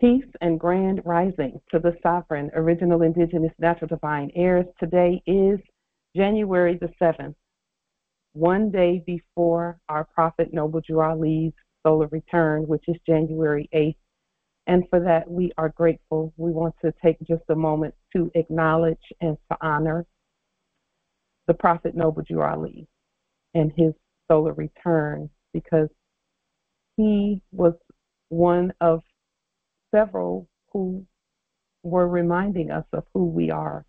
Peace and grand rising to the sovereign, original, indigenous, natural, divine heirs. Today is January the 7th, one day before our Prophet Noble Drew Ali's solar return, which is January 8th. And for that, we are grateful. We want to take just a moment to acknowledge and to honor the Prophet Noble Drew Ali and his solar return, because he was one of several who were reminding us of who we are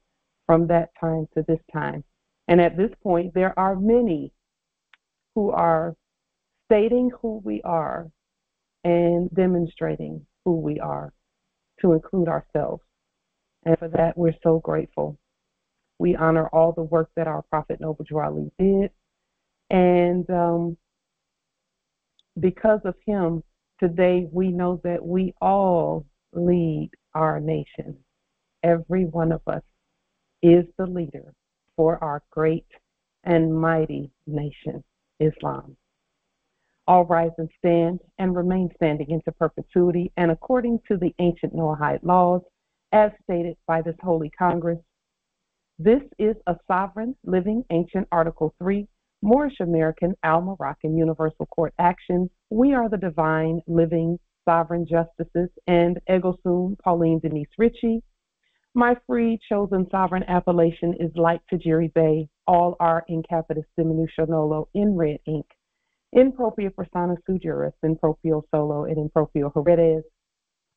from that time to this time. And at this point, there are many who are stating who we are and demonstrating who we are, to include ourselves. And for that, we're so grateful. We honor all the work that our Prophet Noble Drew Ali did. And because of him, today we know that we all lead our nation. Every one of us is the leader for our great and mighty nation, Islam. All rise and stand and remain standing into perpetuity and according to the ancient Noahide laws as stated by this Holy Congress. This is a sovereign, living, ancient Article 3, Moorish American, Al-Moroccan Universal Court action. We are the divine, living, sovereign justices and Egosum Pauline Denise Ritchie. My free chosen sovereign appellation is like Tajiri Bay. All are in capitis diminution nolo in red ink. In propria persona sui juris, in proprio solo, and in proprio heredes.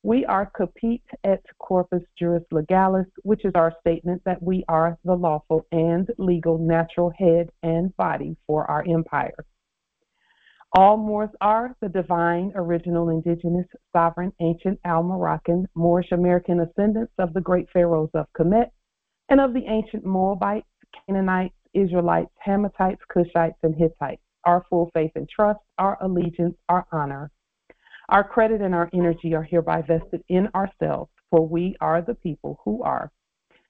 We are capit et corpus juris legalis, which is our statement that we are the lawful and legal natural head and body for our empire. All Moors are the divine, original, indigenous, sovereign, ancient, Al-Moroccan, Moorish American ascendants of the great pharaohs of Kemet and of the ancient Moabites, Canaanites, Israelites, Hamathites, Cushites, and Hittites. Our full faith and trust, our allegiance, our honor, our credit, and our energy are hereby vested in ourselves, for we are the people who are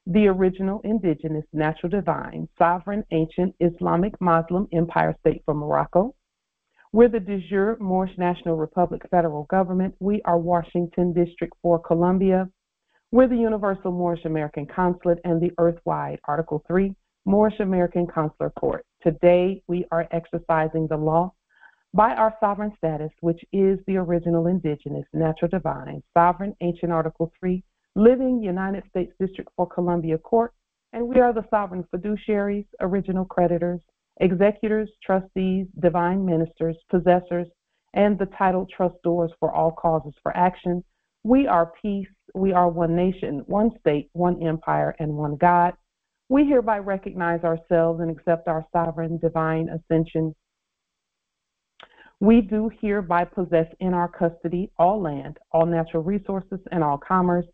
the original, indigenous, natural, divine, sovereign, ancient, Islamic, Muslim Empire State from Morocco. We're the de jure Moorish National Republic federal government. We are Washington District for Columbia. We're the Universal Moorish American Consulate and the Earthwide Article 3 Moorish American Consular Court. Today, we are exercising the law by our sovereign status, which is the original, indigenous, natural, divine, sovereign, ancient Article 3, living United States District for Columbia Court, and we are the sovereign fiduciaries, original creditors, executors, trustees, divine ministers, possessors, and the titled trustors for all causes for action. We are peace. We are one nation, one state, one empire, and one God. We hereby recognize ourselves and accept our sovereign divine ascension. We do hereby possess in our custody all land, all natural resources, and all commerce.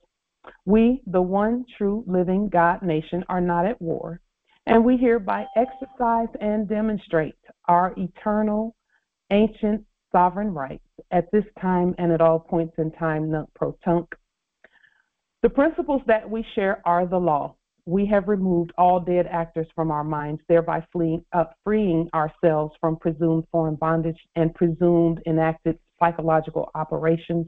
We, the one true living God nation, are not at war, and we hereby exercise and demonstrate our eternal, ancient, sovereign rights at this time and at all points in time, nunc pro tunc. The principles that we share are the law. We have removed all dead actors from our minds, thereby freeing ourselves from presumed foreign bondage and presumed enacted psychological operations.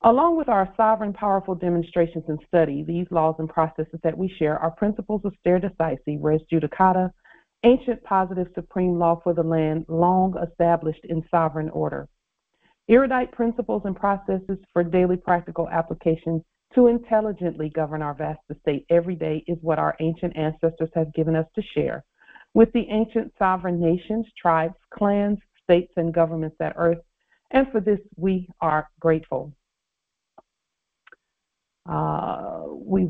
Along with our sovereign, powerful demonstrations and study, these laws and processes that we share are principles of stare decisis, res judicata, ancient positive supreme law for the land, long established in sovereign order. Erudite principles and processes for daily practical application to intelligently govern our vast estate every day is what our ancient ancestors have given us to share with the ancient sovereign nations, tribes, clans, states, and governments at earth. And for this, we are grateful. We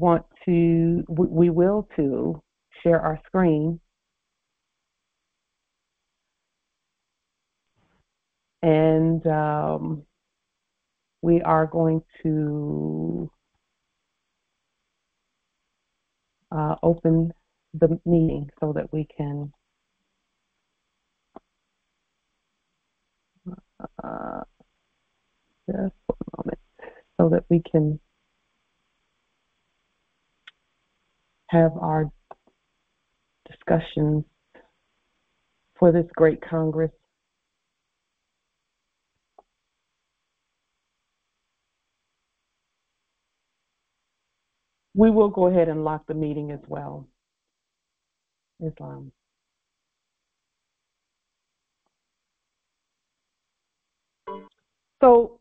will share our screen. And we are going to open the meeting so that we can just a moment, so that we can have our discussions for this great Congress. We will go ahead and lock the meeting as well. Islam. So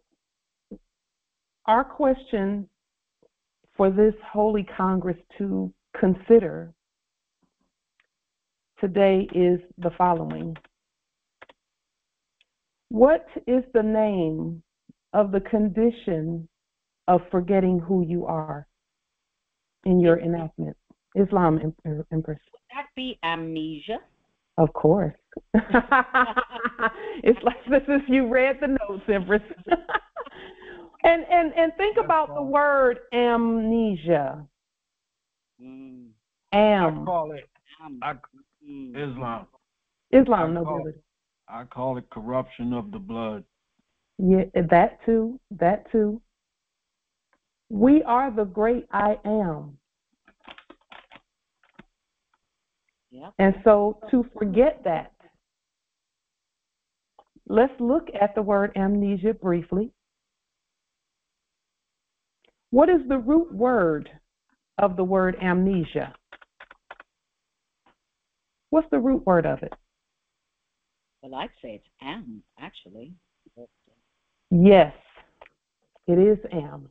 our question for this Holy Congress to consider today is the following. What is the name of the condition of forgetting who you are in your enactment? Islam, Empress. Would that be amnesia? Of course. It's like this if you read the notes, Empress. and think about the word amnesia. I call it Islam. Islam, no brother. I call it corruption of the blood. Yeah, that too. That too. We are the great I am. Yep. And so to forget that, let's look at the word amnesia briefly. What is the root word of the word amnesia? What's the root word of it? Well, I'd say it's am, actually. Yes, it is am.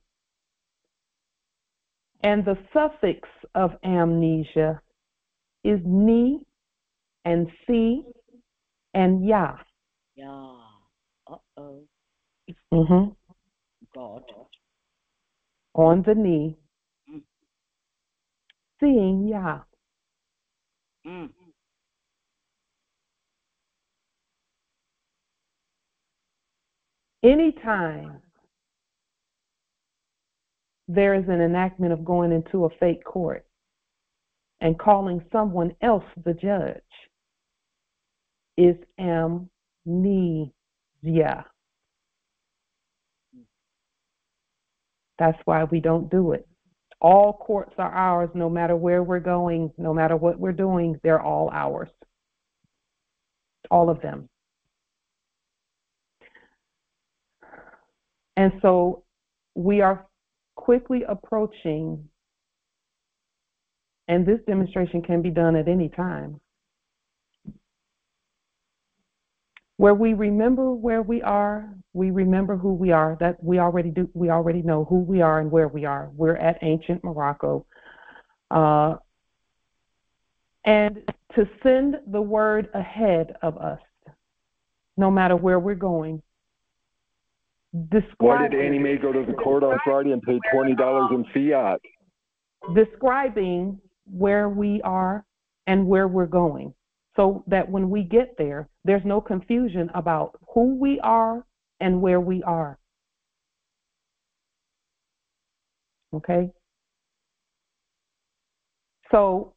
And the suffix of amnesia is ni and si and ya. Yeah. Uh-oh. Mm-hmm. God. On the knee, seeing ya. Anytime there is an enactment of going into a fake court and calling someone else the judge is amnesia. That's why we don't do it. All courts are ours, no matter where we're going, no matter what we're doing, they're all ours. All of them. And so we are quickly approaching, and this demonstration can be done at any time, where we remember where we are, we remember who we are. That we already do. We already know who we are and where we are. We're at ancient Morocco. And to send the word ahead of us, no matter where we're going. Why did Annie Mae go to the court on Friday and pay $20 in fiat? Describing where we are and where we're going, so that when we get there, there's no confusion about who we are and where we are. Okay? So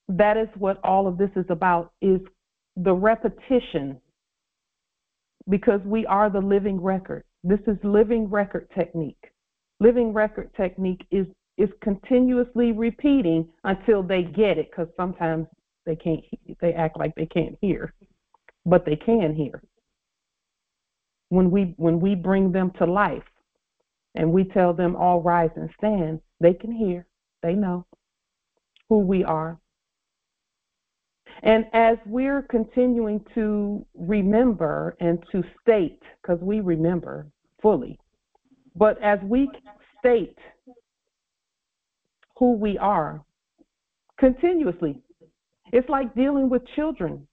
that is what all of this is about, is the repetition, because we are the living record. This is living record technique. Living record technique is continuously repeating until they get it, because sometimes they can't. They act like they can't hear, but they can hear. When we bring them to life and we tell them all rise and stand, they can hear. They know who we are. And as we're continuing to remember and to state, because we remember fully, but as we state who we are continuously, it's like dealing with children.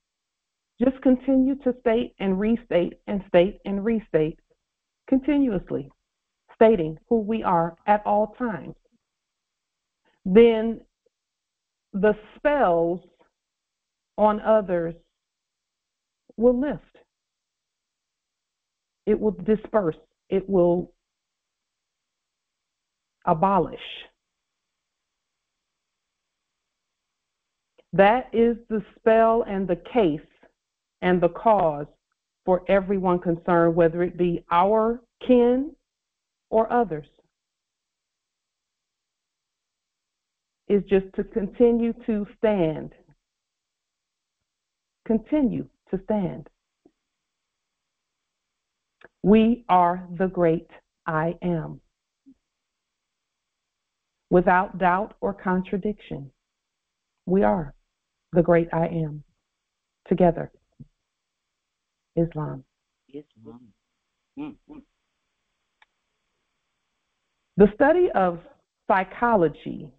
Just continue to state and restate and state and restate continuously, stating who we are at all times. Then the spells on others will lift. It will disperse. It will abolish. That is the spell and the case and the cause for everyone concerned, whether it be our kin or others, is just to continue to stand. Continue to stand. We are the great I am. without doubt or contradiction. We are the great I am. Together. Islam. Islam. Mm-hmm. The study of psychology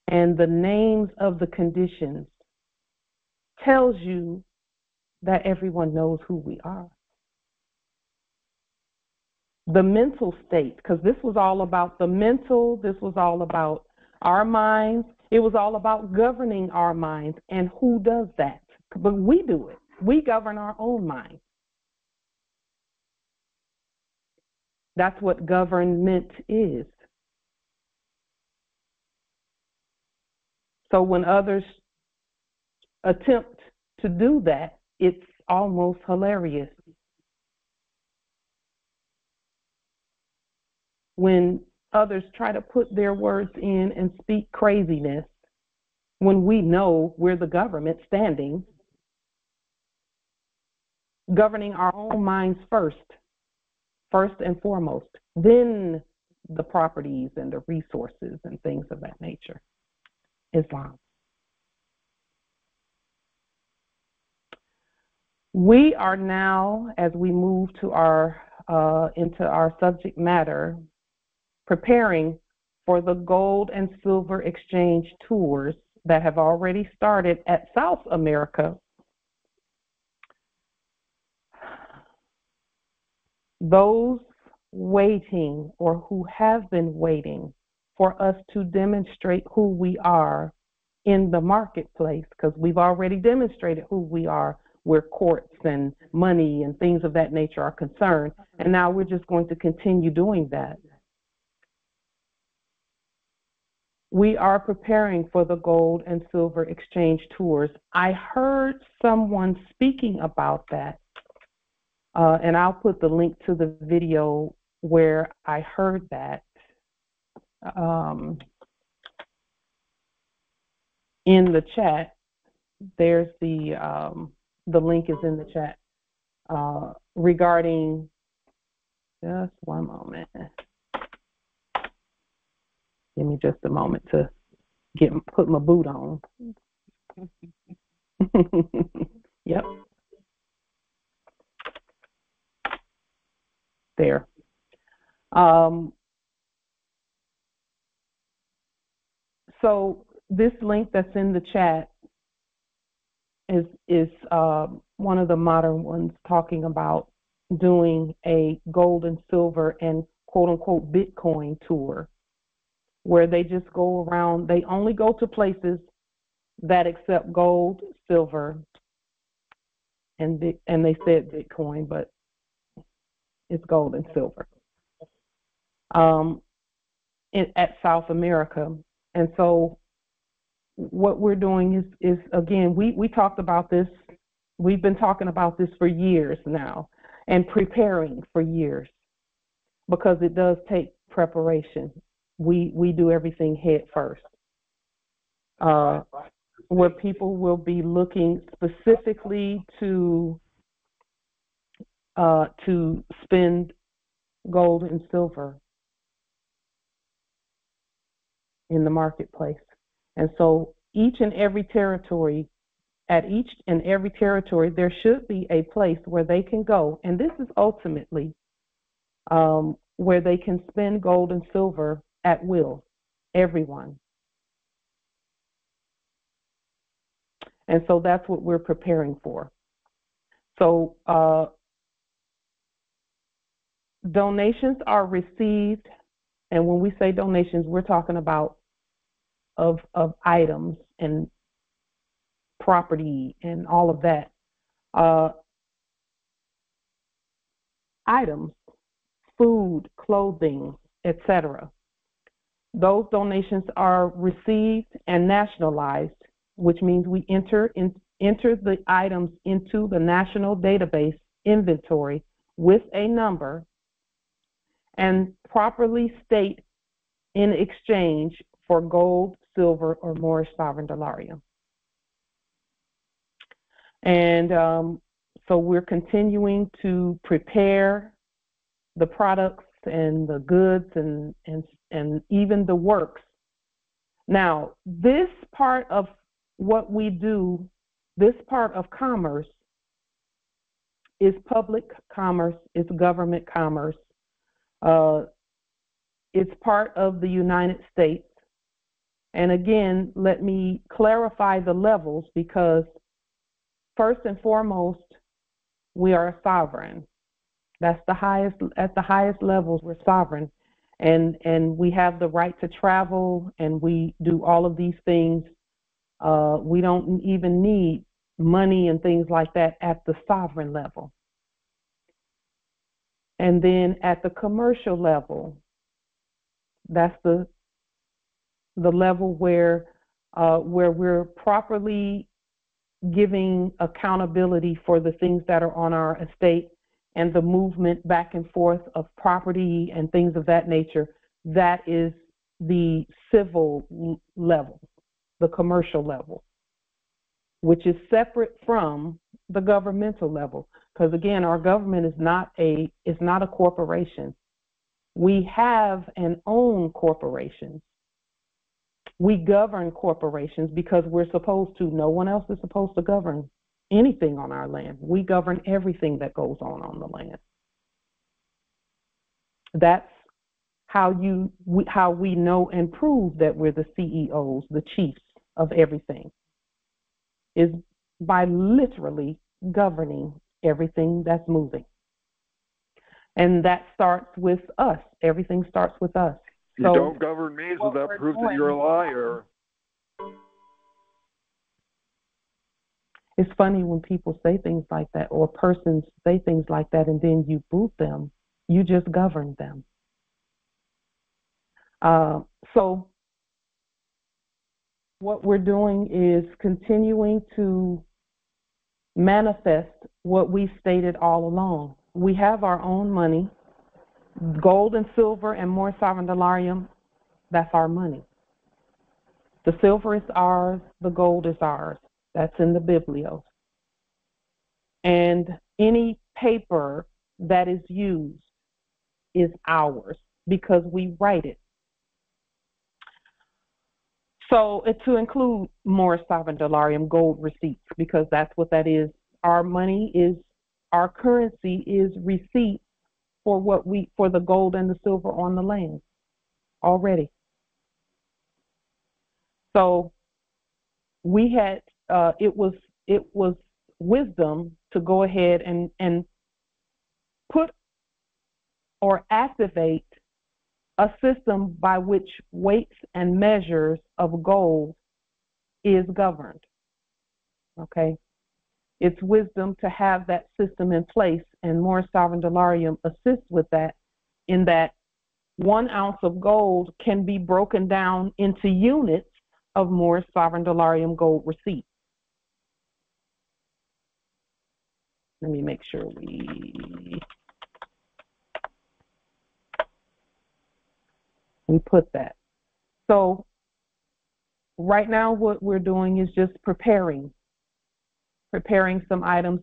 and the names of the conditions tells you that everyone knows who we are. The mental state, because this was all about the mental, this was all about our minds, it was all about governing our minds. And who does that? But we do it. We govern our own mind. That's what government is. So when others attempt to do that, it's almost hilarious. When others try to put their words in and speak craziness, when we know we're the government standing, governing our own minds first and foremost, then the properties and the resources and things of that nature. Islam. We are now, as we move to into our subject matter, preparing for the gold and silver exchange tours that have already started at South America. Those waiting or who have been waiting for us to demonstrate who we are in the marketplace, because we've already demonstrated who we are where courts and money and things of that nature are concerned, and now we're just going to continue doing that. We are preparing for the gold and silver exchange tours. I heard someone speaking about that, and I'll put the link to the video where I heard that in the chat. There's the link is in the chat regarding, just one moment. Give me just a moment to put my boot on. Yep. There. So this link that's in the chat is one of the modern ones, talking about doing a gold and silver and quote unquote Bitcoin tour, where they just go around. They only go to places that accept gold, silver, and they said Bitcoin, but it's gold and silver at South America. And so what we're doing is again, we talked about this. We've been talking about this for years now and preparing for years, because it does take preparation. We do everything head first, where people will be looking specifically to spend gold and silver in the marketplace. And so each and every territory, there should be a place where they can go, and this is ultimately where they can spend gold and silver at will, everyone. And so that's what we're preparing for. So donations are received, and when we say donations, we're talking about of items and property and all of that. Items, food, clothing, etc. Those donations are received and nationalized, which means we enter the items into the national database inventory with a number and properly state in exchange for gold, silver, or Moorish sovereign dollarium. And so we're continuing to prepare the products and the goods and even the works Now, this part of what we do, this part of commerce, is public commerce, it's government commerce. It's part of the United States. And again, let me clarify the levels, because first and foremost, we are sovereign. That's the highest, at the highest levels, we're sovereign. And we have the right to travel, and we do all of these things. We don't even need money and things like that at the sovereign level. And then at the commercial level, that's the level where we're properly giving accountability for the things that are on our estate and the movement back and forth of property and things of that nature. That is the civil level, the commercial level, which is separate from the governmental level. Because again, our government is not a corporation. We have and own corporations. We govern corporations because we're supposed to. No one else is supposed to govern anything on our land. We govern everything that goes on the land. That's how we know and prove that we're the CEOs, the chiefs of everything, is by literally governing everything that's moving. And that starts with us. Everything starts with us. You don't govern me, so that proves that you're a liar. It's funny when people say things like that, or persons say things like that, and then you boot them. You just governed them. So what we're doing is continuing to manifest what we stated all along. We have our own money. Gold and silver and more sovereign dollarium, that's our money. The silver is ours, the gold is ours. That's in the Biblios. And any paper that is used is ours because we write it. So to include more sovereign dollarium, gold receipts, because that's what that is. Our money is, our currency is receipts for the gold and the silver on the land already. So we had it was wisdom to go ahead and put or activate a system by which weights and measures of gold is governed. Okay? It's wisdom to have that system in place, and more sovereign dollarium assists with that, in that 1 ounce of gold can be broken down into units of more sovereign dollarium gold receipts. Let me make sure we put that. So right now what we're doing is just preparing some items,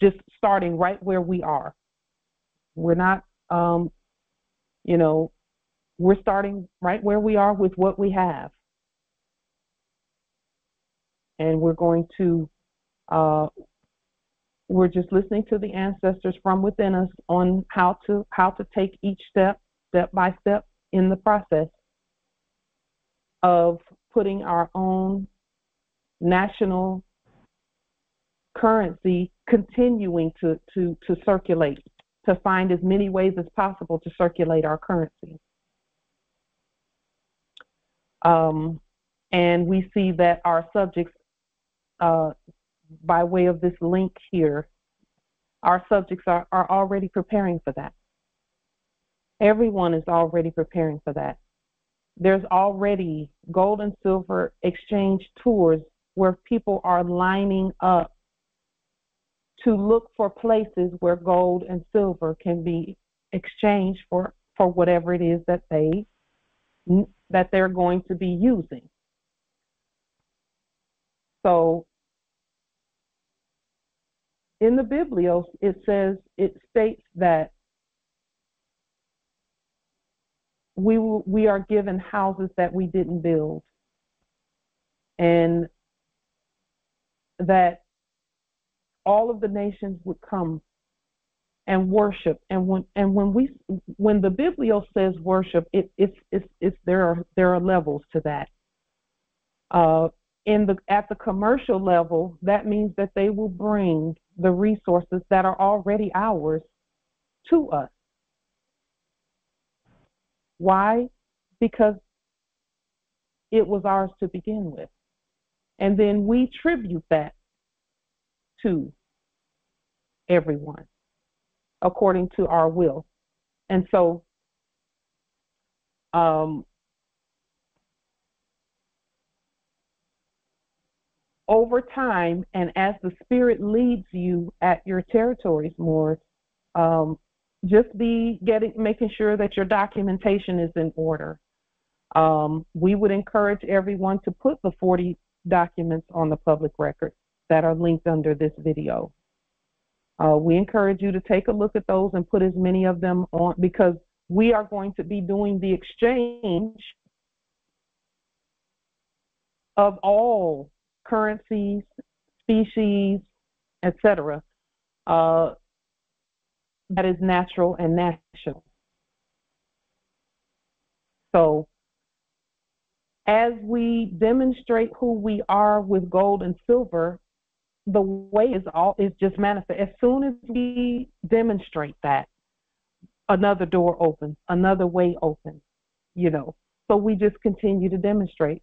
just starting right where we are. We're not, we're starting right where we are with what we have. And we're going to, we're just listening to the ancestors from within us on how to take each step by step in the process of putting our own national currency, continuing to circulate, to find as many ways as possible to circulate our currency. And we see that our subjects, by way of this link here, our subjects are already preparing for that. Everyone is already preparing for that. There's already gold and silver exchange tours where people are lining up to look for places where gold and silver can be exchanged for whatever it is that they're going to be using. So in the Biblios, it states that we are given houses that we didn't build, and that all of the nations would come and worship. And when the Biblio says worship, there are levels to that. At the commercial level, that means that they will bring the resources that are already ours to us. Why? Because it was ours to begin with. And then we tribute that to everyone according to our will. And so over time, and as the Spirit leads you at your territories more, just making sure that your documentation is in order. We would encourage everyone to put the 40 documents on the public record that are linked under this video. We encourage you to take a look at those and put as many of them on, because we are going to be doing the exchange of all currencies, species, etc. That is natural and national. So as we demonstrate who we are with gold and silver, the way is just manifest. As soon as we demonstrate that, another door opens, another way opens, So we just continue to demonstrate.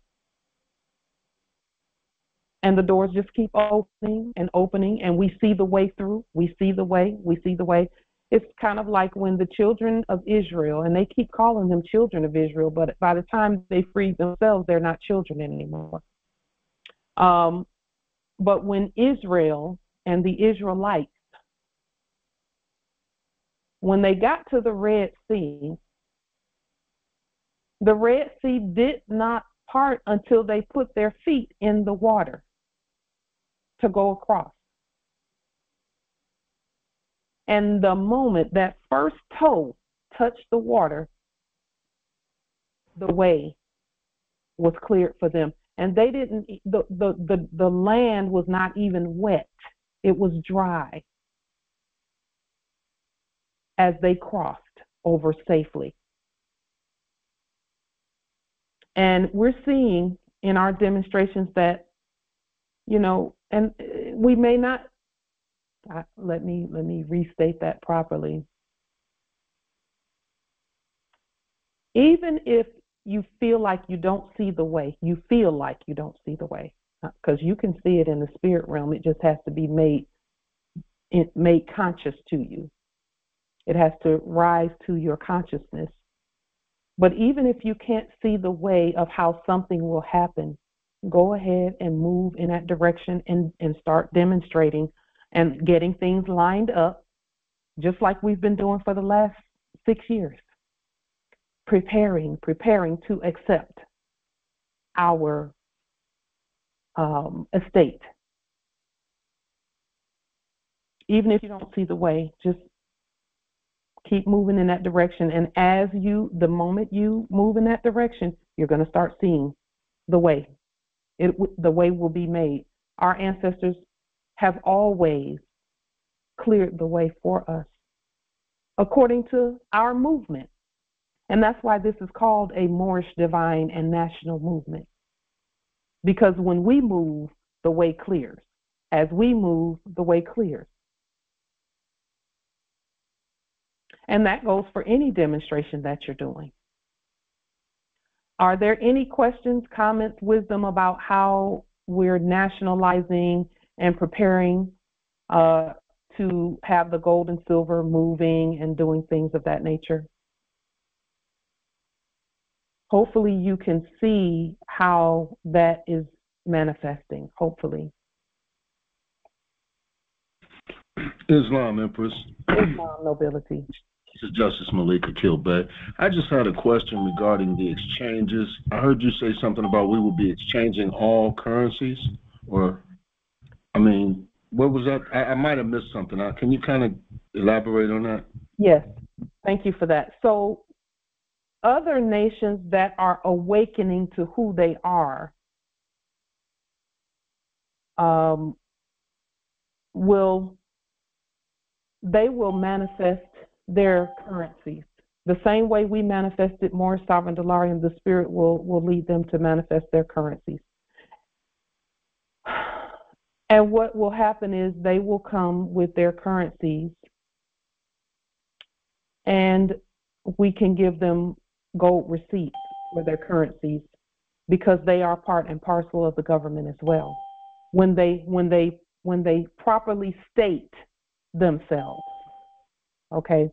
And the doors just keep opening and opening, and we see the way through. We see the way. It's kind of like when the children of Israel, and they keep calling them children of Israel, but by the time they free themselves, they're not children anymore. But when Israel and the Israelites, when they got to the Red Sea did not part until they put their feet in the water to go across. And the moment that first toe touched the water, the way was cleared for them. And they didn't, the land was not even wet. It was dry as they crossed over safely. And we're seeing in our demonstrations that, and we may not, let me restate that properly. Even if you feel like you don't see the way, because you can see it in the spirit realm. It just has to be made conscious to you. It has to rise to your consciousness. But even if you can't see the way of how something will happen, go ahead and move in that direction and start demonstrating and getting things lined up, just like we've been doing for the last 6 years. Preparing to accept our estate. Even if you don't see the way, just keep moving in that direction. And the moment you move in that direction, you're going to start seeing the way. The way will be made. Our ancestors have always cleared the way for us according to our movement. And that's why this is called a Moorish divine and national movement. Because when we move, the way clears. As we move, the way clears. And that goes for any demonstration that you're doing. Are there any questions, comments, wisdom about how we're nationalizing and preparing to have the gold and silver moving and doing things of that nature? Hopefully you can see how that is manifesting, hopefully. Islam, Empress. Islam, nobility. This is Justice Malika Kilbay. I just had a question regarding the exchanges. I heard you say something about we will be exchanging all currencies, what was that? I might have missed something. Can you kind of elaborate on that? Yes, thank you for that. So other nations that are awakening to who they are will manifest their currencies. The same way we manifested more sovereign dollarium, the Spirit will lead them to manifest their currencies. And what will happen is they will come with their currencies, and we can give them gold receipts for their currencies because they are part and parcel of the government as well. When they properly state themselves, okay.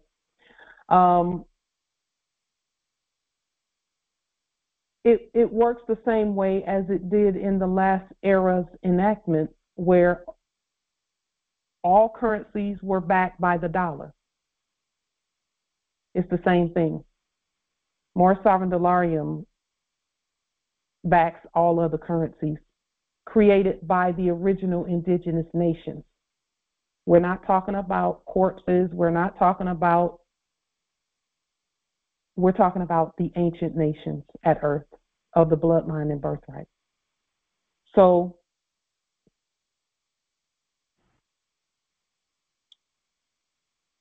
It works the same way as it did in the last era's enactment, where all currencies were backed by the dollar. It's the same thing. More sovereign dollarium backs all other currencies created by the original indigenous nations. We're not talking about corpses. We're talking about the ancient nations at Earth of the bloodline and birthright. So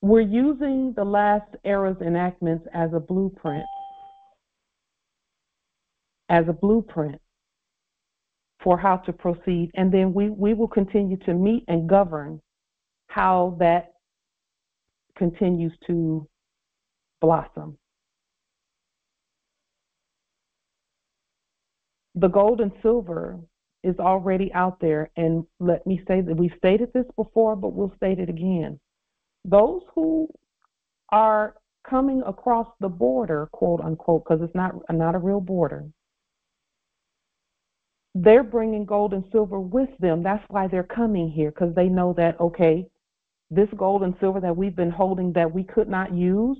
we're using the last era's enactments as a blueprint for how to proceed. And then we will continue to meet and govern how that continues to blossom. The gold and silver is already out there. And let me say that we've stated this before, but we'll state it again. Those who are coming across the border, quote unquote, because it's not a real border, they're bringing gold and silver with them. That's why they're coming here, because they know that, okay, this gold and silver that we've been holding that we could not use,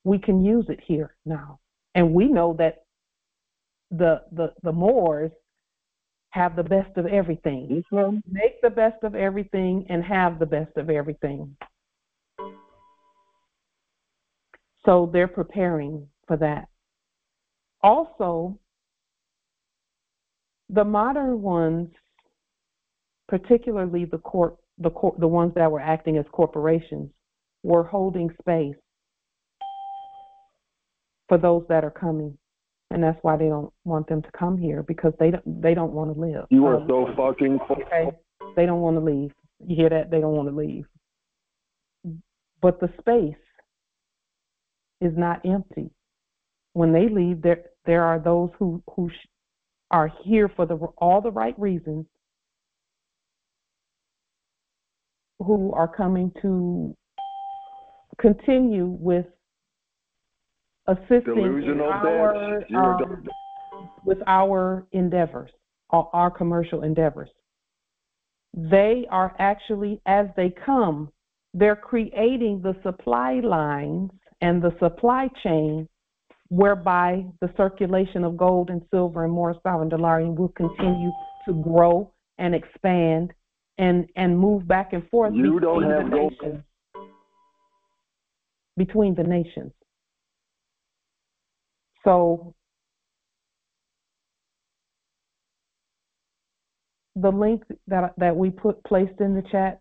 we can use it here now. And we know that the Moors have the best of everything. Mm-hmm. Make the best of everything and have the best of everything. So they're preparing for that. Also, the modern ones, particularly the ones that were acting as corporations, were holding space for those that are coming. And that's why they don't want them to come here, because they don't want to live. You are so fucking okay. They don't want to leave. You hear that? They don't want to leave. But the space is not empty. When they leave, there are those who are here for all the right reasons, who are coming to continue with assisting in with our endeavors, our commercial endeavors. They are actually, as they come, they're creating the supply lines and the supply chain whereby the circulation of gold and silver and more sovereign dollarium will continue to grow and expand and move back and forth between the nations. So the link that we placed in the chat,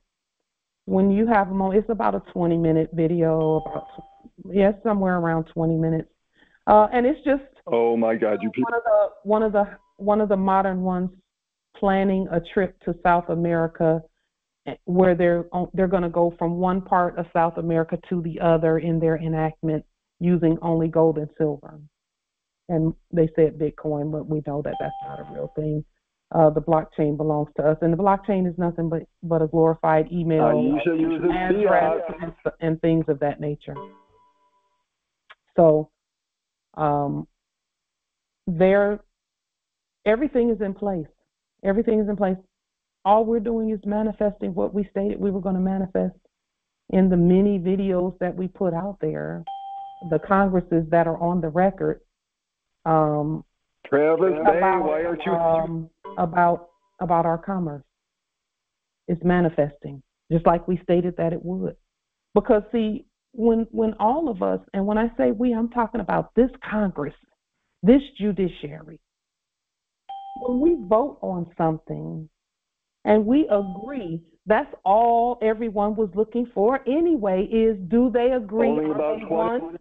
when you have them on, it's about a 20-minute video, somewhere around 20 minutes. And it's just, oh my God, you people, one of the modern ones planning a trip to South America, where they're going to go from one part of South America to the other in their enactment using only gold and silver. And they said Bitcoin, but we know that that's not a real thing. The blockchain belongs to us, and the blockchain is nothing but a glorified email address and things of that nature. So everything is in place. Everything is in place. All we're doing is manifesting what we stated we were going to manifest in the many videos that we put out there, the congresses that are on the record. Travis, why aren't you about our commerce? It's manifesting, just like we stated that it would. Because see, when all of us, and when I say we, I'm talking about this Congress, this judiciary, when we vote on something and we agree, that's all everyone was looking for anyway, is do they agree? Only about 20.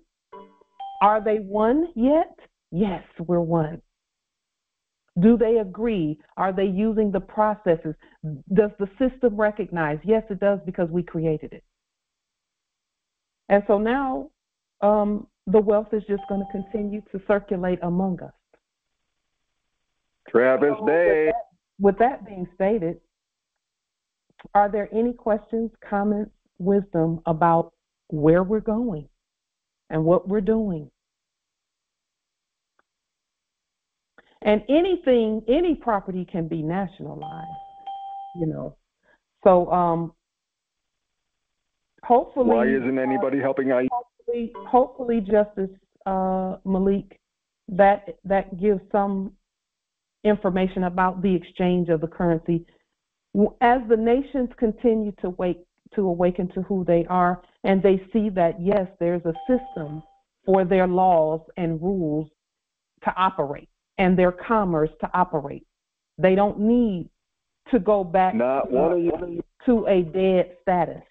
Are they one yet? Yes, we're one. Do they agree? Are they using the processes? Does the system recognize? Yes, it does, because we created it. And so now the wealth is just going to continue to circulate among us. Travis Bay. With that being stated, are there any questions, comments, wisdom about where we're going and what we're doing? And anything, any property can be nationalized, you know. So hopefully. Why isn't anybody helping out? Hopefully, Justice Malik, that gives some information about the exchange of the currency. As the nations continue to awaken to who they are, and they see that, yes, there's a system for their laws and rules to operate and their commerce to operate. They don't need to go back to a dead status.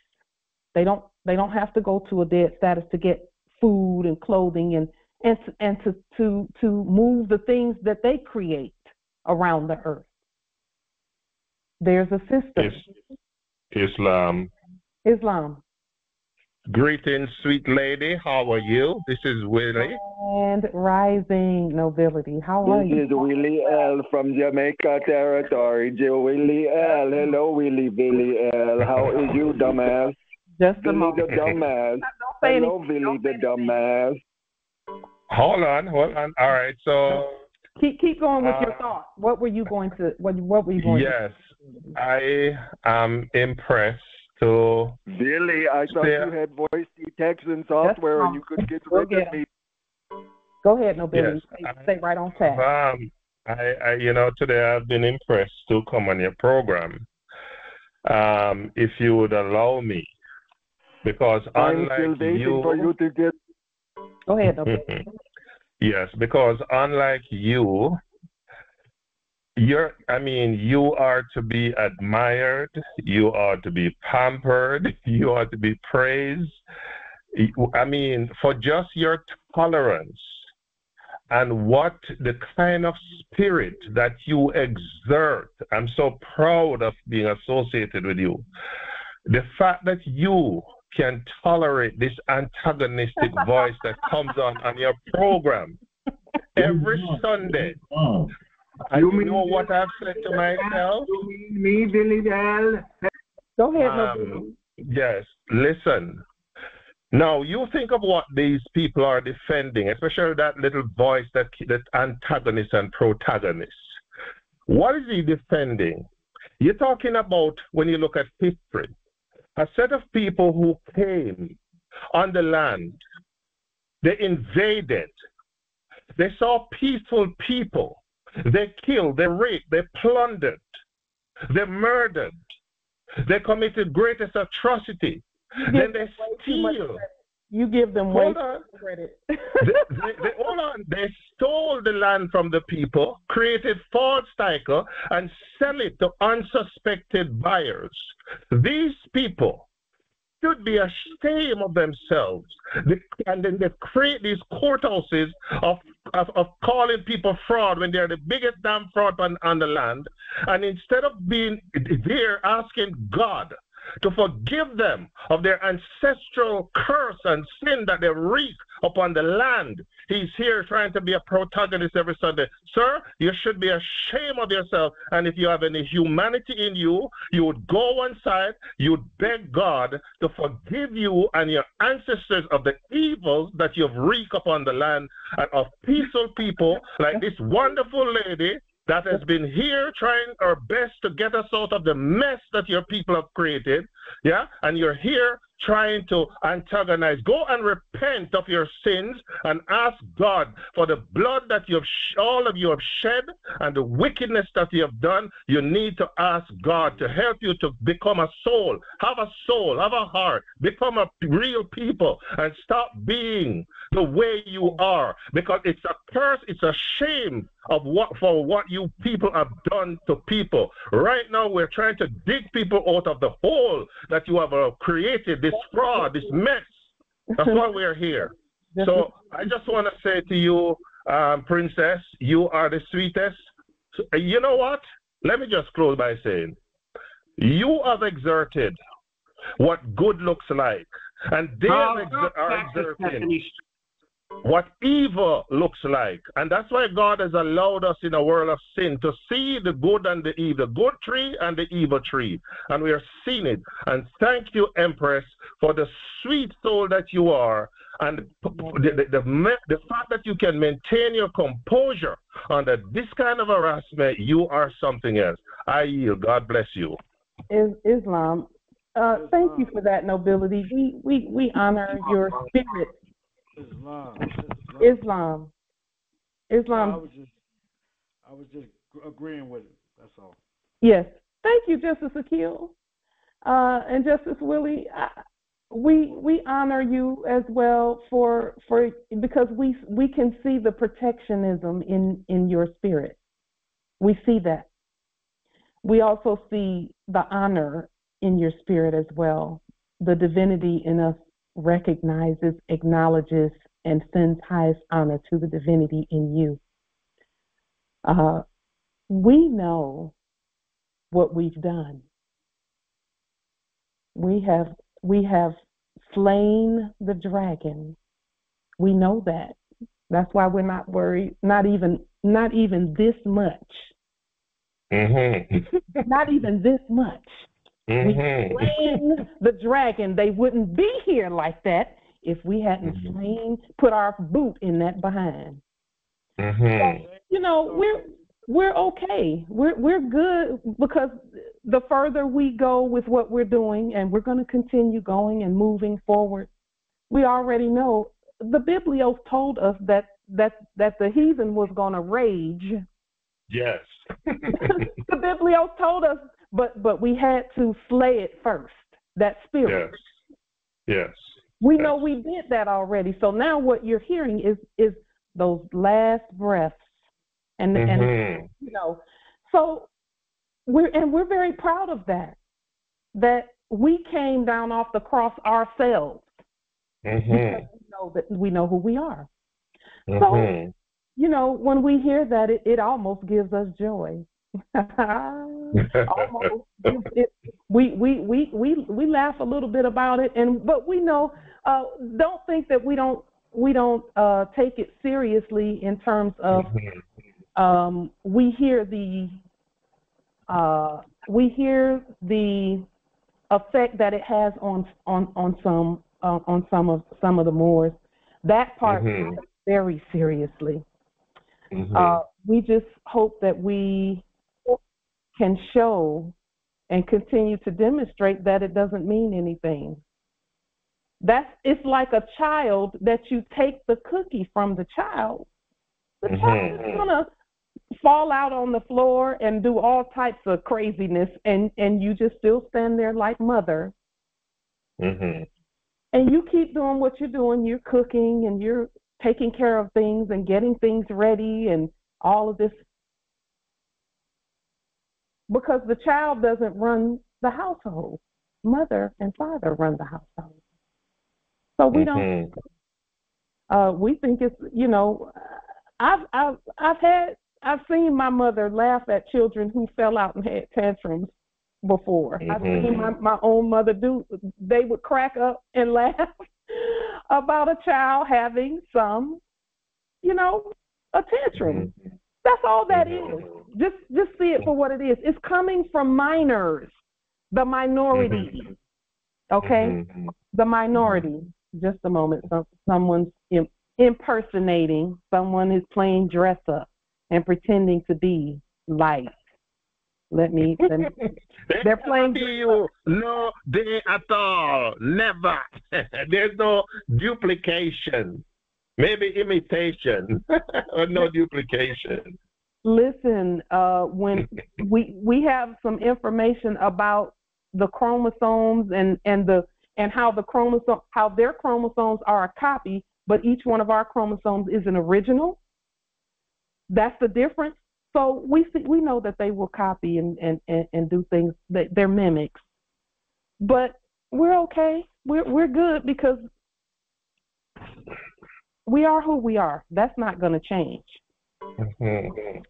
They don't have to go to a dead status to get food and clothing and to move the things that they create around the earth. There's a system. Islam. Greetings, sweet lady. How are you? This is Willie. And rising nobility. How are you? This is Willie L. from Jamaica territory. Willie L. Hello, Willie L. How is you, dumbass? Just Billy the dumbass. Hello, Billy the dumbass. Hold on. All right, so keep going with your thought. What were you going to? What were you going to? Yes, I am impressed. So, Billy, I thought you had voice detection software and you could get rid of me. Go ahead, Nobility. Yes, stay right on track. I today I've been impressed to come on your program. If you would allow me, because unlike you, for you to get. Go ahead, Nobility. Yes, because unlike you. You are to be admired, you are to be pampered, you are to be praised. For just your tolerance and what the kind of spirit that you exert. I'm so proud of being associated with you. The fact that you can tolerate this antagonistic voice that comes on your program every Sunday. You know what I've said to myself? You mean me, Billy L? Go ahead, yes, listen. Now, you think of what these people are defending, especially that little voice, that antagonist and protagonist. What is he defending? You're talking about, when you look at history, a set of people who came on the land. They invaded. They saw peaceful people. They killed, they raped, they plundered, they murdered, they committed greatest atrocity. Then they steal. You give them way too much credit. They stole the land from the people, created false title, and sell it to unsuspected buyers. These people should be ashamed of themselves. And then they create these courthouses of calling people fraud when they're the biggest damn fraud on the land. And instead of being there asking God to forgive them of their ancestral curse and sin that they wreak upon the land, he's here trying to be a protagonist every Sunday. Sir, you should be ashamed of yourself. And if you have any humanity in you, you would go one side, you would beg God to forgive you and your ancestors of the evils that you've wreaked upon the land, and of peaceful people like this wonderful lady that has been here trying her best to get us out of the mess that your people have created. Yeah? And you're here trying to antagonize. Go and repent of your sins and ask God for the blood that all of you have shed and the wickedness that you have done. You need to ask God to help you to become a soul, have a heart, become a real people, and stop being the way you are, because it's a curse, it's a shame of what you people have done to people. Right now, we're trying to dig people out of the hole that you have created, this fraud, this mess. That's why we're here. So I just want to say to you, Princess, you are the sweetest. So, you know what? Let me just close by saying, you have exerted what good looks like, and they are exerting what evil looks like. And that's why God has allowed us in a world of sin to see the good and the evil, the good tree and the evil tree. And we are seeing it. And thank you, Empress, for the sweet soul that you are, and the fact that you can maintain your composure under this kind of harassment. You are something else. I yield. God bless you. Islam. Thank you for that, nobility. We honor your spirit. Islam. I was just agreeing with it. That's all. Yes. Thank you, Justice Akil, and Justice Willie. We honor you as well for because we can see the protectionism in your spirit. We see that. We also see the honor in your spirit as well. The divinity in us recognizes, acknowledges, and sends highest honor to the divinity in you. We know what we've done. We have slain the dragon. We know that. That's why we're not worried. Not even this much. Mm-hmm. Not even this much. Mm-hmm. We slain the dragon. They wouldn't be here like that if we hadn't put our boot in that behind. Mm-hmm. So, we're okay. We're good, because the further we go with what we're doing, and we're going to continue going and moving forward, we already know the Biblios told us that the heathen was going to rage. Yes. The Biblios told us, but we had to slay it first, that spirit. Yes. We know we did that already. So now what you're hearing is those last breaths. And so we're very proud of that we came down off the cross ourselves. Because we know who we are. So, when we hear that, it almost gives us joy. Almost. We laugh a little bit about it, but we know. Don't think that we don't take it seriously in terms of we hear the effect that it has on some of the Moors. That part very seriously. We just hope that we can show and continue to demonstrate that it doesn't mean anything. It's like a child that you take the cookie from the child. The child is gonna fall out on the floor and do all types of craziness, and you just still stand there like mother. And you keep doing what you're doing. You're cooking and you're taking care of things and getting things ready and all of this, because the child doesn't run the household. Mother and father run the household. So we don't. We think it's I've seen my mother laugh at children who fell out and had tantrums before. I've seen my own mother do. They would crack up and laugh about a child having some, a tantrum. That's all that is. Just see it for what it is. It's coming from minors, the minority. Okay, the minority. Just a moment. Someone's impersonating. Someone is playing dress up and pretending to be light. Let me. They They're never playing. be you no day at all. Never. There's no duplication. Maybe imitation, but no duplication. Listen, when we have some information about the chromosomes and how their chromosomes are a copy, but each one of our chromosomes is an original. That's the difference. So we know that they will copy and do things that they're mimics, but we're okay. We're good because we are who we are. That's not going to change. Mm-hmm.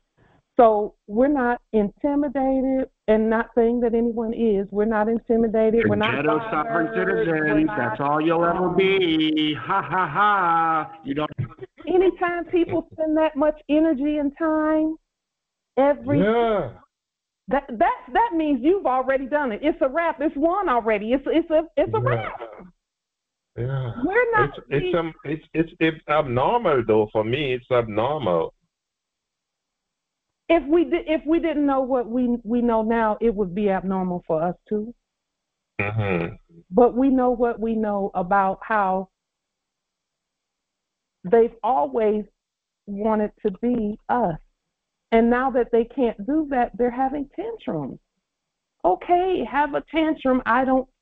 So we're not intimidated, and not saying that anyone is. We're not intimidated. We're not Ghetto sovereign bothered. citizens, that's all you'll ever be. Ha ha ha. You don't. Anytime people spend that much energy and time, Yeah. that means you've already done it. It's a wrap. It's won already. It's a wrap. Yeah. We're not. It's abnormal though. For me, it's abnormal. If we didn't know what we know now, it would be abnormal for us too. Mm-hmm. But we know what we know about how they've always wanted to be us. And now that they can't do that, they're having tantrums. Okay, have a tantrum.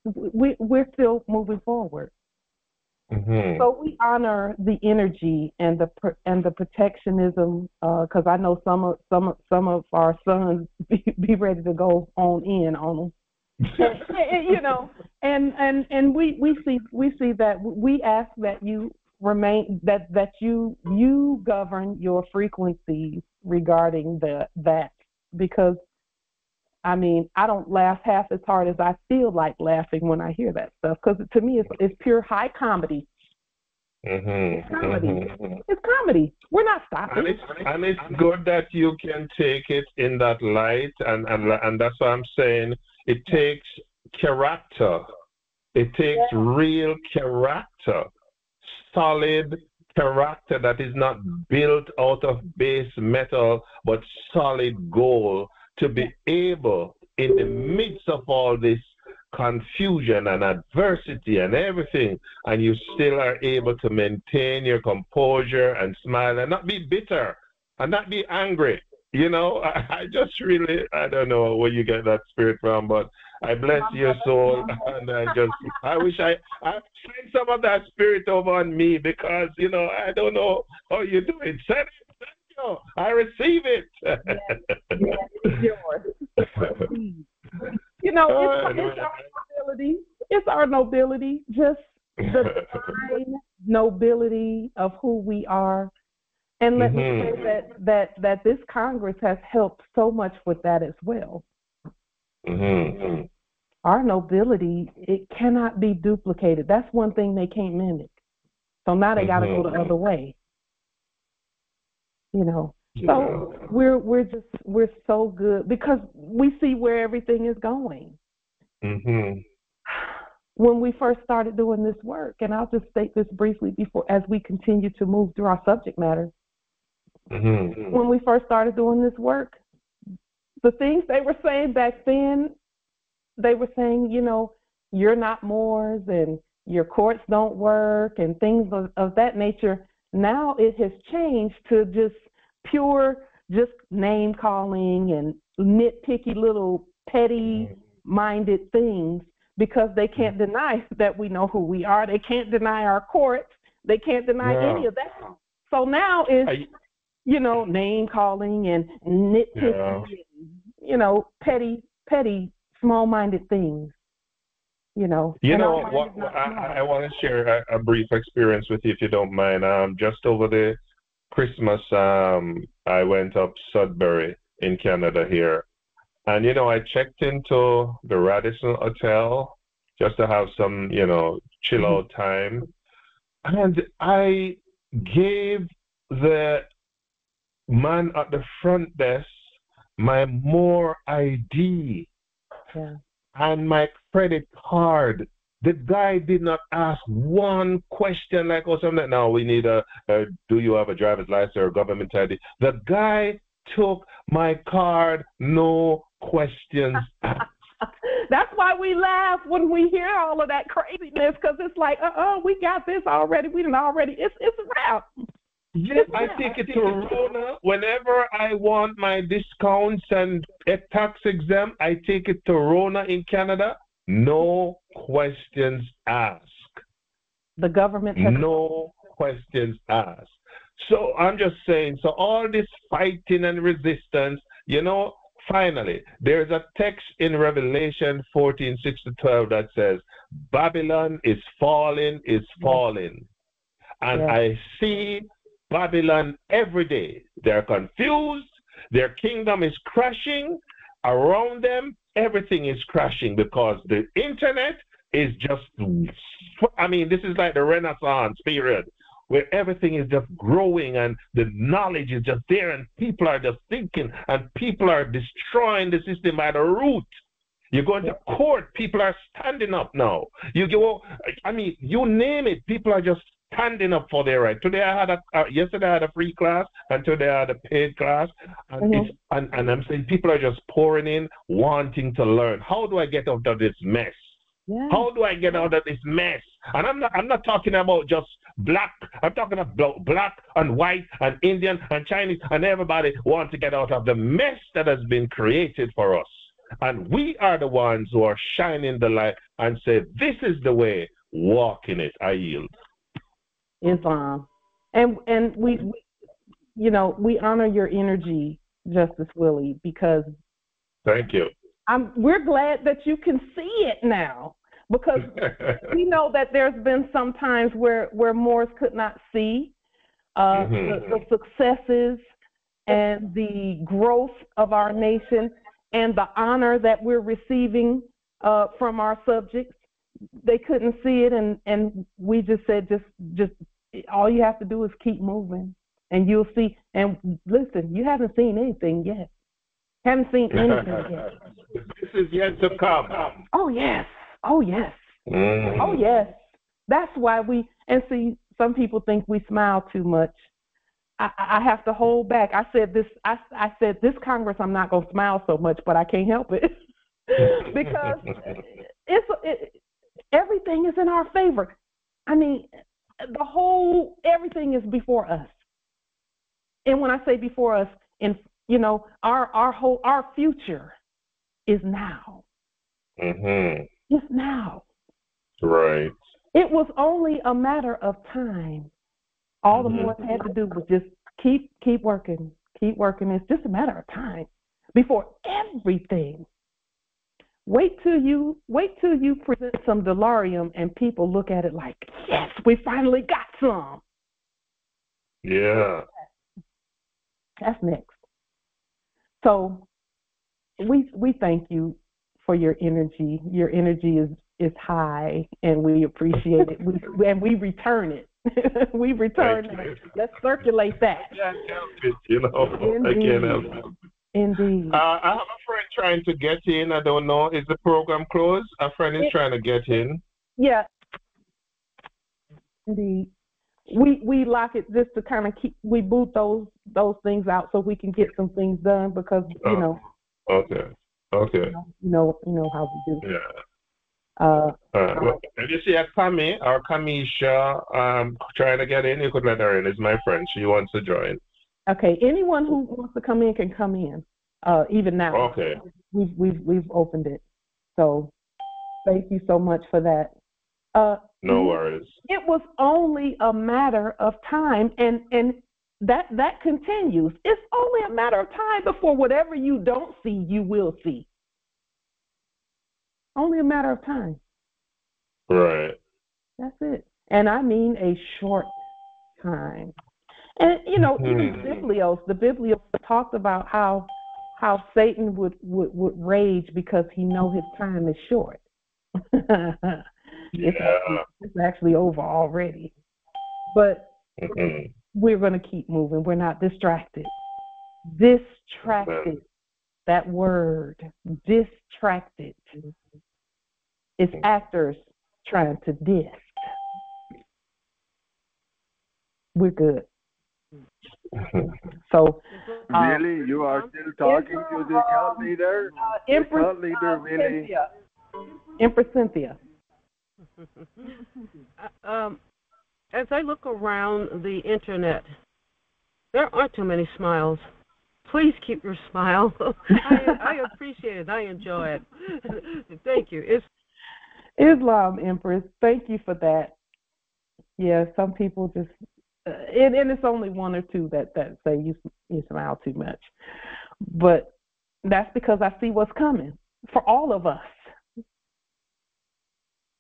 We're still moving forward. Mm-hmm. So we honor the energy and the protectionism, because I know some of our sons be ready to go on in on them. And we see that we ask that you remain that you govern your frequencies regarding that, because I mean, I don't laugh half as hard as I feel like laughing when I hear that stuff, because to me it's pure high comedy. Mm-hmm. It's comedy. Mm-hmm. It's comedy. We're not stopping. And it's good that you can take it in that light, and that's what I'm saying. It takes character. It takes real character, solid character that is not built out of base metal, but solid gold, to be able, in the midst of all this confusion and adversity and everything, and you still are able to maintain your composure and smile and not be bitter and not be angry. You know, I just really, I don't know where you get that spirit from, but I bless your soul, and I wish I send some of that spirit over on me, because, you know, I don't know how you do it. Send it. I receive it. Yes, it's yours. You know, it's our nobility. It's our nobility, just the divine nobility of who we are. And let me say that this Congress has helped so much with that as well. Mm-hmm. Our nobility, it cannot be duplicated. That's one thing they can't mimic. So now they got to go the other way. You know, so we're so good because we see where everything is going. Mm-hmm. When we first started doing this work, and I'll just state this briefly before as we continue to move through our subject matter. Mm-hmm. When we first started doing this work, the things they were saying back then, they were saying, you know, you're not Moors and your courts don't work and things of that nature. Now it has changed to just pure, just name calling and nitpicky little petty-minded things, because they can't deny that we know who we are. They can't deny our courts. They can't deny any of that. So now it's, you know, name calling and nitpicky, you know, petty, small-minded things. You know what? I want to share a brief experience with you, if you don't mind. Just over the Christmas, I went up Sudbury in Canada here, and you know, I checked into the Radisson Hotel just to have some, you know, chill out time, and I gave the man at the front desk my More ID. Yeah. And my credit card. The guy did not ask one question like, oh, something. Now we need do you have a driver's license or a government ID? The guy took my card, no questions asked. That's why we laugh when we hear all of that craziness, because it's like, we got this already. We done already. It's a wrap. Yeah, I take it to Rona. Whenever I want my discounts and tax exempt, I take it to Rona in Canada. No questions asked. The government has no questions asked. So I'm just saying, so all this fighting and resistance, finally, there's a text in Revelation 14:6-12 that says, Babylon is falling, is falling. And I see Babylon every day. They're confused. Their kingdom is crashing. Around them, everything is crashing because the internet is just, this is like the Renaissance period where everything is just growing and the knowledge is just there and people are just thinking and people are destroying the system by the root. You go into court, people are standing up now. You name it, people are just standing up for their right. Yesterday I had a free class, and today I had a paid class, and and I'm saying people are just pouring in, wanting to learn. How do I get out of this mess? Yeah. How do I get out of this mess? And I'm not talking about just black. I'm talking about black and white and Indian and Chinese, and everybody wants to get out of the mess that has been created for us. And we are the ones who are shining the light and say, this is the way, walk in it. I yield. Islam. And we honor your energy, Justice Willie, because thank you. We're glad that you can see it now, because we know that there's been some times where Moors could not see the successes and the growth of our nation and the honor that we're receiving from our subjects. They couldn't see it, and we just said, just all you have to do is keep moving, and you'll see. And listen, you haven't seen anything yet. Haven't seen anything yet. This is yet to come. Oh yes. Oh yes. Oh yes. That's why see, some people think we smile too much. I have to hold back. I said this Congress, I'm not going to smile so much, but I can't help it because everything is in our favor. Everything is before us. And when I say before us, our future is now. It's now. Right. It was only a matter of time. All the Moors had to do was just keep working, keep working. It's just a matter of time before everything. Wait till you present some delirium and people look at it like, yes, we finally got some. Yeah. That's next. So we thank you for your energy. Your energy is high, and we appreciate it. We return it. We return it. Let's circulate that. I can't help it, I can't help it. Indeed. I have a friend trying to get in. I don't know. Is the program closed? A friend is trying to get in. Yeah. Indeed. We lock it just to kind of we boot those things out so we can get some things done, because Okay. You know how we do. Yeah. Well, if you see a Kami or Kamisha trying to get in, you could let her in. It's my friend. She wants to join. Okay. Anyone who wants to come in can come in. Even now. Okay. We've opened it. So thank you so much for that. No worries. It was only a matter of time, and that continues. It's only a matter of time before whatever you don't see, you will see. Only a matter of time. Right. That's it. And I mean a short time. And even the Biblios talked about how Satan would rage because he knows his time is short. It's actually over already. But we're going to keep moving. We're not distracted. Distracted. That word, distracted. It's actors trying to diss. We're good. So Really? You are still talking to the cult leader? The Empress cult leader, really? Cynthia. Empress Cynthia. As I look around the internet, there aren't too many smiles. Please keep your smile. I appreciate it. I enjoy it. Thank you. It's Islam, Empress. Thank you for that. Yeah, some people just, and it's only one or two that say you smile too much. But that's because I see what's coming for all of us.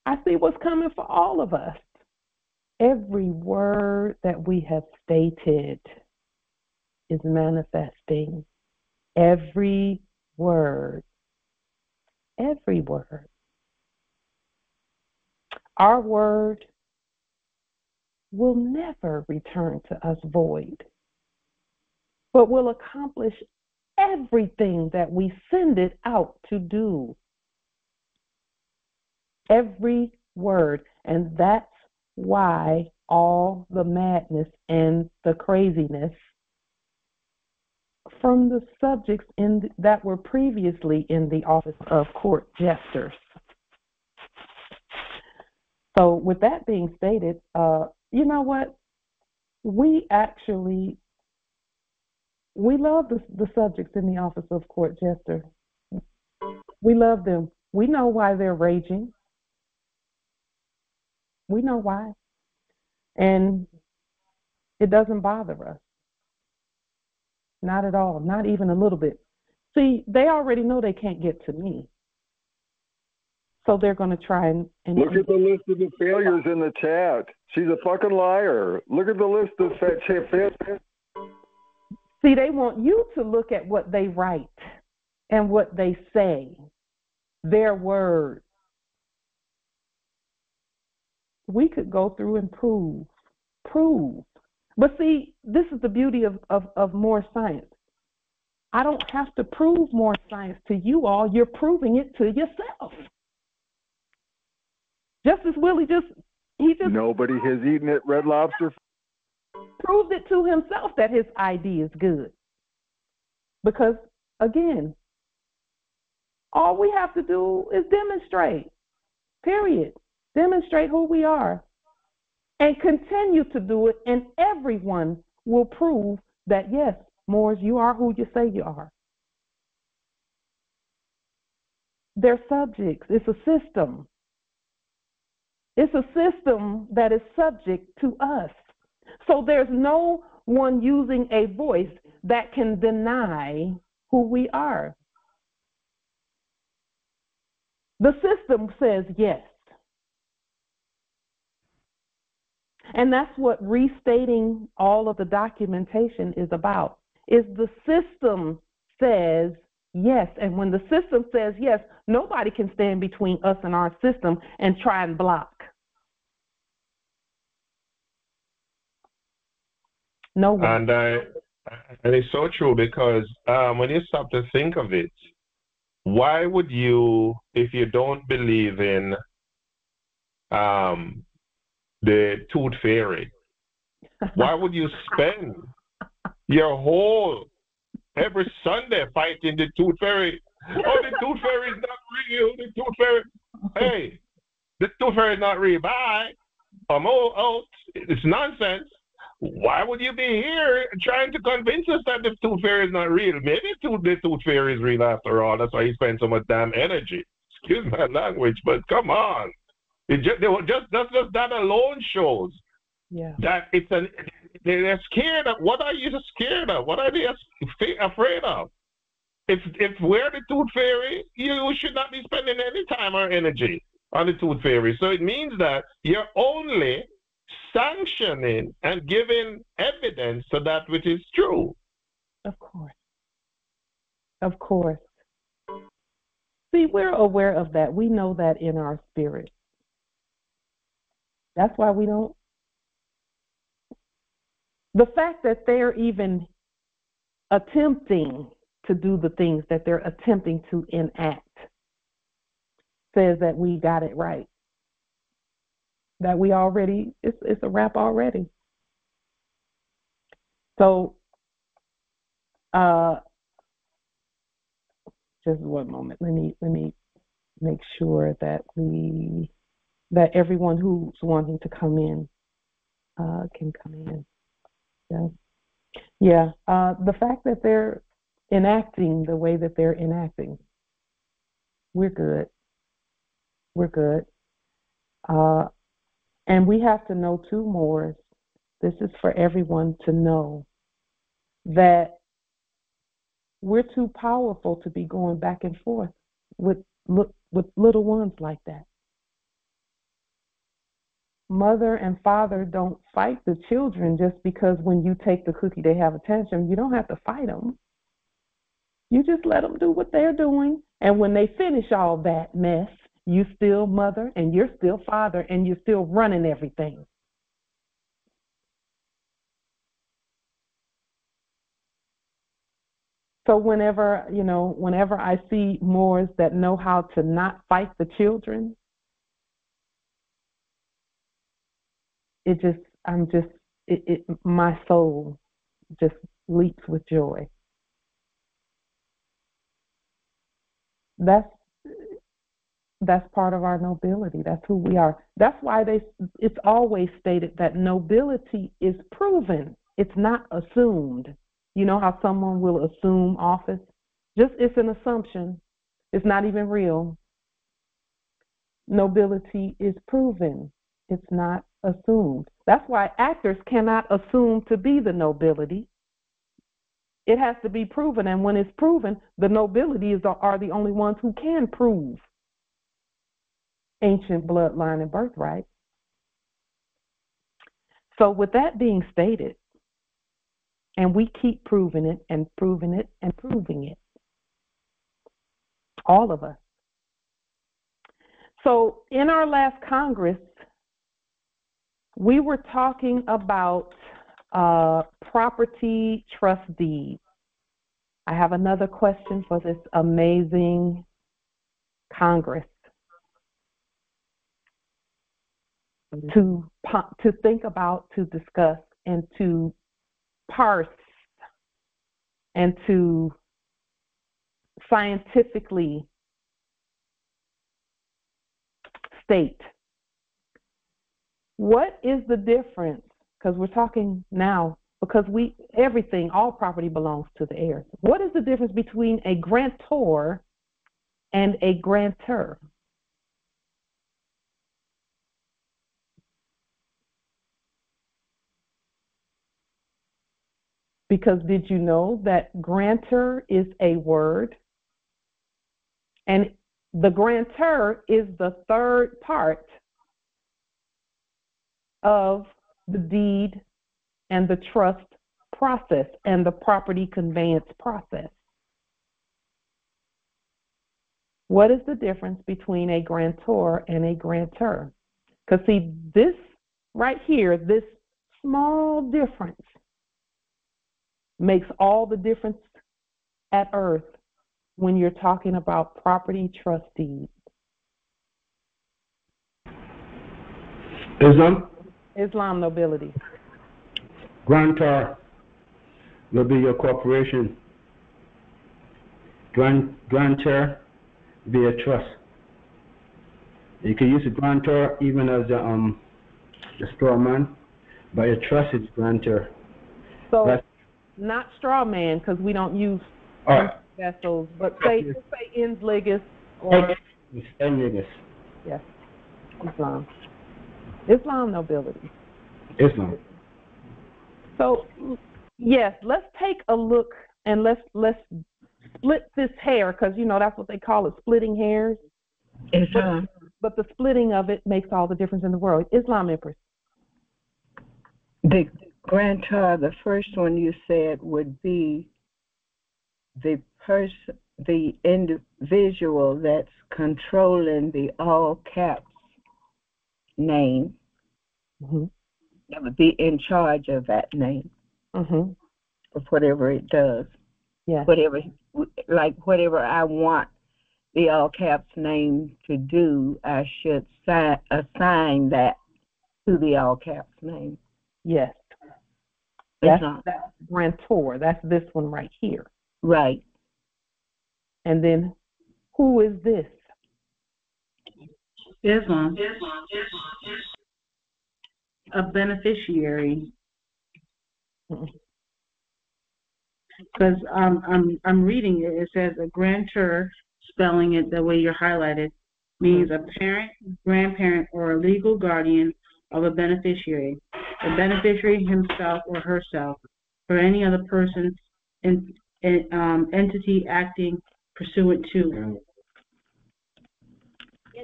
I see what's coming for all of us. Every word that we have stated is manifesting. Every word. Every word. Our word will never return to us void, but will accomplish everything that we send it out to do. Every word. And that's why all the madness and the craziness from the subjects that were previously in the office of court jesters. So with that being stated, you know what? We love the subjects in the office of court jester. We love them. We know why they're raging. We know why. And it doesn't bother us. Not at all. Not even a little bit. See, they already know they can't get to me. So they're going to try and Look at the list of the failures in the chat. She's a fucking liar. Look at the list of failures. See, they want you to look at what they write and what they say, their words. We could go through and prove. But see, this is the beauty of more science. I don't have to prove more science to you all. You're proving it to yourself. Justice Willie he just Nobody has eaten at Red Lobster. proved it to himself that his idea is good. Because, again, all we have to do is demonstrate, period. Demonstrate who we are and continue to do it, and everyone will prove that, yes, Moors, you are who you say you are. They're subjects. It's a system. It's a system that is subject to us. So there's no one using a voice that can deny who we are. The system says yes. And that's what restating all of the documentation is about. Is the system says yes. And when the system says yes, nobody can stand between us and our system and try and block. No one. And it's so true because when you stop to think of it, why would you, if you don't believe in the tooth fairy, why would you spend your whole every Sunday fighting the tooth fairy? Oh, the tooth fairy is not real. The tooth fairy, hey, the tooth fairy is not real. Bye. I'm all out. It's nonsense. Why would you be here trying to convince us that the tooth fairy is not real? Maybe the tooth fairy is real after all. That's why you spend so much damn energy. Excuse my language, but come on. Just that alone shows that they're scared of. What are you scared of? What are they afraid of? If we're the tooth fairy, you should not be spending any time or energy on the tooth fairy. So it means that you're only sanctioning and giving evidence to that which is true. Of course. Of course. See, we're aware of that. We know that in our spirit. That's why we don't. The fact that they're even attempting to do the things that they're attempting to enact says that we got it right. That we already, it's a wrap already. So Just one moment. Let me make sure that everyone who's wanting to come in can come in. Yeah. The fact that they're enacting the way that they're enacting, we're good. We're good. And we have to know too, more. This is for everyone to know that we're too powerful to be going back and forth with little ones like that. Mother and father don't fight the children just because when you take the cookie they have a tantrum. You don't have to fight them. You just let them do what they're doing. And when they finish all that mess, you still mother and you're still father and you're still running everything. So whenever I see Moors that know how to not fight the children, my soul just leaps with joy. That's part of our nobility. That's who we are. That's why it's always stated that nobility is proven. It's not assumed. You know how someone will assume office? It's an assumption. It's not even real. Nobility is proven. It's not assumed. That's why actors cannot assume to be the nobility. It has to be proven, and when it's proven, the nobility are the only ones who can prove ancient bloodline and birthright. So with that being stated, and we keep proving it and proving it and proving it, all of us. So in our last Congress, we were talking about property trust deeds. I have another question for this amazing Congress to think about, to discuss, and to parse, and to scientifically state. What is the difference? Because we're talking now, because all property belongs to the heirs. What is the difference between a grantor and a grantor? Because did you know that grantor is a word, and the grantor is the third part of the deed and the trust process and the property conveyance process. What is the difference between a grantor and a grantor? Because see, this right here, this small difference makes all the difference at earth when you're talking about property trust deeds. Islam nobility. Grantor will be your corporation. Grantor will be a trust. You can use a grantor even as a straw man, but a trust is grantor. So not straw man, because we don't use vessels, but say ennglishe or ennglishe. Yes, Islam nobility. Islam. So yes, let's take a look and let's split this hair, because that's what they call it, splitting hairs. Islam. But the splitting of it makes all the difference in the world. Islam, Empress. The grantor, the first one you said, would be the individual that's controlling the all caps name. Mm-hmm. That would be in charge of that name. Mm-hmm. Of whatever it does. Yeah. Whatever I want the all caps name to do, I should assign that to the all caps name. Yes. That's Islam. grantor. That's this one right here. Right. And then who is this? Islam. A beneficiary. Because I'm reading it. It says a grantor, spelling it the way you're highlighted, means a parent, grandparent, or a legal guardian of a beneficiary. The beneficiary himself or herself, or any other person, entity acting pursuant to.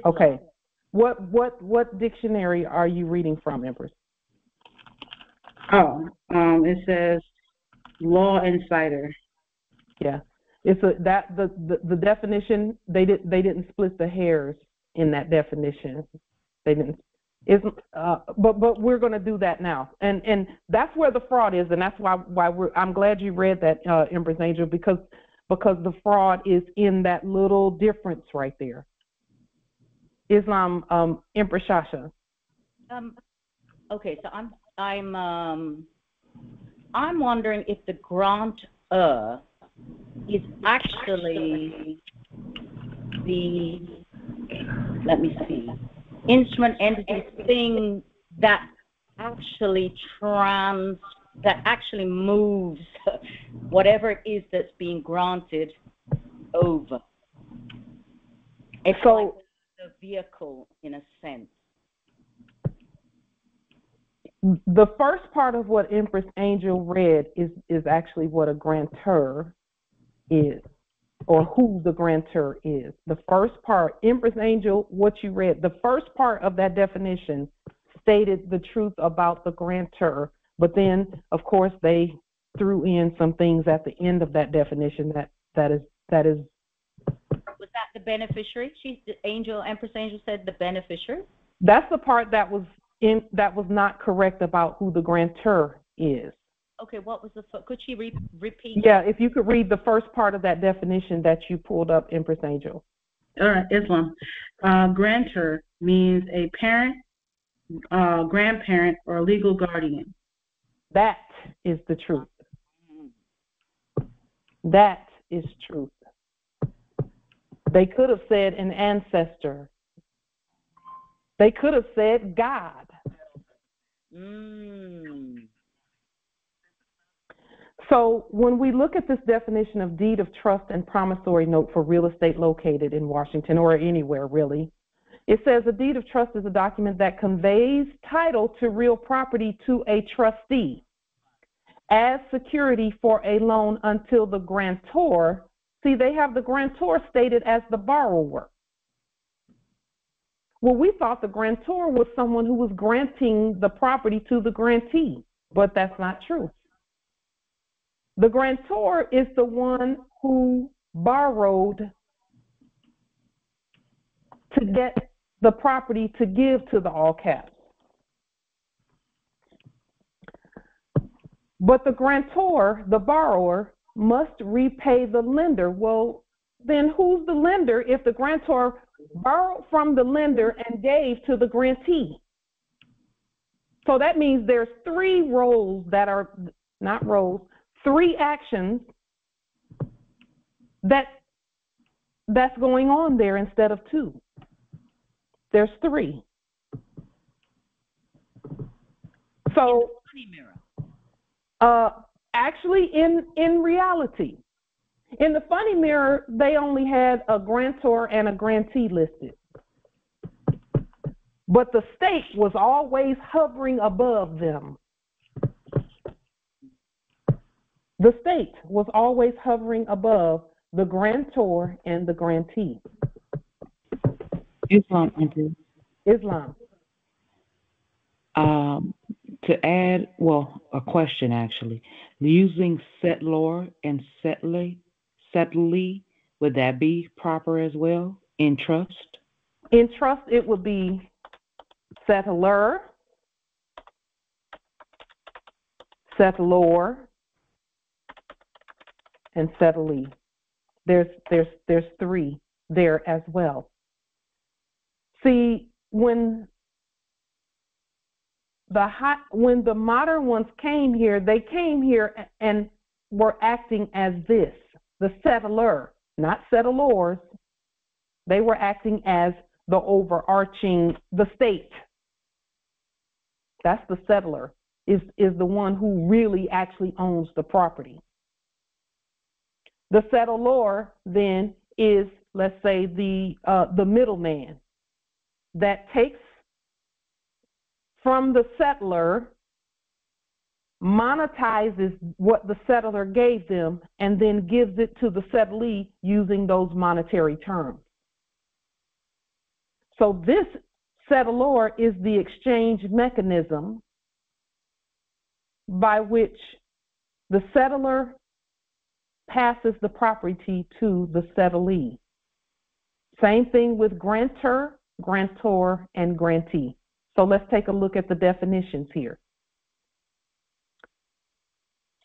Okay. What dictionary are you reading from, Empress? Oh, it says Law Insider. Yeah, it's the definition. They didn't split the hairs in that definition. They didn't. But we're going to do that now, and that's where the fraud is, and that's why I'm glad you read that, Empress Angel, because the fraud is in that little difference right there. Islam, Empress Shasha. Okay, so I'm wondering if the grantor is actually the, let me see, instrument, entity, thing that actually moves whatever it is that's being granted over. It's so, like the vehicle in a sense. The first part of what Empress Angel read is actually what a grantor is, or who the grantor is. The first part, Empress Angel, what you read, the first part of that definition stated the truth about the grantor, but then, of course, they threw in some things at the end of that definition that is. Was that the beneficiary? Empress Angel said the beneficiary? That's the part that was not correct about who the grantor is. Okay, what was could she repeat? Yeah, if you could read the first part of that definition that you pulled up, Empress Angel. All right, Islam. Grantor means a parent, grandparent, or legal guardian. That is the truth. That is truth. They could have said an ancestor. They could have said God. So when we look at this definition of deed of trust and promissory note for real estate located in Washington or anywhere really, it says a deed of trust is a document that conveys title to real property to a trustee as security for a loan until the grantor, see, they have the grantor stated as the borrower. Well, we thought the grantor was someone who was granting the property to the grantee, but that's not true. The grantor is the one who borrowed to get the property to give to the all caps. But the grantor, the borrower, must repay the lender. Well, then who's the lender if the grantor borrowed from the lender and gave to the grantee? So that means there's three roles that are, not roles, three actions that's going on there instead of two. There's three. So actually in reality, in the funny mirror, they only had a grantor and a grantee listed. But the state was always hovering above them. The state was always hovering above the grantor and the grantee. Islam. Islam. To add, well, a question actually. Using settlor and settlee, would that be proper as well in trust? In trust, it would be settler, settlor, and settlee. There's three there as well. See, when when the modern ones came here, they came here and were acting as this, the settler, not settlers. They were acting as the overarching, the state. That's the settler, is the one who really actually owns the property. The settlor then is, let's say, the middleman that takes from the settler, monetizes what the settler gave them, and then gives it to the settlee using those monetary terms. So this settlor is the exchange mechanism by which the settler passes the property to the settlee. Same thing with grantor, grantor, and grantee. So let's take a look at the definitions here.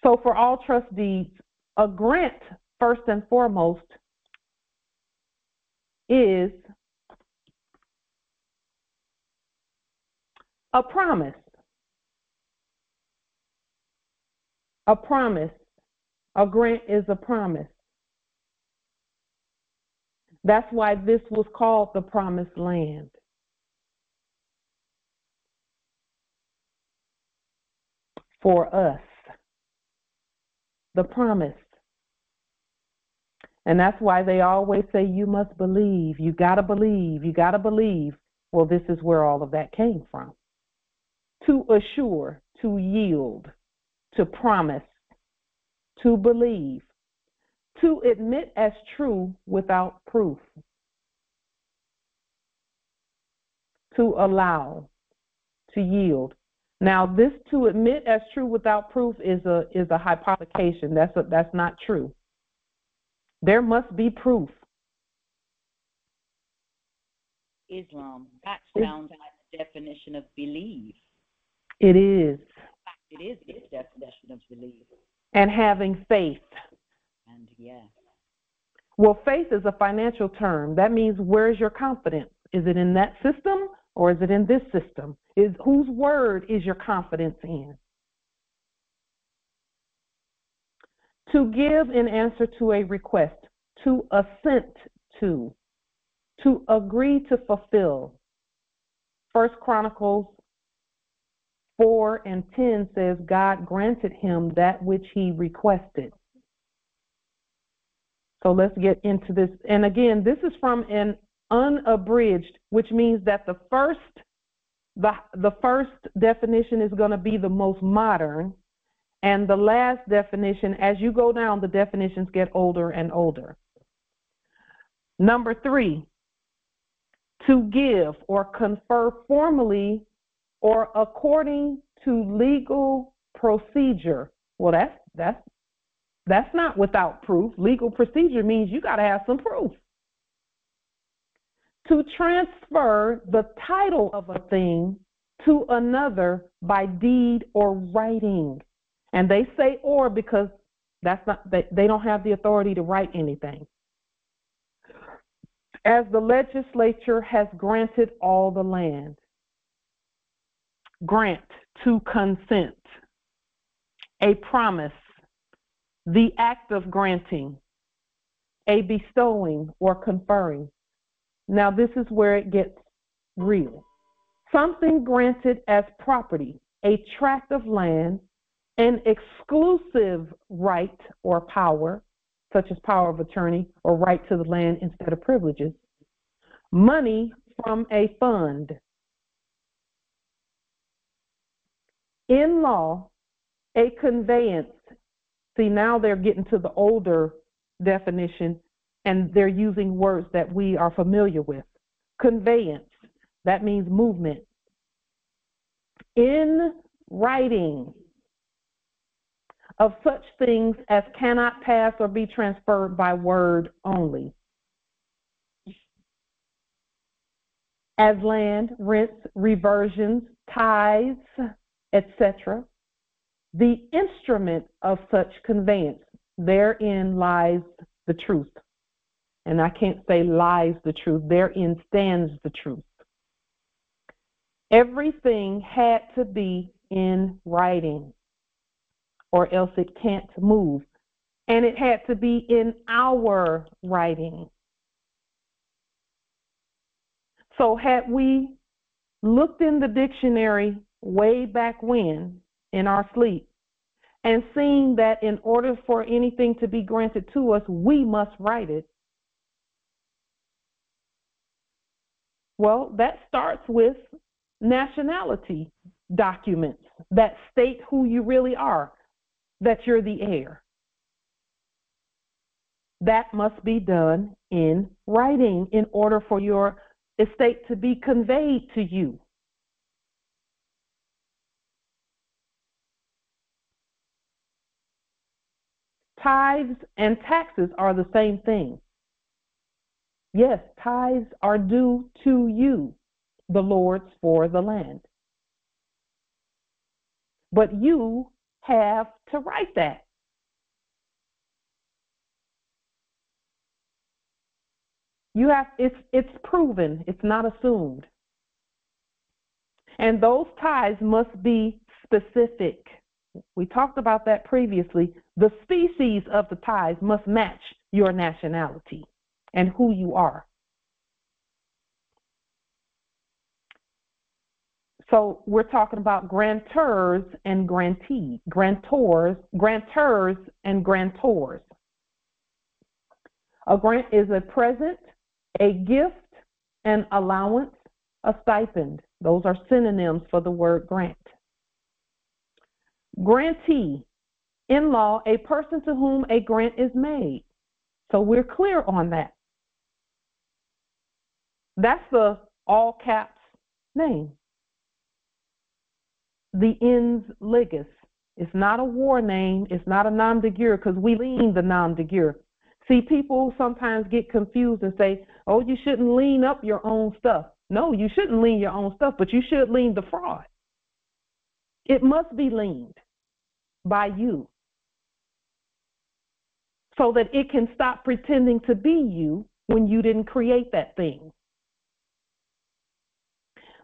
So for all trust deeds, a grant, first and foremost, is a promise. A promise. A grant is a promise. That's why this was called the promised land. For us, the promise. And that's why they always say you must believe, you gotta believe, you gotta believe. Well, this is where all of that came from. To assure, to yield, to promise, to believe, to admit as true without proof, to allow, to yield. Now, this to admit as true without proof is a hypothecation. That's not true. There must be proof. Islam, that sounds like the definition of believe. It is. It is its definition of believe. And having faith. And yeah. Well, faith is a financial term. That means where's your confidence? Is it in that system or is it in this system? Whose word is your confidence in? To give in answer to a request, to assent to agree to fulfill. 1 Chronicles 4:10 says God granted him that which he requested. So let's get into this. And again, this is from an unabridged, which means that the first definition is going to be the most modern, and the last definition, as you go down, the definitions get older and older. Number 3, to give or confer formally or according to legal procedure. Well, that's not without proof. Legal procedure means you got to have some proof. To transfer the title of a thing to another by deed or writing. And they say or because they don't have the authority to write anything. As the legislature has granted all the land. Grant, to consent. A promise, the act of granting. A bestowing or conferring. Now this is where it gets real. Something granted as property, a tract of land, an exclusive right or power, such as power of attorney or right to the land instead of privileges. Money from a fund. In law, a conveyance. See, now they're getting to the older definition and they're using words that we are familiar with. Conveyance, that means movement. In writing, of such things as cannot pass or be transferred by word only. As land, rents, reversions, tithes, etc. The instrument of such conveyance, therein lies the truth. And I can't say lies the truth, therein stands the truth. Everything had to be in writing, or else it can't move. And it had to be in our writing. So had we looked in the dictionary way back when, in our sleep, and seen that in order for anything to be granted to us, we must write it, well, that starts with nationality documents that state who you really are, that you're the heir. That must be done in writing in order for your estate to be conveyed to you. Tithes and taxes are the same thing. Yes, tithes are due to you, the lords for the land. But you have to write that. You have, it's proven, it's not assumed. And those tithes must be specific. We talked about that previously. The species of the tithes must match your nationality and who you are. So we're talking about grantors and grantees, grantors and grantors. A grant is a present, a gift, an allowance, a stipend. Those are synonyms for the word grant. Grantee, in law, a person to whom a grant is made. So we're clear on that. That's the all caps name. The ens legis. It's not a war name. It's not a nom de guerre, because we lean the nom de guerre. See, people sometimes get confused and say, oh, you shouldn't lean up your own stuff. No, you shouldn't lean your own stuff, but you should lean the fraud. It must be leaned by you so that it can stop pretending to be you when you didn't create that thing.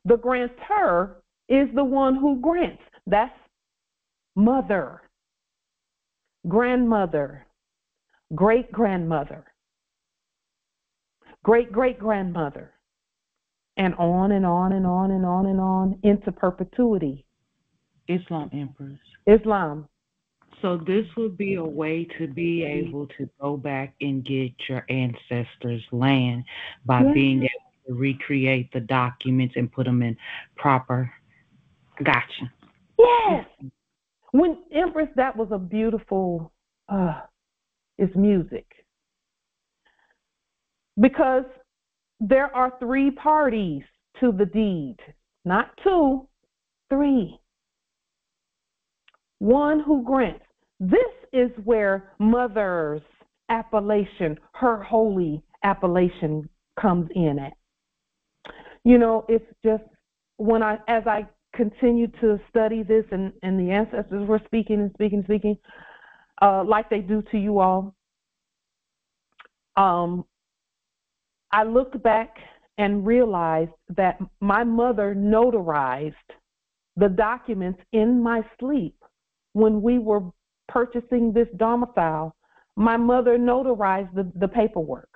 The grantor is the one who grants. That's mother, grandmother, great-grandmother, great-great-grandmother, and on and on and on and on and on into perpetuity. Islam, Empress. Islam. So this would be a way to be able to go back and get your ancestors' land by being able to recreate the documents and put them in proper. Gotcha. Yes. When Empress, that was a beautiful. It's music, because there are three parties to the deed, not two, three. One who grants. This is where Mother's appellation, her holy appellation, comes in at. You know, it's just as I continue to study this, and the ancestors were speaking and speaking, like they do to you all. I looked back and realized that my mother notarized the documents in my sleep when we were purchasing this domicile. My mother notarized the paperwork.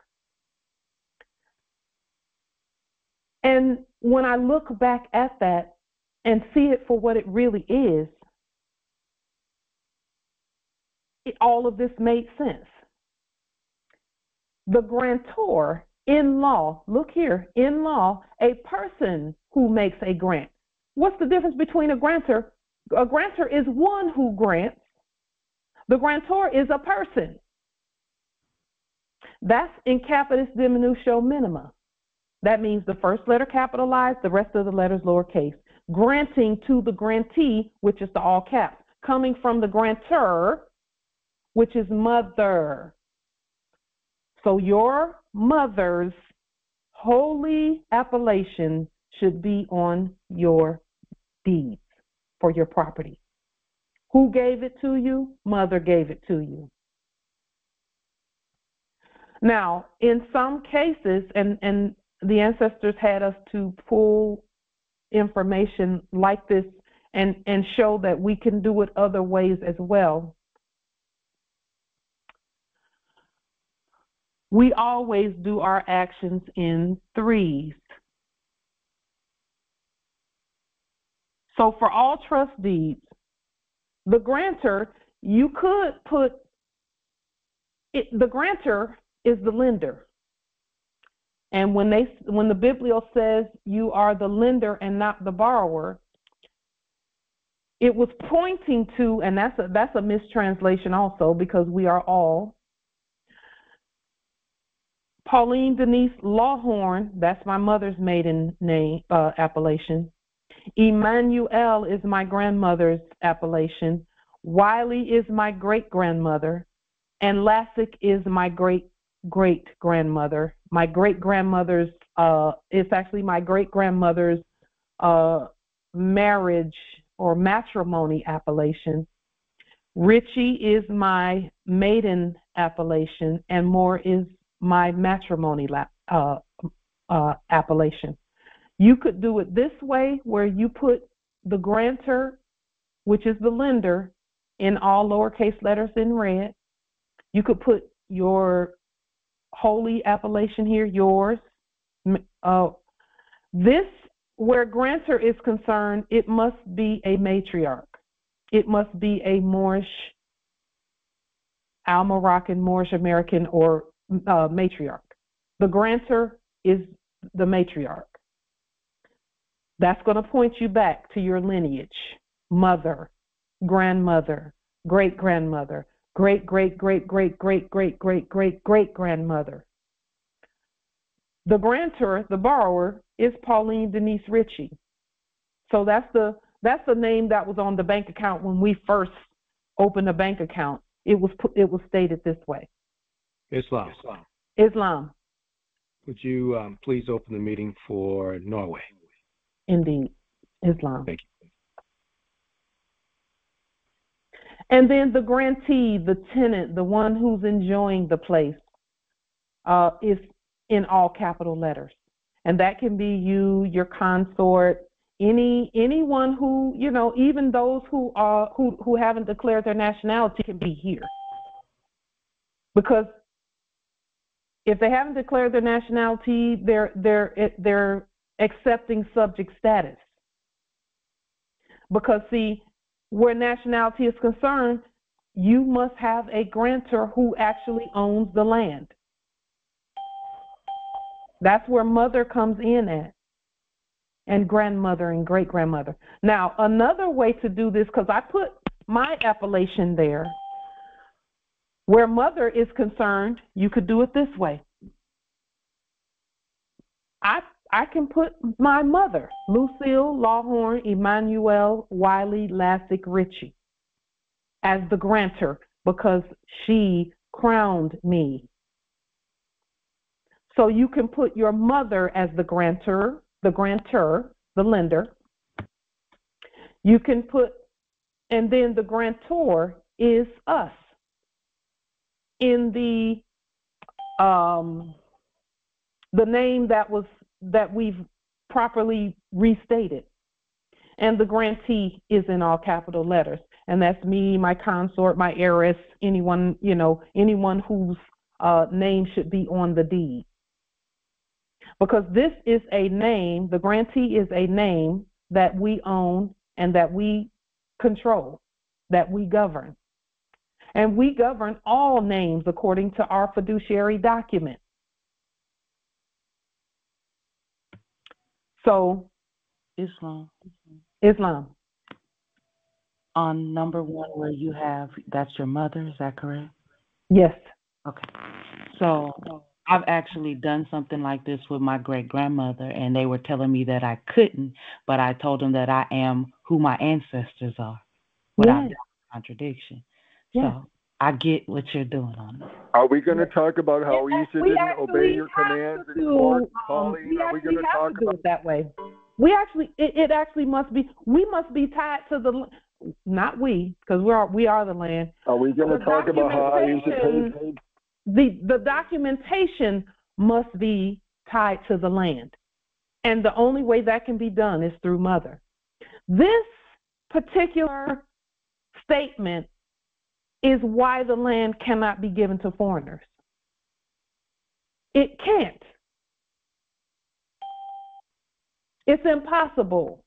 And when I look back at that and see it for what it really is, all of this made sense. The grantor, in law, look here, in law, a person who makes a grant. What's the difference between a grantor? A grantor is one who grants. The grantor is a person. That's in capitis diminutio minima. That means the first letter capitalized, the rest of the letters lowercase. Granting to the grantee, which is the all caps, coming from the grantor, which is mother. So your mother's holy appellation should be on your deeds for your property. Who gave it to you? Mother gave it to you. Now, in some cases, and the ancestors had us to pull information like this and show that we can do it other ways as well. We always do our actions in threes. So for all trust deeds, the grantor, you could put it, the grantor is the lender. And when the Biblio says you are the lender and not the borrower, it was pointing to, and that's a mistranslation also, because we are all. Pauline Denise Lawhorn, that's my mother's maiden name, appellation. Emmanuel is my grandmother's appellation. Wiley is my great-grandmother. And Lassick is my great-great-grandmother. My great-grandmother's, it's actually my great-grandmother's marriage or matrimony appellation. Ritchie is my maiden appellation, and Moore is my matrimony appellation. You could do it this way, where you put the grantor, which is the lender, in all lowercase letters in red. You could put your holy appellation here, yours. This, where grantor is concerned, it must be a matriarch. It must be a Moorish, Al-Moroccan, Moorish American, or matriarch. The grantor is the matriarch. That's going to point you back to your lineage: mother, grandmother, great-grandmother, great-great-great-great-great-great-great-great-great-grandmother. The grantor, the borrower, is Pauline Denise Ritchie. So that's the name that was on the bank account when we first opened a bank account. It was stated this way. Islam. Would you please open the meeting for Norway? Indeed, Islam. Thank you. And then the grantee, the tenant, the one who's enjoying the place, is in all capital letters. And that can be you, your consort, anyone who, even those who haven't declared their nationality can be here. Because if they haven't declared their nationality, they're accepting subject status. Because see, where nationality is concerned, you must have a grantor who actually owns the land. That's where mother comes in at, and grandmother and great-grandmother. Now, another way to do this, because I put my appellation there, where mother is concerned, you could do it this way. I can put my mother, Lucille Lawhorn Emmanuel Wiley Lassick Ritchie, as the grantor, because she crowned me. So you can put your mother as the grantor, the lender. You can put, and then the grantor is us in the name that we've properly restated. And the grantee is in all capital letters. And that's me, my consort, my heiress, anyone whose name should be on the deed. Because this is a name, the grantee is a name that we own and that we control, that we govern. And we govern all names according to our fiduciary document. So, Islam. On number one, where you have, that's your mother, is that correct? Yes. Okay. So I've actually done something like this with my great-grandmother, and they were telling me that I couldn't, but I told them that I am who my ancestors are, without contradiction. Yes. So I get what you're doing on it. Are we going to talk about how Isha didn't obey your commands in court, Pauline? Are we going to talk about it that way? We actually, it actually must be. We must be tied to the. Not we, because we are the land. Are we going to talk about how Isha paid? The documentation must be tied to the land. And the only way that can be done is through mother. This particular statement is why the land cannot be given to foreigners. It can't. It's impossible.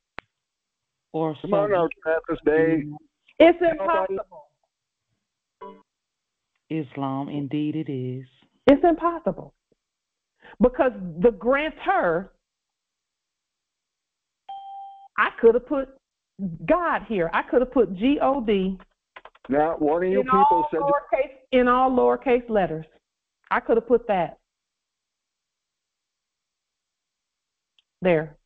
Or Come on now, Travis Day. It's impossible. Islam, indeed it is. It's impossible. Because the grantor, I could have put God here. I could have put G-O-D. Not one of you people said in all lowercase letters. I could have put that there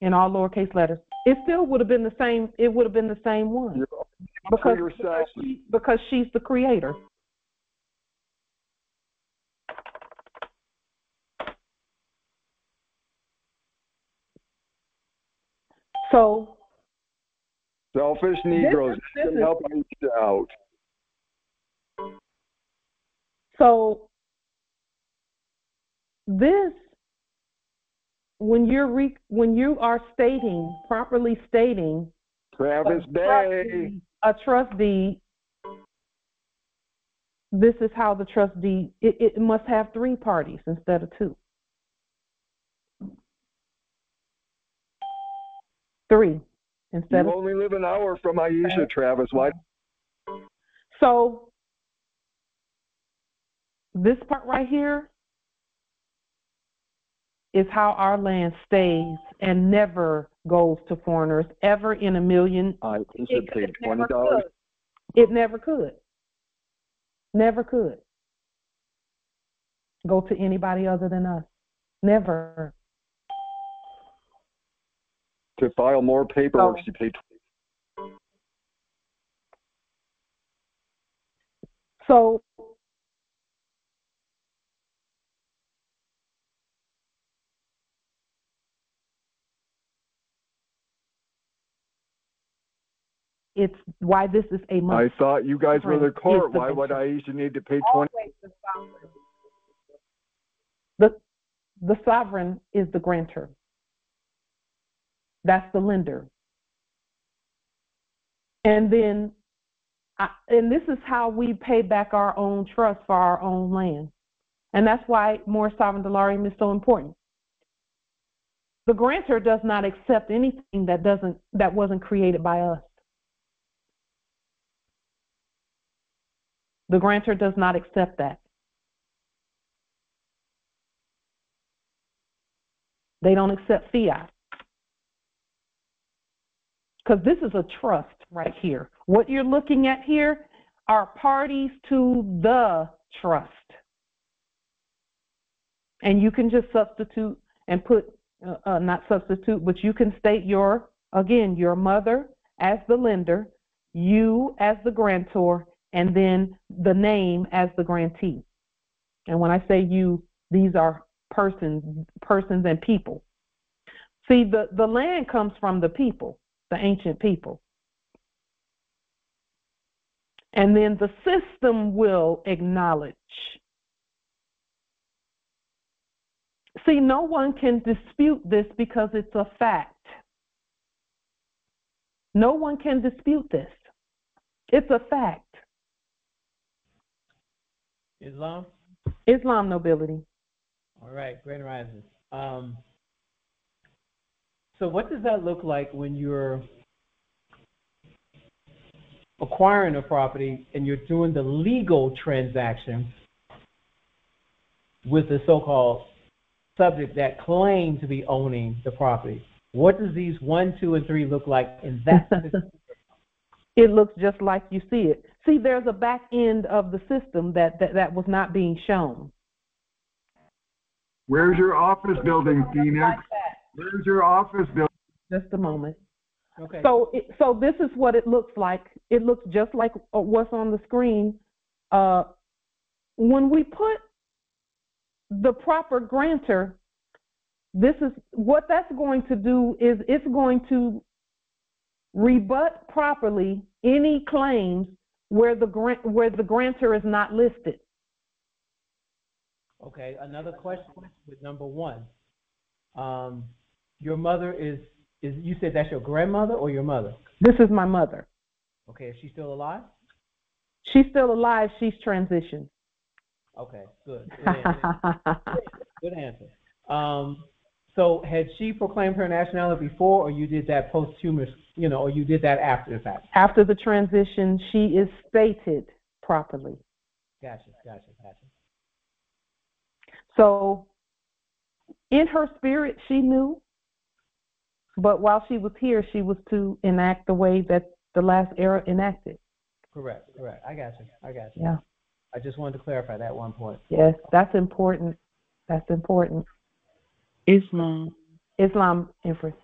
in all lowercase letters. It still would have been the same. It would have been the same one because she's the creator. So selfish Negroes can help each out. So this, when you are properly stating Travis Day, a trust deed, this is how the trust deed, it must have 3 parties instead of 2. 3 instead you of. only live an hour from Aisha, Travis. Why? So this part right here is how our land stays and never goes to foreigners ever in a million. It paid $20. It never could. Never could go to anybody other than us. Never. To file more paperwork, she paid. So it's why this is a must. I thought you guys were the court. Why would Aisha need to pay $20? The sovereign is the grantor. That's the lender. And then, and this is how we pay back our own trust for our own land. And that's why more sovereign delarium is so important. The grantor does not accept anything that wasn't created by us. The grantor does not accept that. They don't accept fiat. Because this is a trust right here. What you're looking at here are parties to the trust. And you can just substitute and put, not substitute, but you can state your mother as the lender, you as the grantor, and then the name as the grantee. And when I say you, these are persons and people. See, the land comes from the people, the ancient people. And then the system will acknowledge. See, no one can dispute this because it's a fact. No one can dispute this. It's a fact. Islam? Islam nobility. All right, Grand Rising. So what does that look like when you're acquiring a property and you're doing the legal transaction with the so-called subject that claim to be owning the property? What does these 1, 2, and 3 look like in that system? It looks just like you see it. See, there's a back end of the system that was not being shown. Where's your office building, Phoenix? Like Where's your office building? Just a moment. Okay. So this is what it looks like. It looks just like what's on the screen. When we put the proper grantor, this is what that's going to do is it's going to rebut properly any claims where the grantor is not listed. Okay, another question with number 1. Your mother is you said that's your grandmother or your mother? This is my mother. Okay, is she still alive? She's still alive. She's transitioned. Okay, good. Good answer. Good answer. So had she proclaimed her nationality before, or you did that posthumous, or you did that after the fact? After the transition, she is stated properly. Gotcha. So in her spirit, she knew, but while she was here, she was to enact the way that the last era enacted. Correct. I got you. Yeah. I just wanted to clarify that one point. Yes, that's important. Islam. Islam, Empress.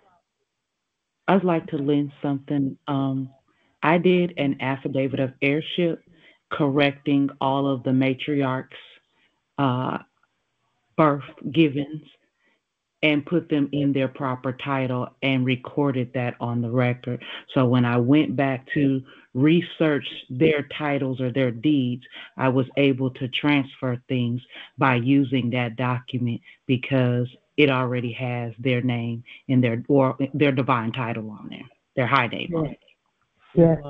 I'd like to lend something. I did an affidavit of heirship correcting all of the matriarchs' birth givens and put them in their proper title and recorded that on the record. So when I went back to research their titles or their deeds, I was able to transfer things by using that document because it already has their name in their divine title on there, their high name on it. Yes.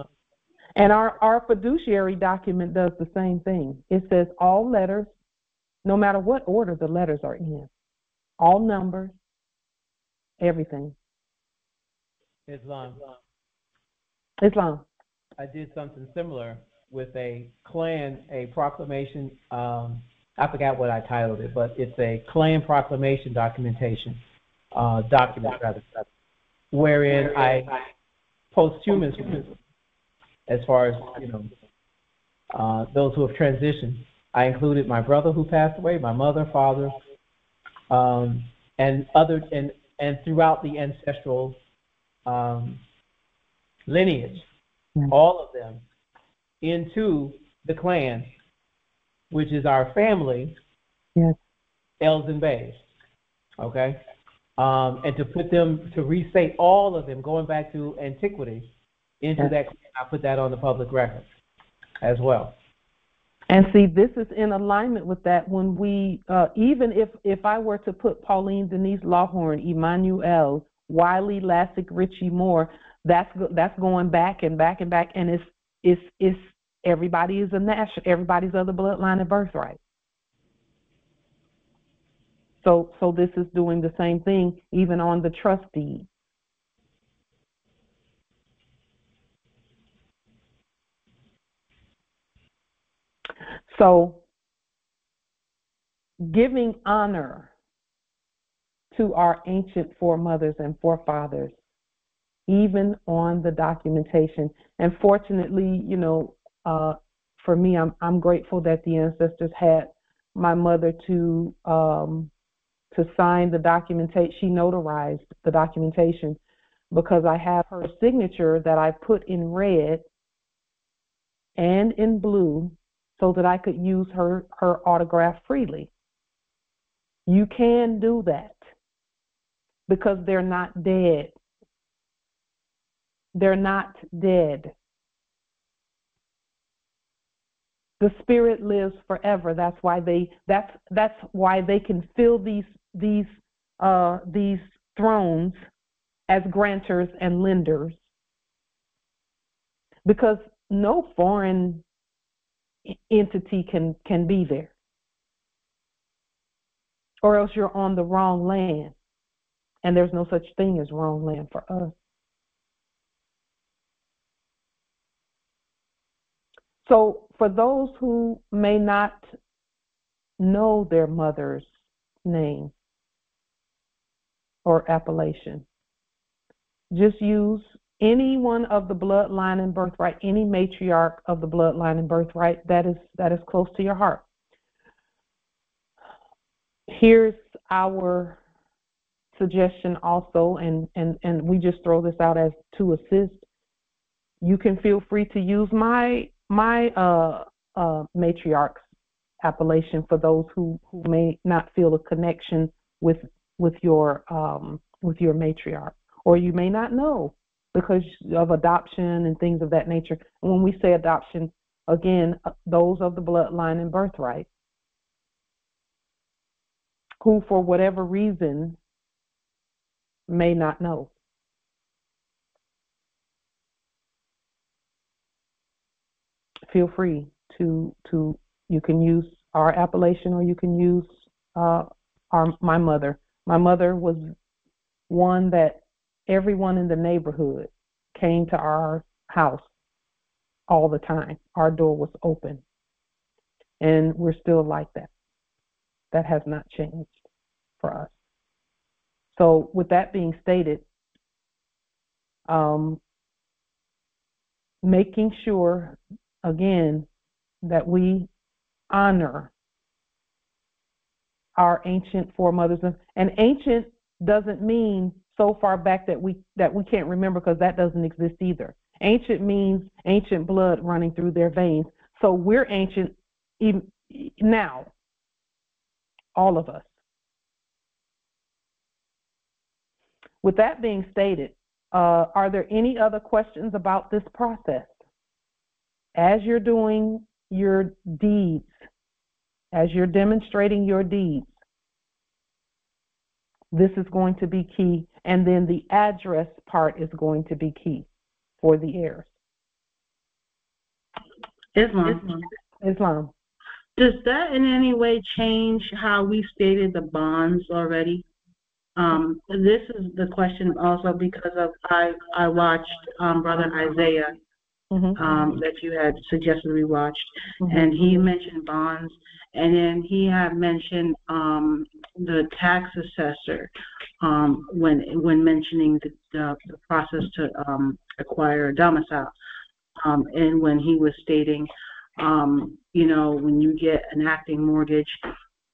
And our fiduciary document does the same thing. It says all letters, no matter what order the letters are in, all numbers, everything. Islam. I did something similar with a proclamation. I forgot what I titled it, but it's a clan proclamation document rather, wherein I posthumous, as far as those who have transitioned. I included my brother who passed away, my mother, father, and throughout the ancestral lineage, all of them into the clan, which is our family, L's and Bays, okay? And to put them, to restate all of them, going back to antiquity, into that clan, I put that on the public record as well. And see, this is in alignment with that when we, even if I were to put Pauline Denise Lawhorn, Emmanuel, Wiley Lassick, Richie Moore, that's going back and back and back, and it's everybody is a national, everybody's of the bloodline and birthright. So this is doing the same thing even on the trust deed. So giving honor to our ancient foremothers and forefathers, even on the documentation. And fortunately, for me, I'm grateful that the ancestors had my mother to sign the documentation. She notarized the documentation because I have her signature that I put in red and in blue so that I could use her autograph freely. You can do that because they're not dead. They're not dead. The spirit lives forever. That's why they can fill these thrones as grantors and lenders, because no foreign entity can be there, or else you're on the wrong land, and there's no such thing as wrong land for us. So for those who may not know their mother's name or appellation, just use any one of the bloodline and birthright, any matriarch of the bloodline and birthright that is close to your heart. Here's our suggestion also, and we just throw this out as to assist. You can feel free to use my matriarch's appellation for those who may not feel a connection with your matriarch, or you may not know because of adoption and things of that nature. And when we say adoption, again, those of the bloodline and birthright, who for whatever reason may not know. Feel free to you can use our appellation or you can use my mother. My mother was one that everyone in the neighborhood came to our house all the time. Our door was open. And we're still like that. That has not changed for us. So with that being stated, making sure, again, that we honor our ancient foremothers. And ancient doesn't mean so far back that we can't remember, because that doesn't exist either. Ancient means ancient blood running through their veins. So we're ancient even now, all of us. With that being stated, are there any other questions about this process? As you're doing your deeds, as you're demonstrating your deeds, this is going to be key, and then the address part is going to be key for the heirs. Islam. Does that in any way change how we stated the bonds already? This is the question also because of I watched Brother Isaiah that you had suggested we watched, and he mentioned bonds, and then he had mentioned the tax assessor when mentioning the process to acquire a domicile, and when he was stating, when you get an acting mortgage,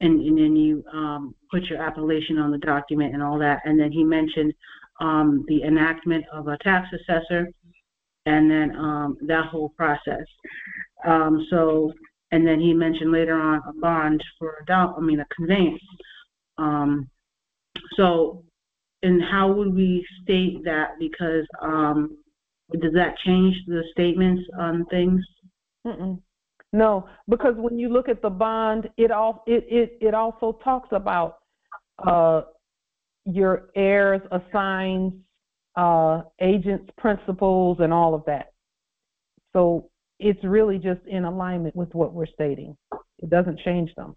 and then you put your appellation on the document and all that, and then he mentioned the enactment of a tax assessor, and then that whole process. And then he mentioned later on a bond for a conveyance. And how would we state that? Because does that change the statements on things? No, because when you look at the bond, it also talks about your heirs, assigns, agents, principals, and all of that. So it's really just in alignment with what we're stating. It doesn't change them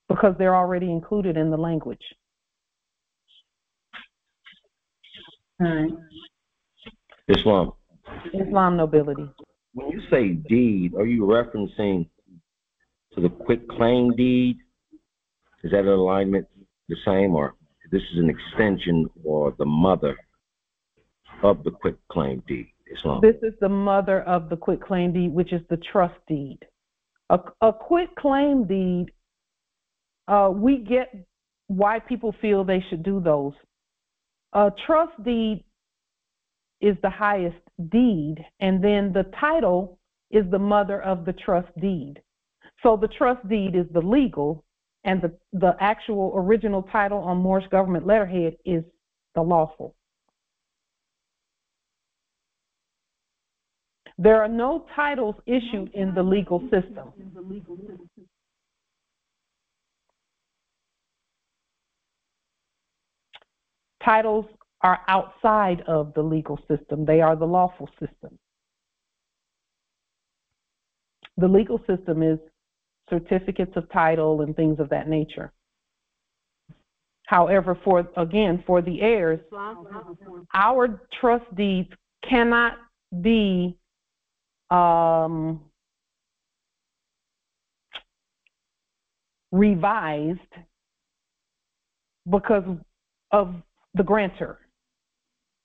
because they're already included in the language. All right. Islam nobility. When you say deed, are you referencing to the quit claim deed? Is that an alignment the same, or this is an extension or the mother of the quit claim deed? Islam. This is the mother of the quit claim deed, which is the trust deed. A quit claim deed, we get why people feel they should do those. A trust deed is the highest deed, and then the title is the mother of the trust deed. So the trust deed is the legal, and the actual original title on Moorish government letterhead is the lawful. There are no titles issued in the legal system. Titles are outside of the legal system. They are the lawful system. The legal system is certificates of title and things of that nature. However, for the heirs, our trust deeds cannot be revised because of the grantor.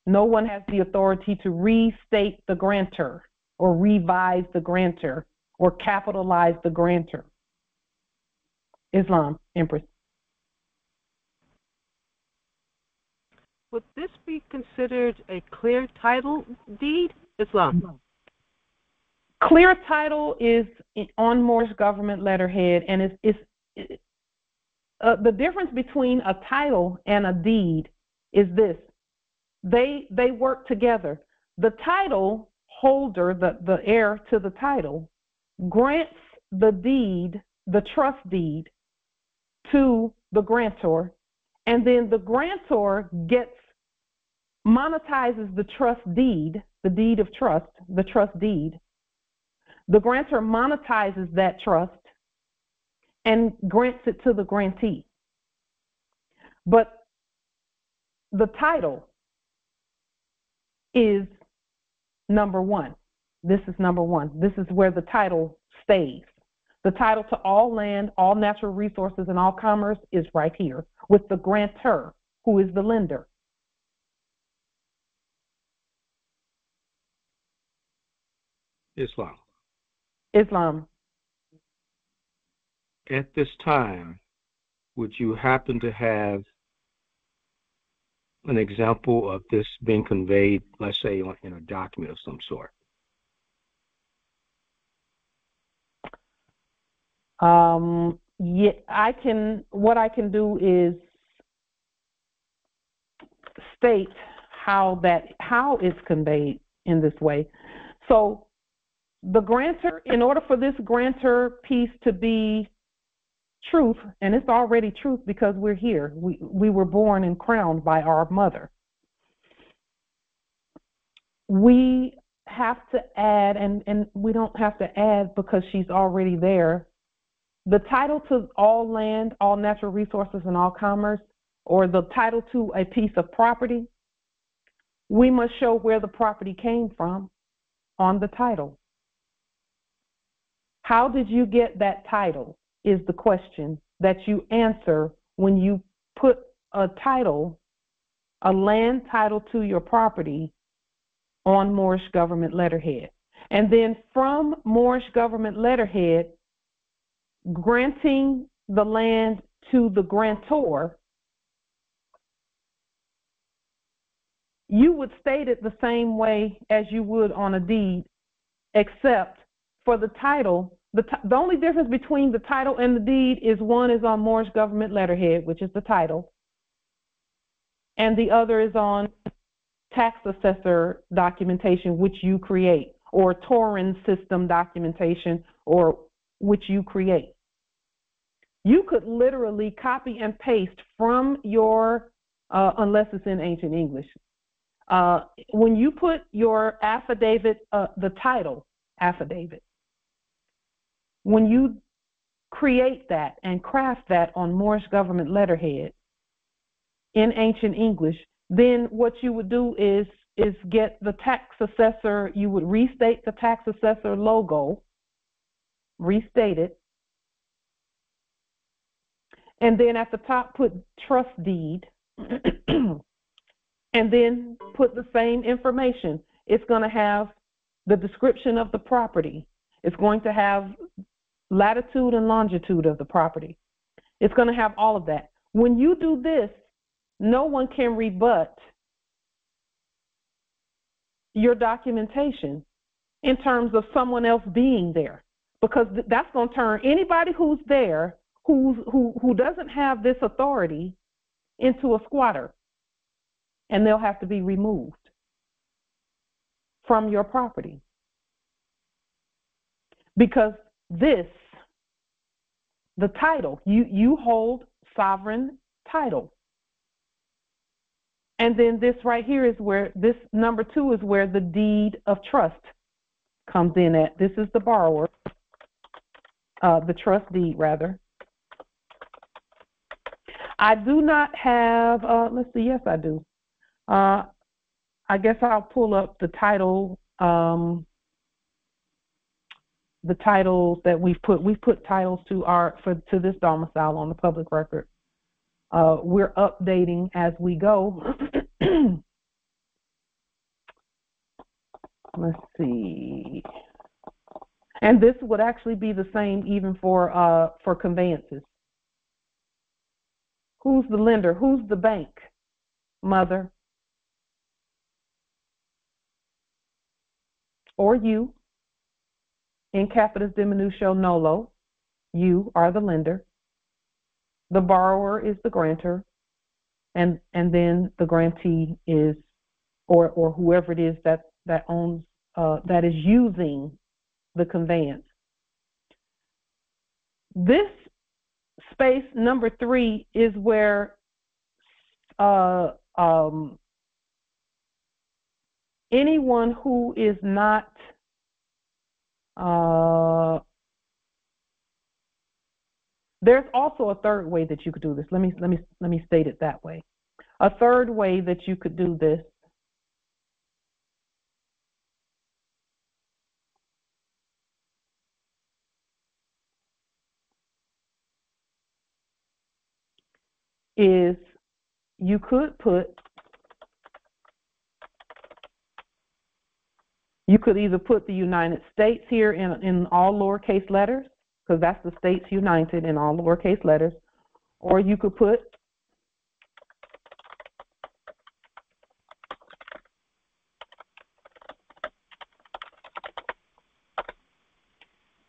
No one has the authority to restate the grantor or revise the grantor or capitalize the grantor. Islam, Empress. Would this be considered a clear title deed? Islam. Clear title is on Moorish government letterhead, and the difference between a title and a deed is this. They work together. The title holder, the heir to the title, grants the deed, the trust deed, to the grantor, and then the grantor gets monetizes the trust deed, the deed of trust, the trust deed. The grantor monetizes that trust and grants it to the grantee. But the title is number one. This is number one. This is where the title stays. The title to all land, all natural resources, and all commerce is right here with the grantor, who is the lender. Islam. Islam. At this time, would you happen to have an example of this being conveyed, let's say, in a document of some sort? Yeah, I can. What I can do is state how it's conveyed in this way. So, the grantor, in order for this grantor piece to be truth, and it's already truth because we're here. We were born and crowned by our mother. We have to add, and we don't have to add because she's already there, the title to all land, all natural resources, and all commerce, or the title to a piece of property. We must show where the property came from on the title. How did you get that title is the question that you answer when you put a title, a land title to your property on Moorish government letterhead. And then from Moorish government letterhead, granting the land to the grantor, you would state it the same way as you would on a deed, except for the title. The only difference between the title and the deed is one is on Moorish government letterhead, which is the title, and the other is on tax assessor documentation, which you create, or Torrens system documentation, or which you create. You could literally copy and paste from your, unless it's in ancient English. When you put your affidavit, the title affidavit, when you create that and craft that on Moorish government letterhead in ancient English, then what you would do is get the tax assessor, you would restate the tax assessor logo, restate it, and then at the top put trust deed, and then put the same information. It's going to have the description of the property. It's going to have latitude and longitude of the property. It's going to have all of that. When you do this, no one can rebut your documentation in terms of someone else being there, because that's going to turn anybody who's there who doesn't have this authority into a squatter, and they'll have to be removed from your property. Because this, the title, you hold sovereign title. And then this right here is where, this number 2 is where the deed of trust comes in at. This is the borrower, the trust deed rather. I do not have, let's see, yes I do. I guess I'll pull up the title, the titles that we've put titles to this domicile on the public record. We're updating as we go. Let's see. And this would actually be the same even for conveyances. Who's the lender? Who's the bank? Mother. Or you. In capitis diminutio nolo. You are the lender. The borrower is the grantor, and then the grantee is, or whoever it is that owns, that is using the conveyance. This space number 3 is where anyone who is not there's also a third way that you could do this. Let me state it that way. A third way that you could do this is you could either put the United States here in all lowercase letters, because that's the States United in all lowercase letters, or you could put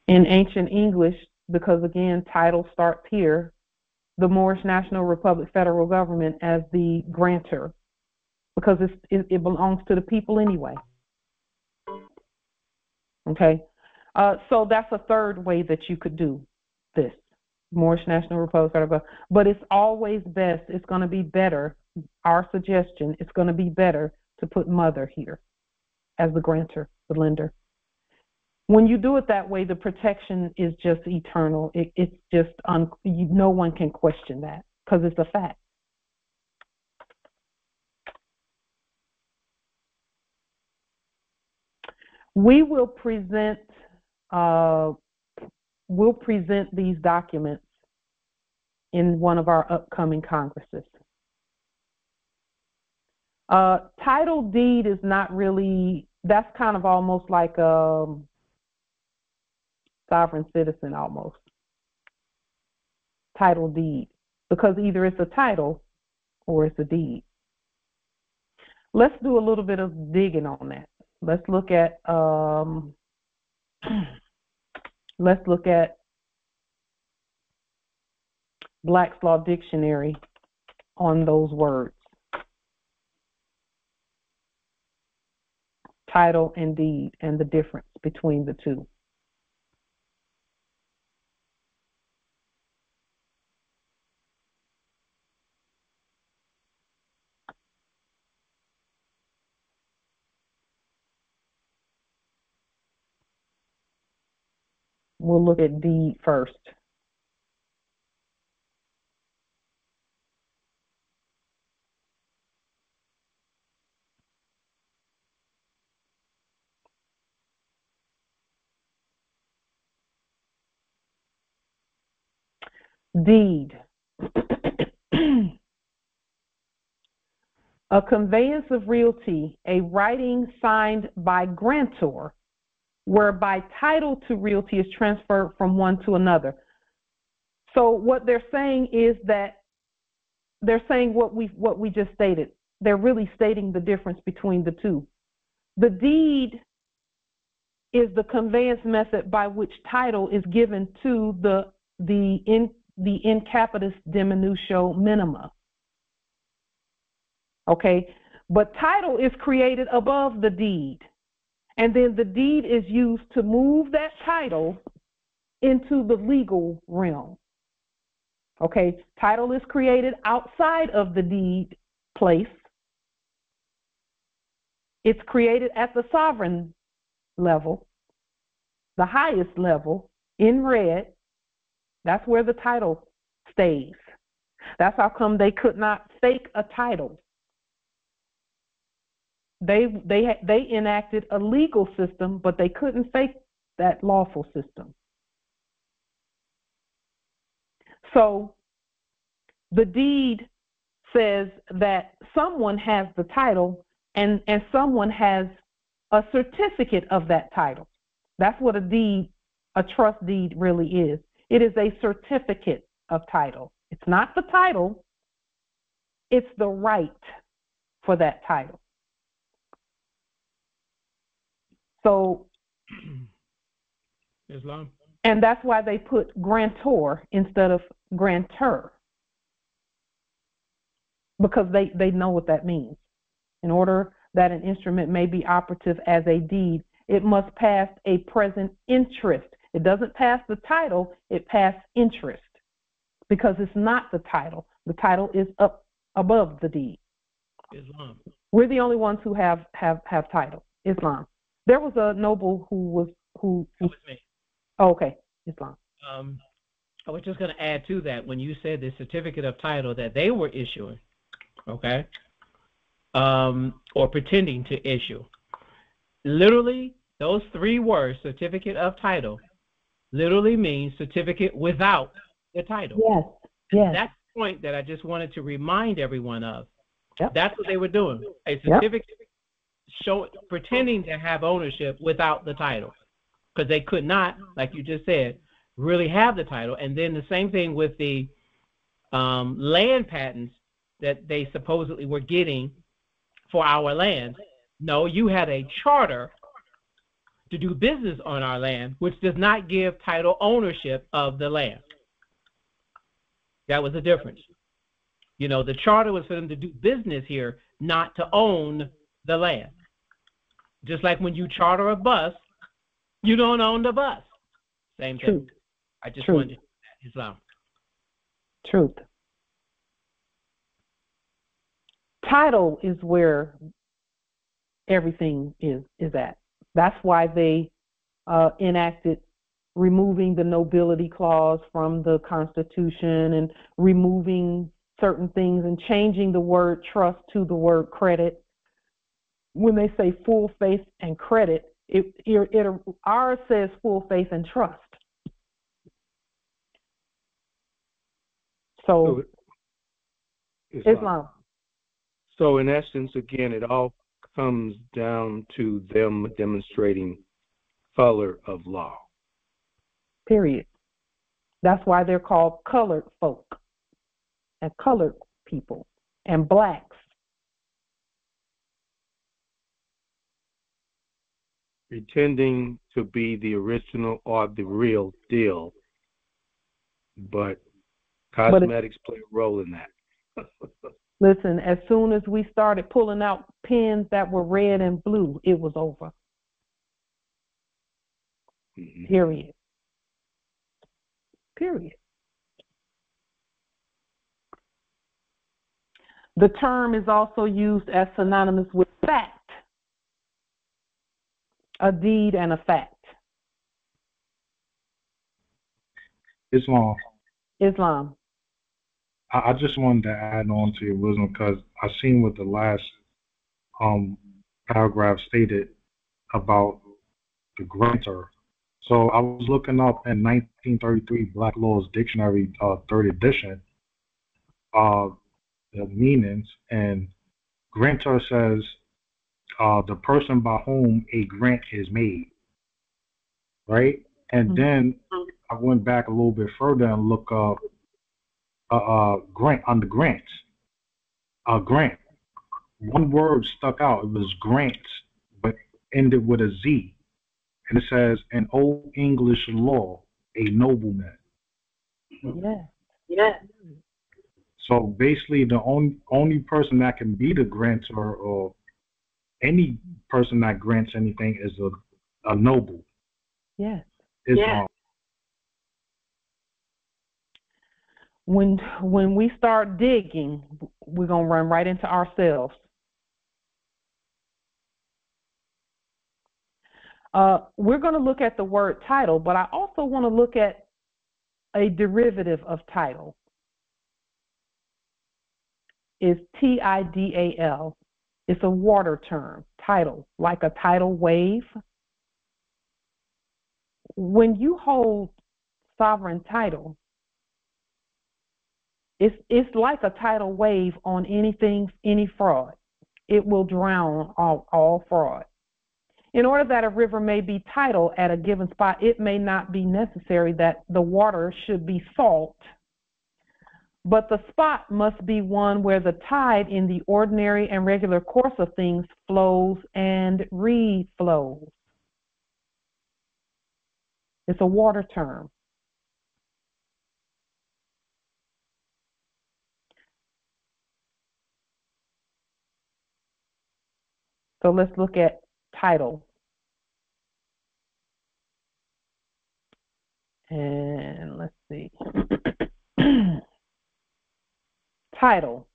in ancient English, because again, title starts here, the Moorish National Republic Federal Government as the grantor, because it belongs to the people anyway. Okay, so that's a third way that you could do this, Moorish National Republic Federal Government. But it's always best, it's going to be better, our suggestion, it's going to be better to put mother here as the grantor, the lender. When you do it that way, the protection is just eternal. It's just, no one can question that because it's a fact. We will present these documents in one of our upcoming congresses. Title deed is not really, that's kind of almost like sovereign citizen almost. Title deed, because either it's a title or it's a deed. Let's do a little bit of digging on that. Let's look at Black's Law Dictionary on those words. Title and deed and the difference between the two. We'll look at deed first. Deed. A conveyance of realty, a writing signed by grantor, whereby title to realty is transferred from one to another. So what they're saying is that they're saying what we just stated. They're really stating the difference between the two. The deed is the conveyance method by which title is given to the in capitis diminutio minima. Okay, but title is created above the deed, and then the deed is used to move that title into the legal realm. Okay, title is created outside of the deed place. It's created at the sovereign level, the highest level, in red. That's where the title stays. That's how come they could not fake a title. They enacted a legal system, but they couldn't fake that lawful system. So the deed says that someone has the title and someone has a certificate of that title. That's what a deed, a trust deed really is. It is a certificate of title. It's not the title, it's the right for that title. So, Islam. And that's why they put grantor instead of grantor, because they know what that means. In order that an instrument may be operative as a deed, it must pass a present interest. It doesn't pass the title, it passes interest, because it's not the title. The title is up above the deed. Islam. We're the only ones who have title. Islam. There was a noble who That was me. oh, okay, Islam. I was just going to add to that when you said the certificate of title that they were issuing, okay, or pretending to issue. Literally, those three words, certificate of title, literally means certificate without the title. Yes, yes. That's the point that I just wanted to remind everyone of. Yep. That's what they were doing. A certificate pretending to have ownership without the title. Because they could not, like you just said, really have the title. And then the same thing with the land patents that they supposedly were getting for our land. No, you had a charter to do business on our land, which does not give title ownership of the land. That was the difference. You know, the charter was for them to do business here, not to own the land. Just like when you charter a bus, you don't own the bus. Same thing. Truth. I just Truth. wanted to say Islam. Truth. Title is where everything is at. That's why they enacted removing the nobility clause from the Constitution and removing certain things and changing the word trust to the word credit. When they say full faith and credit, ours says full faith and trust. So Islam. So in essence, again, it all comes down to them demonstrating color of law. Period. That's why they're called colored folk and colored people and blacks. Pretending to be the original or the real deal, but cosmetics play a role in that. Listen, as soon as we started pulling out pens that were red and blue, it was over. Mm-hmm. Period. Period. The term is also used as synonymous with fact, a deed and a fact. Islam. Islam. I just wanted to add on to your wisdom because I seen what the last paragraph stated about the grantor. So I was looking up in 1933 Black Law's Dictionary, third edition, the meanings, and grantor says the person by whom a grant is made, right? And then I went back a little bit further and looked up grant under grants. Grant. One word stuck out. It was grants, but ended with a Z. And it says, in Old English law, a nobleman. Yeah. Yeah. So basically, the only person that can be the grantor or any person that grants anything is a noble. Yes. Islam. When we start digging, we're going to run right into ourselves. We're going to look at the word title, but I also want to look at a derivative of title. It's Tidal. It's a water term, tidal, like a tidal wave. When you hold sovereign title, it's like a tidal wave on any fraud. It will drown all fraud. In order that a river may be tidal at a given spot, it may not be necessary that the water should be salt, but the spot must be one where the tide in the ordinary and regular course of things flows and reflows. It's a water term. So let's look at title. And let's see. Title.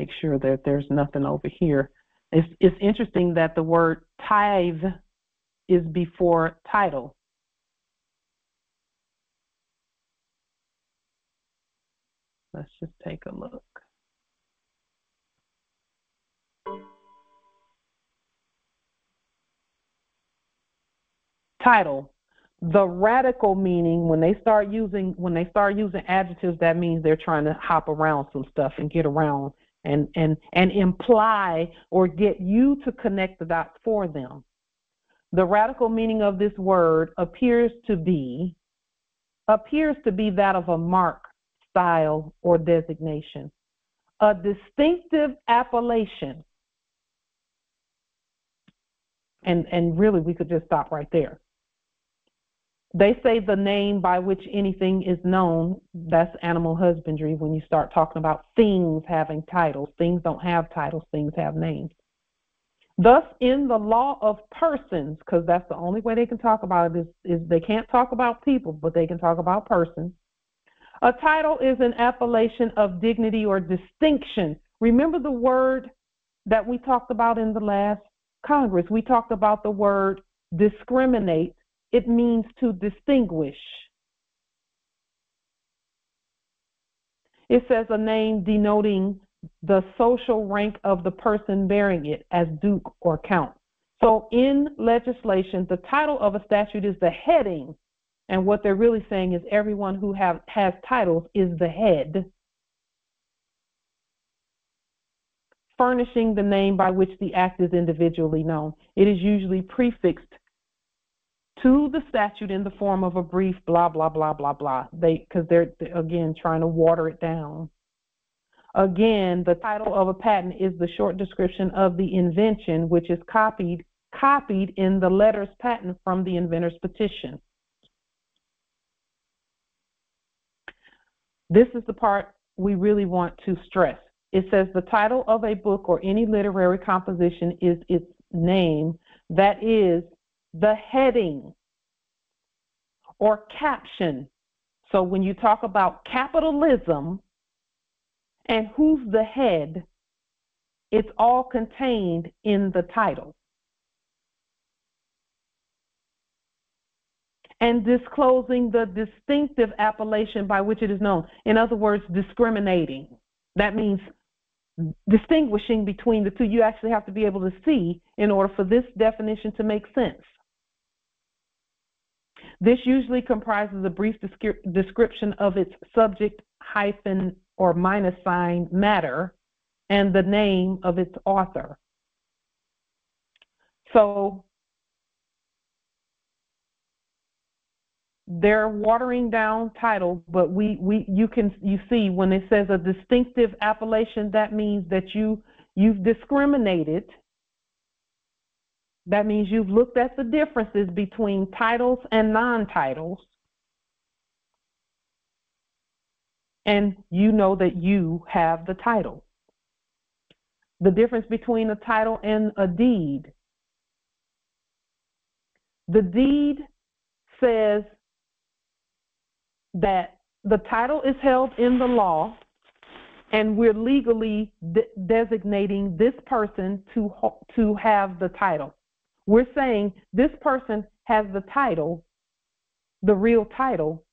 make sure that there's nothing over here. It's interesting that the word tithe is before title. Let's just take a look. Title. The radical meaning, when they start using adjectives, that means they're trying to hop around some stuff and get around and imply or get you to connect the dots for them. The radical meaning of this word appears to be that of a mark, style, or designation, a distinctive appellation. And really, we could just stop right there. They say the name by which anything is known. That's animal husbandry. When you start talking about things having titles, things don't have titles, things have names. Thus, in the law of persons, because that's the only way they can talk about it, is they can't talk about people, but they can talk about persons. A title is an appellation of dignity or distinction. Remember the word that we talked about in the last Congress? We talked about the word discriminate. It means to distinguish. It says a name denoting the social rank of the person bearing it, as duke or count. So in legislation, the title of a statute is the heading, and what they're really saying is everyone who has titles is the head, furnishing the name by which the act is individually known. It is usually prefixed to the statute in the form of a brief blah, blah, blah, blah, blah. Because they're, again, trying to water it down. Again, the title of a patent is the short description of the invention, which is copied in the letters patent from the inventor's petition. This is the part we really want to stress. It says the title of a book or any literary composition is its name, that is the heading or caption. So when you talk about capitalism and who's the head, it's all contained in the title. And disclosing the distinctive appellation by which it is known. In other words, discriminating. That means distinguishing between the two. You actually have to be able to see in order for this definition to make sense. This usually comprises a brief description of its subject, hyphen or minus sign matter, and the name of its author. So they're watering down title, but you see when it says a distinctive appellation, that means that you've discriminated. That means you've looked at the differences between titles and non-titles, and you know that you have the title. The difference between a title and a deed. The deed says that the title is held in the law, and we're legally designating this person to have the title. We're saying this person has the title, the real title,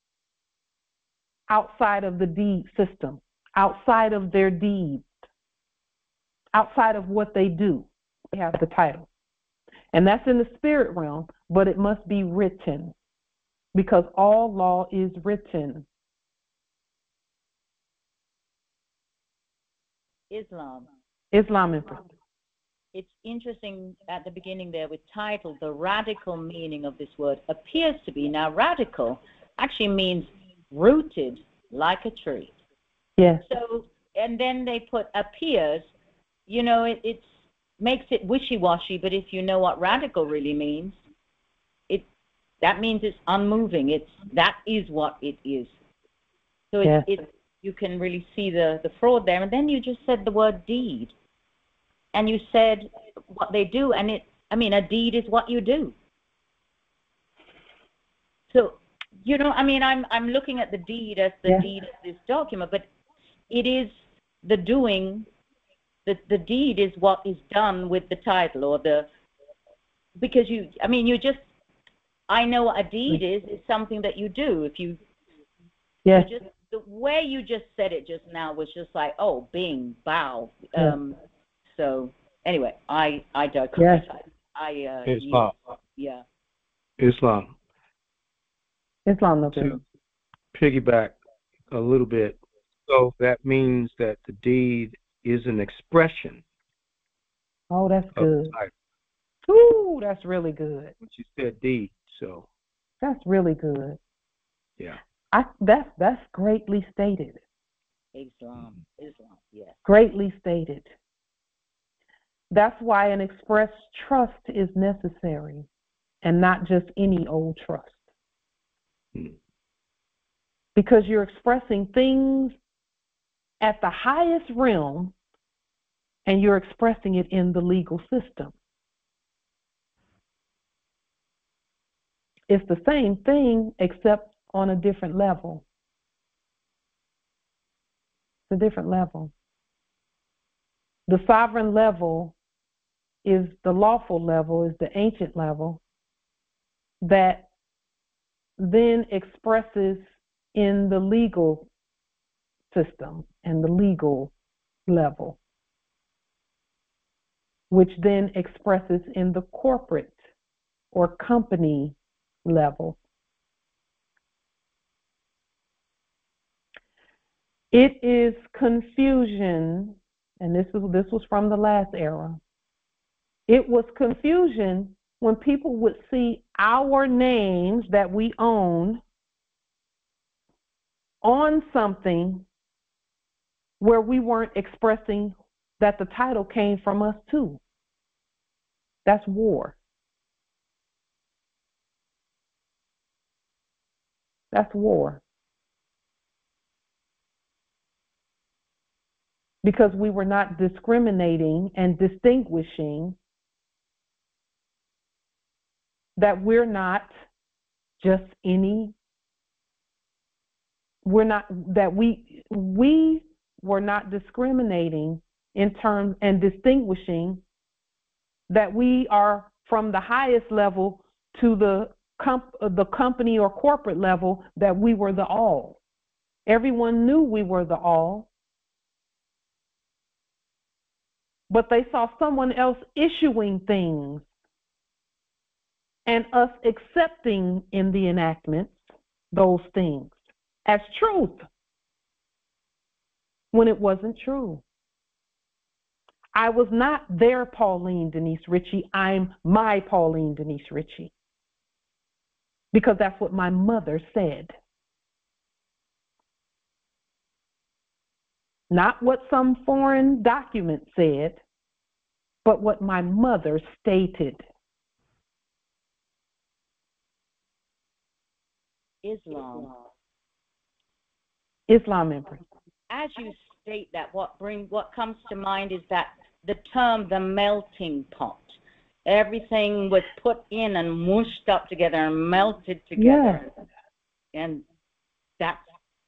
outside of the deed system, outside of their deeds, outside of what they do. They have the title. And that's in the spirit realm, but it must be written, because all law is written. Islam. Empress. It's interesting at the beginning there with title, the radical meaning of this word appears to be, now radical actually means rooted like a tree. Yes. So, and then they put appears, you know, it makes it wishy-washy, but if you know what radical really means, that means it's unmoving. That is what it is. So you can really see the fraud there. And then you just said the word deed. And you said what they do, and a deed is what you do. So, you know, I'm looking at the deed as the deed of this document, but it is the doing the deed is what is done with the title or because I know what a deed is something that you do. If you, yes, the way you just said it just now was just like, oh, bing, bow. So anyway, I digress. Yes. Islam. Yeah. Islam. No good. To piggyback a little bit, so that means that the deed is an expression. Oh, that's good. Title. Ooh, that's really good. But you said deed, so that's really good. Yeah. That's greatly stated. Islam, yes. Greatly stated. That's why an express trust is necessary, and not just any old trust. Because you're expressing things at the highest realm, and you're expressing it in the legal system. It's the same thing, except on a different level. It's a different level. The sovereign level is the lawful level, is the ancient level, that then expresses in the legal system and the legal level, which then expresses in the corporate or company level. It is confusion, and this was from the last era. It was confusion when people would see our names that we own on something where we weren't expressing that the title came from us too. That's war. That's war. Because we were not discriminating and distinguishing that we're not just any, we're not, that we were not discriminating in terms and distinguishing that we are from the highest level to the company or corporate level, that we were the all. Everyone knew we were the all, but they saw someone else issuing things and us accepting in the enactments those things as truth when it wasn't true. I was not their Pauline Denise Ritchie. I'm my Pauline Denise Ritchie. Because that's what my mother said. Not what some foreign document said, but what my mother stated. Islam, Empress. As you state that, what comes to mind is that the term the melting pot. Everything was put in and mushed up together and melted together. Yes. And that's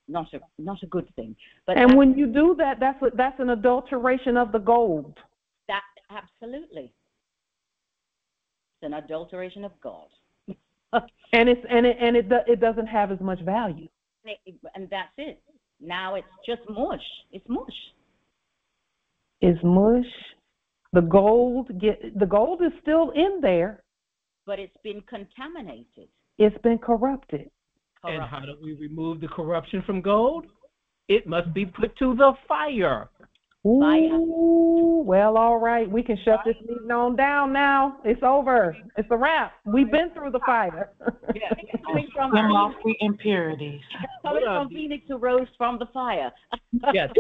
not a good thing. But and when you do that, that's an adulteration of the gold. That absolutely. It's an adulteration of God. and it doesn't have as much value. And that's it. Now it's just mush. It's mush. It's mush. The gold is still in there, but it's been contaminated. It's been corrupted. And how do we remove the corruption from gold? It must be put to the fire. Ooh, well, all right. We can shut this meeting on down now. It's over. It's a wrap. We've been through the fire. Yeah. Coming from off the impurities. Coming from Phoenix who rose from the fire. Yes.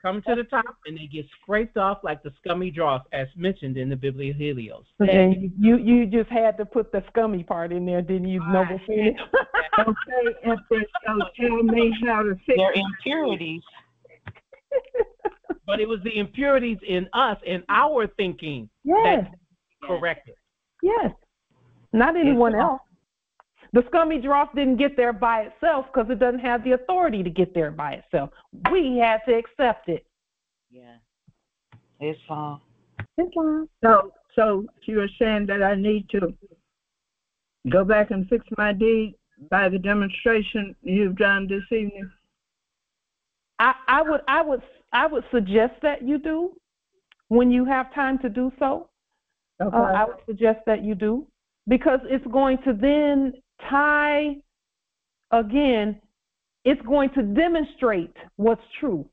Come to the top and they get scraped off like the scummy dross, as mentioned in the Bibliohelios. And you just had to put the scummy part in there, didn't you, Noble Phoenix? Okay, if they don't tell me how to fix their impurities. But it was the impurities in us, in our thinking, that corrected. Yes, not anyone else. The scummy dross didn't get there by itself because it doesn't have the authority to get there by itself. We had to accept it. Yeah. Islam. So you were saying that I need to go back and fix my deed by the demonstration you've done this evening? I would suggest that you do when you have time to do so. Okay. I would suggest that you do, because it's going to then tie again. It's going to demonstrate what's true.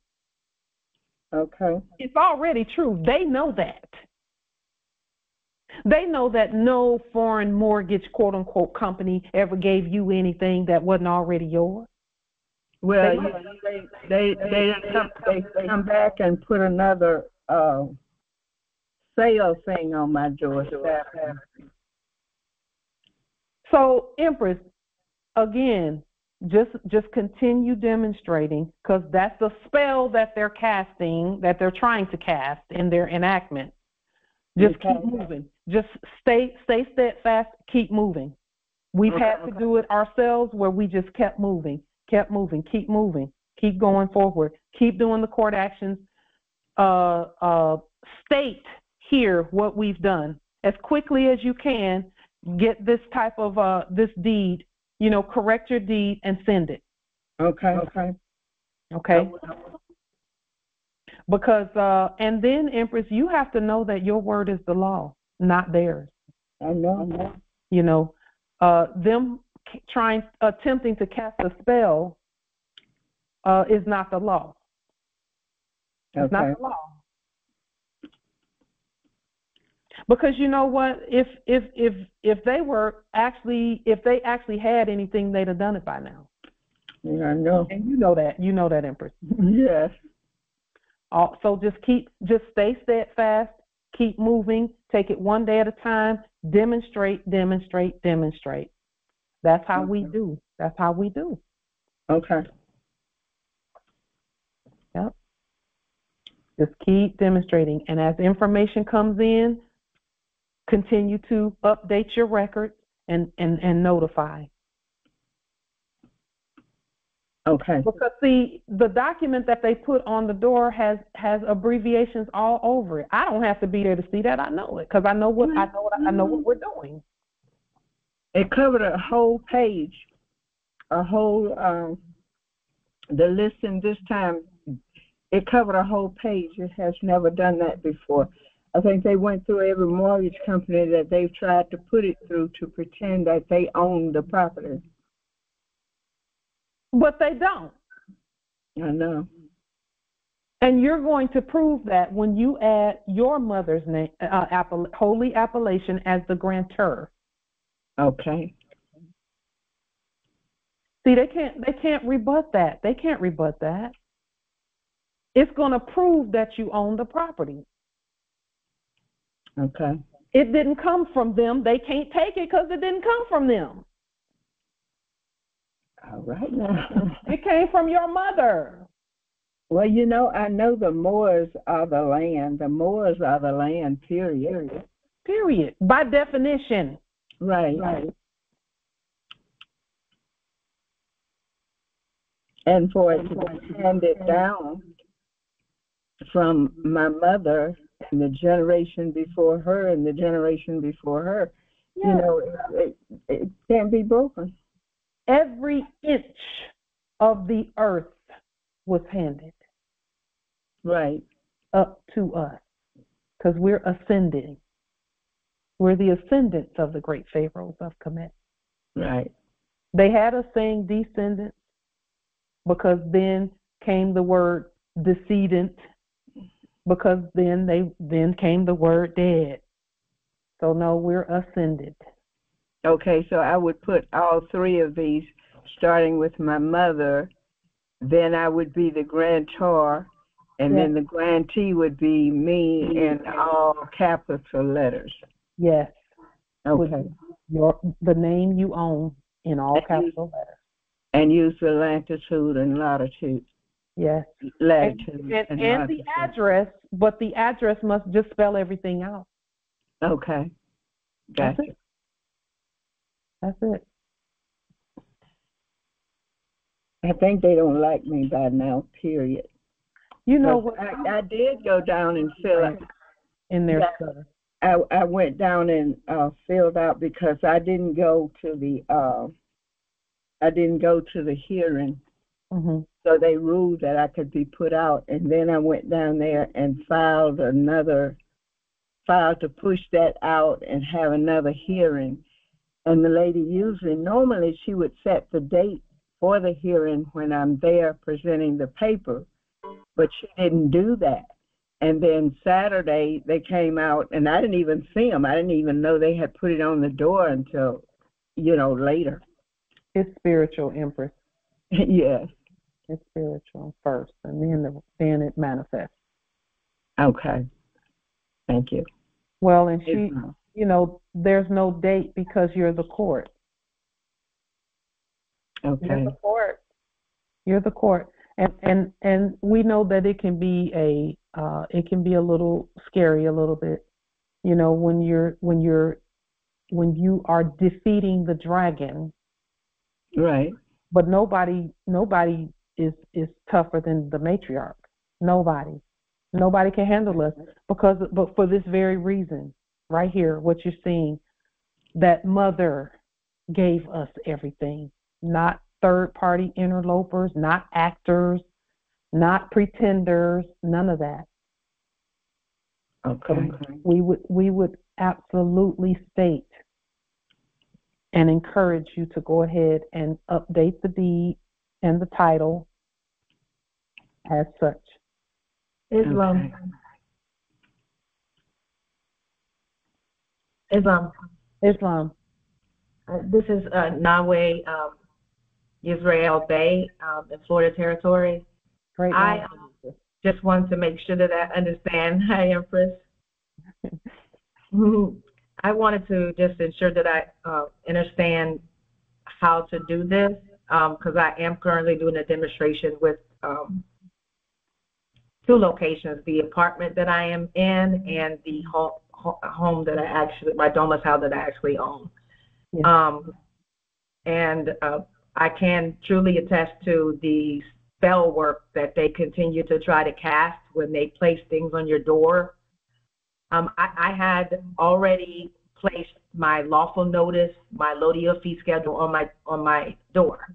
Okay. It's already true. They know that. They know that no foreign mortgage, quote unquote, company ever gave you anything that wasn't already yours. Well, they come back and put another sale thing on my doorstep. So, Empress, again, just continue demonstrating, because that's the spell that they're casting, that they're trying to cast in their enactment. Just keep moving. Just stay steadfast. Keep moving. We've had to do it ourselves, where we just kept moving, keep going forward, keep doing the court actions. State here what we've done as quickly as you can. Get this type of this deed. Correct your deed and send it. Okay. Because and then, Empress, you have to know that your word is the law, not theirs. I know. Them attempting to cast a spell is not the law. It's not the law. Because you know what? If they actually had anything, they'd have done it by now. Yeah, I know. And you know that, Empress. Yes. So just stay steadfast, keep moving, take it one day at a time, demonstrate. That's how we do. Okay. Yep. Just keep demonstrating. And as information comes in, continue to update your records and notify. Okay. Because the document that they put on the door has abbreviations all over it. I don't have to be there to see that. I know it, because I know what we're doing. It covered a whole page, the listing this time. It covered a whole page. It has never done that before. I think they went through every mortgage company that they've tried to put it through to pretend that they own the property. But they don't. I know. And you're going to prove that when you add your mother's name, holy appellation, as the grantor. Okay. See, they can't rebut that. They can't rebut that. It's going to prove that you own the property. Okay. It didn't come from them. They can't take it because it didn't come from them. All right now. It came from your mother. Well, I know the Moors are the land. The Moors are the land, period. Period. By definition. Right. And for it to be handed down from my mother and the generation before her and the generation before her, yes. It can't be broken. Every inch of the earth was handed up to us, because we're ascending. We're the ascendants of the great pharaohs of Kemet. Right. They had us saying descendants because then came the word decedent, because then came the word dead. So no, we're ascended. Okay, so I would put all three of these, starting with my mother, then I would be the grantor, and then the grantee would be me in all capital letters. Yes. Okay. The name you own in all capital letters. And use the latitude and latitude. Yes. Latitude and the address, but the address must just spell everything out. Okay. Gotcha. That's it. I think they don't like me by now, period. You know what? I did go down and fill out. In there, Yeah. sir. I went down and filled out because I didn't go to the hearing. Mm-hmm. So they ruled that I could be put out, and then I went down there and filed to push that out and have another hearing. And the lady normally she would set the date for the hearing when I'm there presenting the paper, but she didn't do that. And then Saturday they came out, and I didn't even see them. I didn't even know they had put it on the door until, later. It's spiritual, Empress. Yes. It's spiritual first, and then it manifests. Okay. Thank you. Well, and she, there's no date because you're the court. Okay. You're the court. You're the court, and we know that it can be a little scary, a little bit, when you are defeating the dragon. Right. But nobody is tougher than the matriarch. Nobody can handle us but for this very reason, right here, what you're seeing, that mother gave us everything, not third-party interlopers, not actors, not pretenders, none of that. Okay. We would absolutely state and encourage you to go ahead and update the deed and the title as such. Islam. This is Nahweh Israel Bay in Florida Territory. Great. I just wanted to make sure that I understand. Hi, Empress. I wanted to just ensure that I understand how to do this because I am currently doing a demonstration with 2 locations, the apartment that I am in and the home that my domus house that I actually own. Yeah. And I can truly attest to the spell work that they continue to try to cast when they place things on your door. I had already placed my lawful notice, my Lodia fee schedule on my door.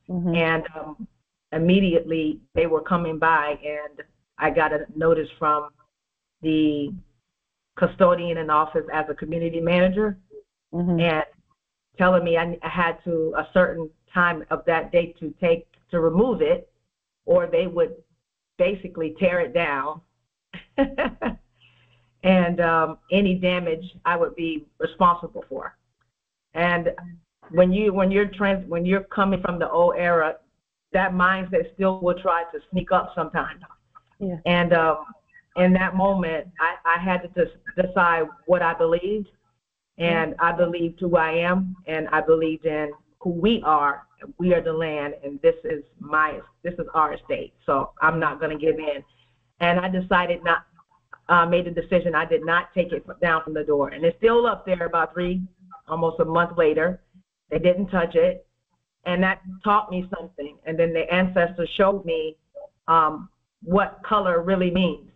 Mm-hmm. And immediately they were coming by, and I got a notice from the custodian in office as a community manager, mm-hmm. and telling me I had to a certain time of that day to remove it, or they would basically tear it down. And any damage I would be responsible for. And when you're coming from the old era, that mindset still will try to sneak up sometimes. Yeah. And in that moment, I had to decide what I believed, and I believed who I am, and I believed in who we are. We are the land, and this is our estate. So I'm not going to give in. And I decided made the decision. I did not take it down from the door, and it's still up there about almost a month later. They didn't touch it, and that taught me something. And then the ancestors showed me what color really means.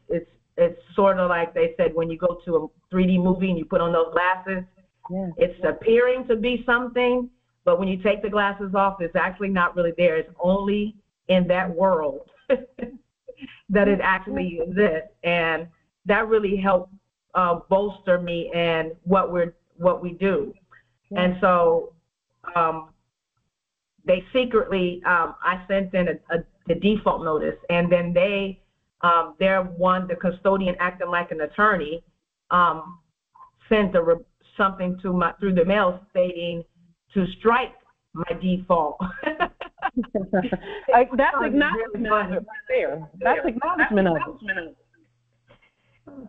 It's sort of like they said when you go to a 3D movie and you put on those glasses. Yeah. It's appearing to be something, but when you take the glasses off, it's actually not really there. It's only in that world that it actually exists, and that really helped bolster me in what we do. Yeah. And so they secretly, I sent in the default notice, and then the custodian acting like an attorney, sent something through the mail stating to strike my default. That's acknowledgement of it right there. That's acknowledgement of it.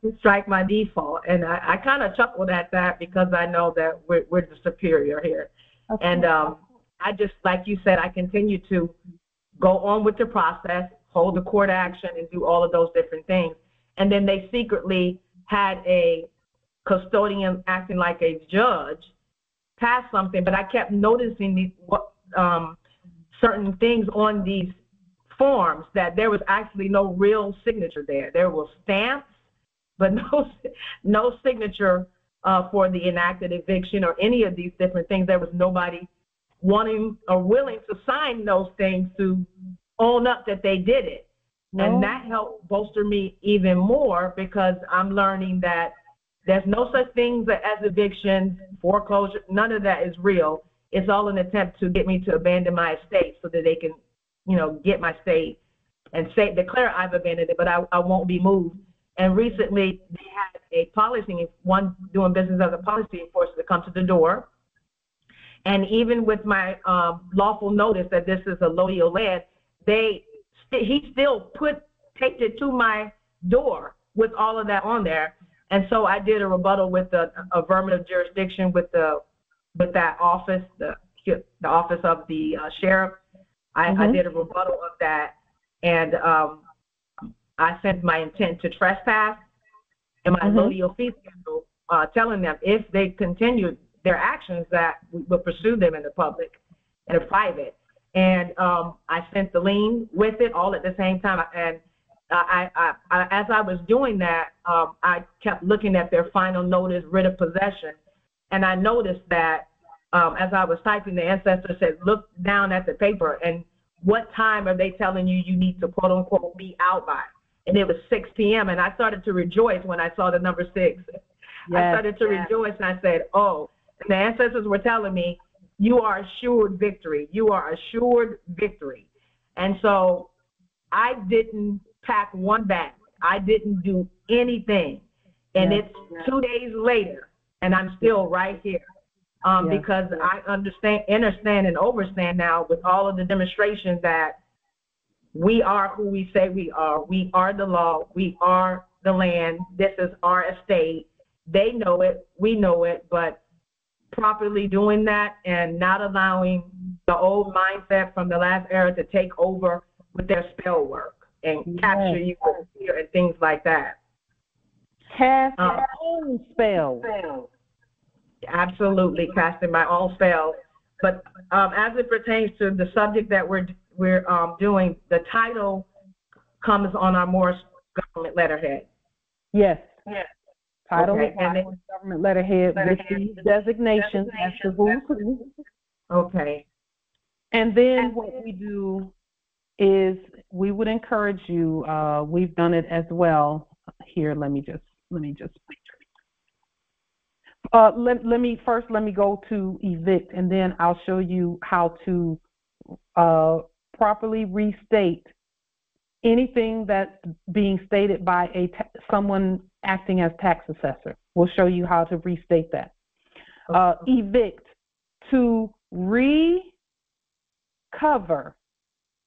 To strike my default, and I kind of chuckled at that because I know that we're the superior here. Okay. And I just, like you said, I continue to go on with the process, hold the court action, and do all of those different things. And then they secretly had a custodian acting like a judge pass something, but I kept noticing certain things on these forms that there was actually no real signature there. There were stamps, but no signature for the enacted eviction or any of these different things. There was nobody wanting or willing to sign those things to own up that they did it. No. And that helped bolster me even more, because I'm learning that there's no such things as evictions, foreclosure, none of that is real. It's all an attempt to get me to abandon my estate so that they can, get my estate and declare I've abandoned it, but I won't be moved. And recently they had a policy, one doing business as a policy enforcer, to come to the door. And even with my lawful notice that this is a allodial land, he still taped it to my door with all of that on there. And so I did a rebuttal with a affirmative jurisdiction with that office, the office of the sheriff. I did a rebuttal of that, and I sent my intent to trespass and my allodial fee schedule, telling them if they continue their actions that we will pursue them in the public and in private. And I sent the lien with it all at the same time. And I as I was doing that, I kept looking at their final notice, writ of possession, and I noticed that as I was typing, the ancestor said, look down at the paper, and what time are they telling you you need to, quote unquote, be out by? And it was 6 p.m. And I started to rejoice when I saw the number 6. Yes, I started to rejoice, and I said, oh, and the ancestors were telling me, you are assured victory. You are assured victory. And so I didn't pack one bag. I didn't do anything. And it's 2 days later, and I'm still right here. Because I understand and understand now with all of the demonstrations that we are who we say we are. We are the law. We are the land. This is our estate. They know it. We know it. But properly doing that and not allowing the old mindset from the last era to take over with their spell work and capture you with fear and things like that. Cast your own spell. Absolutely, casting my own spell. But as it pertains to the subject that we're doing, the title comes on our Morse government letterhead. Yes. Title is on Morse government letterhead with these designations as to who's. Okay. And then what we do is we would encourage you. We've done it as well. Here, let me just. Let me go to evict, and then I'll show you how to properly restate anything that's being stated by someone acting as tax assessor. We'll show you how to restate that. Evict, to recover.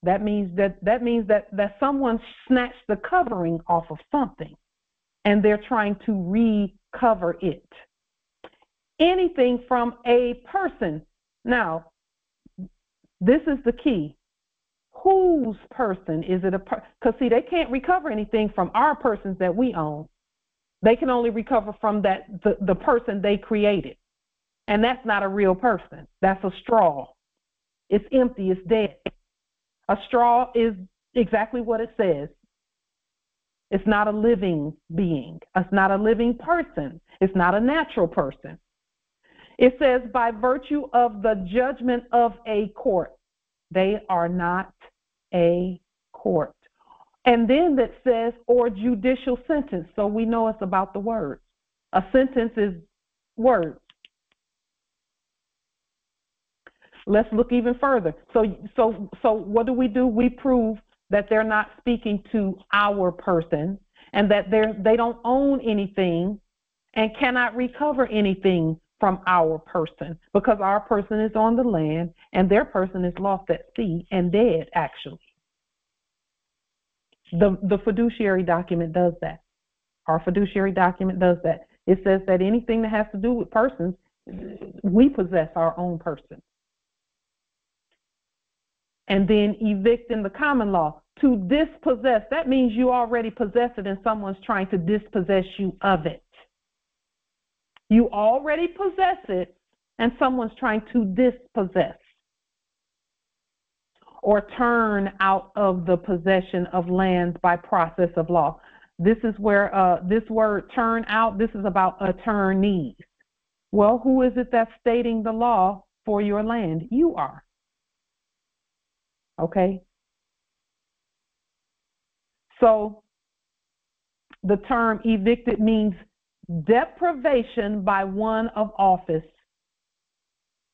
That means that someone snatched the covering off of something, and they're trying to recover it. Anything from a person. Now, this is the key. Whose person is it? Because see, they can't recover anything from our persons that we own. They can only recover from the person they created, and that's not a real person. That's a straw. It's empty. It's dead. A straw is exactly what it says. It's not a living being. It's not a living person. It's not a natural person. It says, by virtue of the judgment of a court. They are not a court. And then that says, or judicial sentence. So we know it's about the words. A sentence is words. Let's look even further. So what do? We prove that they're not speaking to our person, and that they don't own anything and cannot recover anything from our person, because our person is on the land and their person is lost at sea and dead, actually. The fiduciary document does that. Our fiduciary document does that. It says that anything that has to do with persons, we possess our own person. And then evict in the common law. To dispossess, that means you already possess it and someone's trying to dispossess you of it. You already possess it, and someone's trying to dispossess. or turn out of the possession of lands by process of law. This is where this word turn out, this is about attorneys. Well, who is it that's stating the law for your land? You are. Okay? So the term evicted means deprivation by one of office.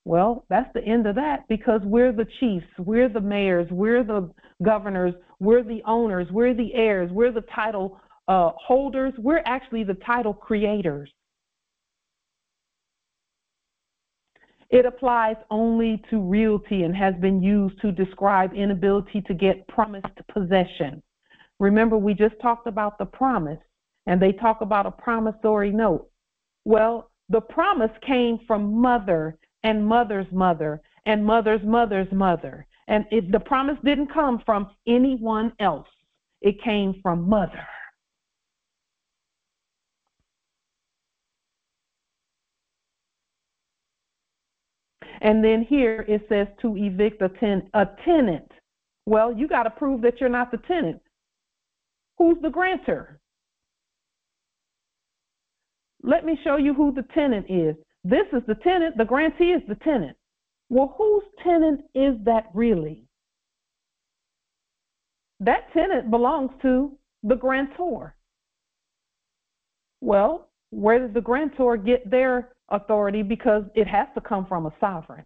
Well, that's the end of that, because we're the chiefs, we're the mayors, we're the governors, we're the owners, we're the heirs, we're the title holders, we're actually the title creators. It applies only to realty and has been used to describe inability to get promised possession. Remember, we just talked about the promise, and they talk about a promissory note. Well, the promise came from mother and mother's mother and mother's mother's mother. And the promise didn't come from anyone else. It came from mother. And then here it says to evict a tenant. Well, you got to prove that you're not the tenant. Who's the grantor? Let me show you who the tenant is. This is the tenant. The grantee is the tenant. Well, whose tenant is that really? That tenant belongs to the grantor. Well, where does the grantor get their authority? Because it has to come from a sovereign.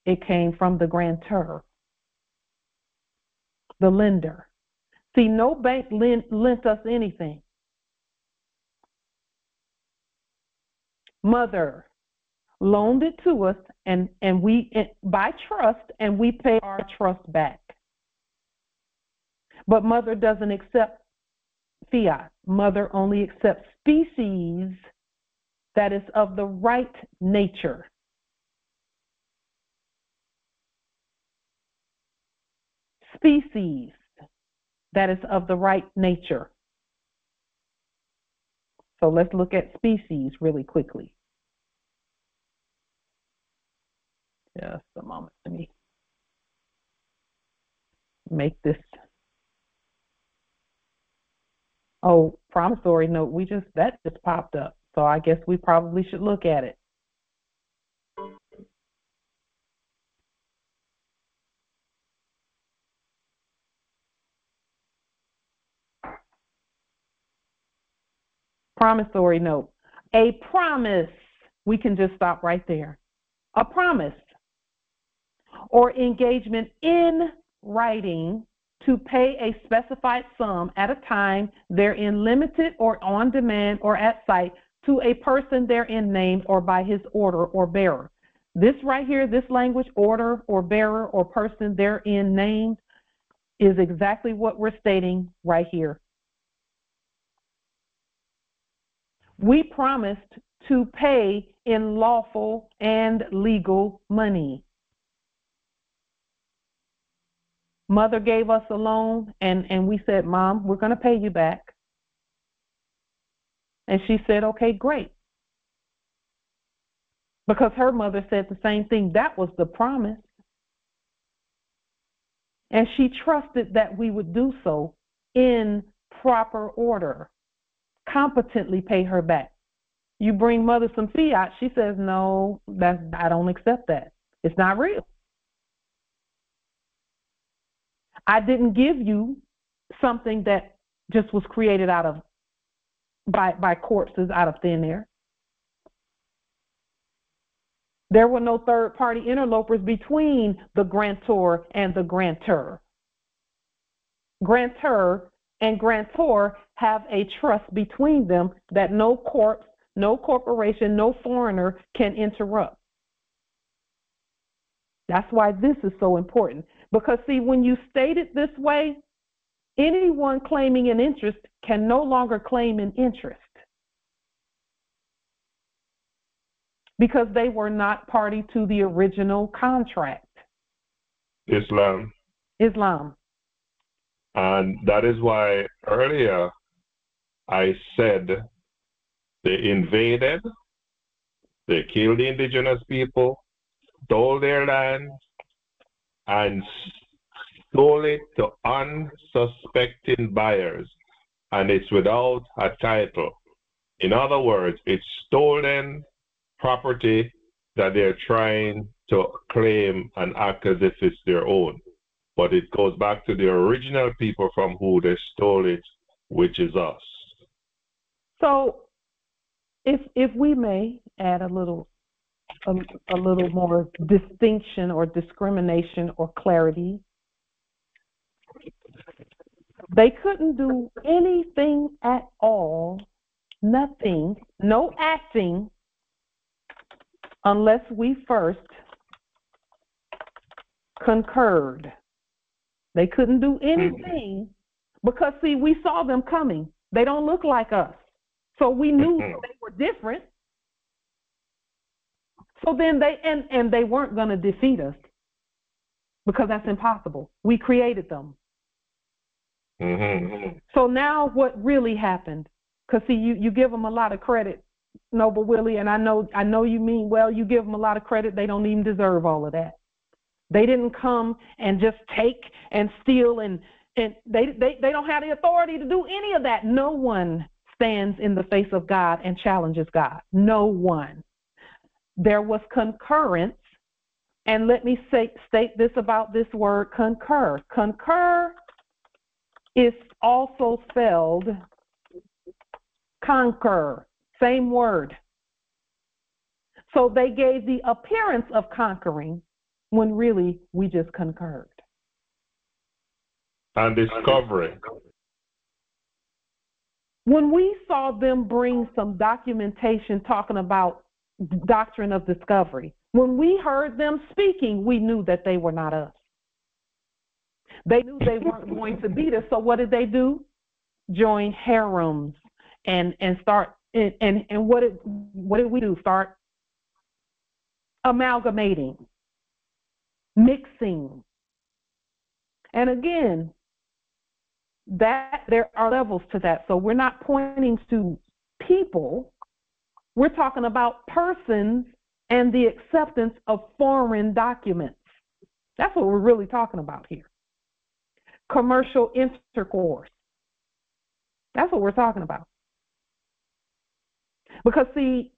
It came from the grantor, the lender. See, no bank lent us anything. Mother loaned it to us, and we by trust, and we pay our trust back. But mother doesn't accept fiat. Mother only accepts species that is of the right nature. Species that is of the right nature. So let's look at species really quickly. Just a moment. Let me make this. Oh, promissory note. That just popped up. So I guess we probably should look at it. Promissory note. A promise. We can just stop right there. A promise or engagement in writing to pay a specified sum at a time therein limited or on demand or at sight to a person therein named or by his order or bearer. This right here, this language, order or bearer or person therein named, is exactly what we're stating right here. We promised to pay in lawful and legal money. Mother gave us a loan, and we said, Mom, we're going to pay you back. And she said, okay, great. Because her mother said the same thing. That was the promise. And she trusted that we would do so in proper order, competently pay her back. You bring mother some fiat, she says, no, I don't accept that. It's not real. I didn't give you something that just was created out of by corpses out of thin air. There were no third-party interlopers between the grantor and the grantor. Grantor and grantor have a trust between them that no corpse, no corporation, no foreigner can interrupt. That's why this is so important. Because, see, when you state it this way, anyone claiming an interest can no longer claim an interest because they were not party to the original contract. Islam. And that is why earlier I said they invaded, they killed the indigenous people, stole their land, and stole it to unsuspecting buyers, and it's without a title. In other words, it's stolen property that they're trying to claim and act as if it's their own. But it goes back to the original people from who they stole it, which is us. So, if we may add a little more distinction or discrimination or clarity, they couldn't do anything at all, nothing, no acting, unless we first concurred. They couldn't do anything because, see, we saw them coming. They don't look like us. So we knew they were different. So then they weren't going to defeat us because that's impossible. We created them. So now what really happened? Because, see, you give them a lot of credit, Noble Willie, and I know you mean well. You give them a lot of credit. They don't even deserve all of that. They didn't come and just take and steal, and they don't have the authority to do any of that. No one stands in the face of God and challenges God. No one. There was concurrence, and let me state this about this word concur. Concur is also spelled conquer, same word. So they gave the appearance of conquering when really we just concurred. And discovery. When we saw them bring some documentation talking about doctrine of discovery, when we heard them speaking, we knew that they were not us. They knew they weren't going to beat us, so what did they do? Join harems and start, and what did we do? Start amalgamating, mixing. And again, that there are levels to that. So we're not pointing to people. We're talking about persons and the acceptance of foreign documents. That's what we're really talking about here. Commercial intercourse. That's what we're talking about. Because, see,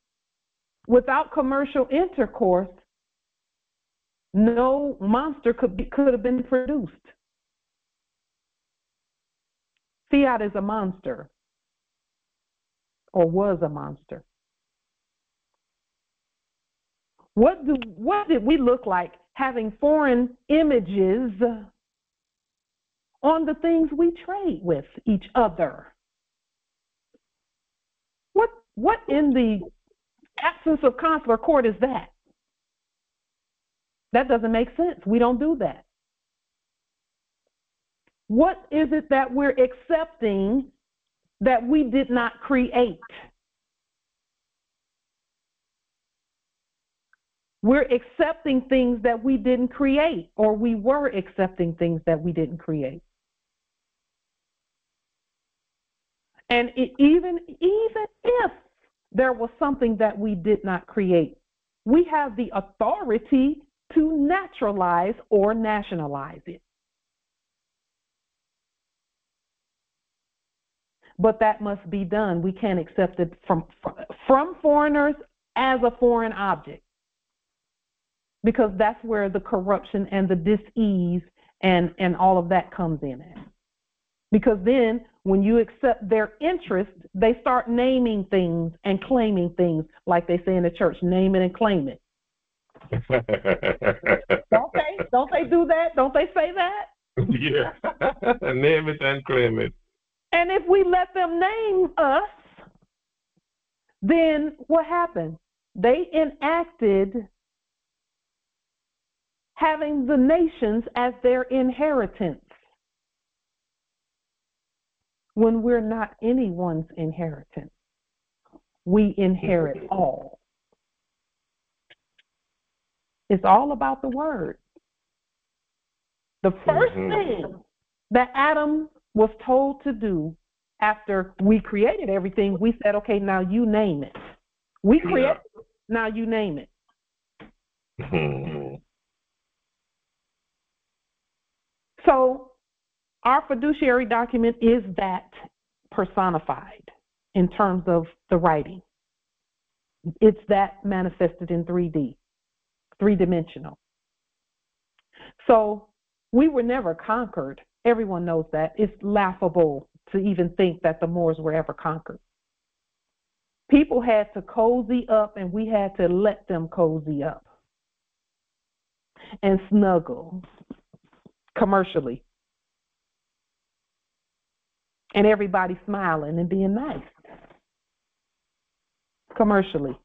without commercial intercourse, no monster could have been produced. Fiat is a monster, or was a monster. What did we look like having foreign images on the things we trade with each other? What in the absence of consular court is that? That doesn't make sense. We don't do that. What is it that we're accepting that we did not create? We're accepting things that we didn't create, or we were accepting things that we didn't create. And even if there was something that we did not create, we have the authority to naturalize or nationalize it. But that must be done. We can't accept it from foreigners as a foreign object, because that's where the corruption and the dis-ease and all of that comes in at. Because then when you accept their interest, they start naming things and claiming things, like they say in the church, name it and claim it. Don't they do that? Don't they say that? Yeah. Name it and claim it. And if we let them name us, then what happened? They enacted having the nations as their inheritance, when we're not anyone's inheritance. We inherit all. It's all about the word. The first thing that Adam was told to do after we created everything, we said, okay, now you name it. We created it, now you name it. So our fiduciary document is that personified in terms of the writing. It's that manifested in 3D, three-dimensional. So we were never conquered. Everyone knows that. It's laughable to even think that the Moors were ever conquered. People had to cozy up, and we had to let them cozy up and snuggle commercially. And everybody smiling and being nice commercially.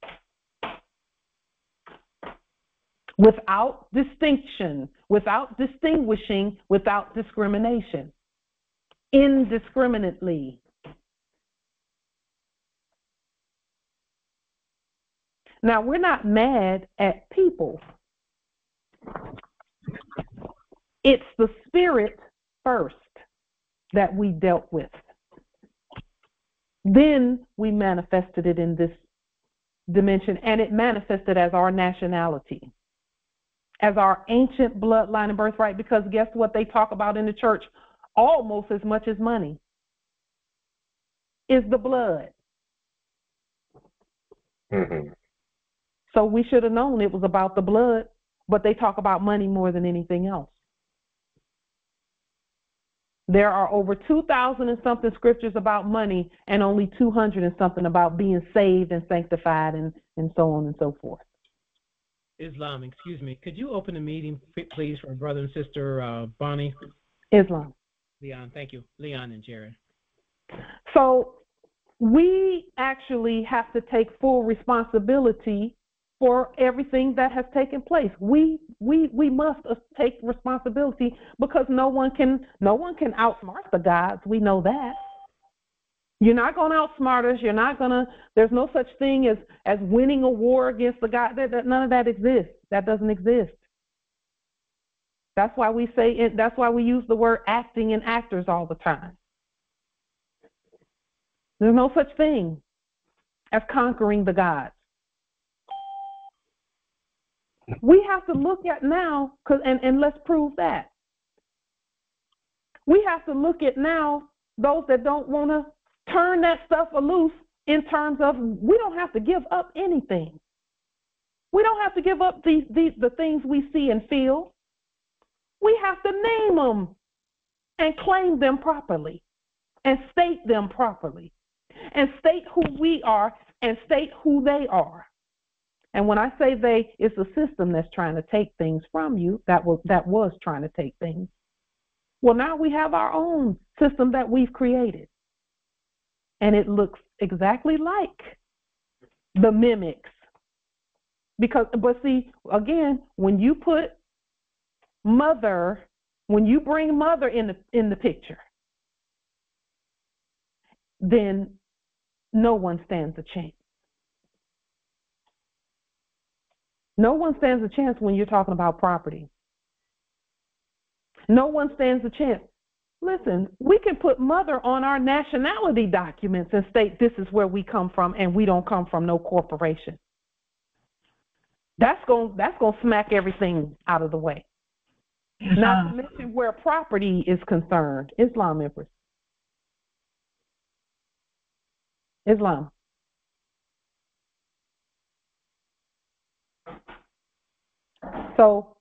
Without distinction, without distinguishing, without discrimination. Indiscriminately. Now, we're not mad at people. It's the spirit first that we dealt with. Then we manifested it in this dimension, and it manifested as our nationality, as our ancient bloodline and birthright, because guess what they talk about in the church almost as much as money is the blood. Mm-hmm. So we should have known it was about the blood, but they talk about money more than anything else. There are over 2,000 and something scriptures about money and only 200 and something about being saved and sanctified and so on and so forth. Islam, excuse me. Could you open the meeting, please, for brother and sister Bonnie? Islam. Leon, thank you. Leon and Jared. So we actually have to take full responsibility for everything that has taken place. We must take responsibility because no one can outsmart the gods. We know that. You're not going to outsmart us. You're not going to. There's no such thing as winning a war against the God. None of that exists. That doesn't exist. That's why we say it. That's why we use the word acting and actors all the time. There's no such thing as conquering the gods. We have to look at now, and let's prove that. We have to look at now those that don't want to turn that stuff loose in terms of we don't have to give up anything. We don't have to give up the things we see and feel. We have to name them and claim them properly and state them properly and state who we are and state who they are. And when I say they, it's a system that's trying to take things from you, that was trying to take things. Well, now we have our own system that we've created. And it looks exactly like the mimics. But see, again, when you put mother, when you bring mother in the picture, then no one stands a chance. No one stands a chance when you're talking about property. No one stands a chance. Listen, we can put mother on our nationality documents and state this is where we come from and we don't come from no corporation. That's going to smack everything out of the way. Not to mention where property is concerned. Islam, Empress. Islam. So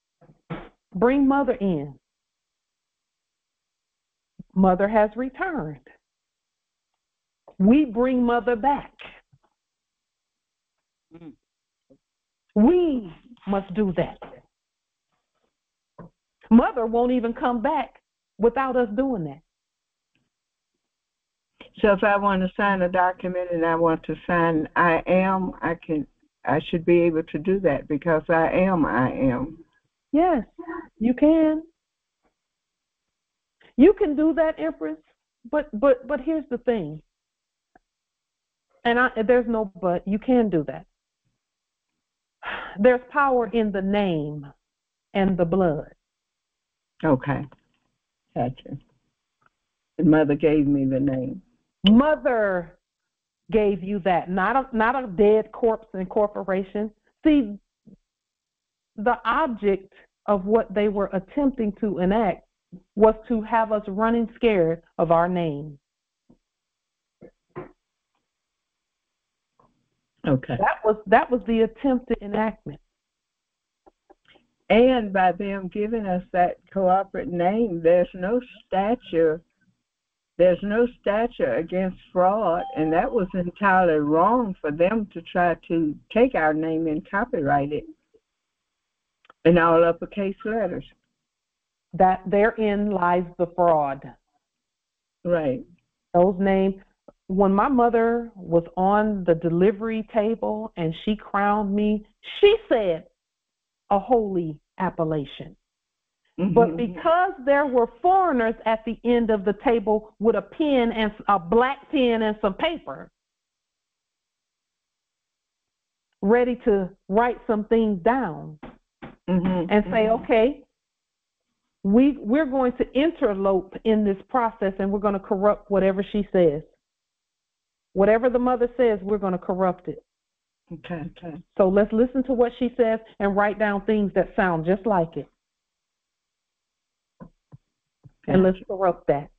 bring mother in. Mother has returned. We bring mother back. We must do that. Mother won't even come back without us doing that. So if I want to sign a document and I want to sign I should be able to do that because I am. Yes, you can. You can do that, Empress. But here's the thing. And there's no but. You can do that. There's power in the name and the blood. Okay. Gotcha. And mother gave me the name. Mother gave you that, not a dead corpse and corporation. See, the object of what they were attempting to enact was to have us running scared of our name. Okay. That was the attempted enactment. And by them giving us that cooperative name, there's no stature against fraud, and that was entirely wrong for them to try to take our name and copyright it in all uppercase letters. That therein lies the fraud. Right. Those names. When my mother was on the delivery table and she crowned me, she said a holy appellation. Mm-hmm. But because there were foreigners at the end of the table with a pen and a black pen and some paper, ready to write some things down, and say, okay, we're going to interlope in this process and we're going to corrupt whatever she says. Whatever the mother says, we're going to corrupt it. Okay. So let's listen to what she says and write down things that sound just like it. And let's corrupt that.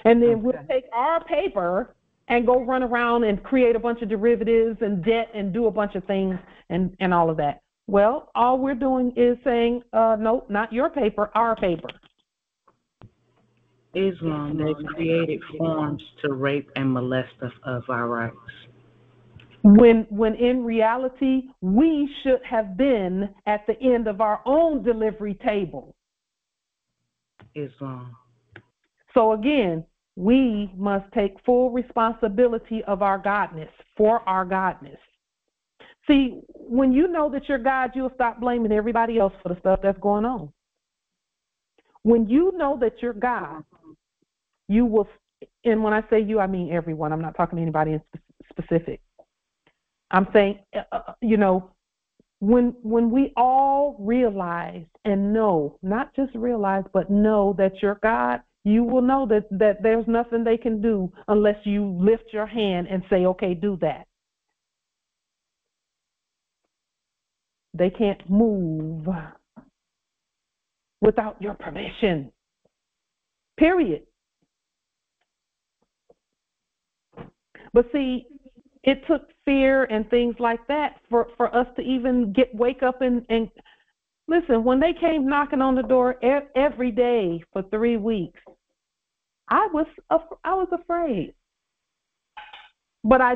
And then we'll take our paper and go run around and create a bunch of derivatives and debt and do a bunch of things and all of that. Well, all we're doing is saying, no, not your paper, our paper. Islam, they've created forms to rape and molest us of our rights. When in reality, we should have been at the end of our own delivery table. Islam. So again, we must take full responsibility of our godness, for our godness. See, when you know that you're God, you'll stop blaming everybody else for the stuff that's going on. When you know that you're God, you will, and when I say you, I mean everyone. I'm not talking to anybody in specific. I'm saying, when we all realize and know, not just realize, but know that you're God, you will know that there's nothing they can do unless you lift your hand and say, okay, do that. They can't move without your permission. Period. But see, it took fear and things like that for us to even wake up and listen. When they came knocking on the door every day for 3 weeks, I was afraid. But I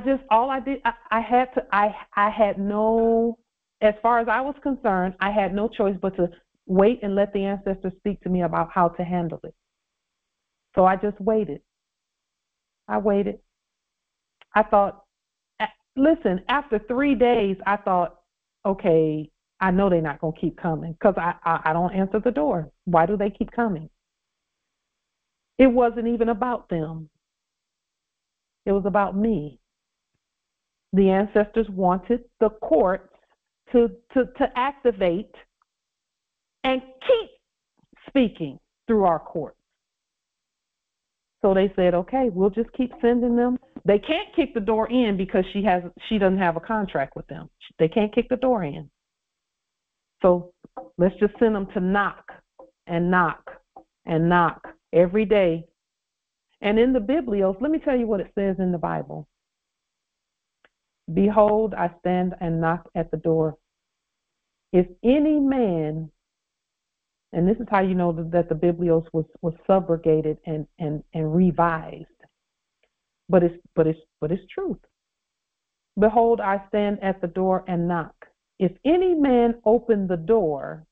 had no, as far as I was concerned, I had no choice but to wait and let the ancestors speak to me about how to handle it. So I just waited. I waited. I thought, listen, after 3 days, I thought, okay, I know they're not going to keep coming because I don't answer the door. Why do they keep coming? It wasn't even about them. It was about me. The ancestors wanted the courts to activate and keep speaking through our courts. So they said, okay, we'll just keep sending them. They can't kick the door in because she doesn't have a contract with them. They can't kick the door in. So let's just send them to knock and knock and knock every day. And in the Biblios, let me tell you what it says in the Bible. Behold, I stand and knock at the door. If any man, and this is how you know that the Biblios was subrogated and revised, but it's truth. Behold, I stand at the door and knock. If any man open the door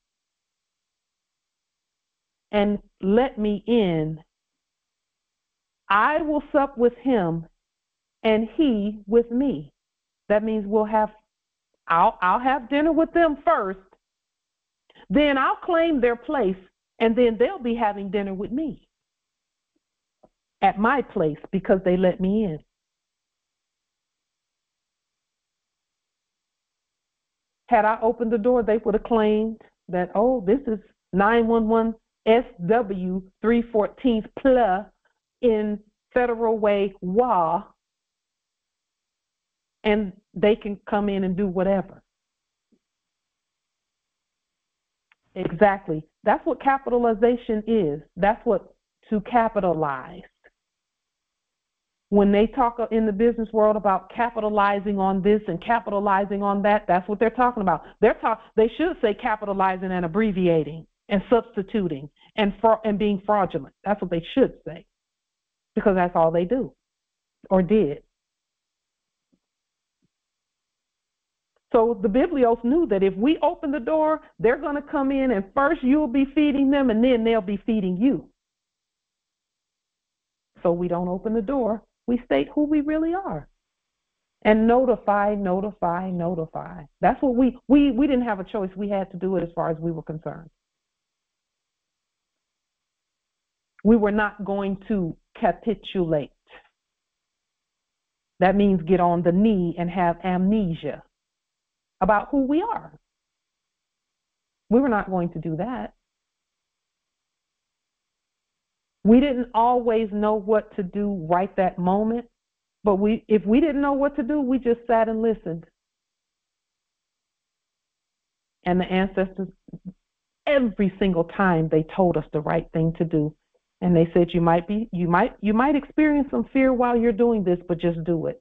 and let me in, I will sup with him and he with me. That means I'll have dinner with them first, then I'll claim their place, and then they'll be having dinner with me at my place because they let me in. Had I opened the door, they would have claimed that, oh, this is 911 SW 314th plus in Federal Way, WA, and they can come in and do whatever. Exactly. That's what capitalization is. That's what to capitalize. When they talk in the business world about capitalizing on this and capitalizing on that, that's what they're talking about. They should say capitalizing and abbreviating and substituting and being fraudulent. That's what they should say, because that's all they do or did. So the Biblios knew that if we open the door, they're going to come in, and first you'll be feeding them, and then they'll be feeding you. So we don't open the door. We state who we really are. And notify. That's what we didn't have a choice. We had to do it as far as we were concerned. We were not going to capitulate. That means get on the knee and have amnesia about who we are. We were not going to do that. We didn't always know what to do right that moment, but if we didn't know what to do, we just sat and listened. And the ancestors, every single time, they told us the right thing to do. And they said, you might experience some fear while you're doing this, but just do it.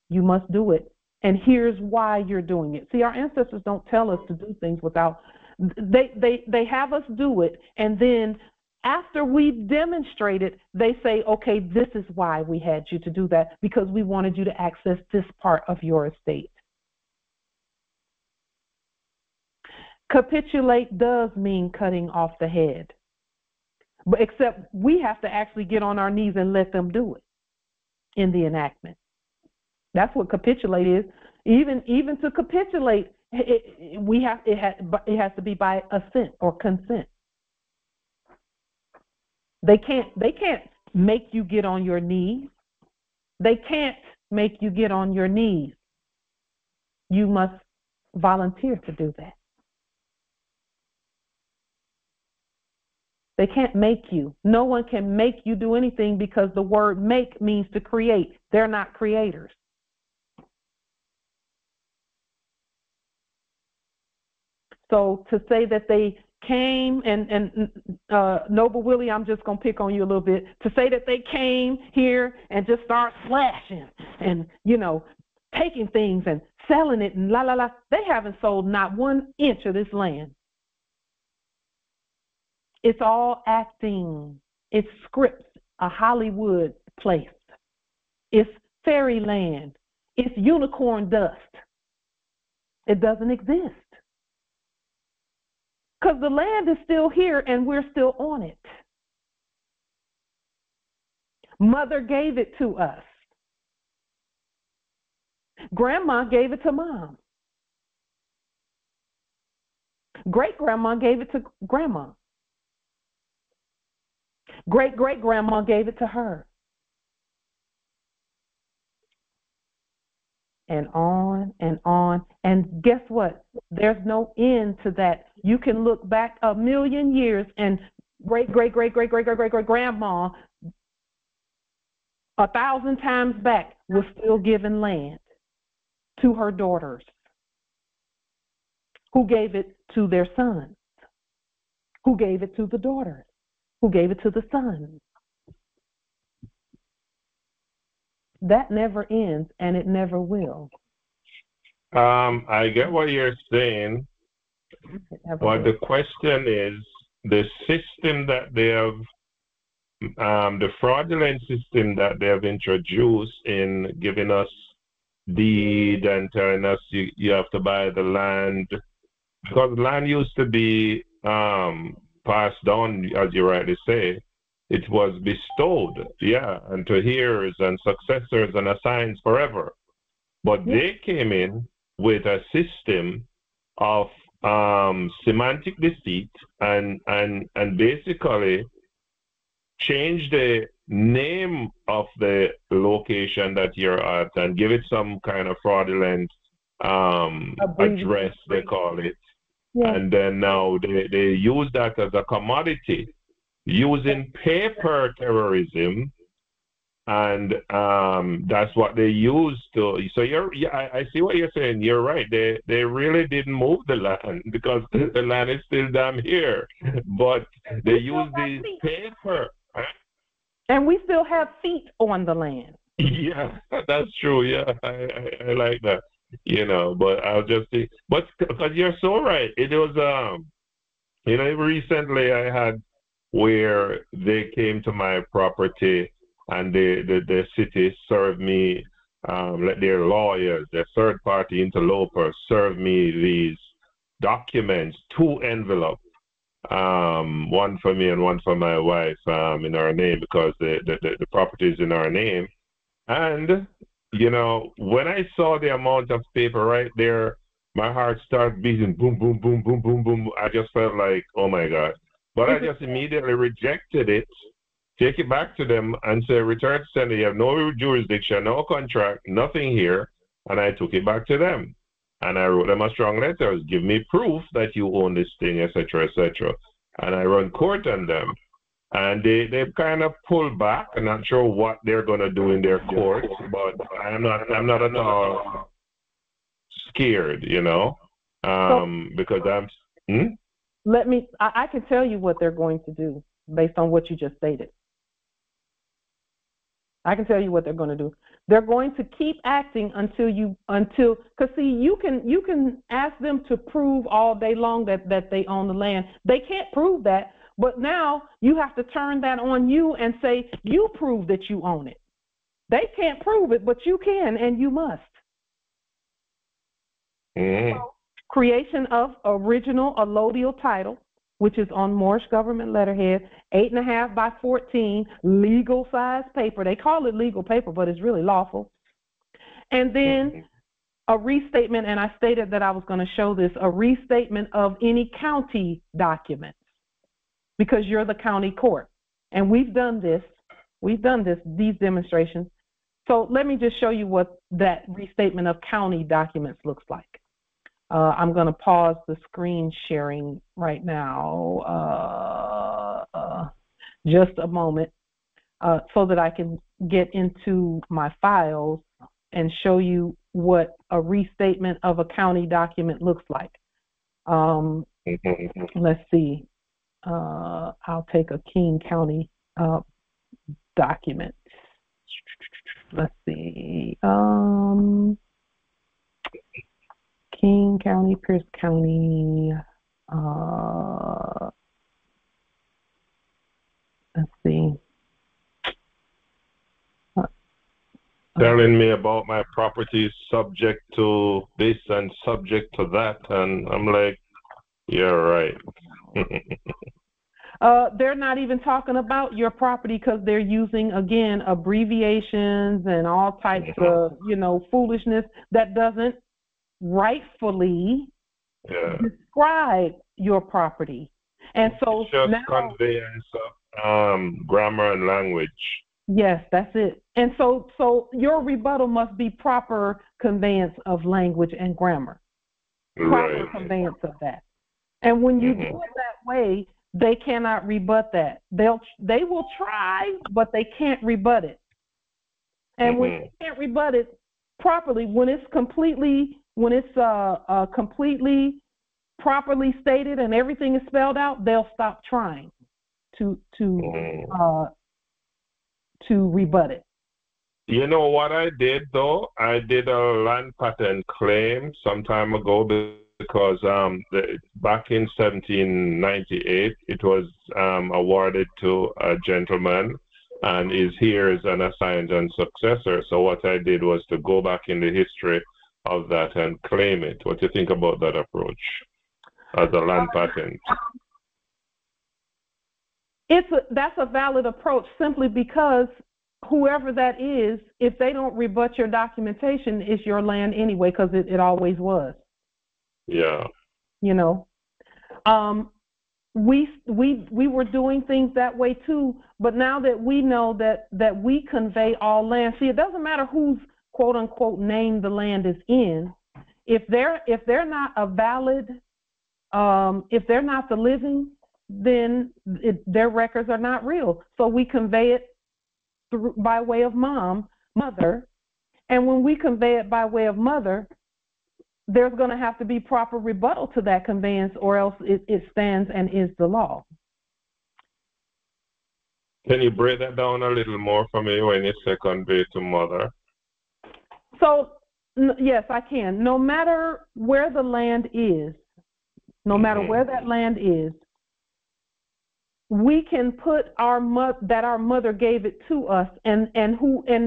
You must do it. And here's why you're doing it. See, our ancestors don't tell us to do things without, they have us do it, and then after we demonstrate it, they say, okay, this is why we had you to do that, because we wanted you to access this part of your estate. Capitulate does mean cutting off the head, but except we have to actually get on our knees and let them do it in the enactment. That's what capitulate is. Even to capitulate, it has to be by assent or consent. They can't make you get on your knees. They can't make you get on your knees. You must volunteer to do that. They can't make you. No one can make you do anything, because the word make means to create. They're not creators. So to say that they came and Noble Willie, I'm just going to pick on you a little bit. To say that they came here and just start slashing and, taking things and selling it and they haven't sold not 1 inch of this land. It's all acting. It's scripts, a Hollywood place. It's fairyland. It's unicorn dust. It doesn't exist. Because the land is still here and we're still on it. Mother gave it to us. Grandma gave it to Mom. Great-grandma gave it to Grandma. Great-great-grandma gave it to her. And on and on. And guess what? There's no end to that. You can look back 1,000,000 years and great-great-great-great-great-great-great-grandma 1,000 times back was still giving land to her daughters, who gave it to their sons, who gave it to the daughters, who gave it to the sons. That never ends, and it never will. I get what you're saying, but the question is, the system that they have, the fraudulent system that they have introduced in giving us deed and telling us you have to buy the land, because land used to be passed down, as you rightly say. It was bestowed, and to heirs and successors and assigned forever. But they came in with a system of semantic deceit and basically changed the name of the location that you're at and give it some kind of fraudulent address, they call it. Yeah. And then now they use that as a commodity, using paper terrorism and that's what they used to. So I see what you're saying. You're right. They really didn't move the land because the land is still damn here, but they used the paper. And we still have feet on the land. Yeah, that's true. Yeah, I like that. But I'll just think, but because you're so right. It was recently I had where they came to my property and the city served me, let their lawyers, their third party interloper, served me these documents, 2 envelopes, one for me and one for my wife, in our name because the property is in our name. And, when I saw the amount of paper right there, my heart started beating boom, boom, boom, boom, boom, boom. I just felt like, oh my God. But I just immediately rejected it, take it back to them and say, return to sender, you have no jurisdiction, no contract, nothing here. And I took it back to them. And I wrote them a strong letter, give me proof that you own this thing, etc., etc. And I run court on them. And they've kind of pulled back. I'm not sure what they're going to do in their courts, but I'm not at all scared, because I can tell you what they're going to do based on what you just stated. I can tell you what they're going to do. They're going to keep acting because see, you can ask them to prove all day long that they own the land. They can't prove that, but now you have to turn that on you and say, you prove that you own it. They can't prove it, but you can and you must. So, creation of original allodial title, which is on Moorish government letterhead, 8.5 by 14, legal size paper. They call it legal paper, but it's really lawful. And then a restatement, and I stated that I was going to show this, a restatement of any county documents, because you're the county court. And we've done these demonstrations. So let me just show you what that restatement of county documents looks like. I'm going to pause the screen sharing right now, just a moment, so that I can get into my files and show you what a restatement of a county document looks like. Let's see. I'll take a King County document. Let's see. King County, Pierce County. Let's see. Telling me about my property subject to this and subject to that, and I'm like, you're right. They're not even talking about your property because they're using, again, abbreviations and all types of, foolishness that doesn't rightfully describe your property. And so it's just now, conveyance of grammar and language. Yes, that's it. And so your rebuttal must be proper conveyance of language and grammar. Proper conveyance of that. And when you do it that way, they cannot rebut that. They will try, but they can't rebut it. And when they can't rebut it properly, when it's completely properly stated and everything is spelled out, they'll stop trying to rebut it. You know what I did though? I did a land patent claim some time ago because back in 1798 it was awarded to a gentleman and is here as an assigned and successor. So what I did was to go back in the history of that and claim it. What do you think about that approach as a land patent? That's a valid approach simply because whoever that is, if they don't rebut your documentation, it's your land anyway because it always was. Yeah. We were doing things that way too, but now that we know that we convey all land, see, it doesn't matter whose quote unquote name the land is in. If they're not a valid, if they're not the living, then their records are not real. So we convey it by way of mother, and when we convey it by way of mother, there's going to have to be proper rebuttal to that conveyance, or else it stands and is the law. Can you break that down a little more for me when you say convey to mother? So, yes, I can. No matter where the land is, no matter where that land is, we can put that our mother gave it to us, and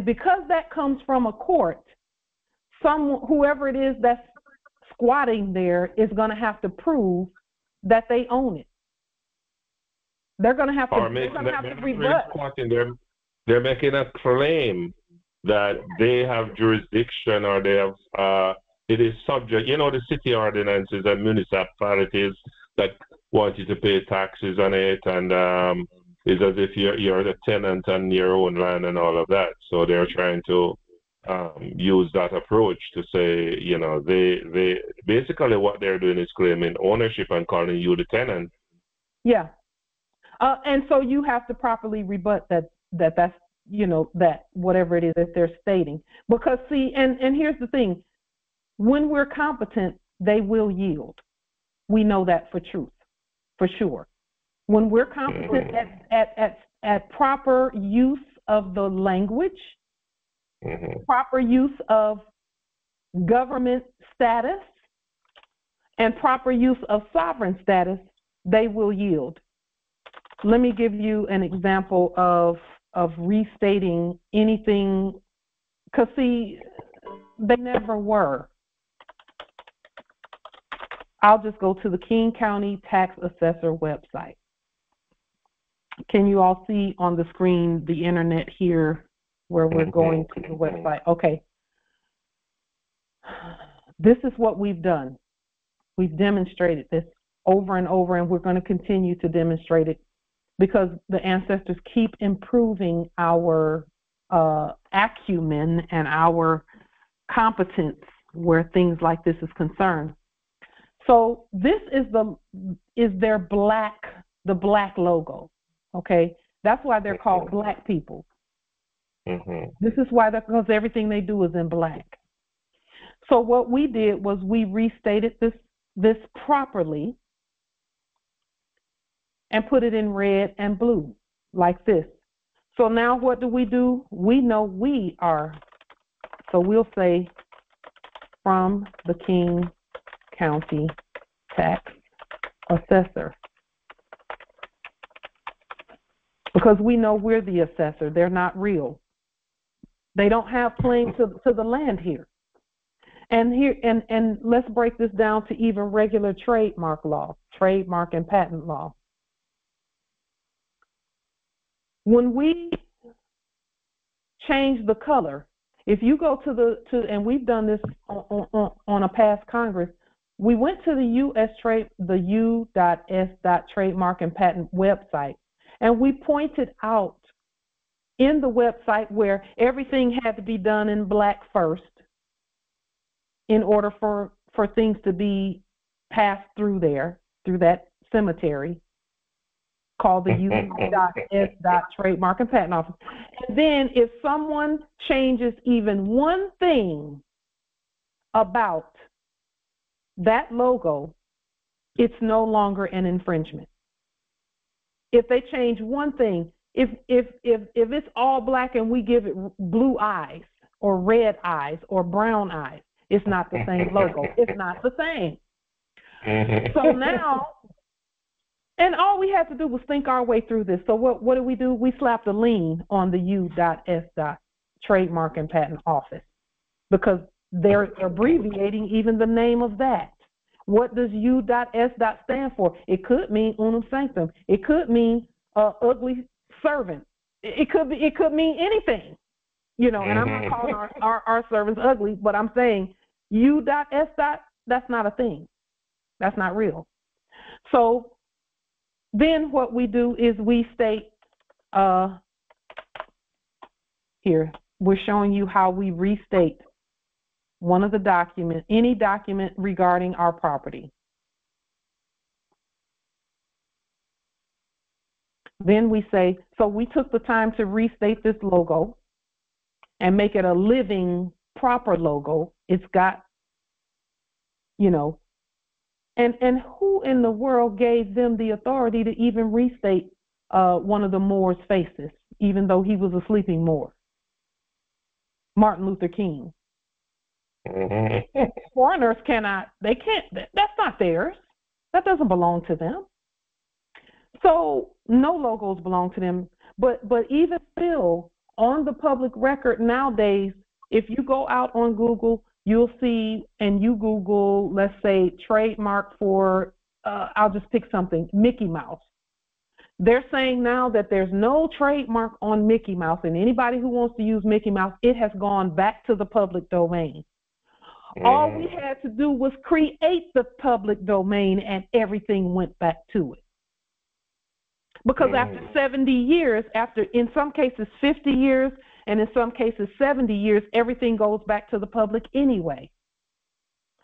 because that comes from a court, whoever it is that's squatting there is going to have to prove that they own it. They're going to have to. They're going to have to rebut. They're making a claim that they have jurisdiction, or they have. It is subject. You know, the city ordinances and municipalities that want you to pay taxes on it, and it's as if you're the tenant on your own land and all of that. So they're trying to use that approach to say, you know, they basically what they're doing is claiming ownership and calling you the tenant. Yeah, and so you have to properly rebut that's, you know, that whatever it is that they're stating. Because see, and here's the thing: when we're competent, they will yield. We know that for sure. When we're competent at proper use of the language, proper use of government status, and proper use of sovereign status, they will yield. Let me give you an example of restating anything, because see, they never were. I'll just go to the King County Tax Assessor website. Can you all see on the screen the internet here where we're going to the website? Okay. This is what we've done. We've demonstrated this over and over, and we're going to continue to demonstrate it because the ancestors keep improving our acumen and our competence where things like this is concerned. So this is their the black logo, okay? That's why they're called black people. This is why, because everything they do is in black. So what we did was we restated this properly and put it in red and blue like this. So now what do? We know we are, so we'll say from the King County Tax Assessor, because we know we're the assessor. They're not real. They don't have claim to the land here. And let's break this down to even regular trademark law, trademark and patent law. When we change the color, if you go and we've done this on a past Congress, we went to the U.S. Trademark and Patent website, and we pointed out in the website where everything had to be done in black first in order for things to be passed through that cemetery called the U.S. Trademark and Patent Office. And then if someone changes even one thing about that logo, it's no longer an infringement. If they change one thing, if it's all black and we give it blue eyes or red eyes or brown eyes, it's not the same logo. It's not the same. So now, and all we had to do was think our way through this. So what do? We slapped a lien on the U.S. Trademark and Patent Office because they're abbreviating even the name of that. What does U.S. stand for? It could mean unum sanctum. It could mean ugly servant. It could mean anything, you know. And I'm not calling our servants ugly, but I'm saying U.S. That's not a thing. That's not real. So then what we do is we state here, we're showing you how we restate one of the documents, any document regarding our property. Then we say, so we took the time to restate this logo and make it a living, proper logo. It's got, you know, and who in the world gave them the authority to even restate one of the Moors' faces, even though he was a sleeping Moor? Martin Luther King. Foreigners cannot, they can't, that's not theirs. That doesn't belong to them. So no logos belong to them. But even still, on the public record nowadays, if you go out on Google, you'll see, and you Google, let's say, trademark for, I'll just pick something, Mickey Mouse. They're saying now that there's no trademark on Mickey Mouse, and anybody who wants to use Mickey Mouse, it has gone back to the public domain. All we had to do was create the public domain, and everything went back to it. Because after 70 years, after in some cases 50 years, and in some cases 70 years, everything goes back to the public anyway.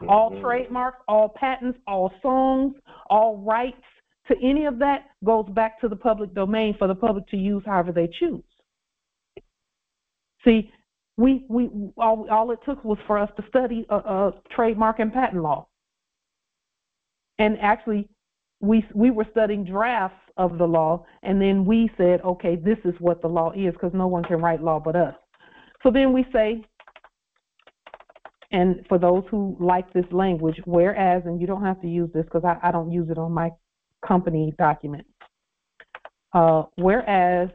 All trademarks, all patents, all songs, all rights to any of that goes back to the public domain for the public to use however they choose. See, we all it took was for us to study trademark and patent law. And actually, we were studying drafts of the law, and then we said, okay, this is what the law is, because no one can write law but us. So then we say, and for those who like this language, whereas, and you don't have to use this because I don't use it on my company documents. Whereas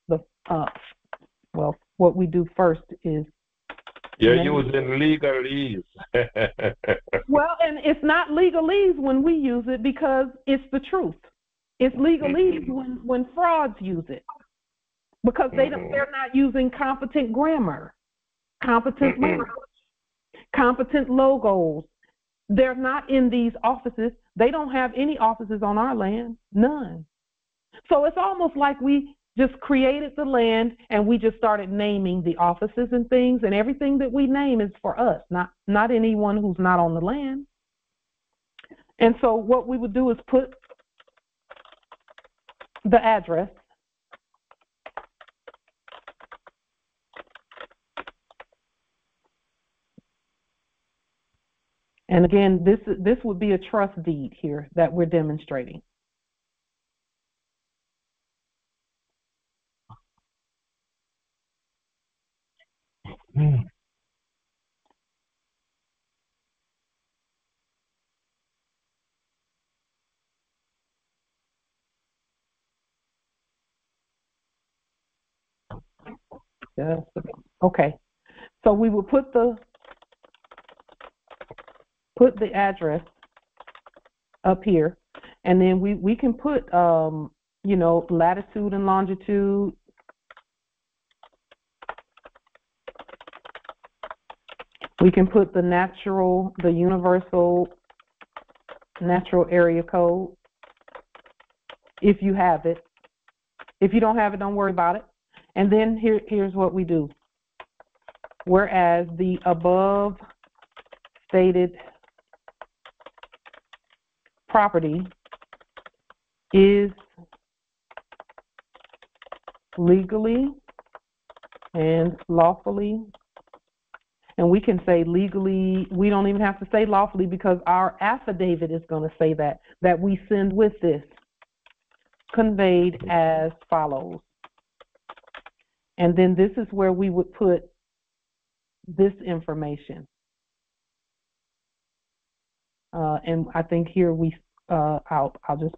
the well, what we do first is you're using legalese. Well, and it's not legalese when we use it because it's the truth. It's legalese when frauds use it because they're not using competent grammar, competent language, competent logos. They're not in these offices. They don't have any offices on our land, none. So it's almost like we just created the land and we just started naming the offices and things, and everything that we name is for us, not anyone who's not on the land. And so what we would do is put the address, and again, this would be a trust deed here that we're demonstrating. Okay, so we will put the address up here, and then we can put you know, latitude and longitude. We can put the universal natural area code if you have it. If you don't have it, don't worry about it. And then here's what we do. Whereas the above stated property is legally and lawfully, and we can say legally, we don't even have to say lawfully because our affidavit is going to say that we send with this, conveyed as follows. And then this is where we would put this information. And I think here I'll just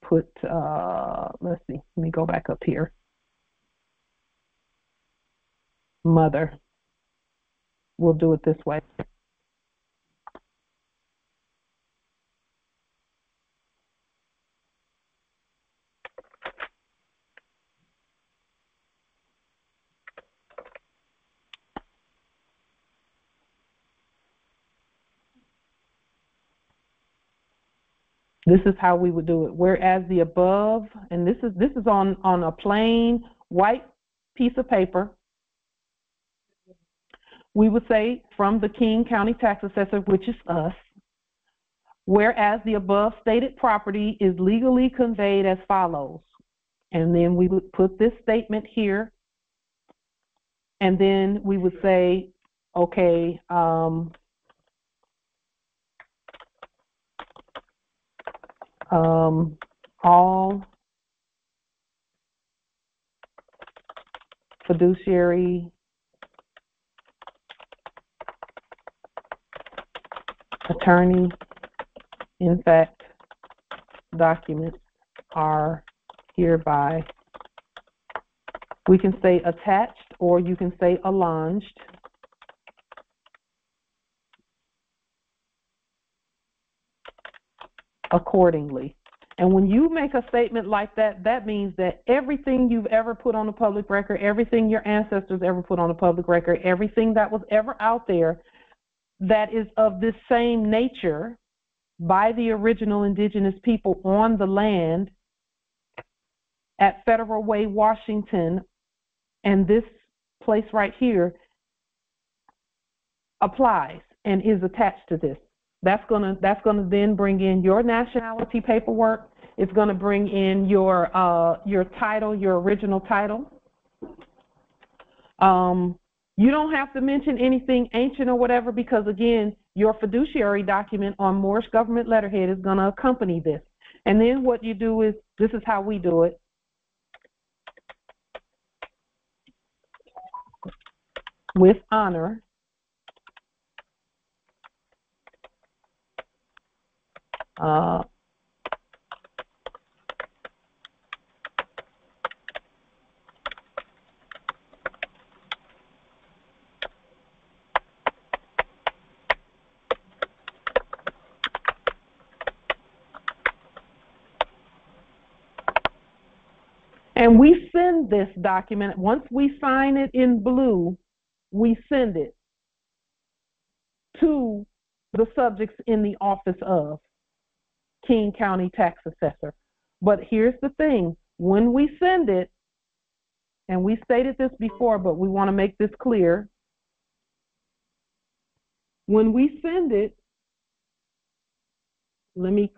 put, let's see, let me go back up here. Mother. We'll do it this way. This is how we would do it. Whereas the above, and this is on a plain white piece of paper, we would say from the King County Tax Assessor, which is us, Whereas the above stated property is legally conveyed as follows. And then we would put this statement here. And then we would say, okay, all fiduciary attorney in fact documents are hereby, we can say attached or you can say allonged, accordingly. And when you make a statement like that, that means that everything you've ever put on the public record, everything your ancestors ever put on the public record, everything that was ever out there that is of this same nature by the original indigenous people on the land at Federal Way, Washington, and this place right here applies and is attached to this. That's gonna then bring in your nationality paperwork. It's gonna bring in your title, your original title. You don't have to mention anything ancient or whatever because again, your fiduciary document on Moorish government letterhead is gonna accompany this. And then what you do is, this is how we do it. With honor, and we send this document, once we sign it in blue, we send it to the subjects in the office of King County Tax Assessor. But here's the thing, when we send it, and we stated this before, but we want to make this clear, when we send it, let me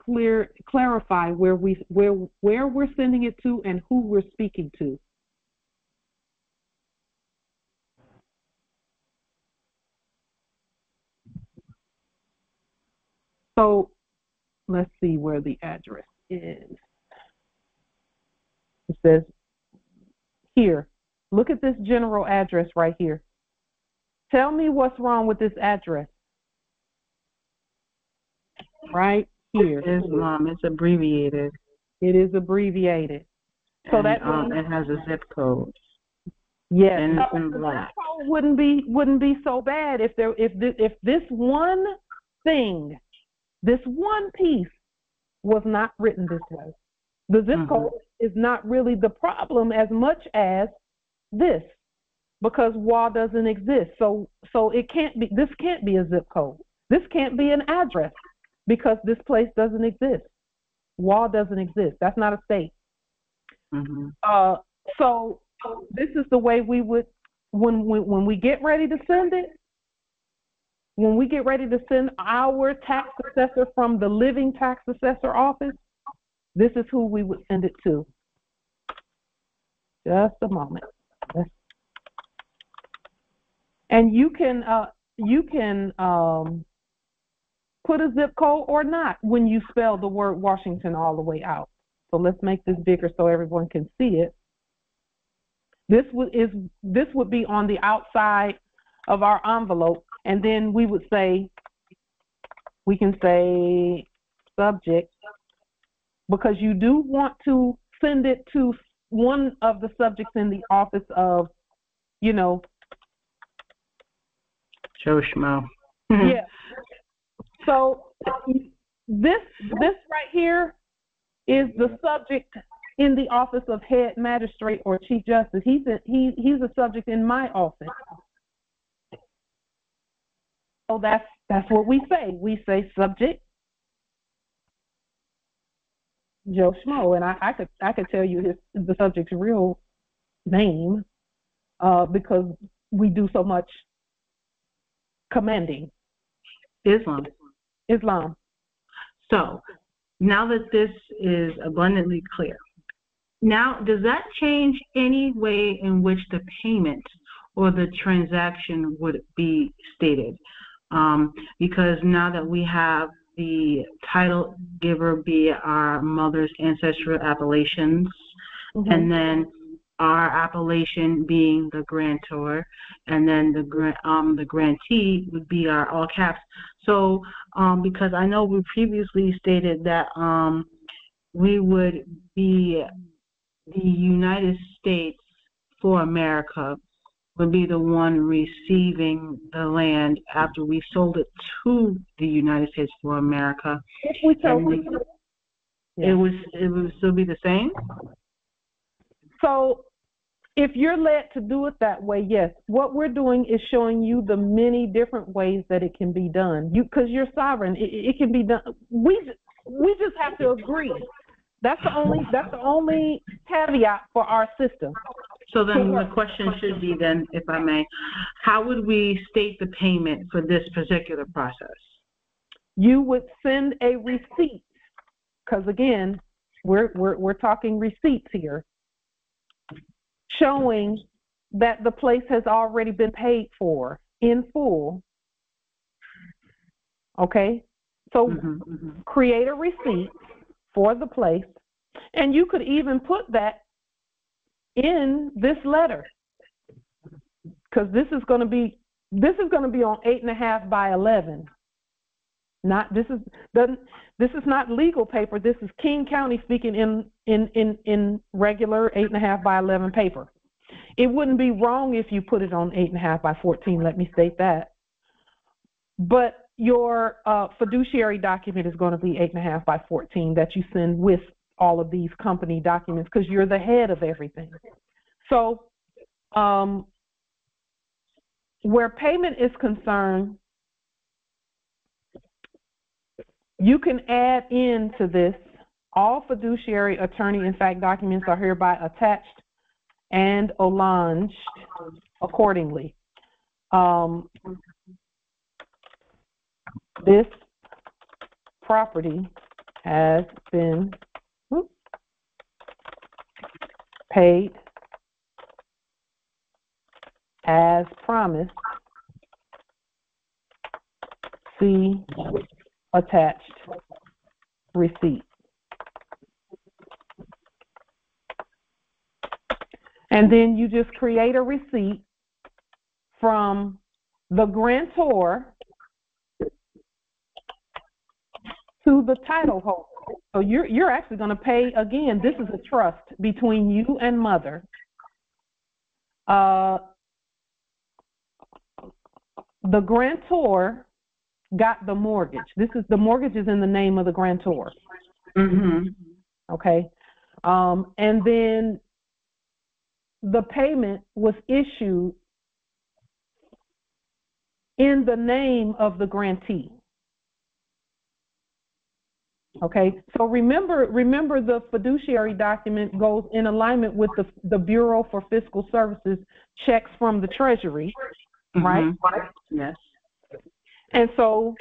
clarify where we're sending it to and who we're speaking to. So let's see where the address is. It says here, look at this general address right here. Tell me what's wrong with this address. Right here. Islam, it's abbreviated. It is abbreviated. So and, that means it has a zip code. yes, and it's in the black. zip code wouldn't be so bad if this one thing, this one piece was not written this way. The zip code is not really the problem as much as this, because WA doesn't exist. So it can't be. This can't be a zip code. This can't be an address because this place doesn't exist. WA doesn't exist. That's not a state. So this is the way we would, when we get ready to send it, when we get ready to send our tax assessor from the living tax assessor office, this is who we would send it to. Just a moment. And you can put a zip code or not when you spell the word Washington all the way out. So let's make this bigger so everyone can see it. This would be on the outside of our envelope, and then we would say, we can say subject, because you do want to send it to one of the subjects in the office of, Joe Schmo. Yeah. So this right here is the subject in the office of head magistrate or chief justice. He's a subject in my office. So that's what we say. We say subject Joe Schmo, and I could tell you the subject's real name because we do so much commanding. Islam. So now that this is abundantly clear, now does that change any way in which the payment or the transaction would be stated? Because now that we have the title giver be our mother's ancestral appellations, and then our appellation being the grantor, and then the grantee would be our all caps. So because I know we previously stated that we would be the United States for America would be the one receiving the land after we sold it to the United States for America. It would still be the same? So if you're led to do it that way, yes. What we're doing is showing you the many different ways that it can be done. Because you're sovereign, it can be done. We just have to agree. That's the only caveat for our system. So then the question should be then, if I may, how would we state the payment for this particular process? You would send a receipt, because again, we're talking receipts here, showing that the place has already been paid for in full. Okay? So create a receipt for the place, and you could even put that in this letter, because this is going to be on 8.5 by 11. This is not legal paper. This is King County speaking in regular 8.5 by 11 paper. It wouldn't be wrong if you put it on 8.5 by 14. Let me state that. But your fiduciary document is going to be 8.5 by 14 that you send with all of these company documents, because you're the head of everything. So where payment is concerned, you can add into this, all fiduciary attorney in fact documents are hereby attached and allonged accordingly. This property has been paid as promised. See attached receipt. And then you just create a receipt from the grantor to the title holder. So you're actually going to pay, again, this is a trust between you and mother. The grantor got the mortgage. The mortgage is in the name of the grantor. Okay. And then the payment was issued in the name of the grantee. Okay, so remember the fiduciary document goes in alignment with the Bureau for Fiscal Services checks from the Treasury, right? Yes. And so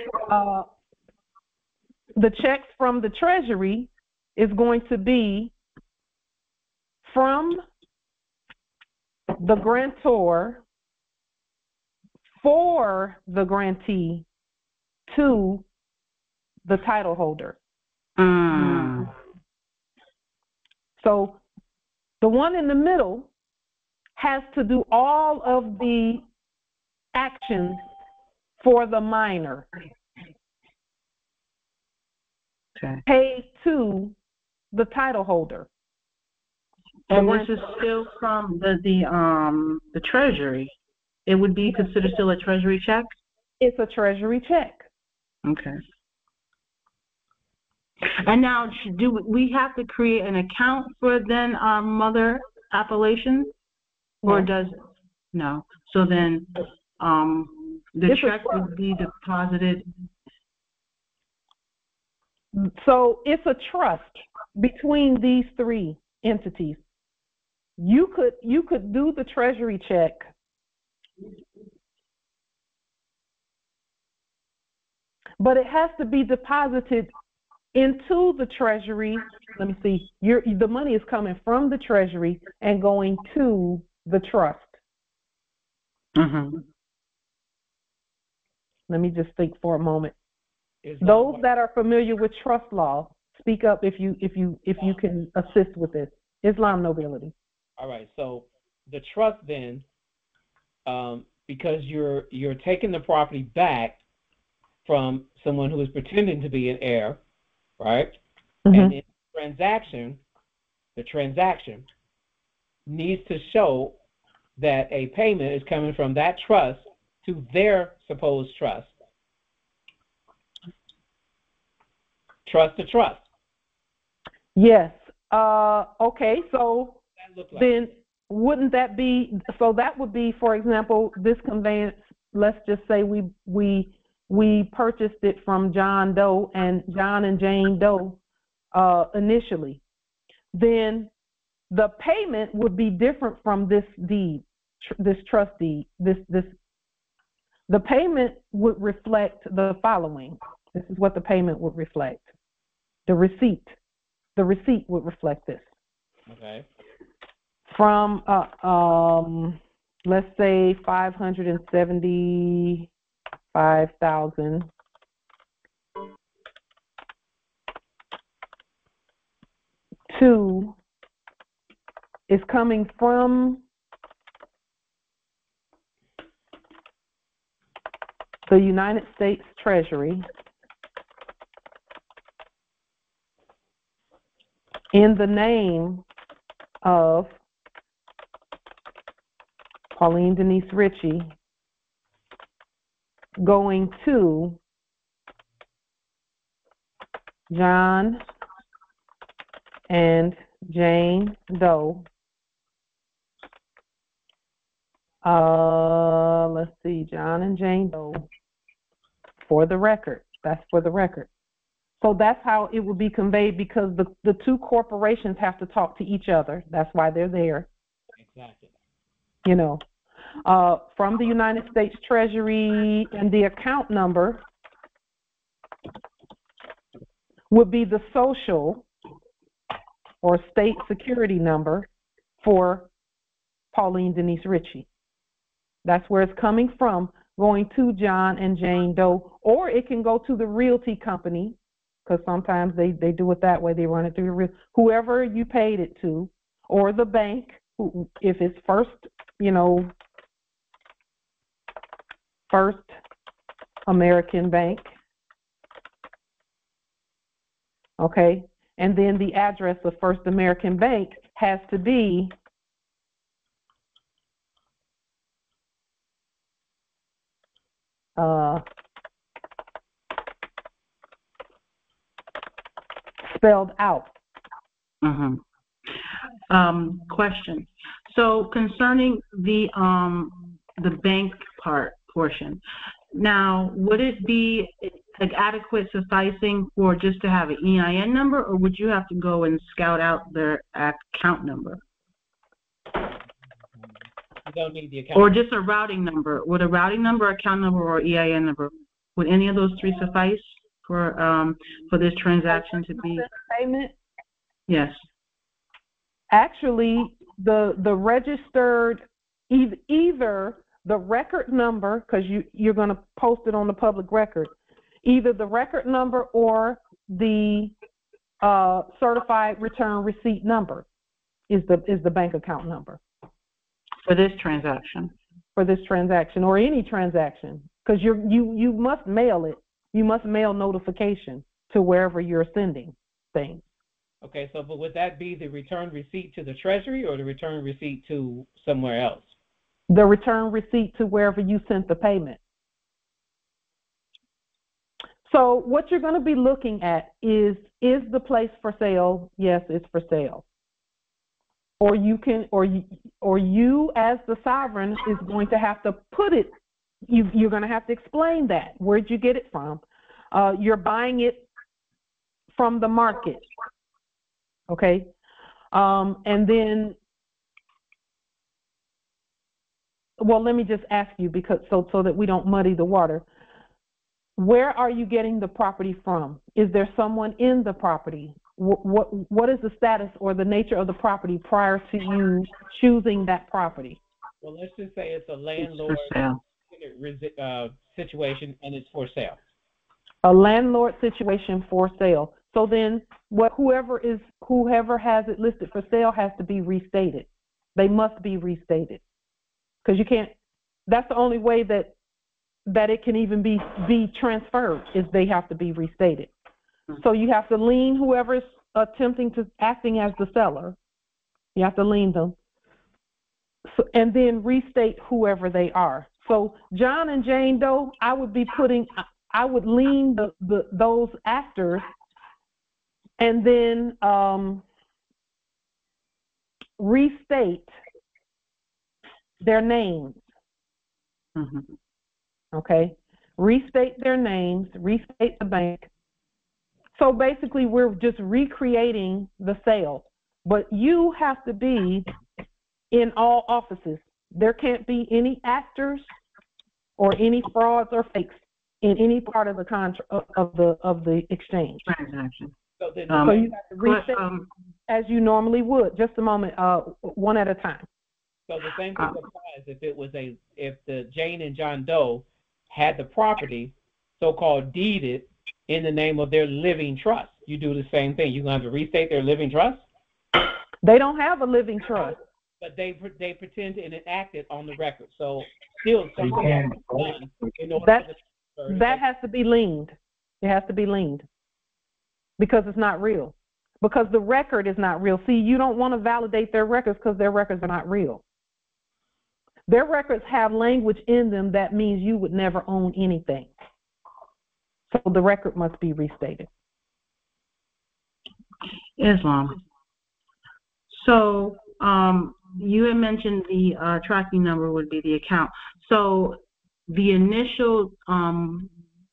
the checks from the Treasury is going to be from the grantor for the grantee to the title holder. So the one in the middle has to do all of the actions for the minor. Okay. Paid to the title holder. And this is still from the Treasury. It would be considered still a Treasury check? It's a Treasury check. Okay. And now, do we have to create an account for then our mother appellation? Or does no? So then the check would be deposited. So it's a trust between these three entities. You could do the Treasury check but it has to be deposited into the treasury. Let me see. The money is coming from the treasury and going to the trust. Mm-hmm. Let me just think for a moment. Islam, Those that are familiar with trust law, speak up if you can assist with this. Islam nobility. all right. So the trust then, because you're taking the property back from someone who is pretending to be an heir, right? Mm-hmm. And in the transaction needs to show that a payment is coming from that trust to their supposed trust. Trust to trust. Yes. Okay. So What does that look like? then wouldn't that be, so that would be, for example, this conveyance, let's just say we purchased it from John Doe and John and Jane Doe initially. Then the payment would be different from this deed, this trust deed. The payment would reflect the following. This is what the payment would reflect. The receipt would reflect this. Okay. From let's say 575,000 to is coming from the United States Treasury in the name of Pauline Denise Ritchie, going to John and Jane Doe. Let's see, John and Jane Doe. For the record, that's for the record. So that's how it would be conveyed, because the two corporations have to talk to each other. That's why they're there. Exactly. You know, from the United States Treasury, and the account number would be the social or state security number for Pauline Denise Ritchie. That's where it's coming from, going to John and Jane Doe, or it can go to the realty company, because sometimes they do it that way. They run it through whoever you paid it to, or the bank, if it's First American Bank. Okay, and then the address of First American Bank has to be spelled out. Mm-hmm. Question. So concerning the bank portion, now would it be like adequate sufficing for just to have an EIN number, or would you have to go and scout out their account number? You don't need the account. Or just a routing number? Would a routing number, account number, or EIN number, would any of those three suffice for this transaction to be payment? Yes. Actually, the registered, either the record number, because you're going to post it on the public record, either the record number or the certified return receipt number is the bank account number. For this transaction? For this transaction, or any transaction, because you must mail it. You must mail notification to wherever you're sending things. Okay, so but would that be the return receipt to the Treasury or the return receipt to somewhere else? The return receipt to wherever you sent the payment. So what you're going to be looking at is the place for sale? Yes, it's for sale. Or you can, or you as the sovereign is going to have to put it. You're going to have to explain that. Where'd you get it from? You're buying it from the market. Okay, and then, well, let me just ask you, because so that we don't muddy the water. Where are you getting the property from? Is there someone in the property? What is the status or the nature of the property prior to you choosing that property? Well, let's just say it's a landlord situation and it's for sale. A landlord situation for sale. So then whoever has it listed for sale has to be restated. They must be restated. Because you can't, that's the only way that it can even be transferred, is they have to be restated. So you have to lien whoever's acting as the seller. You have to lien them. So, and then restate whoever they are. So John and Jane Doe, I would lien those actors, and then restate their names. Mm-hmm. Okay, restate their names, restate the bank. So basically, we're just recreating the sale, but you have to be in all offices. There can't be any actors or any frauds or fakes in any part of the of the exchange transaction. So you have to restate as you normally would. Just a moment, one at a time. So the same thing applies if the Jane and John Doe had the property so-called deeded in the name of their living trust. You do the same thing. You're going to have to restate their living trust? They don't have a living trust. But they pretend to enact it on the record. So still something has to be done in order that has to be liened. It has to be liened because it's not real. Because the record is not real. See, you don't want to validate their records because their records are not real. Their records have language in them that means you would never own anything. So the record must be restated. Islam. So you had mentioned the tracking number would be the account. So the initial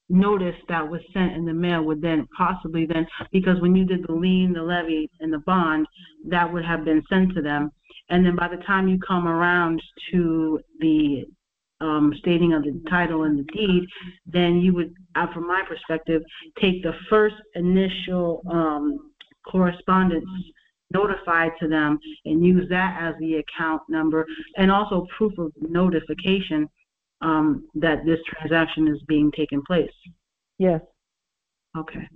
notice that was sent in the mail would then possibly because when you did the lien, the levy, and the bond, that would have been sent to them. And then by the time you come around to the stating of the title and the deed, then you would, from my perspective, take the first initial correspondence notified to them and use that as the account number and also proof of notification that this transaction is being taken place. Yes. Okay.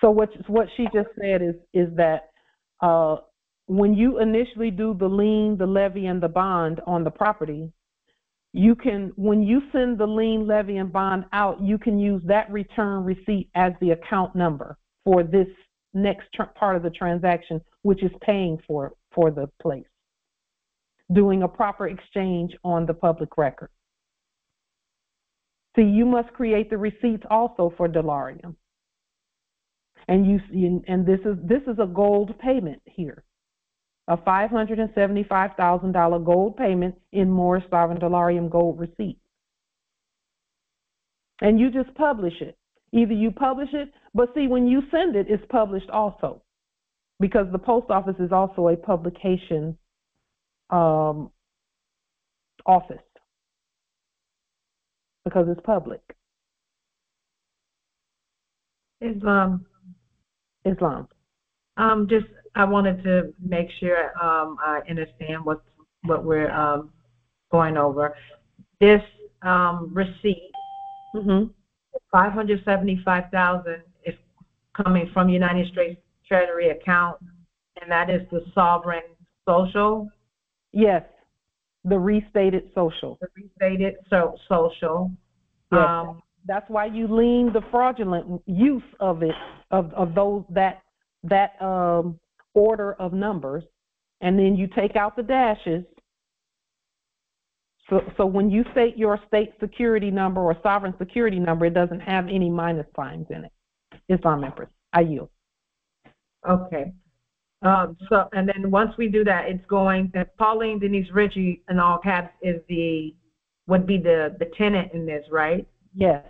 So what she just said is that when you initially do the lien, the levy, and the bond on the property, when you send the lien, levy, and bond out, you can use that return receipt as the account number for this next part of the transaction, which is paying for the place, doing a proper exchange on the public record. See, you must create the receipts also for Delarium, and this is a gold payment here, a $575,000 gold payment in Morris Sovereign Delarium gold receipt, and you just publish it. Either you publish it, but see, when you send it, it's published also, because the post office is also a publication office, because it's public. Islam. I wanted to make sure I understand what we're going over. This receipt, $575,000 is coming from United States Treasury account, and that is the sovereign social. Yes, the restated social. The restated social. Yes. That's why you lien the fraudulent use of it, of those that order of numbers, and then you take out the dashes. So when you state your state security number or sovereign security number, it doesn't have any minus signs in it. Islam Empress, I yield. Okay. So and then once we do that, it's going that Pauline Denise Ritchie in all caps would be the tenant in this, right? Yes.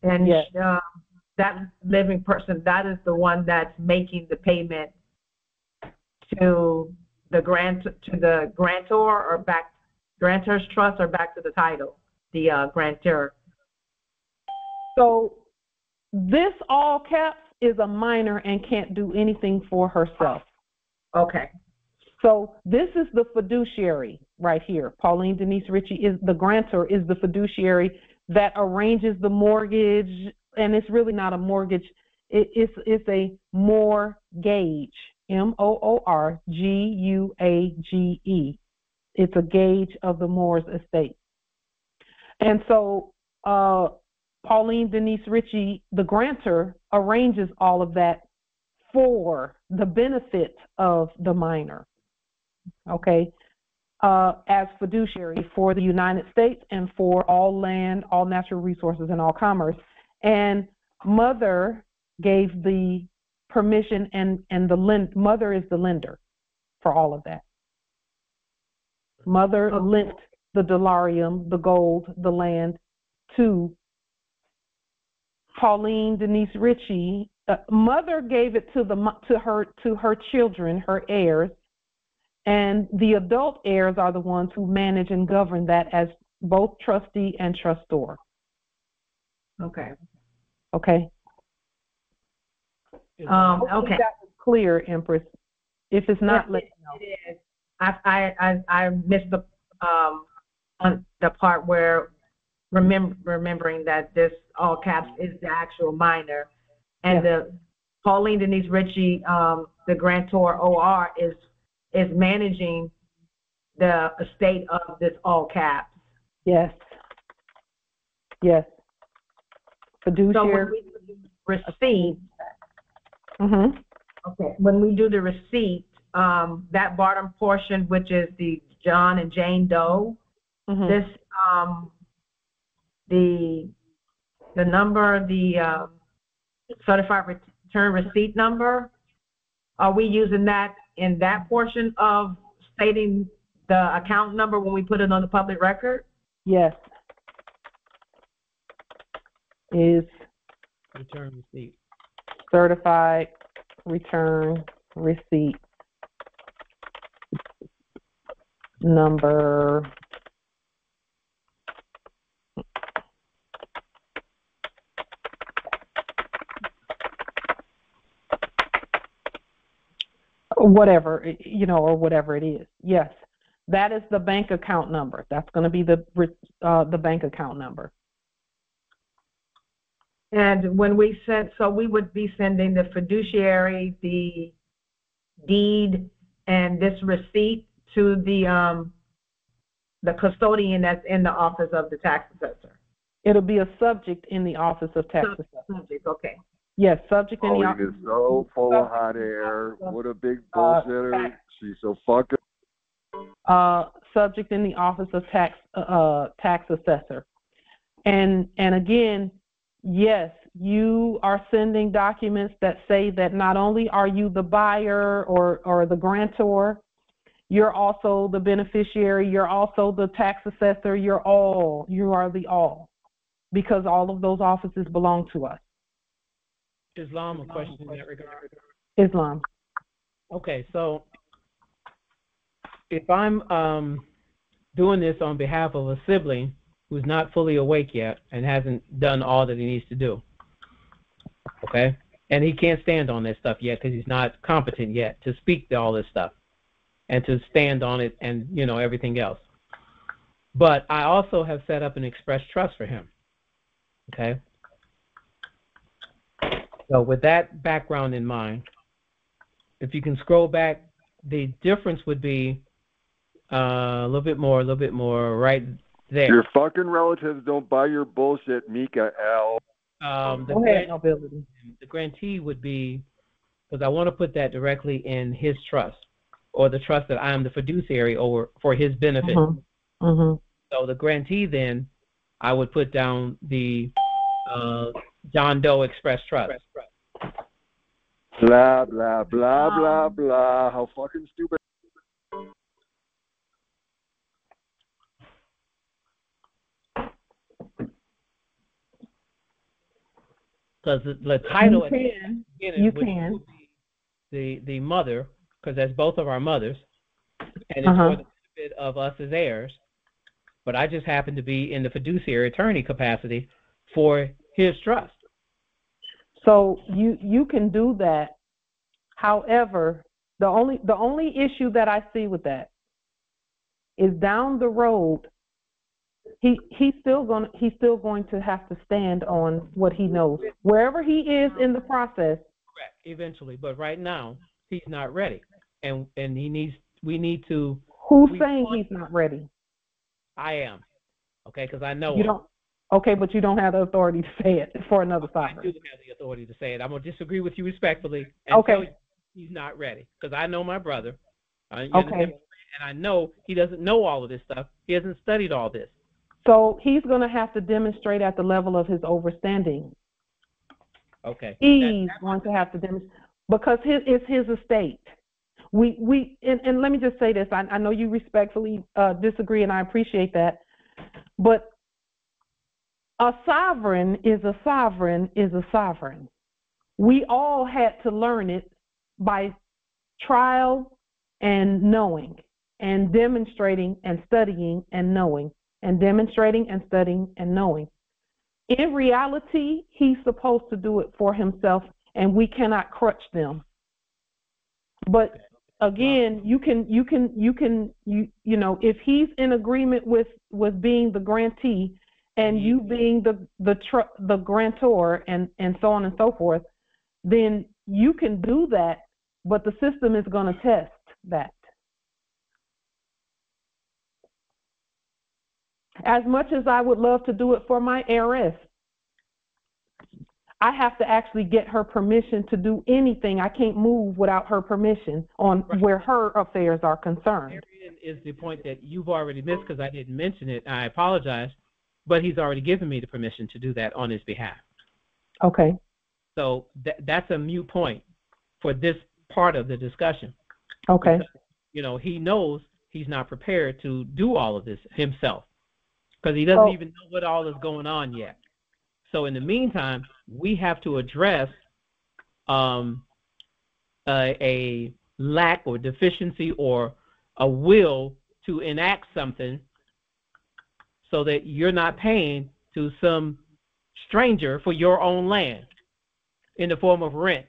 And yes. That living person, that is the one that's making the payment to the grantor or back grantor's trust or back to the title, the grantor. So this all caps is a minor and can't do anything for herself. Okay. So this is the fiduciary right here. Pauline Denise Ritchie is the grantor, is the fiduciary that arranges the mortgage, and it's really not a mortgage. It's a mortgage, MOORGUAGE. It's a gauge of the Moore's estate. And so Pauline Denise Ritchie, the grantor, arranges all of that for the benefit of the minor, okay, as fiduciary for the United States and for all land, all natural resources, and all commerce. And mother gave the permission, and mother is the lender for all of that. Mother lent the delarium, the gold, the land to Pauline Denise Ritchie. Mother gave it to her children, her heirs, and the adult heirs are the ones who manage and govern that as both trustee and trustor. Okay. Okay. Okay. That was clear, Empress. If it's not, let me know. It is. I missed the on the part where remembering that this all caps is the actual minor, and the Pauline Denise Ritchie, the grantor OR is managing the estate of this all caps. Yes. Yes. Fiduciary. So when we do receipt, okay, when we do the receipt, that bottom portion, which is the John and Jane Doe, this the number, the certified return receipt number, are we using that in that portion of stating the account number when we put it on the public record? Yes. Is return receipt. Certified return receipt number whatever, or whatever it is. Yes, that is the bank account number. That's going to be the bank account number. And when we send, so we would be sending the fiduciary, the deed, and this receipt to the custodian that's in the office of the tax assessor. It'll be a subject in the office of tax assessor. Subject, okay. Yes, subject in the Pauline office. is so full of hot air. What a big bullshitter. She's so fucking. Subject in the office of tax assessor. And again, yes, you are sending documents that say that not only are you the buyer or the grantor, you're also the beneficiary, you're also the tax assessor, you are the all, because all of those offices belong to us. Islam, a question in that regard? Islam. Okay, so if I'm doing this on behalf of a sibling who's not fully awake yet and hasn't done all that he needs to do, okay, and he can't stand on this stuff yet because he's not competent yet to speak to all this stuff and to stand on it and, everything else. But I also have set up an express trust for him, okay? So with that background in mind, if you can scroll back, the difference would be a little bit more right there. Your fucking relatives don't buy your bullshit, Mika L. The grantee would be, because I want to put that directly in his trust, or the trust that I am the fiduciary over for his benefit. So the grantee, then, I would put down the John Doe Express Trust. Blah, blah, blah, blah, blah. How fucking stupid. Because the title you can. The mother, because that's both of our mothers, and it's for the benefit of us as heirs. But I just happen to be in the fiduciary attorney capacity for his trust. So you can do that. However, the only issue that I see with that is down the road, he's still going to have to stand on what he knows, wherever he is in the process. Correct. Eventually, but right now he's not ready, and we need to. Who's saying he's not ready? I am, okay, because I know you him. don't. Okay, but you don't have the authority to say it for another sovereign. I do have the authority to say it. I'm gonna disagree with you respectfully and tell you he's not ready, because I know my brother. Okay. And I know he doesn't know all of this stuff. He hasn't studied all this. So he's going to have to demonstrate at the level of his overstanding. Okay. He's going to have to demonstrate because it's his estate. And let me just say this. I know you respectfully disagree, and I appreciate that. But a sovereign is a sovereign is a sovereign. We all had to learn it by trial and knowing and demonstrating and studying and knowing and demonstrating and studying and knowing. In reality, he's supposed to do it for himself, and we cannot crutch them. But again, you know, if he's in agreement with being the grantee and you being the grantor and so on and so forth, then you can do that, but the system is going to test that. As much as I would love to do it for my heiress, I have to actually get her permission to do anything. I can't move without her permission on where her affairs are concerned. Therein is the point that you've already missed because I didn't mention it. I apologize, but he's already given me the permission to do that on his behalf. Okay. So that's a moot point for this part of the discussion. Okay. Because, you know, he knows he's not prepared to do all of this himself because he doesn't even know what all is going on yet. So in the meantime, we have to address a lack or deficiency or a will to enact something so that you're not paying to some stranger for your own land in the form of rent.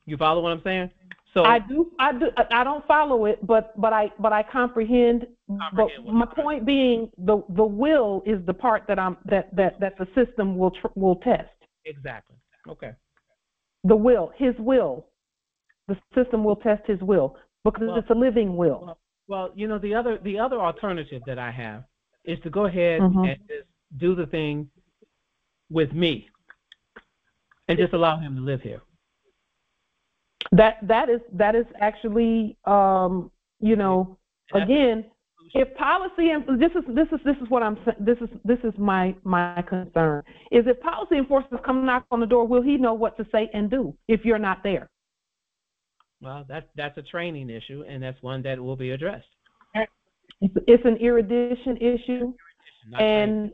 You follow what I'm saying? So I don't follow it, but I comprehend. But my point being, the will is the part that the system will test. Exactly. Okay. The will, his will, the system will test his will because it's a living will. Well, you know, the other alternative that I have is to go ahead and just do the thing with me and just allow him to live here. That is actually, you know, again, if policy and this is what I'm saying. This is my concern is if policy enforcers come knock on the door, will he know what to say and do if you're not there? Well, that's a training issue, and that's one that will be addressed. It's an erudition issue, and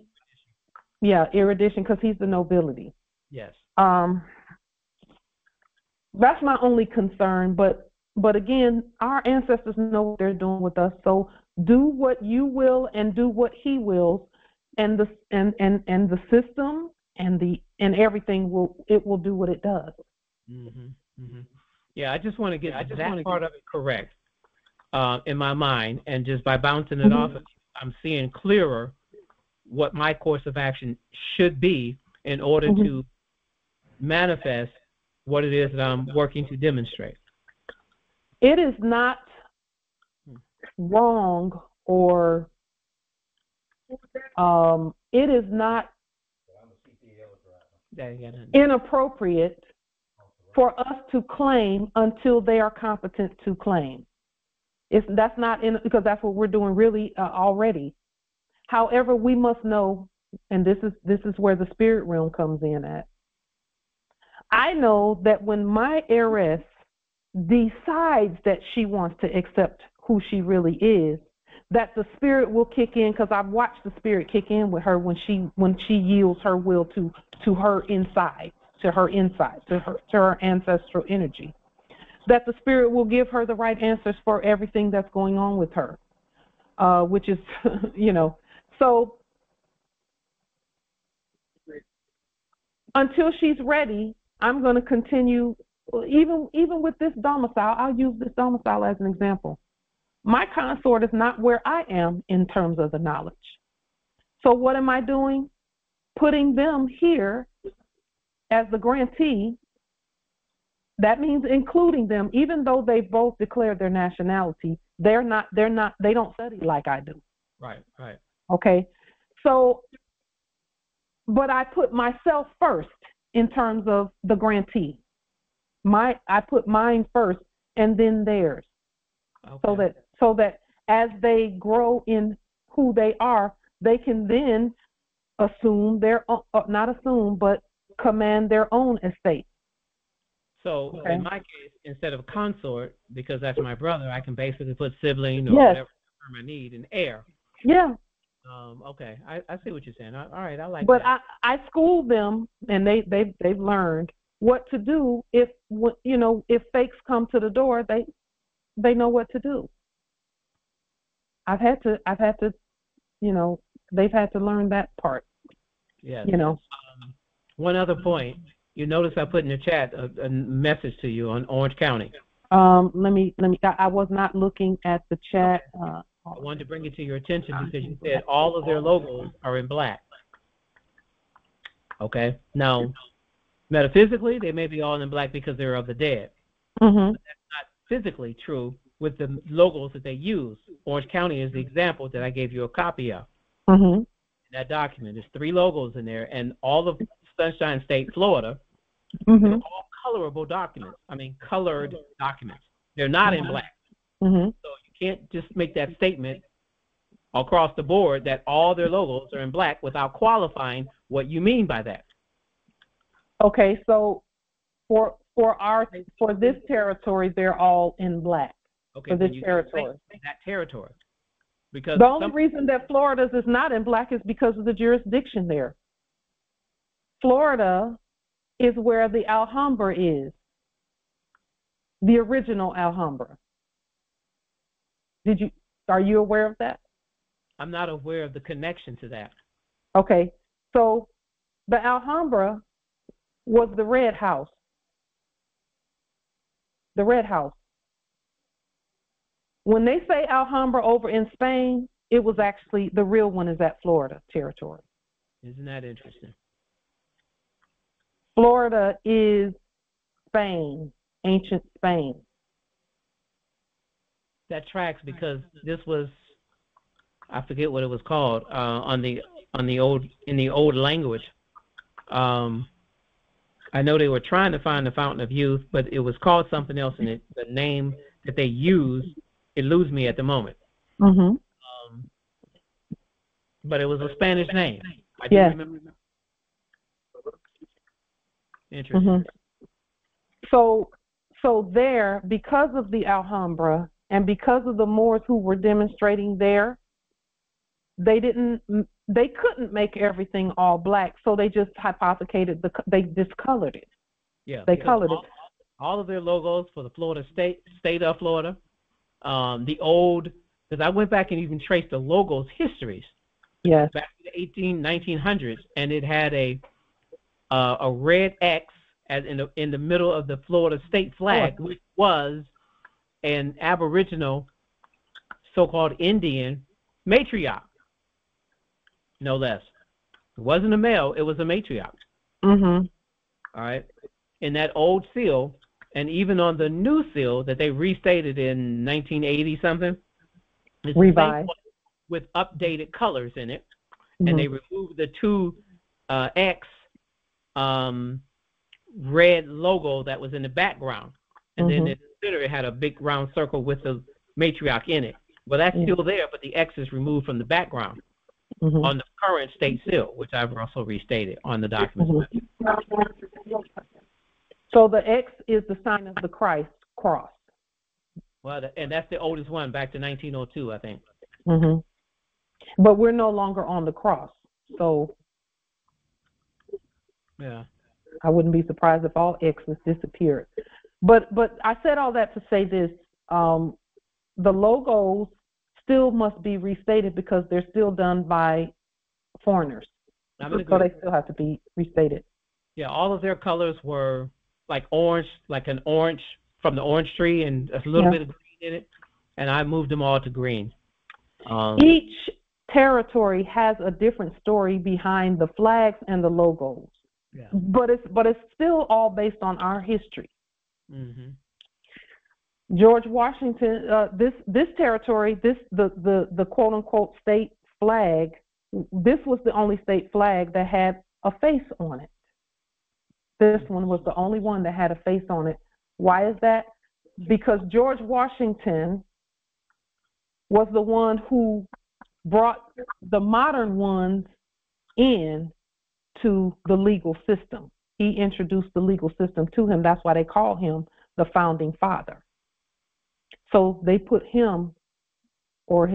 erudition because he's the nobility. Yes. That's my only concern, but again, our ancestors know what they're doing with us. So do what you will and do what he wills, and the system and everything will do what it does. Mm-hmm. Mm-hmm. Yeah, I just want to get that part of it correct in my mind, and just by bouncing it off, I'm seeing clearer what my course of action should be in order to manifest what it is that I'm working to demonstrate. It is not wrong or it is not inappropriate for us to claim until they are competent to claim. That's not because that's what we're doing really already. However, we must know, and this is where the spirit realm comes in at. I know that when my heiress decides that she wants to accept who she really is, that the spirit will kick in, because I've watched the spirit kick in with her when she yields her will to her inside, to her ancestral energy. That the spirit will give her the right answers for everything that's going on with her, which is, you know, so until she's ready, I'm going to continue. Even with this domicile, I'll use this domicile as an example. My consort is not where I am in terms of the knowledge. So what am I doing? Putting them here as the grantee. That means including them, even though they both declared their nationality. They don't study like I do. Right. Okay. So, but I put myself first in terms of the grantee. I put mine first and then theirs. Okay. So that as they grow in who they are, they can then assume not assume, but command their own estate. So okay. In my case, instead of consort, because that's my brother, I can basically put sibling or whatever term I need in heir. Yeah. Okay, I see what you're saying. All right, I like but that. But I schooled them, and they've learned what to do if fakes come to the door. They know what to do. I've had to they've had to learn that part. Yes. One other point. You notice I put in the chat a message to you on Orange County. Let me. I was not looking at the chat. I wanted to bring it to your attention because you said all of their logos are in black. Okay. Now, metaphysically, they may be all in black because they're of the dead. Mm-hmm. But that's not physically true with the logos that they use. Orange County is the example that I gave you a copy of. Mm-hmm. In that document, there's 3 logos in there, and all of Sunshine State, Florida, mm-hmm. they're all colorable documents. I mean, colored documents. They're not in black. Mm-hmm. So you can't just make that statement across the board that all their logos are in black without qualifying what you mean by that. Okay, so for this territory, they're all in black. Okay, for this territory. That territory. Because the only reason that Florida's is not in black is because of the jurisdiction there. Florida is where the Alhambra is, the original Alhambra. Are you aware of that? I'm not aware of the connection to that. Okay, so the Alhambra was the Red House. The Red House. When they say Alhambra over in Spain, it was actually, the real one is at Florida territory. Isn't that interesting? Florida is Spain, ancient Spain. That tracks because this was, I forget what it was called, in the old language. I know they were trying to find the Fountain of Youth, but it was called something else, and the name that they used, it eludes me at the moment. Mm-hmm. But it was a Spanish name. I do remember. Interesting. Mm-hmm. So there, because of the Alhambra and because of the Moors who were demonstrating there, they couldn't make everything all black, so they just hypothecated they discolored it. Yeah, they colored it. All of their logos for the Florida state of Florida, the old, because I went back and even traced the logos histories. Yes. Back in the 1900s, and it had a red X as in the middle of the Florida state flag, which was an Aboriginal, so-called Indian matriarch. No less. It wasn't a male, it was a matriarch. Mm-hmm. All right. In that old seal, and even on the new seal that they restated in 1980 something, it's revised with updated colors in it, mm-hmm. and they removed the 2 X red logo that was in the background, and mm-hmm. then in the center it had a big round circle with the matriarch in it. Well, that's still there, but the X is removed from the background. Mm-hmm. On the current state seal, which I've also restated on the documents. Mm-hmm. So the X is the sign of the Christ cross. Well, and that's the oldest one, back to 1902, I think. Mm-hmm. But we're no longer on the cross, so yeah, I wouldn't be surprised if all X's disappeared. But I said all that to say this: the logos still must be restated because they're still done by foreigners. So they still have to be restated. Yeah, all of their colors were like orange, like an orange from the orange tree, and a little bit of green in it. And I moved them all to green. Each territory has a different story behind the flags and the logos. Yeah. But it's still all based on our history. Mm-hmm. George Washington, this territory, the quote unquote state flag, this was the only state flag that had a face on it. This one was the only one that had a face on it. Why is that? Because George Washington was the one who brought the modern ones in to the legal system. He introduced the legal system to him. That's why they call him the founding father. So they put him, or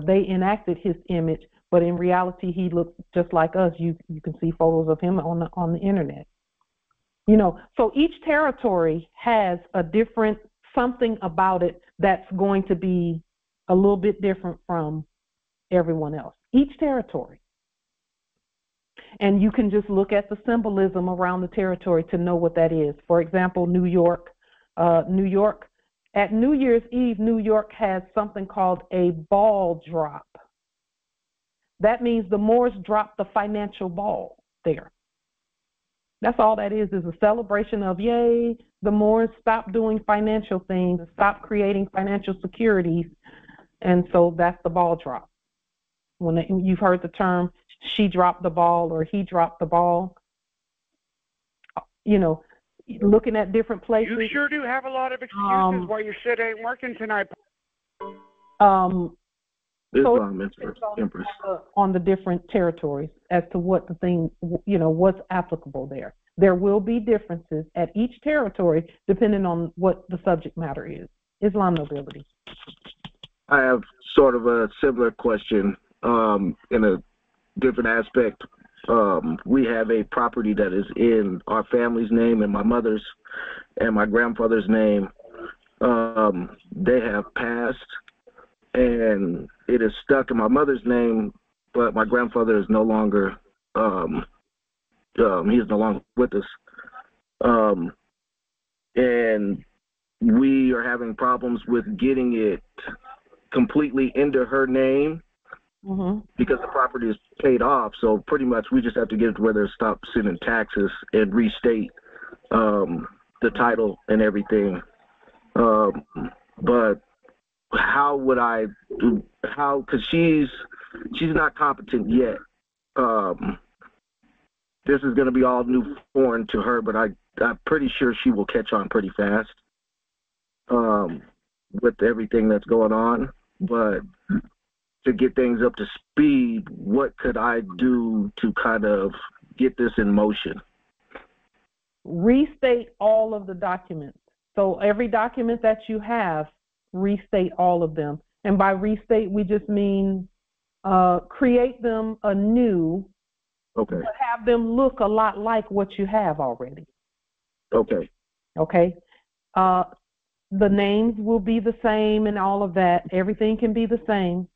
they enacted his image, but in reality, he looked just like us. You can see photos of him on the internet. You know, so each territory has a different something about it that's going to be a little bit different from everyone else. Each territory. And you can just look at the symbolism around the territory to know what that is. For example, New York. At New Year's Eve, New York has something called a ball drop. That means the Moors dropped the financial ball there. That's all that is a celebration of, yay, the Moors stopped doing financial things, stopped creating financial securities, and so that's the ball drop. When you've heard the term, she dropped the ball or he dropped the ball, you know, looking at different places. You sure do have a lot of excuses why your shit ain't working tonight. So Empress. On the different territories as to what the thing, you know, what's applicable there. There will be differences at each territory depending on what the subject matter is. Islam nobility. I have sort of a similar question in a different aspect. We have a property that is in our family's name and my mother's and my grandfather's name. They have passed, and it is stuck in my mother's name, but my grandfather is no longer, he is no longer with us. And we are having problems with getting it completely into her name because the property is paid off. So pretty much we just have to get it to where they stop sending taxes and restate the title and everything. But how would I do, because she's not competent yet. This is going to be all new foreign to her, but I'm pretty sure she will catch on pretty fast with everything that's going on. But to get things up to speed, what could I do to kind of get this in motion? Restate all of the documents. So every document that you have, restate all of them. And by restate, we just mean create them anew, but have them look a lot like what you have already. Okay. The names will be the same and all of that. Everything can be the same.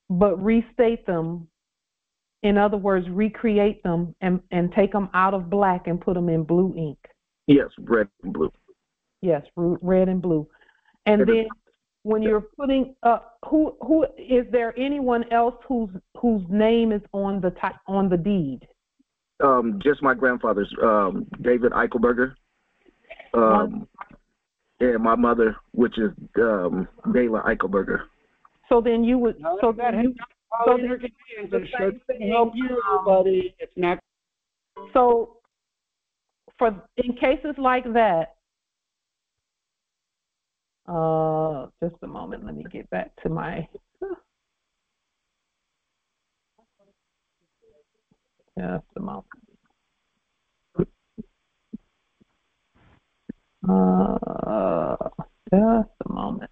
But restate them. In other words, recreate them and take them out of black and put them in blue ink. Yes, red and blue. Yes, red and blue. And then when you're putting who is there anyone else whose name is on the deed? Just my grandfather's, David Eichelberger. And my mother, which is Dayla Eichelberger. So then you would. So that then it should help you, buddy. It's not. So, in cases like that, just a moment. Let me get back to my. Just a moment. Just a moment.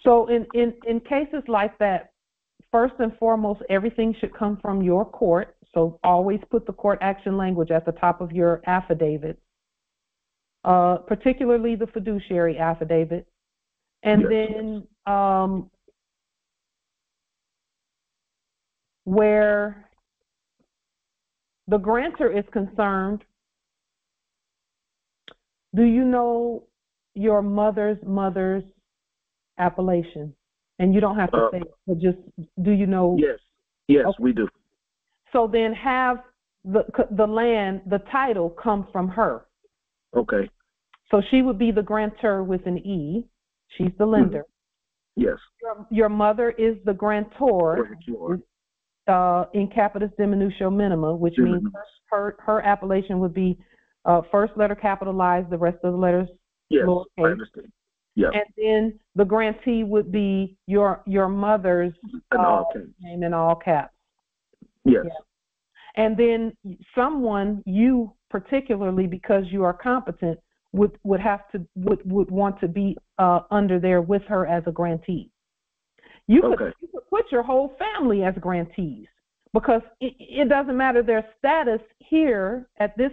So in cases like that, first and foremost, everything should come from your court. So always put the court action language at the top of your affidavit, particularly the fiduciary affidavit. And then where the grantor is concerned, do you know your mother's appellation? And you don't have to say it, but just, do you know? Yes, okay. We do. So then have the land, the title come from her. Okay. So she would be the grantor with an E. She's the lender. Yes. Your mother is the grantor. In capitis diminutio minima, which means her appellation would be first letter capitalized, the rest of the letters lowercase. I understand. Yeah. And then the grantee would be your mother's name in all caps. Yes. Yeah. And then someone, you particularly, because you are competent, would want to be under there with her as a grantee. You could put your whole family as grantees, because it doesn't matter their status here at this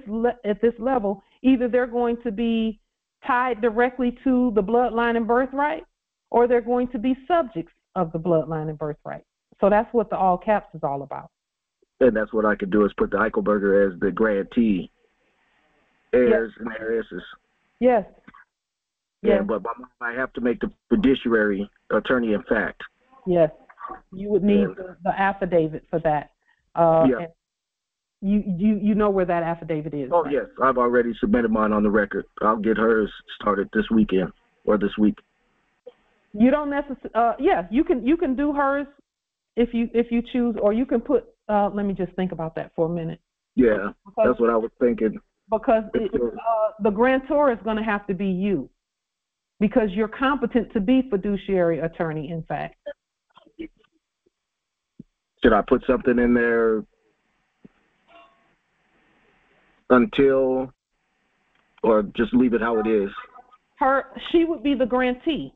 level. Either they're going to be tied directly to the bloodline and birthright, or they're going to be subjects of the bloodline and birthright. So that's what the all caps is all about. And that's what I could do, is put the Eichelberger as the grantee, heirs and heiresses. Yes. Yeah, but I have to make the fiduciary attorney in fact. Yes, you would need the affidavit for that. And you know where that affidavit is. Oh, right? Yes, I've already submitted mine on the record. I'll get hers started this weekend or this week. You don't necessarily. You can do hers if you choose, or you can put. Let me just think about that for a minute. Yeah, that's what I was thinking. Because the grantor is going to have to be you, because you're competent to be fiduciary attorney, in fact. Should I put something in there until, or just leave it how it is? She would be the grantee.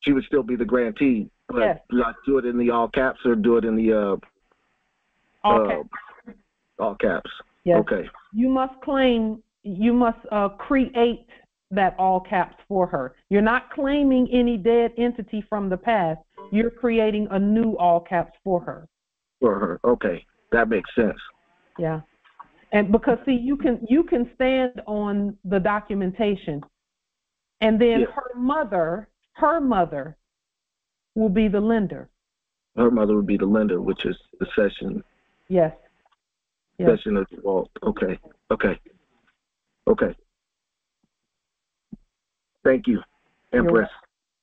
She would still be the grantee, but do I do it in the all caps or do it in the all caps? Yes. Okay. You must create that all caps for her. You're not claiming any dead entity from the past. You're creating a new all caps for her. For her. Okay. That makes sense. Yeah. And because see, you can stand on the documentation, and then her mother will be the lender. Her mother would be the lender, which is the session. Yes. Session of the vault. Okay. Thank you, Empress.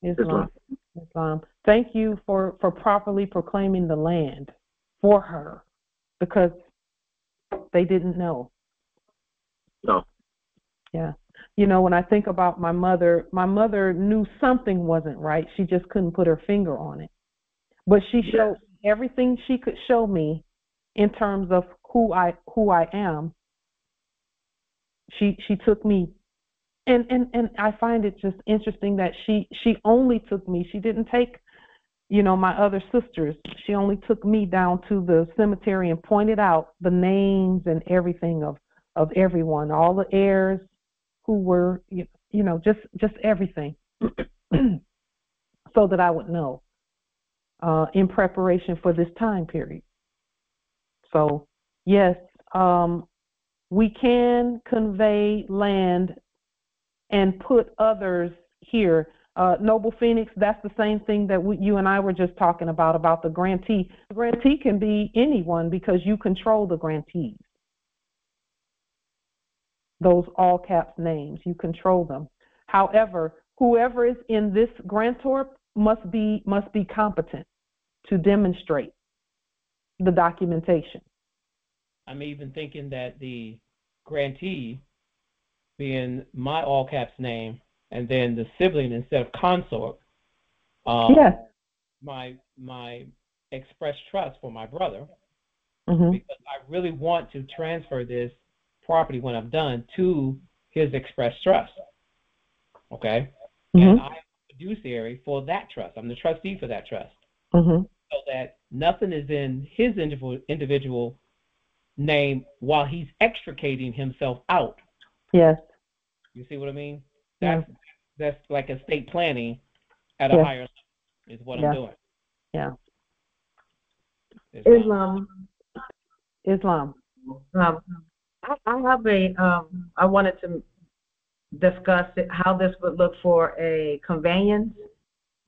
Islam. Thank you for properly proclaiming the land for her, because they didn't know. No. Yeah. When I think about my mother knew something wasn't right. She just couldn't put her finger on it. But she showed everything she could show me in terms of who I am. She took me, and I find it just interesting that she only took me. She didn't take, my other sisters. She only took me down to the cemetery and pointed out the names and everything of everyone, all the heirs who were, just everything, so that I would know in preparation for this time period. So, yes, we can convey land and put others here. Noble Phoenix, that's the same thing that you and I were just talking about the grantee. The grantee can be anyone, because you control the grantees. Those all caps names, you control them. However, whoever is in this grantor must be competent to demonstrate the documentation. I'm even thinking that the grantee being my all caps name, and then the sibling instead of consort. My express trust for my brother, because I really want to transfer this property when I'm done to his express trust. Okay? And I'm a fiduciary for that trust. I'm the trustee for that trust. So that nothing is in his individual name while he's extricating himself out. Yes. You see what I mean? That's like estate planning at a higher level is what I'm doing. Yeah. Islam. Islam. I have I wanted to discuss how this would look for a conveyance.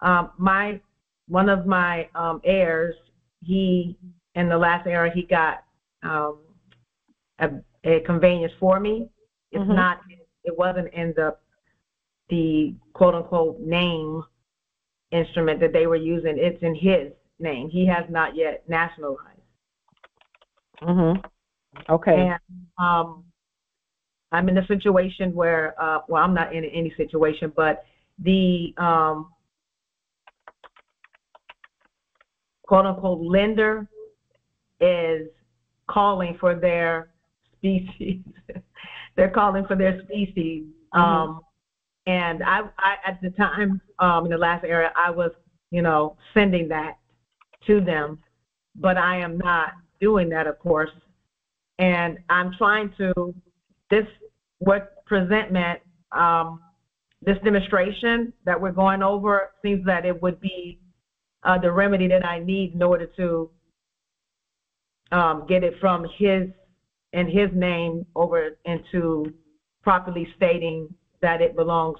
One of my heirs, in the last era, he got a conveyance for me. It's not. It wasn't in the quote unquote name instrument that they were using. It's in his name. He has not yet nationalized. Okay. And I'm in a situation where, well, I'm not in any situation, but the quote unquote lender is calling for their species. They're calling for their species. And I at the time, in the last era, I was, sending that to them, but I am not doing that, of course. And I'm trying to, this demonstration that we're going over seems that it would be the remedy that I need in order to get it from his name over into properly stating that it belongs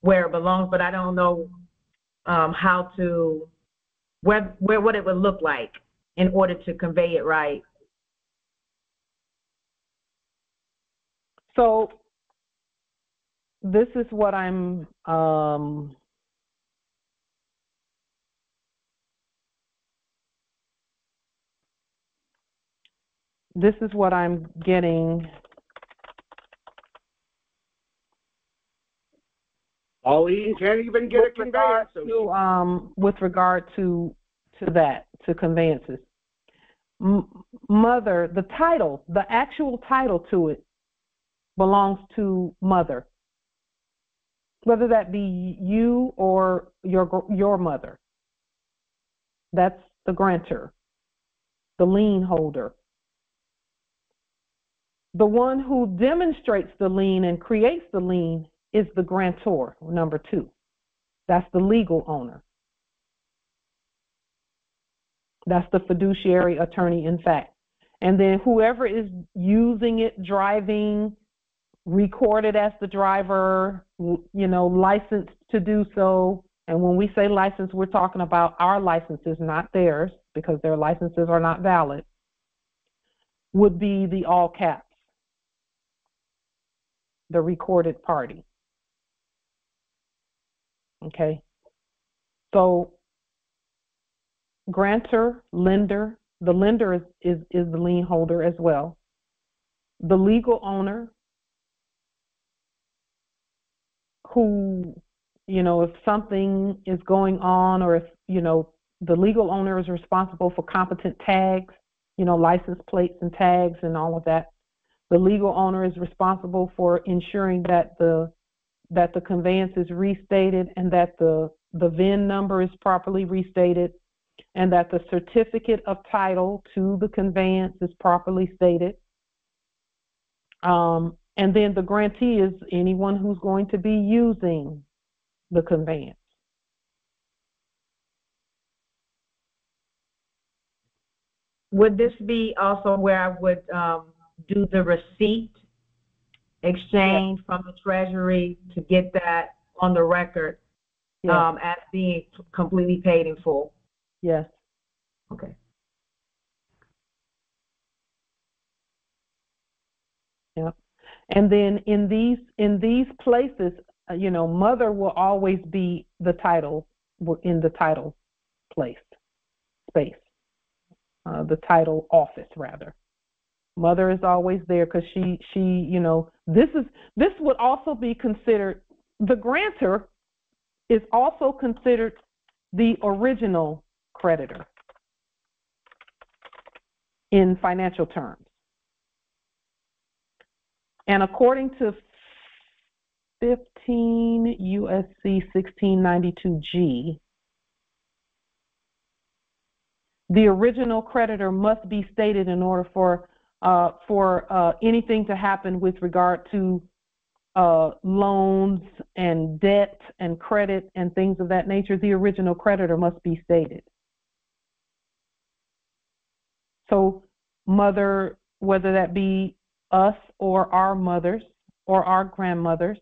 where it belongs, but I don't know what it would look like in order to convey it right. So this is what I'm getting. Pauline can't even get a conveyance. With regard to that, to conveyances. Mother, the title, the actual title to it belongs to mother, whether that be you or your mother. That's the grantor, the lien holder. The one who demonstrates the lien and creates the lien is the grantor, number 2. That's the legal owner. That's the fiduciary attorney, in fact. And then whoever is using it, driving, recorded as the driver, licensed to do so. And when we say license, we're talking about our licenses, not theirs, because their licenses are not valid, would be the all caps, the recorded party. Okay. So grantor, lender, the lender is the lien holder as well. The legal owner, who, if something is going on, or if, the legal owner is responsible for competent tags, license plates and tags and all of that. The legal owner is responsible for ensuring that the conveyance is restated and that the VIN number is properly restated and that the certificate of title to the conveyance is properly stated. And then the grantee is anyone who's going to be using the conveyance. Would this be also where I would do the receipt exchange from the Treasury to get that on the record as being completely paid in full? Yes. Okay. Yeah. And then in these places, mother will always be the title, in the title space, the title office rather. Mother is always there because she this would also be considered, the grantor is also considered the original creditor in financial terms. And according to 15 USC 1692G, the original creditor must be stated in order for anything to happen with regard to loans and debt and credit and things of that nature, the original creditor must be stated. So mother, whether that be us or our mothers or our grandmothers,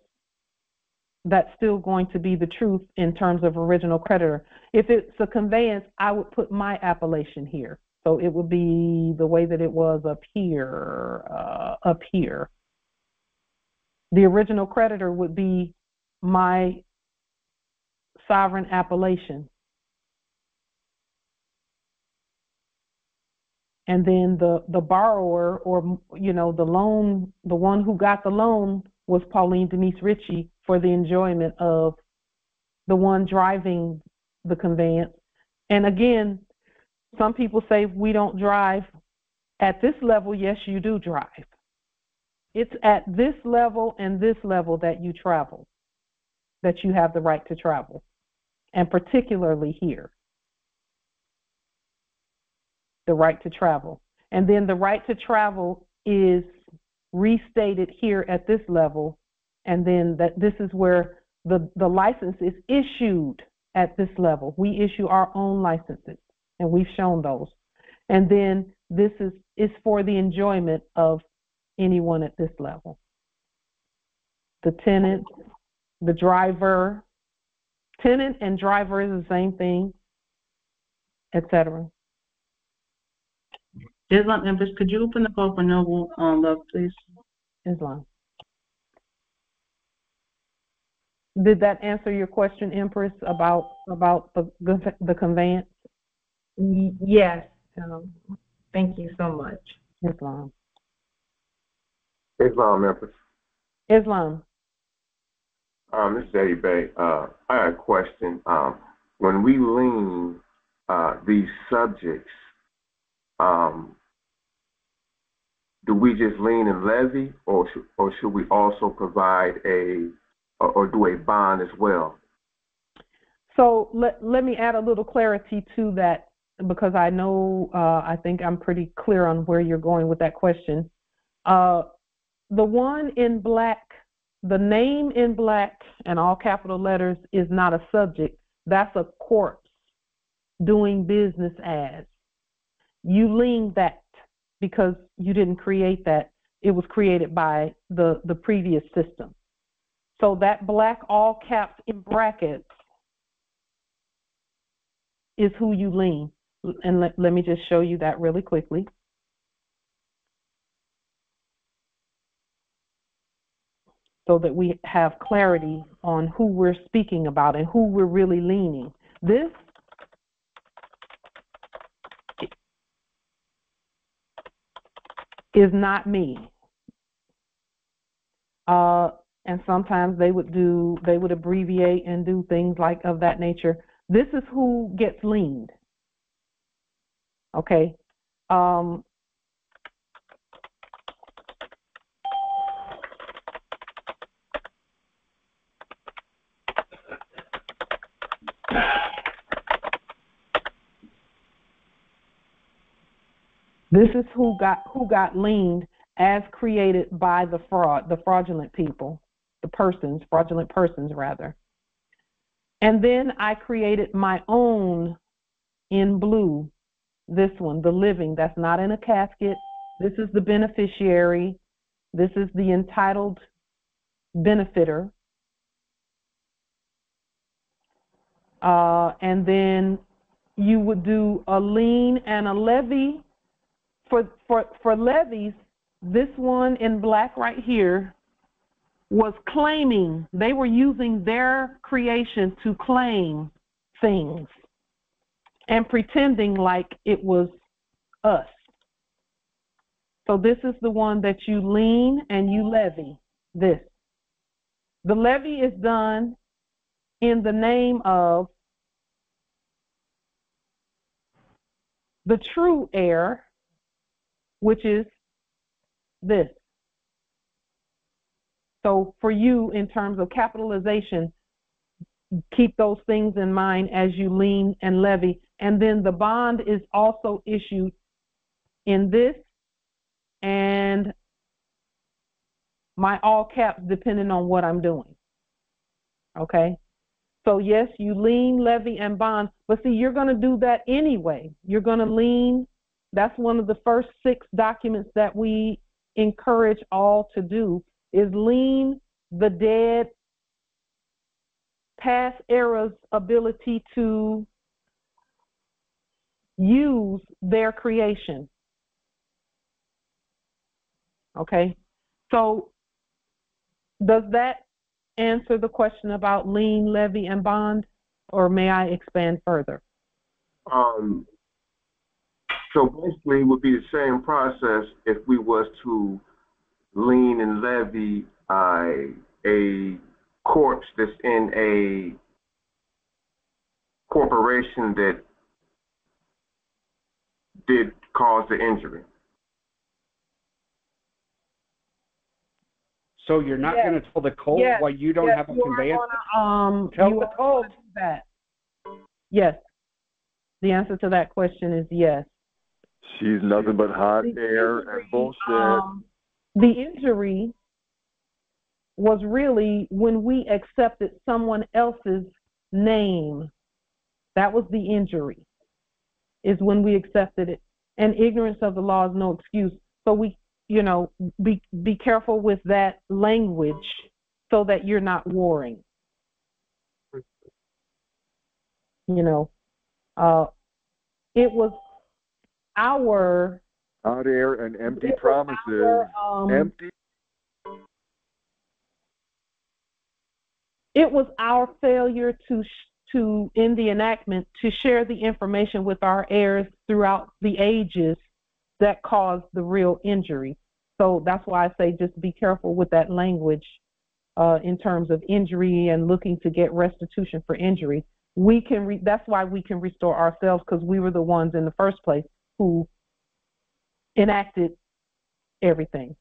that's still going to be the truth in terms of original creditor. If it's a conveyance, I would put my appellation here. So it would be the way that it was up here, up here. The original creditor would be my sovereign appellation. And then the borrower, or, you know, the loan, the one who got the loan was Pauline Denise Ritchie for the enjoyment of the one driving the conveyance. And again, some people say we don't drive. At this level, yes, you do drive. It's at this level and this level that you travel, that you have the right to travel, and particularly here, the right to travel. And then the right to travel is restated here at this level, and then that this is where the license is issued at this level. We issue our own licenses, and we've shown those. And then this is for the enjoyment of anyone at this level. The tenant, the driver, tenant and driver is the same thing, etc. Islam Empress, could you open the call for Noble Love, please? Islam. Did that answer your question, Empress, about the conveyance? Yes. Thank you so much. Islam. Islam, Memphis. Islam. This is Eddie Bay. I had a question. When we lien these subjects, do we just lien and levy, or should we also provide or do a bond as well? So let me add a little clarity to that, because I know I think I'm pretty clear on where you're going with that question. The one in black, the name in black and all capital letters is not a subject. That's a corpse doing business as. You lien that because you didn't create that. It was created by the previous system. So that black all caps in brackets is who you lien. And let me just show you that really quickly. So that we have clarity on who we're speaking about and who we're really leaning. This is not me. And sometimes they would abbreviate and do things like of that nature. This is who gets liened. Okay. This is who got liened as created by the fraudulent people, fraudulent persons rather. And then I created my own in blue, this one, the living, that's not in a casket. This is the beneficiary. This is the entitled benefiter. And then you would do a lien and a levy. For levies, this one in black right here was claiming, they were using their creation to claim things and pretending like it was us. So this is the one that you lien and you levy this. The levy is done in the name of the true heir, which is this. So for you, in terms of capitalization, keep those things in mind as you lien and levy. And then the bond is also issued in this and my all caps depending on what I'm doing. Okay? So yes, you lien, levy, and bond, but see, you're going to do that anyway. You're going to lien. That's one of the first 6 documents that we encourage all to do is lien the dead past era's ability to use their creation. Okay? So does that answer the question about lien, levy, and bond, or may I expand further? So basically, it would be the same process if we was to lien and levy a corpse that's in a corporation that did cause the injury. So you're not going to tell the colt why you don't have a conveyance? Tell the colt that. Yes. The answer to that question is yes. She's nothing but hot air and bullshit. The injury was really when we accepted someone else's name. That was the injury, is when we accepted it. And ignorance of the law is no excuse. So we, be careful with that language so that you're not warring. It was our hot air and empty promises. Empty. It was our failure to in the enactment to share the information with our heirs throughout the ages that caused the real injury. So that's why I say just be careful with that language in terms of injury and looking to get restitution for injury. We can that's why we can restore ourselves, because we were the ones in the first place who enacted everything.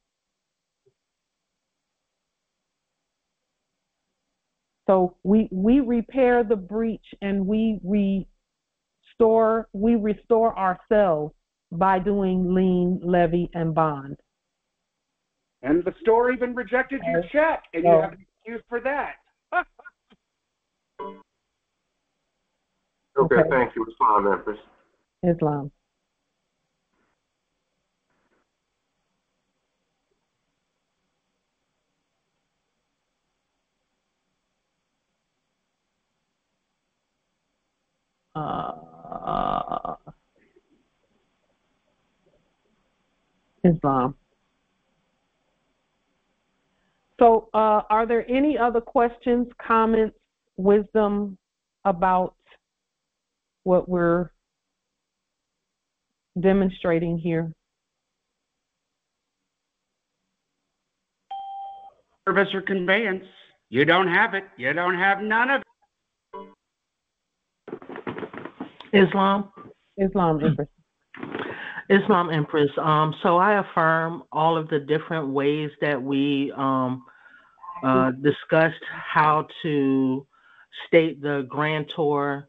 So we repair the breach and we restore ourselves by doing lien, levy, and bond. And the store even rejected your check, and you have an excuse for that. Okay, thank you. Islam, Empress. Islam. Islam. So are there any other questions, comments, wisdom about what we're demonstrating here? Service or conveyance. You don't have it. You don't have none of it. Islam. Islam, Empress. Islam, Empress. So I affirm all of the different ways that we discussed how to state the grantor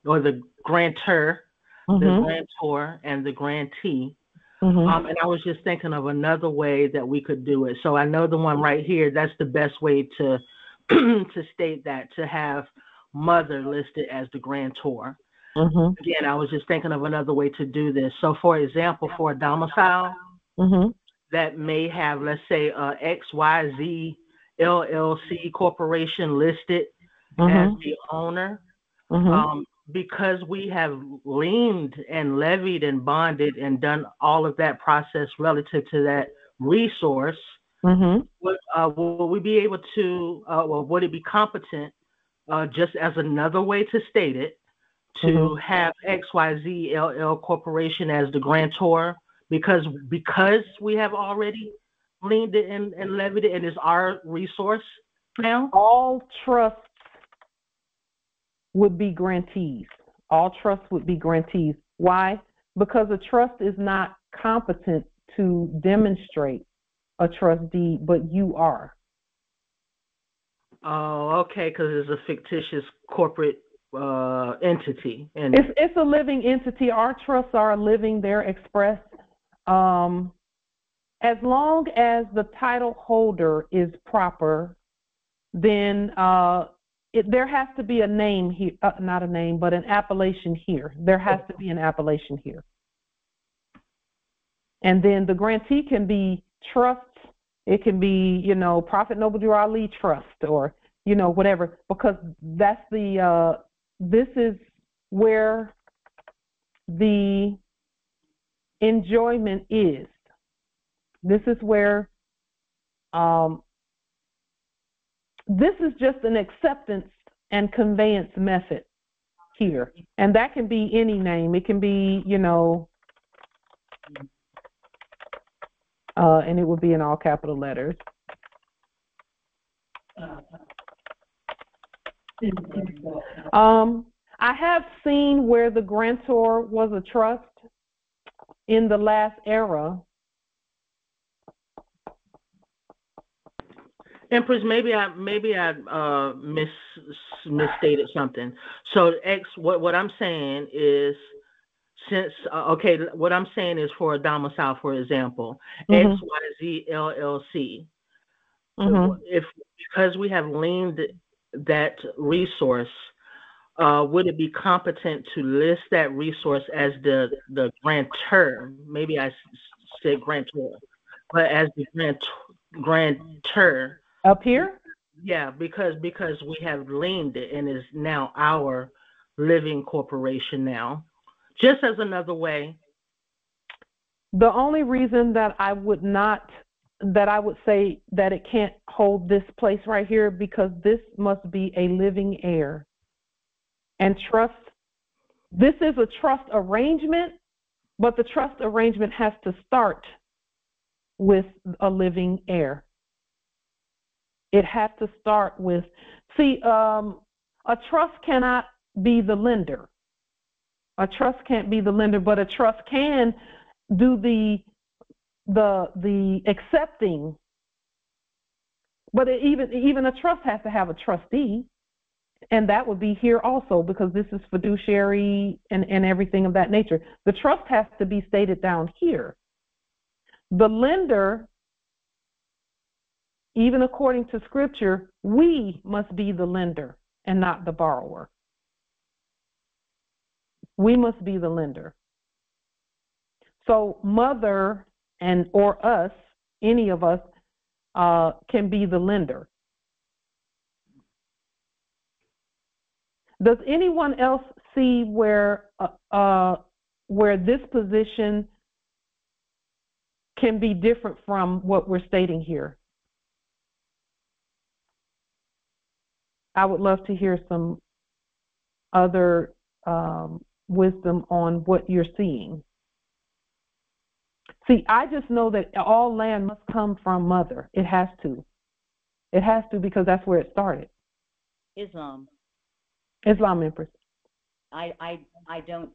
or the grantor, the grantor and the grantee. And I was just thinking of another way that we could do it. So I know the one right here, that's the best way to to state that, to have mother listed as the grantor. Again, I was just thinking of another way to do this. So for example, for a domicile that may have, let's say, XYZ LLC corporation listed as the owner, because we have liened and levied and bonded and done all of that process relative to that resource, will we be able to, or would it be competent, just as another way to state it, to have XYZ LL Corporation as the grantor, because we have already liened it and levied it and it's our resource now? All trusts would be grantees. All trusts would be grantees. Why? Because a trust is not competent to demonstrate a trust deed, but you are. Oh, okay, because it's a fictitious corporate entity. And it's a living entity. Our trusts are living, they're expressed. as long as the title holder is proper, then there has to be a name here, not a name, but an appellation here. There has to be an appellation here. And then the grantee can be trust. It can be, Prophet Noble Drew Ali Trust, or, whatever, because that's this is where the enjoyment is. This is where, this is just an acceptance and conveyance method here. And that can be any name. It can be, and it would be in all capital letters. I have seen where the grantor was a trust in the last era. Empress, maybe I misstated something. So what I'm saying is, since what I'm saying is for a domicile, for example, XYZ LLC. Because we have liened that resource, would it be competent to list that resource as the grantor? Maybe I said grantor, but as the grantor. Up here? Yeah, because we have liened it and is now our living corporation now. Just as another way. The only reason that I would say that it can't hold this place right here, because this must be a living heir. And trust, this is a trust arrangement, but the trust arrangement has to start with a living heir. It has to start with, a trust cannot be the lender. A trust can't be the lender, but a trust can do the accepting. But even a trust has to have a trustee, and that would be here also, because this is fiduciary and everything of that nature. The trust has to be stated down here. The lender, even according to Scripture, we must be the lender and not the borrower. We must be the lender. So mother or us, any of us, can be the lender. Does anyone else see where this position can be different from what we're stating here? I would love to hear some other wisdom on what you're seeing. See, I just know that all land must come from mother. It has to. It has to, because that's where it started. Islam, Empress. I don't,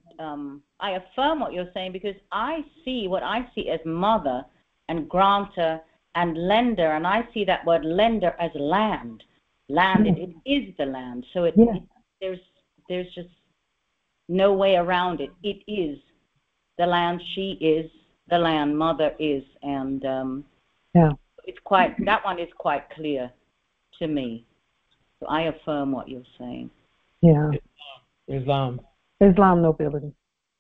I affirm what you're saying, because I see what I see as mother and grantor and lender, and I see that word lender as land. Land, it is the land. So there's just no way around it. It is the land. She is the land. Mother is, and it's that one is quite clear to me. So I affirm what you're saying. Yeah. Islam nobility.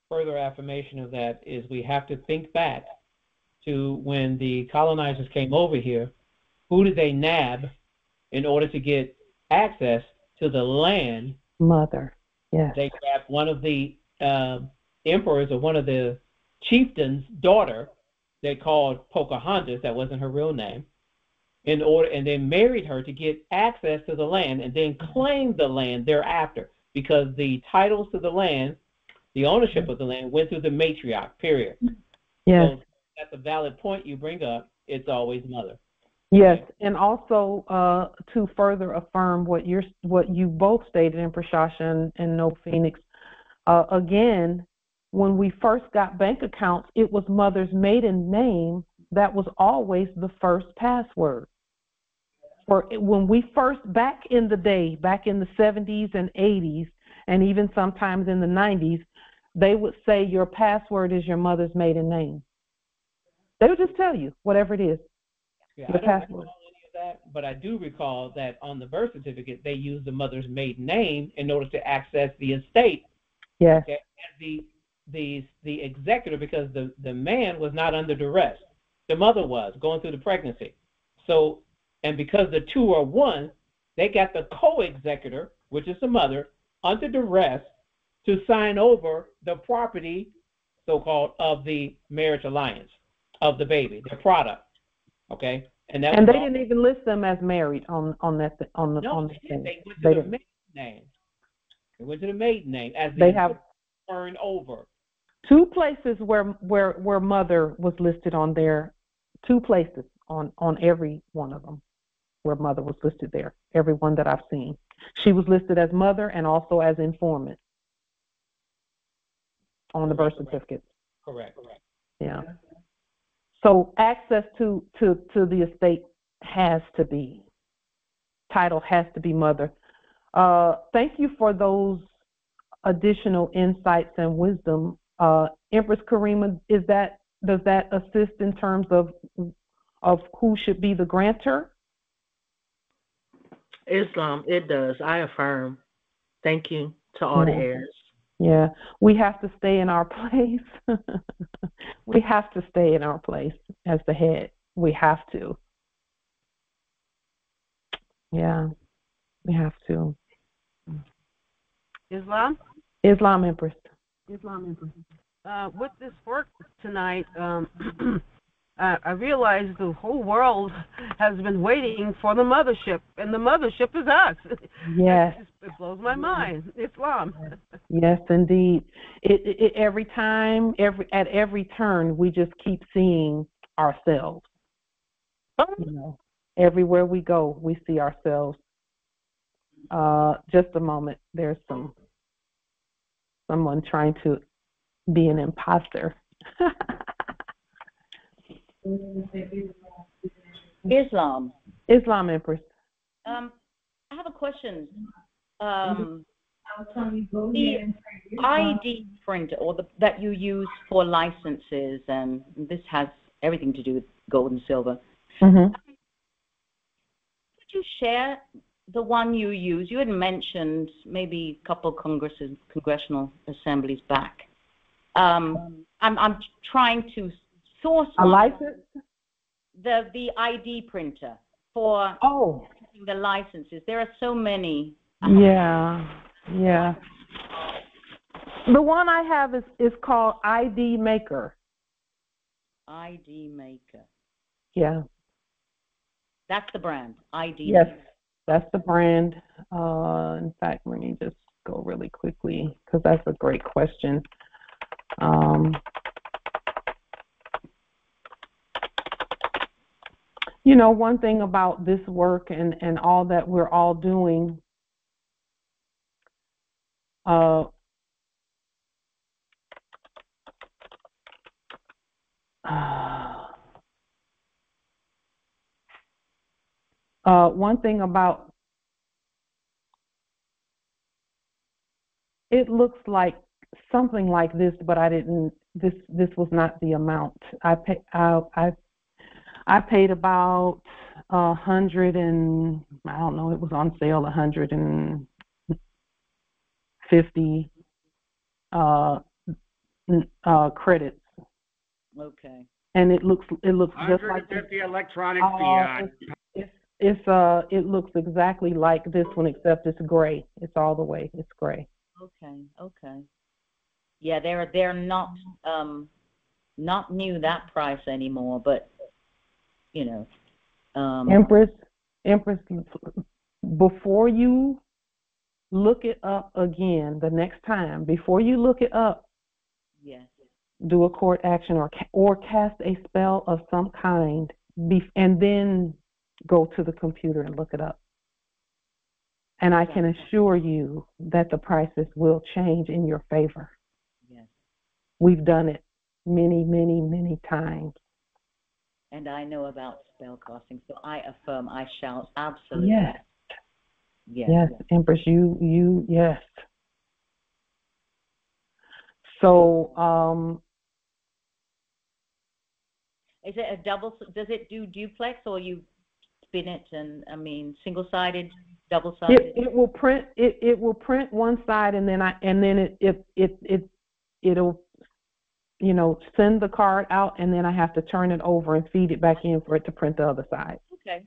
Further affirmation of that is we have to think back to when the colonizers came over here. Who did they nab in order to get access to the land? Mother. Yes. They grabbed one of the emperors or one of the chieftains' daughter. They called Pocahontas. That wasn't her real name. And then married her to get access to the land, and then claimed the land thereafter, because the titles to the land, the ownership of the land, went through the matriarch. Period. Yes. So that's a valid point you bring up. It's always mother. Yes, and also to further affirm what you both stated, Empress Shasha and No Phoenix. Again, when we first got bank accounts, it was mother's maiden name that was always the first password. For when we first, back in the day, back in the 70s and 80s, and even sometimes in the 90s, they would say your password is your mother's maiden name. They would just tell you whatever it is. Yeah, Your I don't password. recall any of that, but I do recall that on the birth certificate they used the mother's maiden name in order to access the estate. Yes. Okay, as the executor, because the man was not under duress. The mother was going through the pregnancy. So, and because the two are one, they got the co-executor, which is the mother, under duress to sign over the property, so-called, of the marriage alliance, of the baby, the product. Okay, and that. And they didn't even list them as married on that on the no, on the they thing. went to They the didn't. maiden name. They went to the maiden name as They the have turned over. 2 places where mother was listed on there. 2 places on every one of them where mother was listed there. Every one that I've seen, she was listed as mother and also as informant on the birth certificate. Correct. Yeah. So access to the estate has to be, title has to be mother. Thank you for those additional insights and wisdom. Empress Karima, does that assist in terms of who should be the grantor? It does. I affirm. Thank you to all the heirs. Yeah, we have to stay in our place. We have to stay in our place as the head. We have to. Yeah, we have to. Islam, Empress. with this work tonight, I realized the whole world has been waiting for the mothership, and the mothership is us. Yes. It blows my mind. Islam. Yes, indeed. It every time, at every turn, we just keep seeing ourselves. You know, everywhere we go, we see ourselves. Just a moment. There's someone trying to be an imposter. Islam, Empress. I have a question. The ID printer, or that you use for licenses, and this has everything to do with gold and silver. Mm-hmm. Could you share the one you use? You had mentioned maybe a couple congressional assemblies back. I'm trying to source a license. The ID printer for the licenses. There are so many. Yeah. The one I have is called ID Maker. ID Maker. Yeah. That's the brand. ID Yes, Maker. that's the brand. In fact, let me just go really quickly because that's a great question. You know, one thing about this work and all that we're all doing, one thing about it looks like something like this, but I didn't. This was not the amount. I paid about 100 and I don't know. It was on sale 150 credits. Okay. And it looks just like 150 electronic fiat. It looks exactly like this one, except it's gray. It's all the way. It's gray. Okay. Yeah, they're not new that price anymore, but you know. Empress, before you look it up again the next time, before you look it up, yes, do a court action or cast a spell of some kind, and then go to the computer and look it up. And I can assure you that the prices will change in your favor. Yes. We've done it many, many, many times. And I know about spell casting, so I affirm I shall absolutely. Yes, Empress, you yes. So Is it a double? Does it do duplex, or you spin it and single-sided, double-sided? It will print. It will print one side, and then it'll send the card out, and then I have to turn it over and feed it back in for it to print the other side. Okay,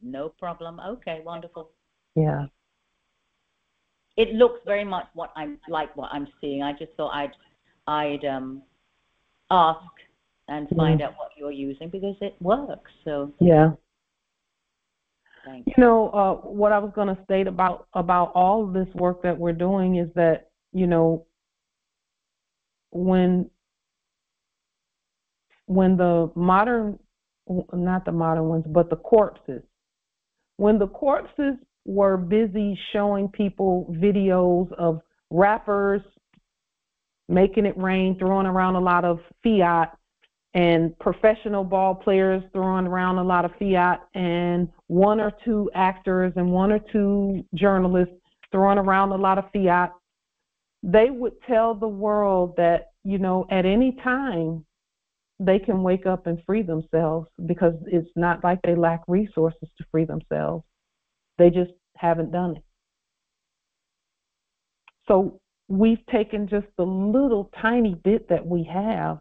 no problem. Okay, wonderful. Yeah. It looks very much what I'm seeing. I just thought I'd ask and find out what you're using because it works. So yeah. Thank you. What I was going to state about all of this work that we're doing is that when the modern, not the modern ones, but the corpses, when the corpses were busy showing people videos of rappers making it rain, throwing around a lot of fiat, and professional ball players throwing around a lot of fiat, and one or two actors and one or two journalists throwing around a lot of fiat, they would tell the world that, at any time they can wake up and free themselves, because it's not like they lack resources to free themselves. They just haven't done it. So we've taken just the little tiny bit that we have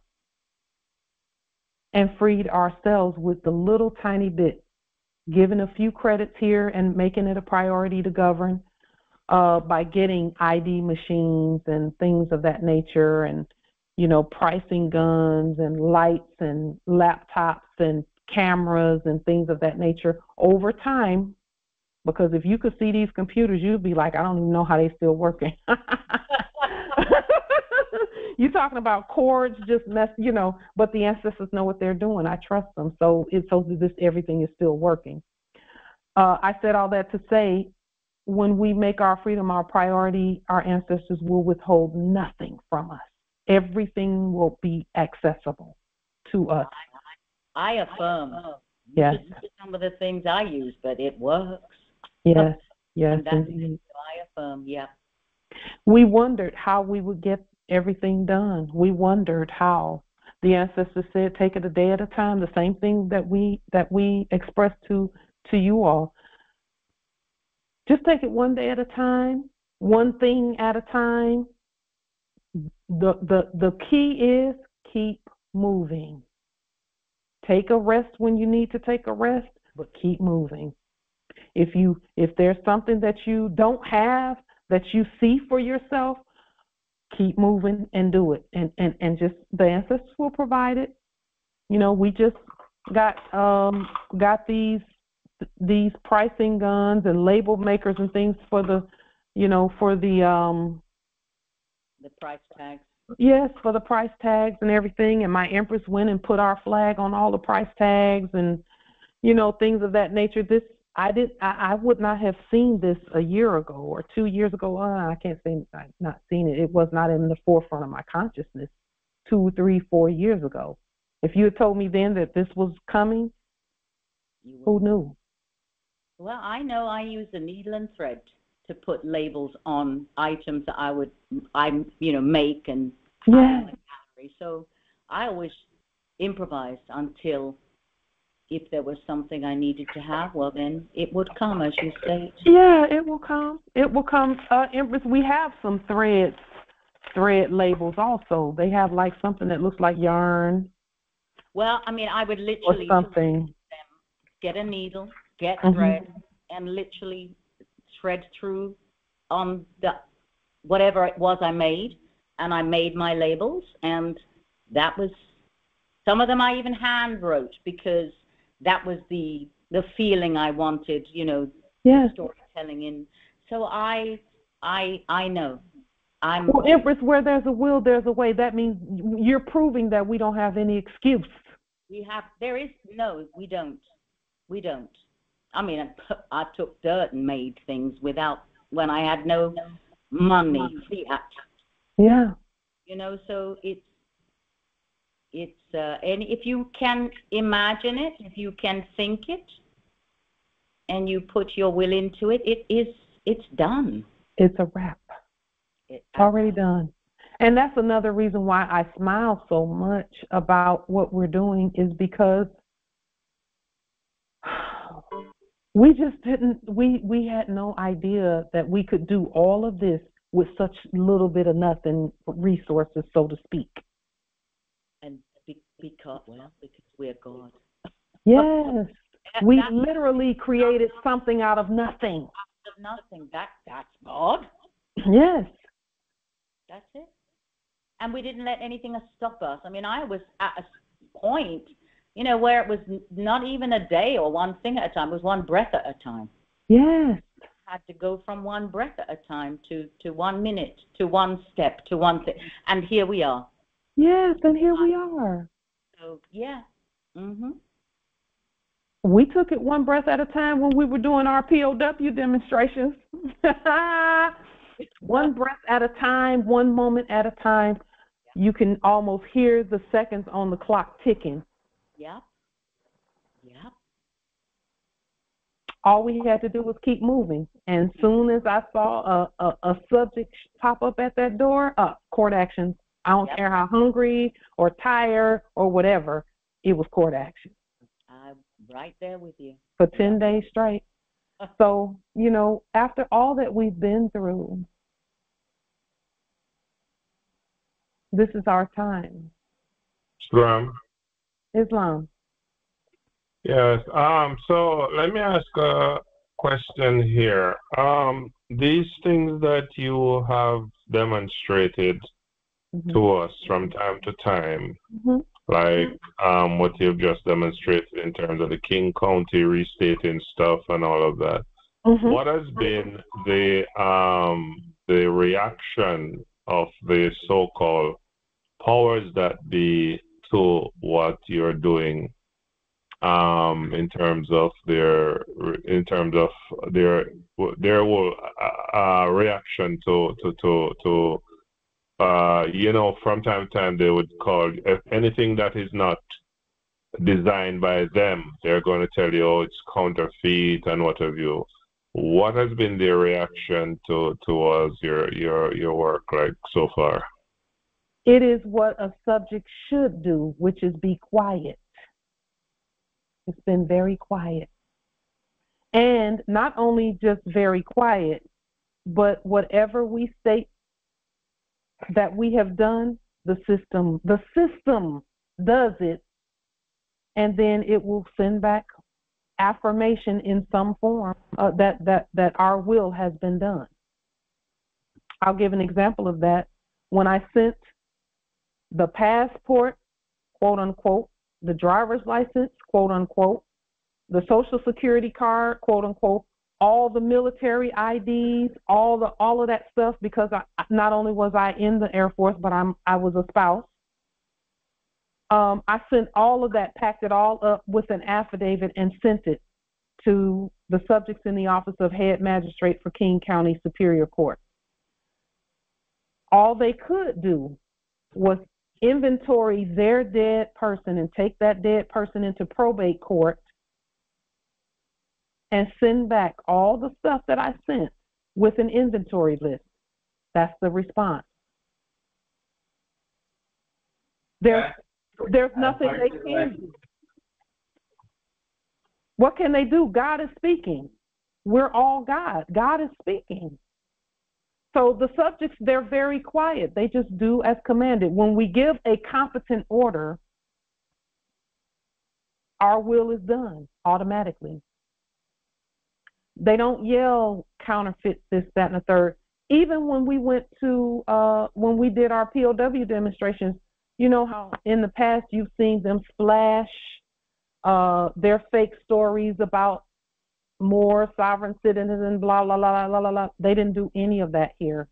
and freed ourselves with the little tiny bit, giving a few credits here and making it a priority to govern by getting ID machines and things of that nature, and pricing guns and lights and laptops and cameras and things of that nature over time. Because if you could see these computers, you'd be like, I don't even know how they're still working. You're talking about cords just but the ancestors know what they're doing. I trust them. So everything is still working. I said all that to say, when we make our freedom our priority, our ancestors will withhold nothing from us. Everything will be accessible to us. I affirm. Yes. Some of the things I use, but it works. Yes, yes, indeed. I affirm, yeah. We wondered how we would get everything done. We wondered how. The ancestors said, take it a day at a time, the same thing that we expressed to you all. Just take it one day at a time, one thing at a time. The key is keep moving. Take a rest when you need to take a rest, but keep moving. If there's something that you don't have, that you see for yourself, keep moving and do it. And just the ancestors will provide it. We just got these pricing guns and label makers and things for the price tags. Yes, for the price tags and everything. And my Empress went and put our flag on all the price tags and things of that nature. I would not have seen this a year ago or 2 years ago. I can't say I've not seen it. It was not in the forefront of my consciousness 2, 3, 4 years ago. If you had told me then that this was coming, who knew? Well, I know I use a needle and thread to put labels on items that I make and hang in the gallery. So I always improvised until, if there was something I needed to have, well, then it would come, as you say. Yeah, it will come. It will come. Empress, we have some thread labels also. They have like something that looks like yarn. Well, I would literally get a needle, get thread, and literally thread through on the whatever it was I made, and I made my labels, and that was, some of them I even hand wrote, because that was the feeling I wanted, storytelling in. So I know. Well, Empress, where there's a will, there's a way. That means you're proving that we don't have any excuse. We don't. I took dirt and made things when I had no money, fiat. Yeah. So it's and if you can imagine it, if you can think it, and you put your will into it, it's done. It's a wrap. It's already done. And that's another reason why I smile so much about what we're doing, is because we just didn't, we had no idea that we could do all of this with such little bit of nothing resources, so to speak. And because we're God. Yes. We literally created something out of nothing. Out of nothing. That's God. Yes. That's it. And we didn't let anything stop us. I mean, I was at a point, where it was not even a day or one thing at a time. It was one breath at a time. Yes. I had to go from one breath at a time to 1 minute, to one step, to one thing. And here we are. Yes, and here we are. So, yeah. Mm-hmm. We took it one breath at a time when we were doing our POW demonstrations. One breath at a time, one moment at a time. You can almost hear the seconds on the clock ticking. Yeah. Yeah. All we had to do was keep moving. And soon as I saw a subject pop up at that door, court action. I don't care how hungry or tired or whatever, it was court action. I'm right there with you. For 10 days straight. So, after all that we've been through, this is our time. Islam. Yes. So let me ask a question here. These things that you have demonstrated to us from time to time, like what you've just demonstrated in terms of the King County restating stuff and all of that. What has been the reaction of the so-called powers that be to what you're doing, in terms of their reaction to from time to time they would call anything that is not designed by them, they're going to tell you, oh, it's counterfeit and what have you. What has been their reaction towards your work like so far? It is what a subject should do, which is be quiet. It's been very quiet. And not only just very quiet, but whatever we state that we have done, the system does it, and then it will send back affirmation in some form that our will has been done. I'll give an example of that. When I sent the passport, quote unquote, the driver's license, quote unquote, the social security card, quote unquote, all the military IDs, all of that stuff, because not only was I in the Air Force, but I was a spouse. I sent all of that, packed it all up with an affidavit and sent it to the subjects in the office of head magistrate for King County Superior Court. All they could do was inventory their dead person and take that dead person into probate court and send back all the stuff that I sent with an inventory list. That's the response. There's nothing they can do. What can they do? God is speaking. We're all God. God is speaking. So the subjects, they're very quiet. They just do as commanded. When we give a competent order, our will is done automatically. They don't yell counterfeit this, that, and the third. Even when we went to, when we did our POW demonstrations, you know how in the past you've seen them splash their fake stories about more sovereign citizens and blah, blah, blah, blah, blah, blah. They didn't do any of that here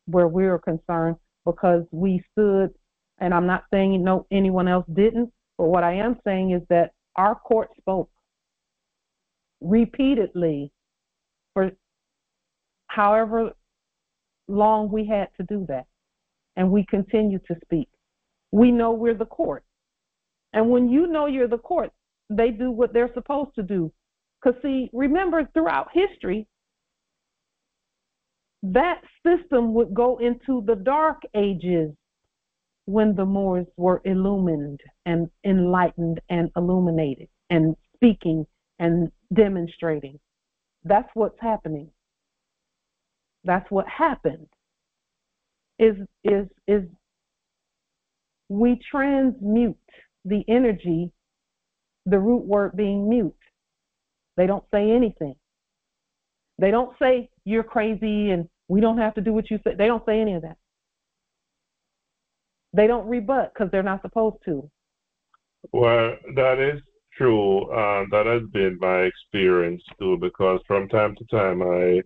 where we were concerned, because we stood, and I'm not saying anyone else didn't, but what I am saying is that our court spoke repeatedly for however long we had to do that, and we continue to speak. We know we're the court, and when you know you're the court, they do what they're supposed to do. Because see, remember, throughout history, that system would go into the dark ages when the Moors were illumined and enlightened and illuminated and speaking and demonstrating. That's what's happening. That's what happened. Is we transmute the energy, the root word being mute. They don't say anything. They don't say you're crazy and we don't have to do what you say. They don't say any of that. They don't rebut because they're not supposed to. Well, that is true. That has been my experience too, because from time to time I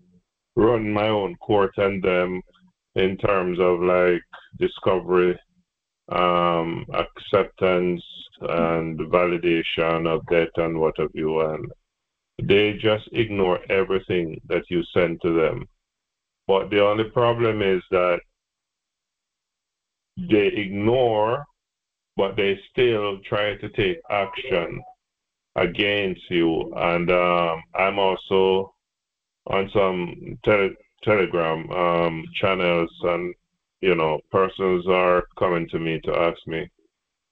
run my own court and them in terms of like discovery, acceptance, and validation of debt and what have you, and they just ignore everything that you send to them. But the only problem is that they ignore, but they still try to take action against you. And I'm also on some Telegram channels, and persons are coming to me to ask me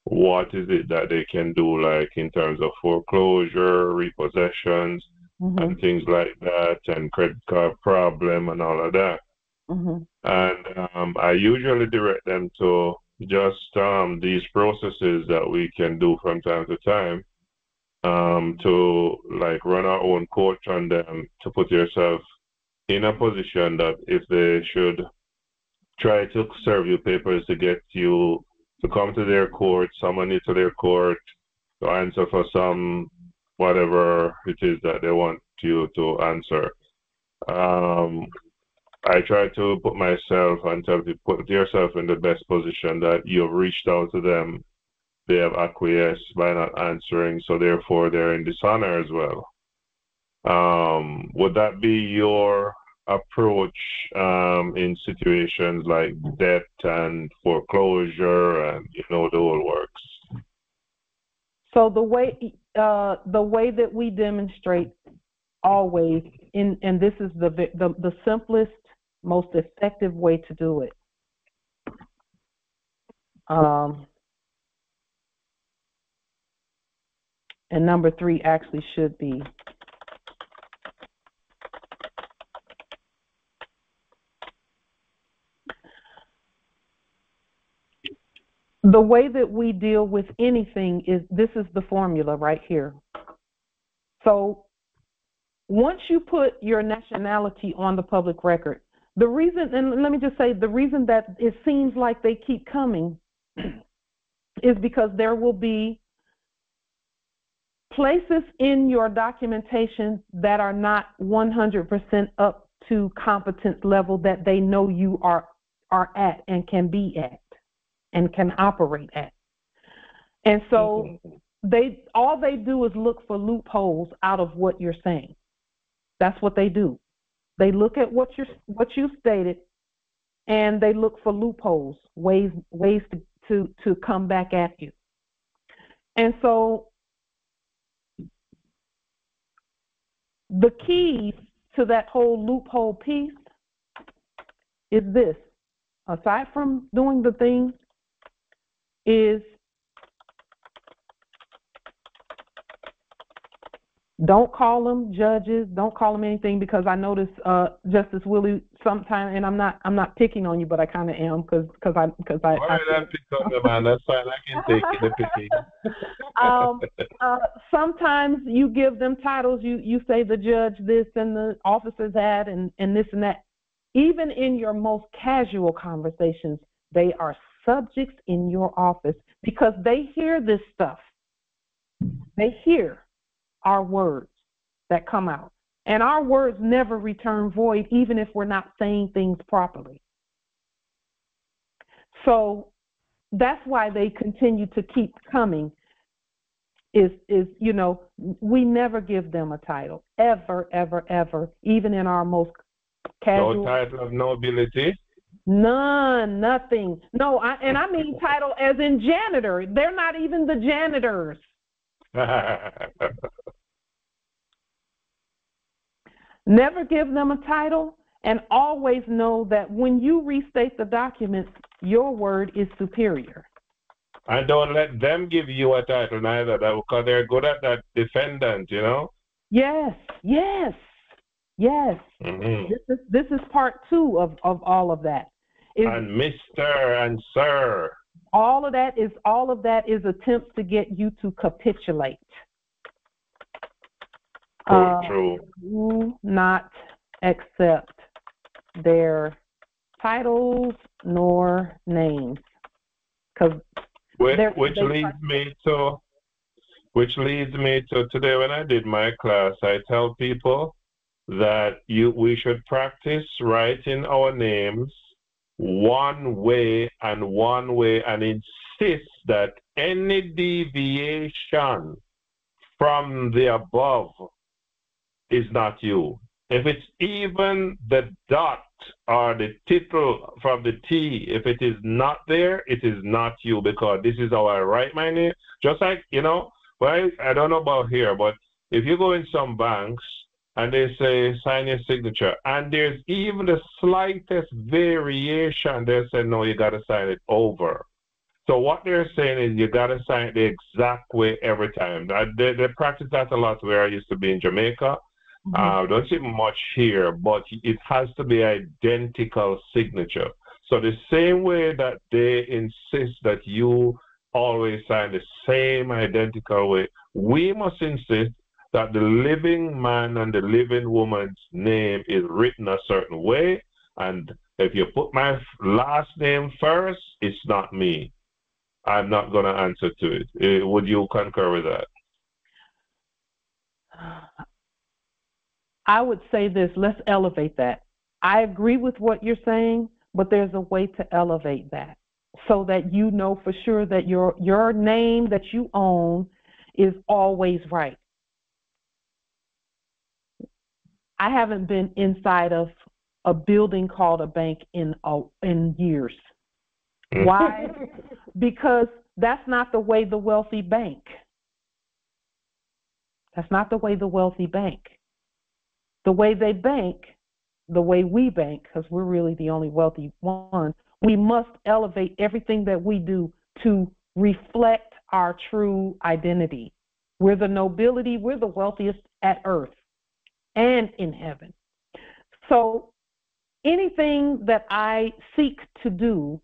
what is it that they can do, like in terms of foreclosure, repossessions, and things like that, and credit card problem and all of that. And I usually direct them to just these processes that we can do from time to time, to like run our own court on them, to put yourself in a position that if they should try to serve you papers to get you to come to their court, summon you to their court, to answer for some whatever it is that they want you to answer. I try to put myself and tell people, put yourself in the best position that you've reached out to them. They have acquiesced by not answering, so therefore they're in dishonor as well. Would that be your approach in situations like debt and foreclosure and the whole works? So the way that we demonstrate always, and this is the simplest, most effective way to do it. And number 3 actually should be the way that we deal with anything is, this is the formula right here. So once you put your nationality on the public record, the reason, and let me just say, the reason that it seems like they keep coming is because there will be places in your documentation that are not 100% up to competence level that they know you are at and can be at and can operate at. And so all they do is look for loopholes out of what you're saying. That's what they do. They look at what you stated, and they look for loopholes, ways to come back at you. And so the key to that whole loophole piece is this. Aside from doing the thing, is don't call them judges, don't call them anything, because I notice Justice Willie sometimes, and I'm not picking on you, but I kind of am because I. All right, I pick on you, man. That's fine. I can take it. The picking. Sometimes you give them titles. You say the judge this and the officer that and this and that. Even in your most casual conversations, they are subjects in your office because they hear this stuff. They hear our words that come out. And our words never return void, even if we're not saying things properly. So that's why they continue to keep coming, is we never give them a title, ever, ever, ever, even in our most casual. No title of nobility? None, nothing. No, I mean title as in janitor. They're not even the janitors. Never give them a title, And always know that when you restate the documents, your word is superior. And don't let them give you a title neither, because they're good at that defendant, you know? Yes, yes, yes. Mm-hmm. This is part 2 of all of that. And Mr. and Sir. All of that is attempts to get you to capitulate. True. Do not accept their titles nor names, because which leads me to today when I did my class, I tell people that we should practice writing our names one way and insist that any deviation from the above is not you. If it's even the dot or the tittle from the T, if it is not there, it is not you, because this is how I write my name. Just like, well, I don't know about here, but if you go in some banks and they say sign your signature, and there's even the slightest variation, they say, no, you got to sign it over. So what they're saying is you got to sign it the exact way every time. They practice that a lot where I used to be in Jamaica. Don't see much here, but it has to be identical signature. So the same way that they insist that you always sign the same identical way, we must insist that the living man and the living woman's name is written a certain way. And if you put my last name first, it's not me. I'm not going to answer to it. Would you concur with that? I would say this, let's elevate that. I agree with what you're saying, but there's a way to elevate that so that you know for sure that your name that you own is always right. I haven't been inside of a building called a bank in years. Why? Because that's not the way the wealthy bank. That's not the way the wealthy bank. The way they bank, the way we bank, because we're really the only wealthy one, we must elevate everything that we do to reflect our true identity. We're the nobility, we're the wealthiest at earth and in heaven. So anything that I seek to do,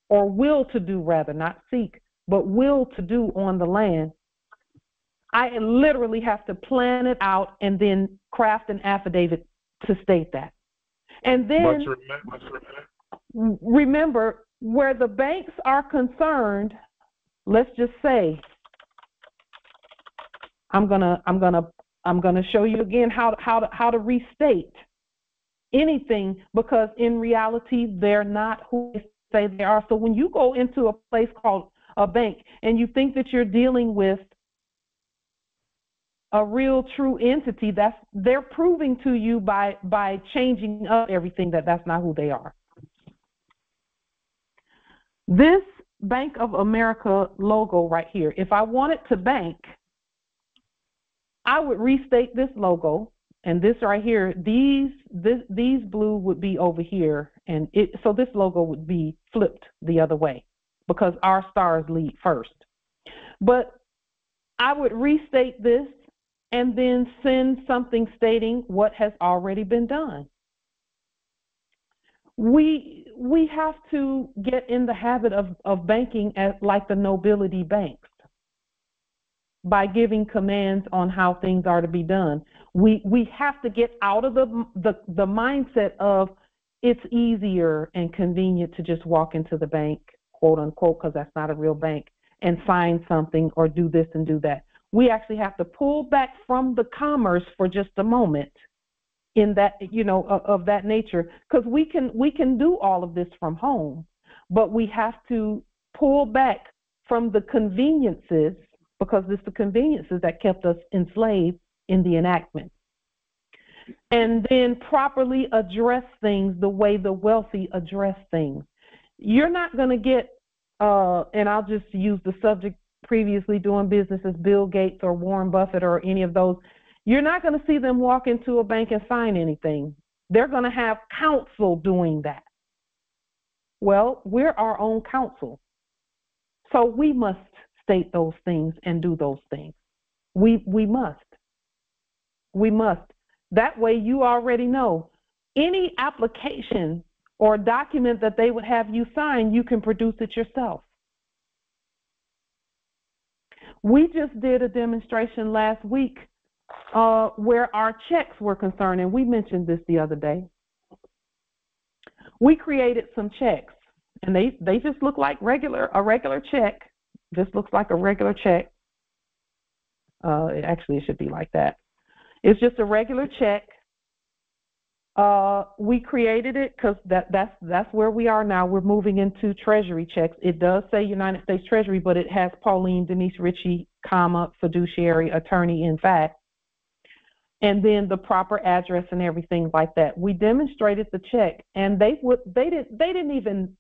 or will to do rather, not seek, but will to do on the land, I literally have to plan it out and then craft an affidavit to state that. And then remember, where the banks are concerned, let's just say, I'm gonna show you again how to restate anything, because in reality they're not who they say they are. So when you go into a place called a bank and you think that you're dealing with a real true entity, they're proving to you by changing up everything that's not who they are. This Bank of America logo right here, if I wanted to bank, I would restate this logo, and this right here, these blue would be over here, and so this logo would be flipped the other way because our stars lead first. But I would restate this and then send something stating what has already been done. We have to get in the habit of banking like the nobility banks, by giving commands on how things are to be done. We have to get out of the mindset of it's easier and convenient to just walk into the bank, quote unquote, because that's not a real bank, and sign something or do this and do that. We actually have to pull back from the commerce for just a moment in that, of that nature, because we can do all of this from home, but we have to pull back from the conveniences, because it's the conveniences that kept us enslaved in the enactment. And then properly address things the way the wealthy address things. You're not going to get, and I'll just use the subject previously doing business as Bill Gates or Warren Buffett or any of those. You're not going to see them walk into a bank and sign anything. They're going to have counsel doing that. Well, we're our own counsel. So we must state those things and do those things. We must. We must. That way you already know. Any application or document that they would have you sign, you can produce it yourself. We just did a demonstration last week where our checks were concerned, and we mentioned this the other day. We created some checks, and they just look like a regular check. Just looks like a regular check. It should be like that. It's just a regular check. We created it because that's where we are now. We're moving into Treasury checks. It does say United States Treasury, but it has Pauline Denise Ritchie, fiduciary attorney in fact, and then the proper address and everything like that. We demonstrated the check, and they didn't even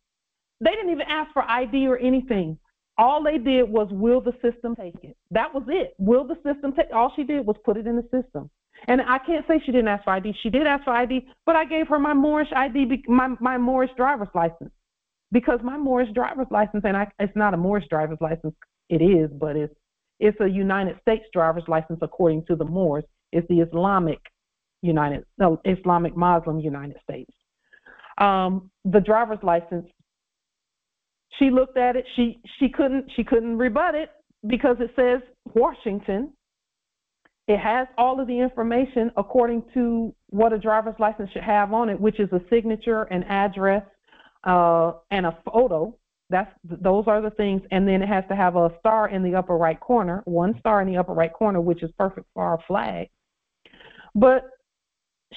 ask for ID or anything. All they did was, will the system take it? That was it. Will the system take? All she did was put it in the system. And I can't say she didn't ask for ID. She did ask for ID, but I gave her my Moorish ID, my Moorish driver's license, because my Moorish driver's license, and it's not a Moorish driver's license. It is, but it's a United States driver's license according to the Moors. It's the Islamic Muslim United States. The driver's license. She looked at it. She couldn't rebut it because it says Washington. It has all of the information according to what a driver's license should have on it, which is a signature, an address, and a photo. Those are the things. And then it has to have a star in the upper right corner, one star in the upper right corner, which is perfect for our flag. But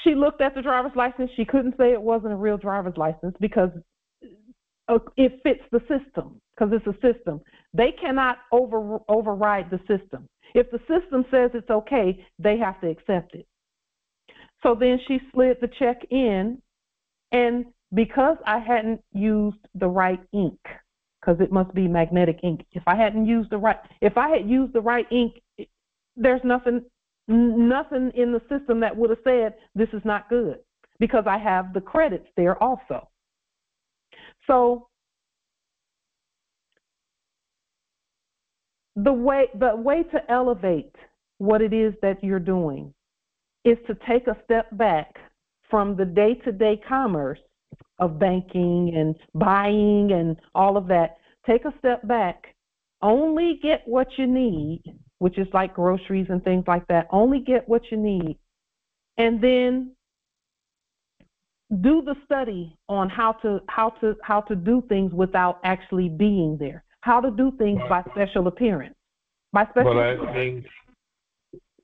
she looked at the driver's license. She couldn't say it wasn't a real driver's license because it fits the system, because it's a system. They cannot override the system. If the system says it's okay, they have to accept it. So then she slid the check in, and because I hadn't used the right ink, because it must be magnetic ink. If I had used the right ink, there's nothing in the system that would have said this is not good, because I have the credits there also. So the way to elevate what it is that you're doing is to take a step back from the day-to-day commerce of banking and buying and all of that. Take a step back. Only get what you need, which is like groceries and things like that. Only get what you need. And then do the study on how to do things without actually being there. How to do things by special appearance. I think,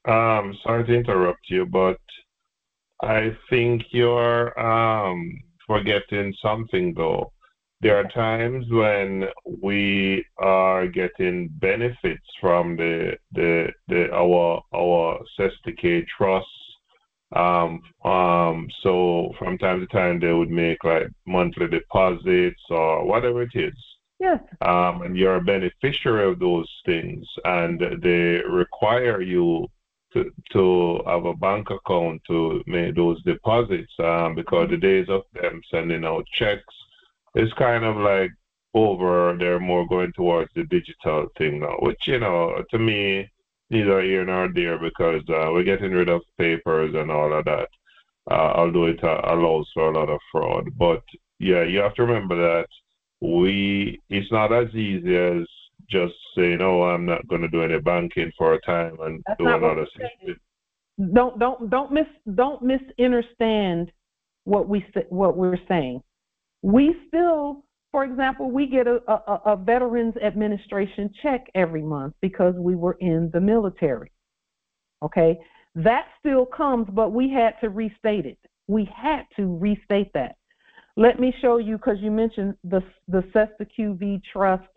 sorry to interrupt you, but I think you're forgetting something though. There are times when we are getting benefits from our SESTA trust. So from time to time they would make like monthly deposits or whatever it is. Yes. And you're a beneficiary of those things, and they require you to have a bank account to make those deposits, because the days of them sending out checks is kind of like over. They're more going towards the digital thing now, which, to me, neither here nor there, because we're getting rid of papers and all of that, although it allows for a lot of fraud. But yeah, you have to remember that it's not as easy as just saying, "Oh, I'm not going to do any banking for a time and do another thing." Don't misunderstand what we're saying. We still, for example, we get a Veterans Administration check every month because we were in the military. Okay, that still comes, but we had to restate it. We had to restate that. Let me show you, because you mentioned the SESTA QV trust.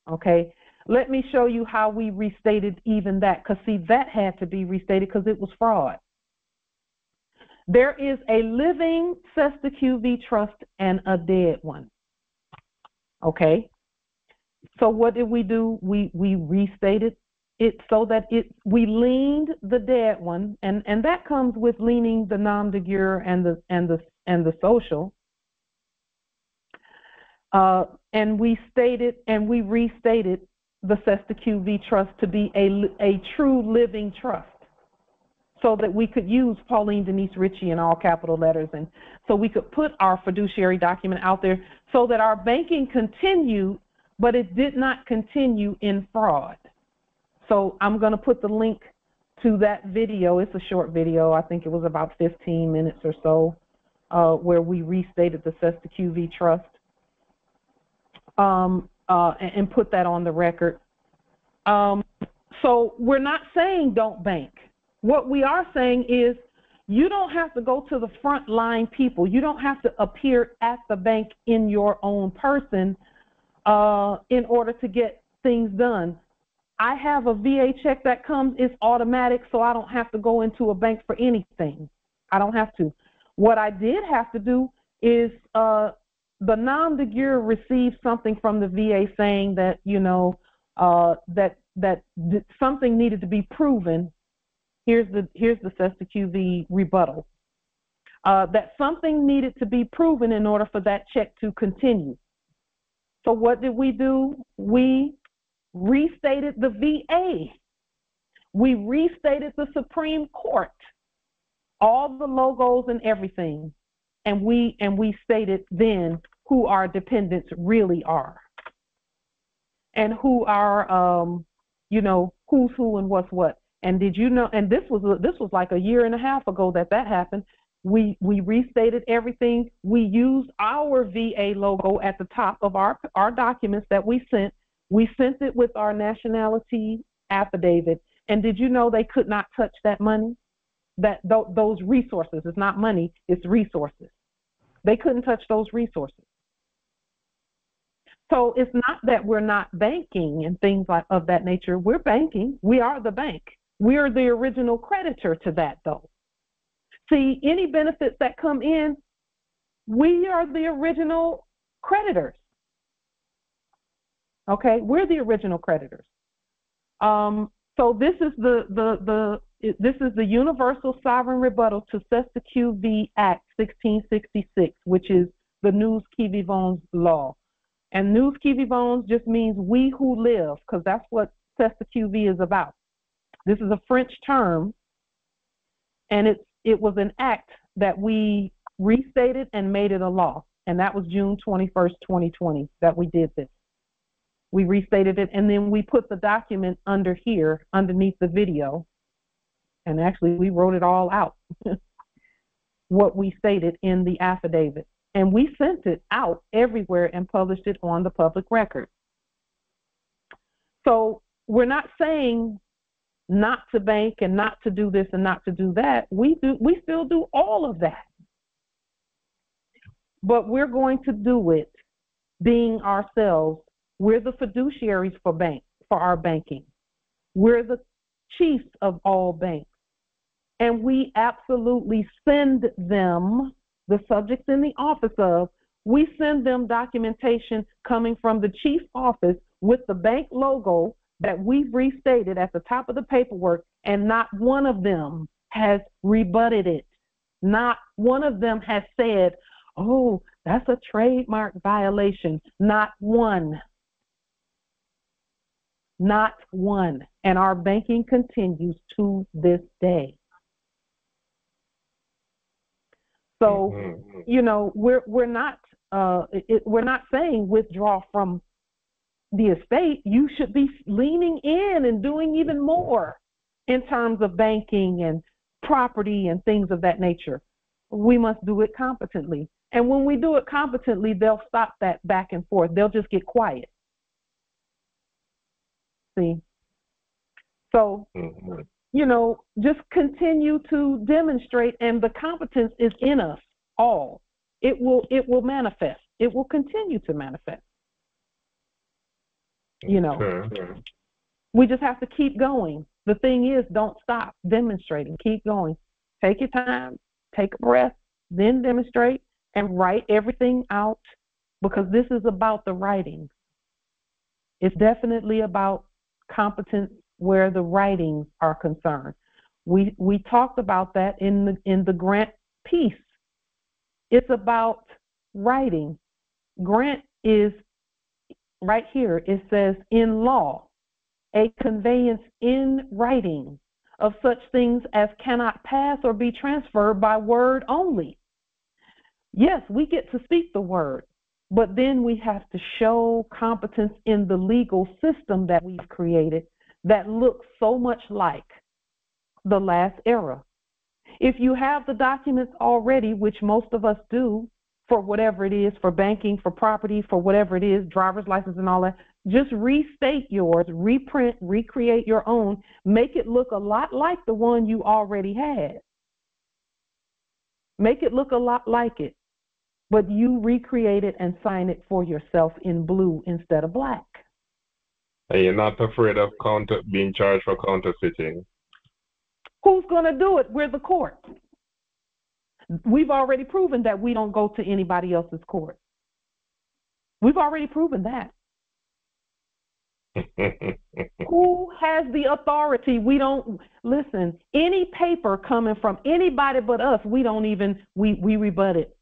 Okay, let me show you how we restated even that, because see, that had to be restated because it was fraud. There is a living SESTA QV trust and a dead one. Okay, so what did we do? We restated we leaned the dead one, and that comes with leaning the nom de guerre and the social. And we restated the Sesta QV Trust to be a true living trust, so that we could use Pauline Denise Ritchie in all capital letters, and so we could put our fiduciary document out there so that our banking continued, but it did not continue in fraud. So I'm going to put the link to that video. It's a short video. I think it was about 15 minutes or so, where we restated the Sesta QV Trust, and put that on the record. So we're not saying don't bank. What we are saying is you don't have to go to the front line people. You don't have to appear at the bank in your own person in order to get things done. I have a VA check that comes, it's automatic, so I don't have to go into a bank for anything. I don't have to. What I did have to do is the nom de guerre received something from the VA saying that, that something needed to be proven. Here's the Sesta QV rebuttal. That something needed to be proven in order for that check to continue. So what did we do? We restated the VA. We restated the Supreme Court, all the logos and everything. And we stated then who our dependents really are, and who our, who's who and what's what. And did you know? And this was like a year and a half ago that happened. We restated everything. We used our VA logo at the top of our documents that we sent. We sent it with our nationality affidavit. And did you know they could not touch that money? Those resources. It's not money, it's resources. They couldn't touch those resources. So it's not that we're not banking and things of that nature. We're banking. We are the bank. We are the original creditor to that, though. See, any benefits that come in, we are the original creditors. Okay, we're the original creditors. So this is this is the Universal Sovereign Rebuttal to Sesta QV Act 1666, which is the Nous qui vivons law. And Nous qui vivons just means we who live, because that's what Sesta QV is about. This is a French term, and it was an act that we restated and made it a law. And that was June 21st, 2020, that we did this. We restated it, and then we put the document under here, underneath the video. And actually, we wrote it all out, what we stated in the affidavit. And we sent it out everywhere and published it on the public record. So we're not saying not to bank and not to do this and not to do that. We still do all of that. But we're going to do it being ourselves. We're the fiduciaries for our banking. We're the chiefs of all banks. And we absolutely send them, the subjects in the office of, we send them documentation coming from the chief office with the bank logo that we've restated at the top of the paperwork, and not one of them has rebutted it. Not one of them has said, oh, that's a trademark violation. Not one. Not one. And our banking continues to this day. So, we're not saying withdraw from the estate. You should be leaning in and doing even more in terms of banking and property and things of that nature. We must do it competently. And when we do it competently, they'll stop that back and forth. They'll just get quiet. See? So, just continue to demonstrate, and the competence is in us all. It will manifest. It will continue to manifest. We just have to keep going. The thing is, don't stop demonstrating. Keep going. Take your time, take a breath, then demonstrate, and write everything out, because this is about the writing. It's definitely about competence, where the writings are concerned. We talked about that in the grant piece. It's about writing. Grant is right here. It says in law, a conveyance in writing of such things as cannot pass or be transferred by word only. Yes, we get to speak the word, but then we have to show competence in the legal system that we've created that looks so much like the last era. If you have the documents already, which most of us do, for whatever it is, for banking, for property, for whatever it is, driver's license and all that, just restate yours, reprint, recreate your own, make it look a lot like the one you already had. Make it look a lot like it, but you recreate it and sign it for yourself in blue instead of black. And you're not afraid of being charged for counterfeiting? Who's going to do it? We're the court. We've already proven that we don't go to anybody else's court. We've already proven that. Who has the authority? We don't listen. Any paper coming from anybody but us, we don't even, we rebut it.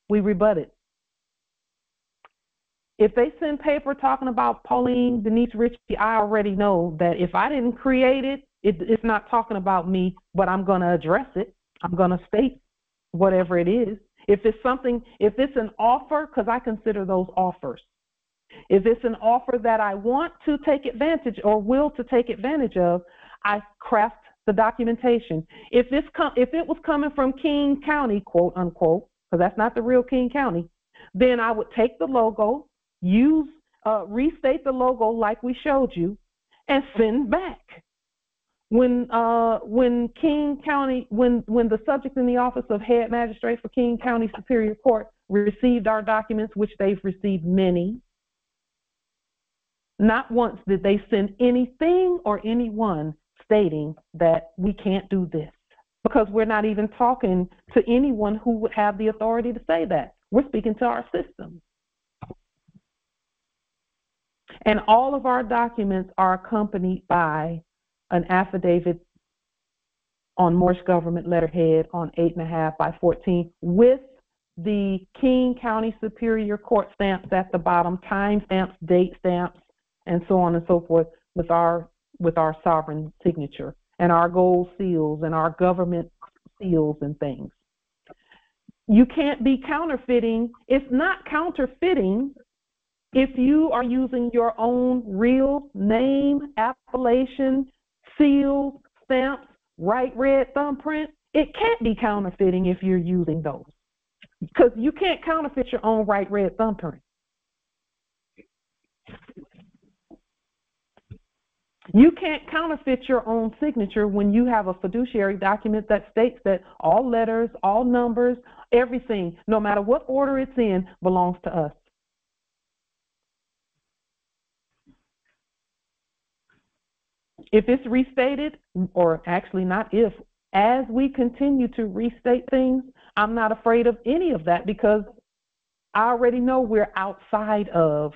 We rebut it. If they send paper talking about Pauline Denise Ritchie, I already know that if I didn't create it, it's not talking about me, but I'm going to address it. I'm going to state whatever it is. If it's something, if it's an offer, because I consider those offers. If it's an offer that I want to take advantage or will to take advantage of, I craft the documentation. If it was coming from King County, quote unquote, because that's not the real King County, then I would take the logo, restate the logo like we showed you, and send back. When King County, when the subject in the office of head magistrate for King County Superior Court received our documents, which they've received many, not once did they send anything or anyone stating that we can't do this, because we're not even talking to anyone who would have the authority to say that. We're speaking to our system. And all of our documents are accompanied by an affidavit on Morse government letterhead on 8.5 by 14 with the King County Superior Court stamps at the bottom, time stamps, date stamps, and so on and so forth with our sovereign signature and our gold seals and our government seals and things. You can't be counterfeiting. It's not counterfeiting if you are using your own real name, appellation, seal, stamps, right red thumbprint. It can't be counterfeiting if you're using those, because you can't counterfeit your own right red thumbprint. You can't counterfeit your own signature when you have a fiduciary document that states that all letters, all numbers, everything, no matter what order it's in, belongs to us. If it's restated, or actually not if, as we continue to restate things, I'm not afraid of any of that, because I already know we're outside of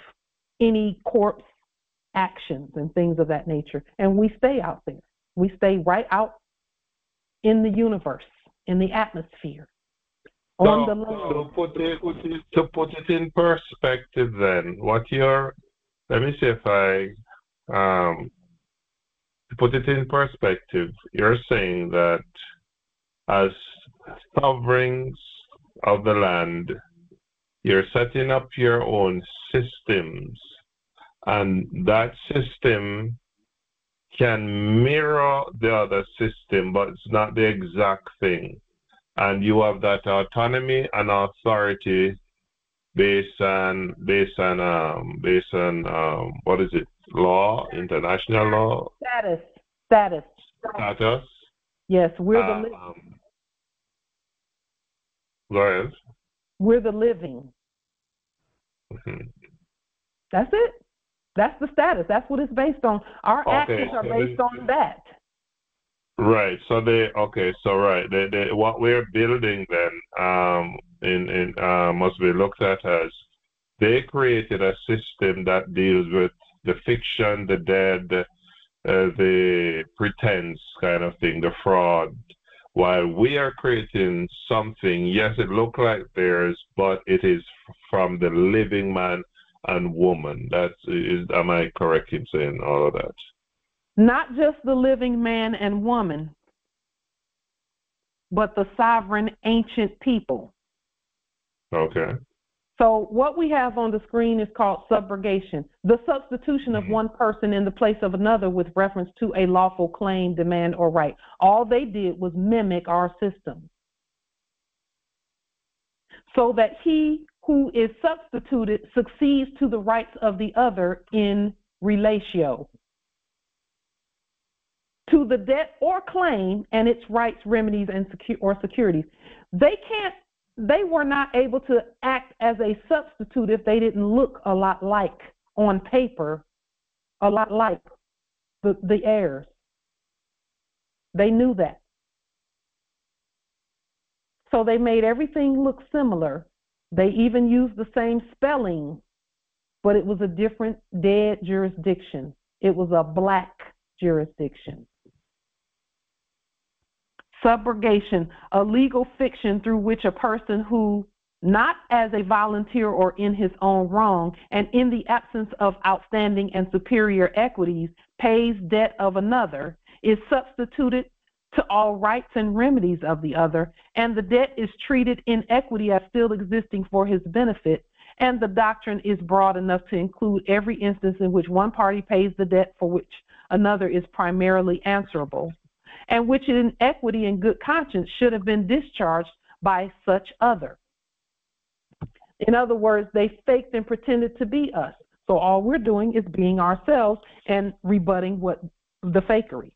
any corpse actions and things of that nature. And we stay out there. We stay right out in the universe, in the atmosphere, on the land. To put it in perspective then, let me see if I, to put it in perspective, you're saying that as sovereigns of the land, you're setting up your own systems, and that system can mirror the other system, but it's not the exact thing. And you have that autonomy and authority based on what is it? Law, international law? Status. Yes, we're the living. Go ahead. We're the living. Mm-hmm. That's it. That's the status. That's what it's based on. Our actions are based on that. Right. So what we're building then must be looked at as they created a system that deals with the fiction, the dead, the pretense kind of thing, the fraud. While we are creating something, yes, it looks like theirs, but it is from the living man and woman. Am I correct in saying all of that? Not just the living man and woman, but the sovereign ancient people. Okay. So what we have on the screen is called subrogation, the substitution of one person in the place of another with reference to a lawful claim, demand, or right. All they did was mimic our system, so that he who is substituted succeeds to the rights of the other in relatio to the debt or claim and its rights, remedies, and securities. They were not able to act as a substitute if they didn't look a lot like, on paper, a lot like the heirs. They knew that. So they made everything look similar. They even used the same spelling, but it was a different dead jurisdiction. It was a black jurisdiction. Subrogation, a legal fiction through which a person who, not as a volunteer or in his own wrong, and in the absence of outstanding and superior equities, pays debt of another, is substituted to all rights and remedies of the other, and the debt is treated in equity as still existing for his benefit, and the doctrine is broad enough to include every instance in which one party pays the debt for which another is primarily answerable, and which in equity and good conscience should have been discharged by such other. In other words, they faked and pretended to be us. So all we're doing is being ourselves and rebutting what the fakery.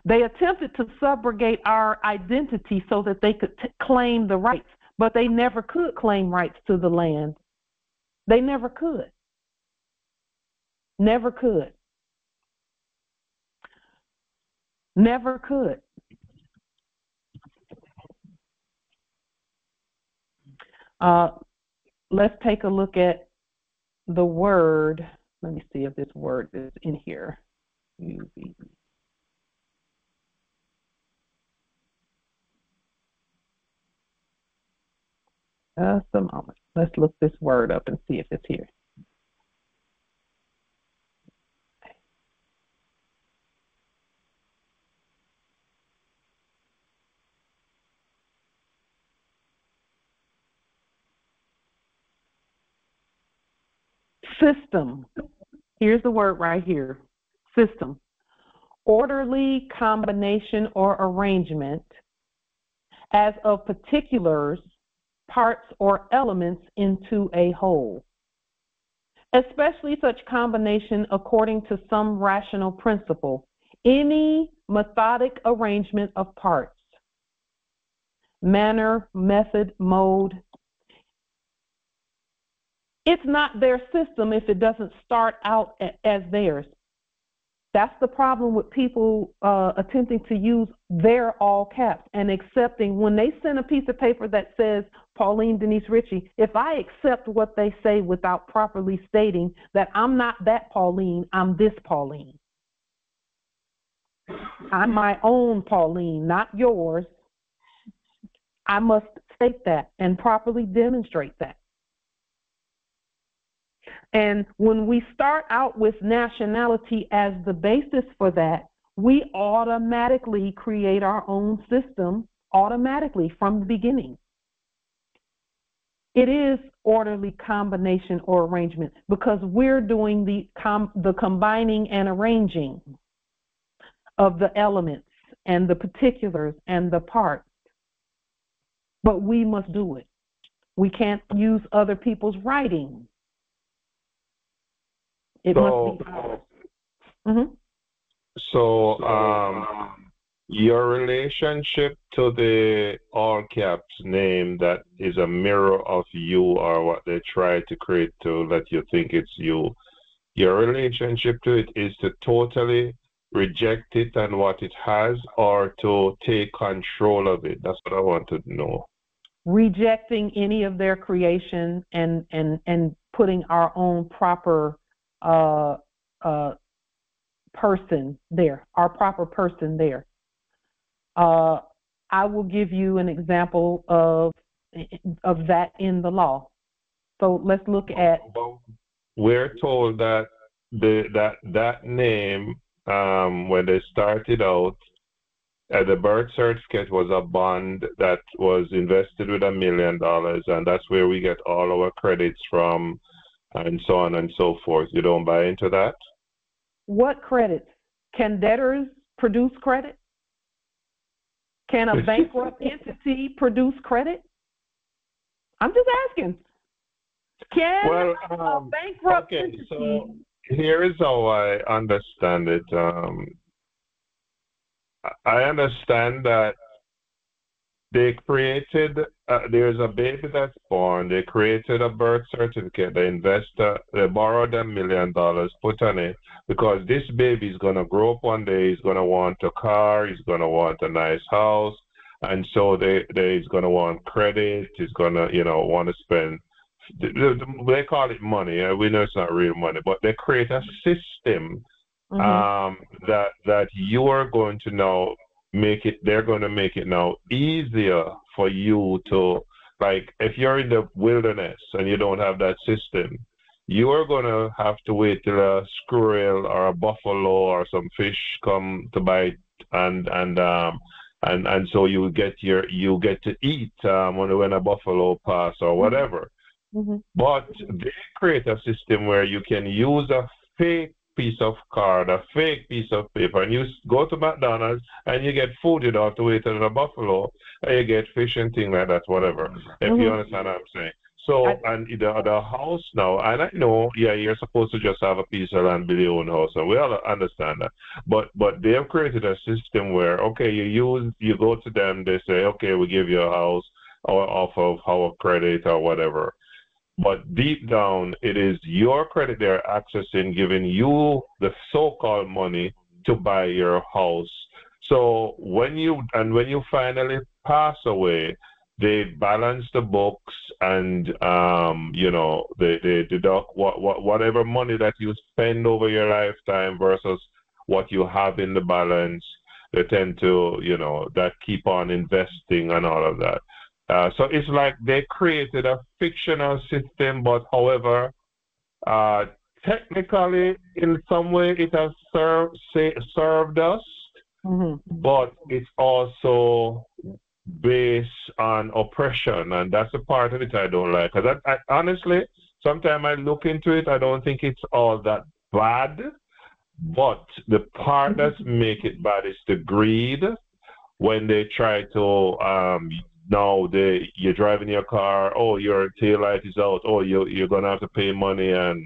They attempted to subrogate our identity so that they could claim the rights, but they never could claim rights to the land. They never could. Never could. Never could. Let's take a look at the word. Let me see if this word is in here. UV. Just a moment. Let's look this word up and see if it's here. System. Here's the word right here. System. Orderly combination or arrangement as of particulars, parts, or elements into a whole, especially such combination according to some rational principle, any methodic arrangement of parts, manner, method, mode. It's not their system if it doesn't start out as theirs. That's the problem with people attempting to use their all caps and accepting when they send a piece of paper that says Pauline Denise Ritchie, if I accept what they say without properly stating that I'm not that Pauline, I'm this Pauline. I'm my own Pauline, not yours. I must state that and properly demonstrate that. And when we start out with nationality as the basis for that, we automatically create our own system automatically from the beginning. It is orderly combination or arrangement because we're doing the combining and arranging of the elements and the particulars and the parts. But we must do it. We can't use other people's writing. It must be ours. Mm-hmm. So, your relationship to the all caps name that is a mirror of you, or what they try to create to let you think it's you, your relationship to it is to totally reject it and what it has, or to take control of it. That's what I want to know. Rejecting any of their creation and putting our own proper person there, our proper person there. I will give you an example of that in the law. So let's look at. We're told that that name, when they started out, the birth certificate was a bond that was invested with $1 million, and that's where we get all our credits from, and so on and so forth. You don't buy into that? What credits? Can debtors produce credit? Can a bankrupt entity produce credit? I'm just asking. Can a bankrupt entity? So here is how I understand it. I understand that they created, there's a baby that's born, they created a birth certificate, the investor, they borrowed $1 million, put on it, because this baby is going to grow up one day, he's going to want a car, he's going to want a nice house, and so he's going to want credit, he's going to, want to spend, they call it money, we know it's not real money, but they create a system that you are going to now they're going to make it now easier for you to, like, if you're in the wilderness and you don't have that system, you are going to have to wait till a squirrel or a buffalo or some fish come to bite, and so you get to eat when a buffalo pass or whatever. But they create a system where you can use a fake piece of card, a fake piece of paper, and you go to McDonald's and you get food. You don't have to wait till a buffalo, and you get fish and things like that, whatever. If you understand what I'm saying. So, and the house now, and I know, you're supposed to just have a piece of land, build your own house, and we all understand that. But they have created a system where, okay, you go to them, they say, okay, we give you a house or off of our credit or whatever. But deep down, it is your credit they're accessing, giving you the so-called money to buy your house. So when you finally pass away, they balance the books, and they deduct whatever money that you spend over your lifetime versus what you have in the balance. They tend to that keep on investing and all of that. So it's like they created a fictional system, but however, technically, in some way, it has served us, but it's also based on oppression, and that's the part of it I don't like. Because I honestly, sometimes I look into it, I don't think it's all that bad, but the part that make it bad is the greed when they try to now you're driving your car, oh, your tail light is out, oh, you're going to have to pay money and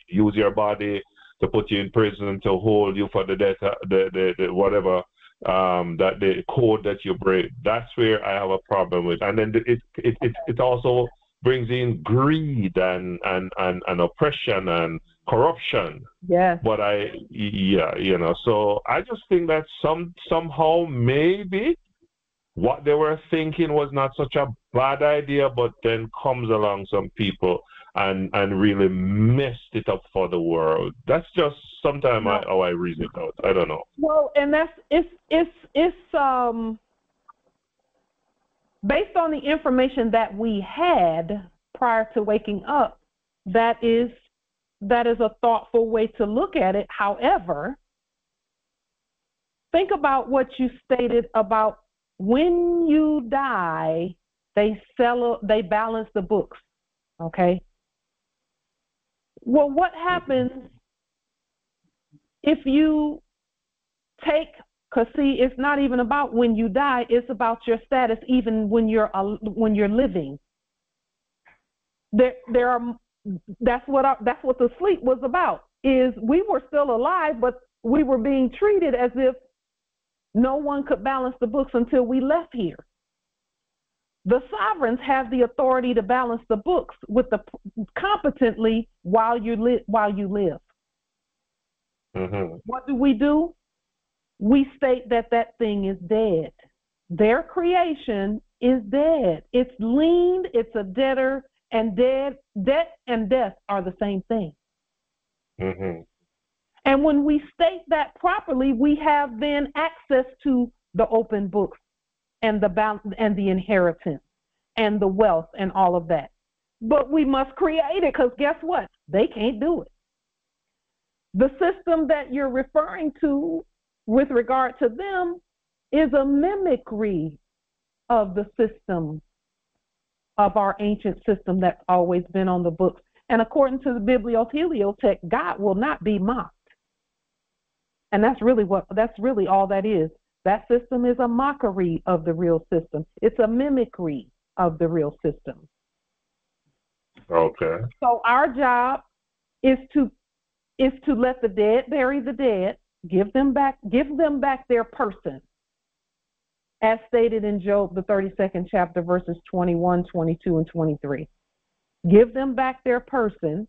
use your body to put you in prison to hold you for the debt, the whatever, that the code that you break. That's where I have a problem with. And then it also brings in greed and oppression and corruption. Yeah. But so I just think that somehow maybe what they were thinking was not such a bad idea, but then comes along some people and really messed it up for the world. That's just sometimes how I reason it out. I don't know. Well, and that's it's based on the information that we had prior to waking up. That is a thoughtful way to look at it. However, think about what you stated about when you die, they balance the books, okay? Well, what happens if you take, because see, it's not even about when you die, it's about your status even when you're living. That's what the sleep was about, is we were still alive, but we were being treated as if no one could balance the books until we left here. The sovereigns have the authority to balance the books competently while you live. What do? We state that thing is dead. Their creation is dead. It's leaned, it's a debtor, and debt and death are the same thing. And when we state that properly, we have then access to the open books and the balance and the inheritance and the wealth and all of that. But we must create it, because guess what? They can't do it. The system that you're referring to with regard to them is a mimicry of the system of our ancient system that's always been on the books. And according to the Biblioheliotext, God will not be mocked. And that's really all that is. That system is a mockery of the real system. It's a mimicry of the real system. Okay. So our job is to let the dead bury the dead, give them back their person, as stated in Job, the 32nd chapter, verses 21, 22, and 23. Give them back their person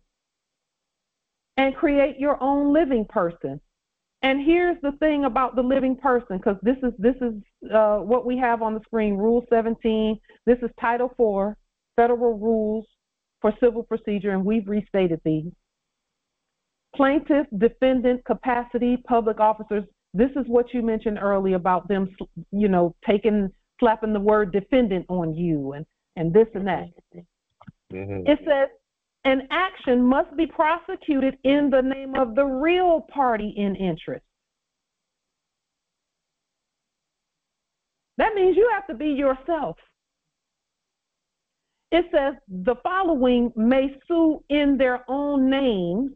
and create your own living person. And here's the thing about the living person, because this is what we have on the screen, Rule 17. This is Title 4, Federal Rules for Civil Procedure, and we've restated these. Plaintiff, defendant, capacity, public officers. This is what you mentioned earlier about them, slapping the word defendant on you and this and that. Mm-hmm. It says an action must be prosecuted in the name of the real party in interest. That means you have to be yourself. It says the following may sue in their own names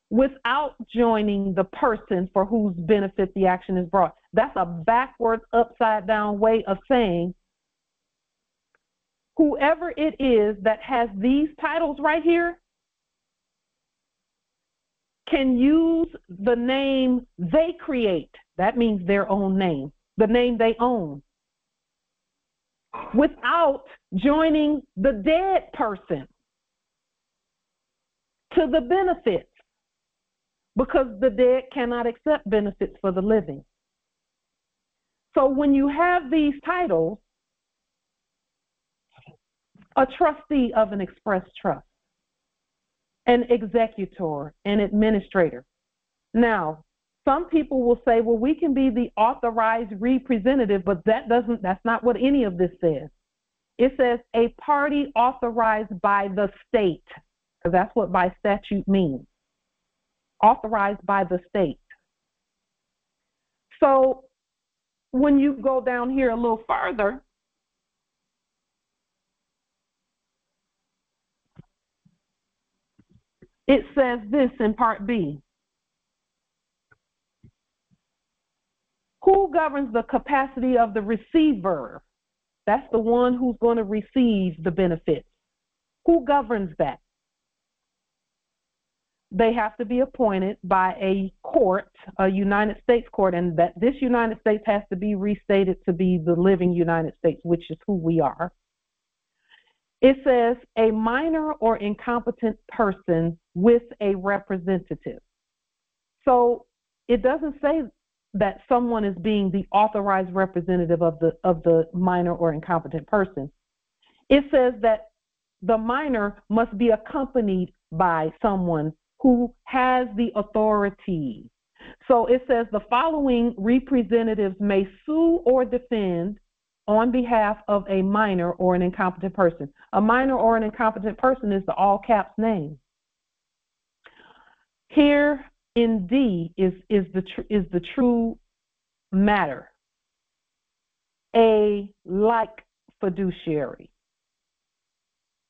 without joining the person for whose benefit the action is brought. That's a backwards, upside down way of saying whoever it is that has these titles right here can use the name they create. That means their own name, the name they own, without joining the dead person to the benefits, because the dead cannot accept benefits for the living. So when you have these titles, a trustee of an express trust, an executor, an administrator. Now, some people will say, well, we can be the authorized representative, but that's not what any of this says. It says a party authorized by the state, because that's what by statute means. Authorized by the state. So when you go down here a little further, it says this in Part B. Who governs the capacity of the receiver? That's the one who's going to receive the benefits. Who governs that? They have to be appointed by a court, a United States court, and that this United States has to be restated to be the living United States, which is who we are. It says a minor or incompetent person with a representative. So it doesn't say that someone is being the authorized representative of the minor or incompetent person. It says that the minor must be accompanied by someone who has the authority. So it says the following representatives may sue or defend on behalf of a minor or an incompetent person. A minor or an incompetent person is the all caps name. Here in D is the true matter. A like fiduciary.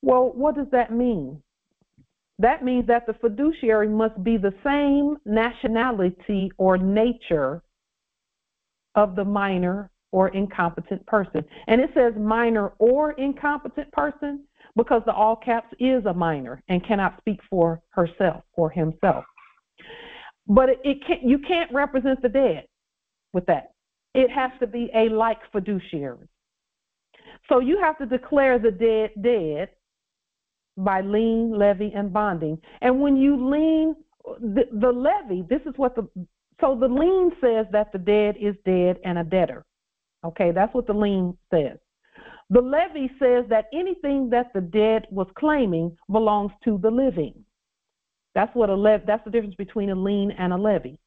Well, what does that mean? That means that the fiduciary must be the same nationality or nature of the minor or incompetent person. And it says minor or incompetent person because the all caps is a minor and cannot speak for herself or himself. But you can't represent the dead with that. It has to be a like fiduciary. So you have to declare the dead dead by lien, levy, and bonding. And when you lien, the levy, so the lien says that the dead is dead and a debtor. Okay, that's what the lien says. The levy says that anything that the dead was claiming belongs to the living. That's what a levy. That's the difference between a lien and a levy.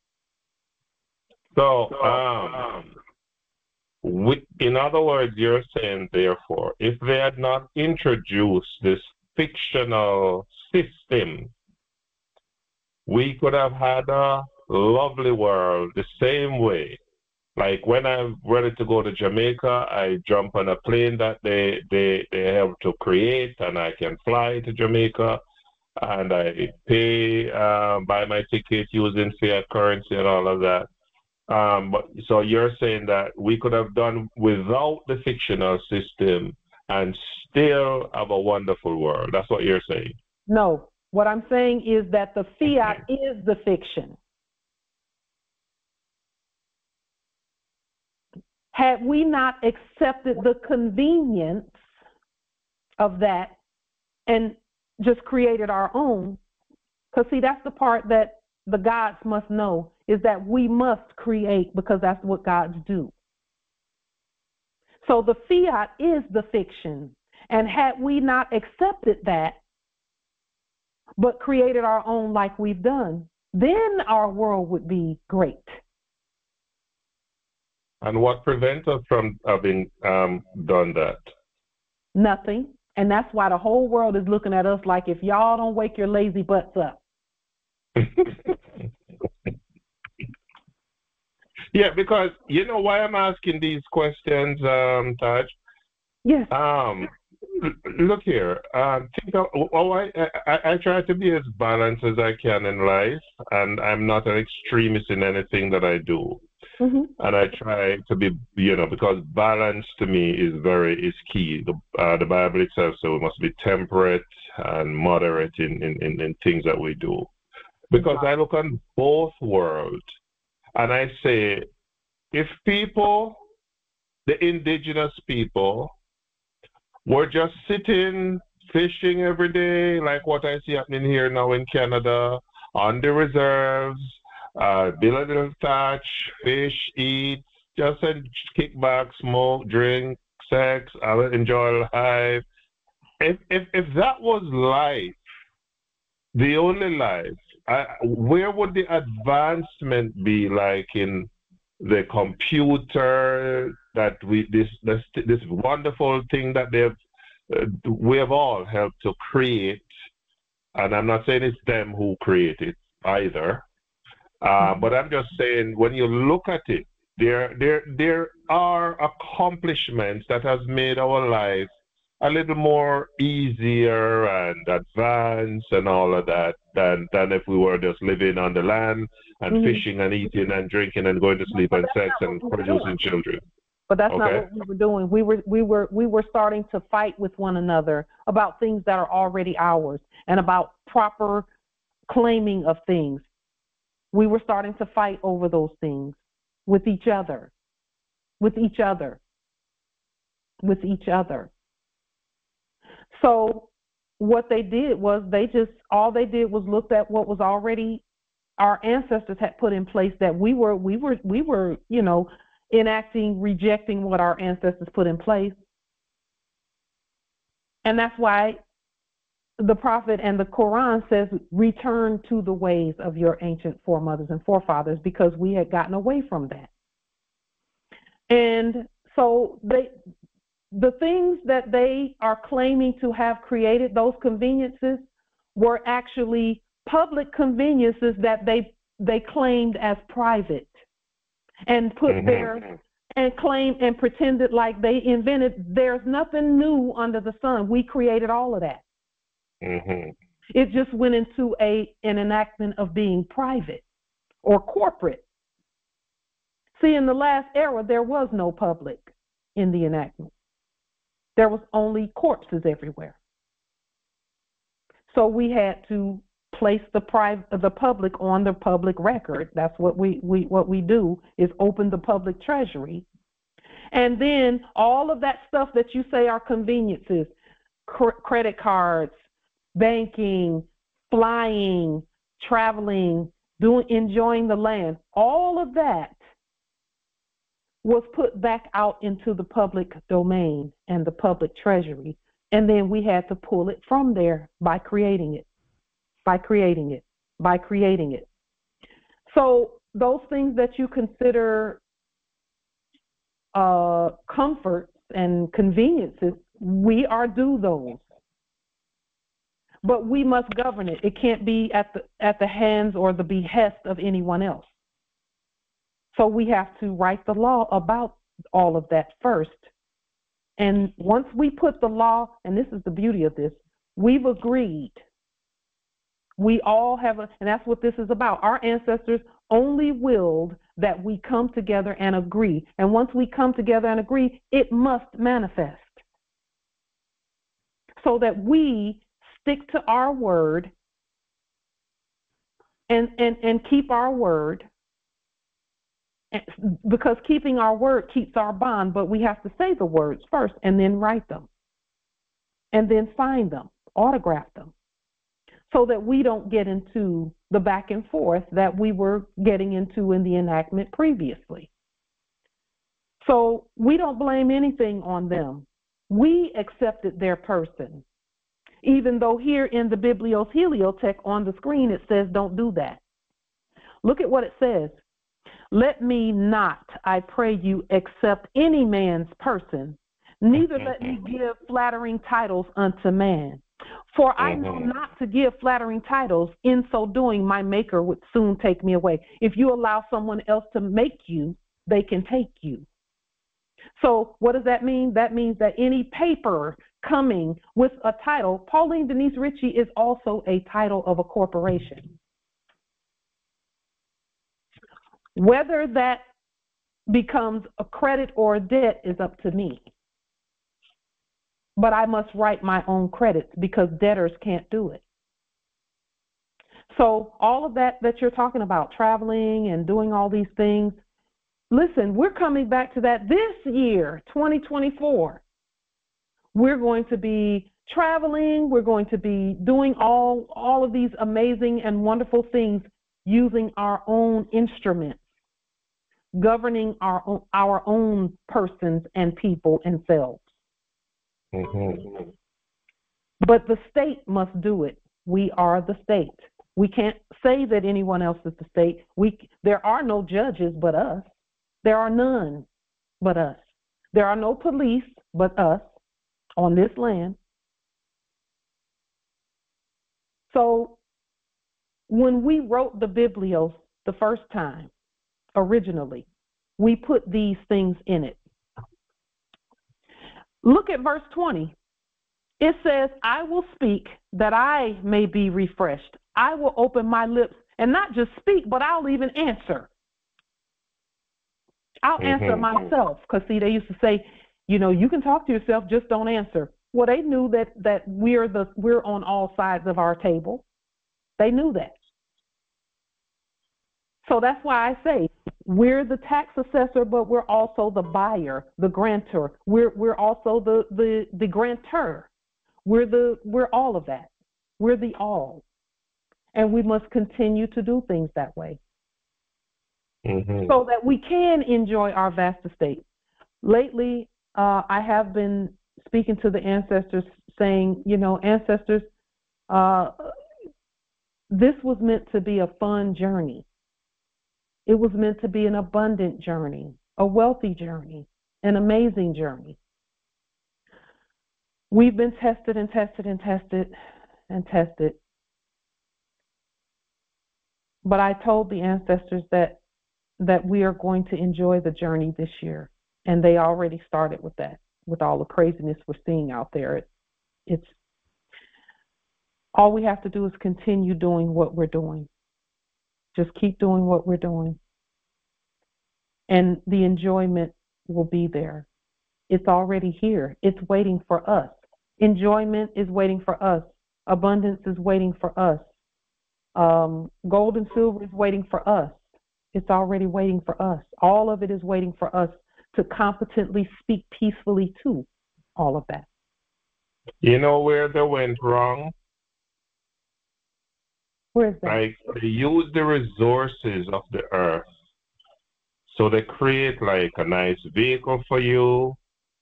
So, in other words, you're saying, therefore, if they had not introduced this fictional system, we could have had a lovely world the same way. Like when I'm ready to go to Jamaica, I jump on a plane that they help to create, and I can fly to Jamaica, and I pay, buy my ticket using fiat currency and all of that. But so you're saying that we could have done without the fictional system and still have a wonderful world. That's what you're saying. No, what I'm saying is that the fiat is the fiction. Had we not accepted the convenience of that and just created our own, because see, that's the part that the gods must know, is that we must create, because that's what gods do. So the fiat is the fiction. And had we not accepted that, but created our own like we've done, then our world would be great. And what prevents us from having done that? Nothing. And that's why the whole world is looking at us like, if y'all don't wake your lazy butts up. Yeah, because you know why I'm asking these questions, Taj? Yes. Look here. I try to be as balanced as I can in life, and I'm not an extremist in anything that I do. Mm-hmm. And I try to be, because balance to me is key. The Bible itself says we must be temperate and moderate in things that we do. Because I look on both worlds and I say, if people, the indigenous people, were just sitting, fishing every day, like what I see happening here now in Canada, on the reserves, build a little thatch, fish, eat, just kick back, smoke, drink, sex, enjoy life. If that was life, the only life, where would the advancement be, like in the computer, that this wonderful thing that we have all helped to create? And I'm not saying it's them who created either, but I'm just saying, when you look at it, there are accomplishments that has made our life a little more easier and advanced and all of that than if we were just living on the land and fishing and eating and drinking and going to sleep and sex and producing children. But that's not what we were doing. We were starting to fight with one another about things that are already ours and about proper claiming of things. We were starting to fight over those things with each other. So what they did was all they did was looked at what was already our ancestors had put in place, that we were enacting, rejecting what our ancestors put in place. And that's why the Prophet and the Quran says, return to the ways of your ancient foremothers and forefathers, because we had gotten away from that. And so the things that they are claiming to have created, those conveniences, were actually public conveniences that they claimed as private, and put there and claimed and pretended like they invented. There's nothing new under the sun. We created all of that. It just went into an enactment of being private or corporate. See, in the last era, there was no public in the enactment. There was only corpses everywhere. So we had to place the public on the public record. That's what we do, is open the public treasury. And then all of that stuff that you say are conveniences, credit cards, banking, flying, traveling, enjoying the land, all of that was put back out into the public domain and the public treasury. And then we had to pull it from there by creating it. by creating it. So those things that you consider comforts and conveniences, we are due those. But we must govern it. It can't be at the hands or the behest of anyone else. So we have to write the law about all of that first. And once we put the law, and this is the beauty of this, we've agreed. We all have and that's what this is about. Our ancestors only willed that we come together and agree. And once we come together and agree, it must manifest. So that we stick to our word and keep our word, because keeping our word keeps our bond, but we have to say the words first and then write them and then sign them, autograph them, so that we don't get into the back and forth that we were getting into in the enactment previously. So we don't blame anything on them. We accepted their person, even though here in the Biblios Heliotech on the screen it says don't do that. Look at what it says. Let me not, I pray you, accept any man's person, neither let me give flattering titles unto man. For I know not to give flattering titles, in so doing my maker would soon take me away. If you allow someone else to make you, they can take you. So what does that mean? That means that any paper coming with a title, Pauline Denise Ritchie is also a title of a corporation. Whether that becomes a credit or a debt is up to me. But I must write my own credits because debtors can't do it. So all of that you're talking about, traveling and doing all these things, listen, we're coming back to that this year, 2024. We're going to be traveling. We're going to be doing all of these amazing and wonderful things using our own instruments, governing our own persons and people and selves. But the state must do it. We are the state. We can't say that anyone else is the state. There are no judges but us. There are none but us. There are no police but us on this land. So when we wrote the Biblios the first time, originally, we put these things in it. Look at verse 20. It says, I will speak that I may be refreshed. I will open my lips and not just speak, but I'll even answer. I'll answer myself. Because, see, they used to say, you can talk to yourself, just don't answer. Well, they knew that we're on all sides of our table. They knew that. So that's why I say we're the tax assessor, but we're also the buyer, the grantor. We're also the grantor. We're all of that. We're the all. And we must continue to do things that way. So that we can enjoy our vast estate. Lately, I have been speaking to the ancestors saying, ancestors, this was meant to be a fun journey. It was meant to be an abundant journey, a wealthy journey, an amazing journey. We've been tested and tested and tested and tested. But I told the ancestors that we are going to enjoy the journey this year. And they already started with that, with all the craziness we're seeing out there. It's all we have to do is continue doing what we're doing. Just keep doing what we're doing. And the enjoyment will be there. It's already here. It's waiting for us. Enjoyment is waiting for us. Abundance is waiting for us. Gold and silver is waiting for us. It's already waiting for us. All of it is waiting for us to competently speak peacefully to all of that. You know where they went wrong? Where is that? Like, they use the resources of the earth. So they create like a nice vehicle for you,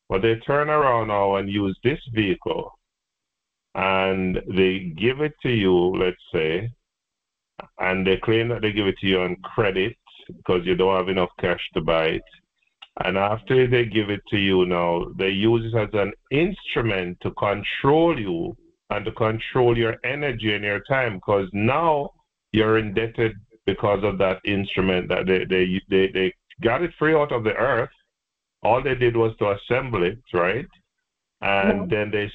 but they turn around now and use this vehicle and they give it to you, let's say, and they claim that they give it to you on credit because you don't have enough cash to buy it. And after they give it to you now, they use it as an instrument to control you and to control your energy and your time, because now you're indebted because of that instrument that they got it free out of the earth. All they did was to assemble it, right? And then they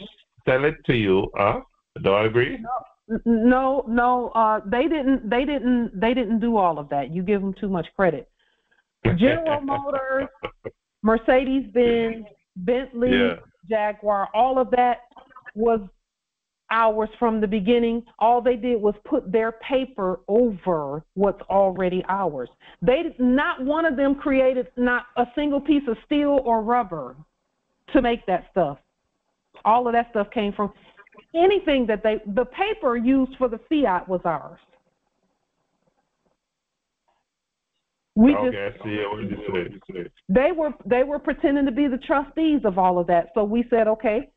sell it to you. Do I agree? No. They didn't do all of that. You give them too much credit. General Motors, Mercedes-Benz, Bentley, Jaguar, all of that was ours from the beginning. All they did was put their paper over what's already ours. Not one of them created not a single piece of steel or rubber to make that stuff. All of that stuff came from anything that the paper used for the fiat was ours. They were pretending to be the trustees of all of that. So we said, okay,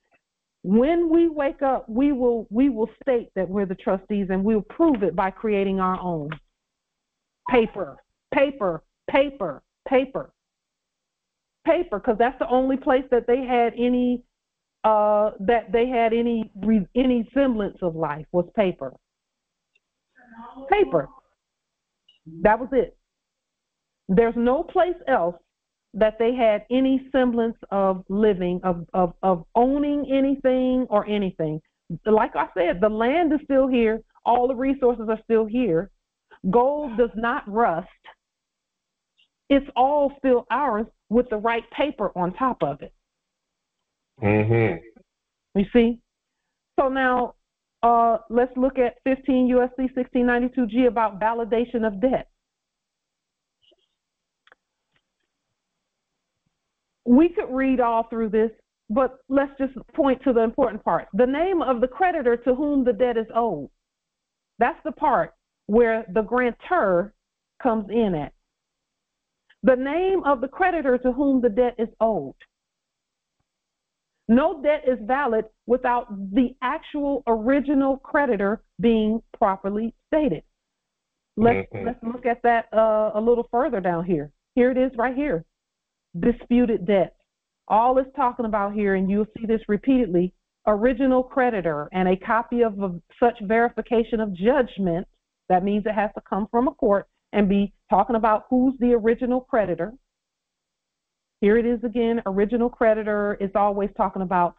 when we wake up, we will state that we're the trustees, and we'll prove it by creating our own paper, because that's the only place that they had any any semblance of life was paper. That was it. There's no place else that they had any semblance of living, of owning anything or anything. Like I said, the land is still here. All the resources are still here. Gold does not rust. It's all still ours with the right paper on top of it. You see? So now let's look at 15 U.S.C. 1692G about validation of debt. We could read all through this, but let's just point to the important part. The name of the creditor to whom the debt is owed. That's the part where the grantor comes in at. The name of the creditor to whom the debt is owed. No debt is valid without the actual original creditor being properly stated. Let's look at that a little further down here. Here it is right here. Disputed debt. All it's talking about here, and you'll see this repeatedly, original creditor and a copy of such verification of judgment. That means it has to come from a court and be talking about who's the original creditor. Here it is again, original creditor is always talking about,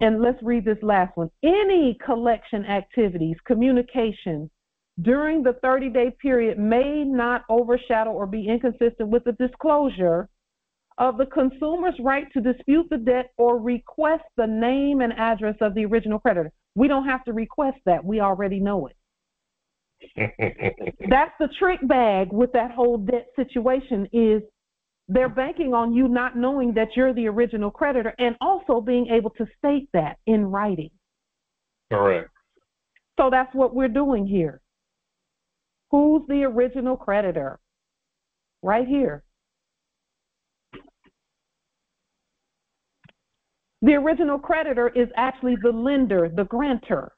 and let's read this last one. Any collection activities, communication during the 30-day period may not overshadow or be inconsistent with the disclosure of the consumer's right to dispute the debt or request the name and address of the original creditor. We don't have to request that. We already know it. That's the trick bag with that whole debt situation, is they're banking on you not knowing that you're the original creditor and also being able to state that in writing. Correct. So that's what we're doing here. Who's the original creditor? Right here. The original creditor is actually the lender, the grantor.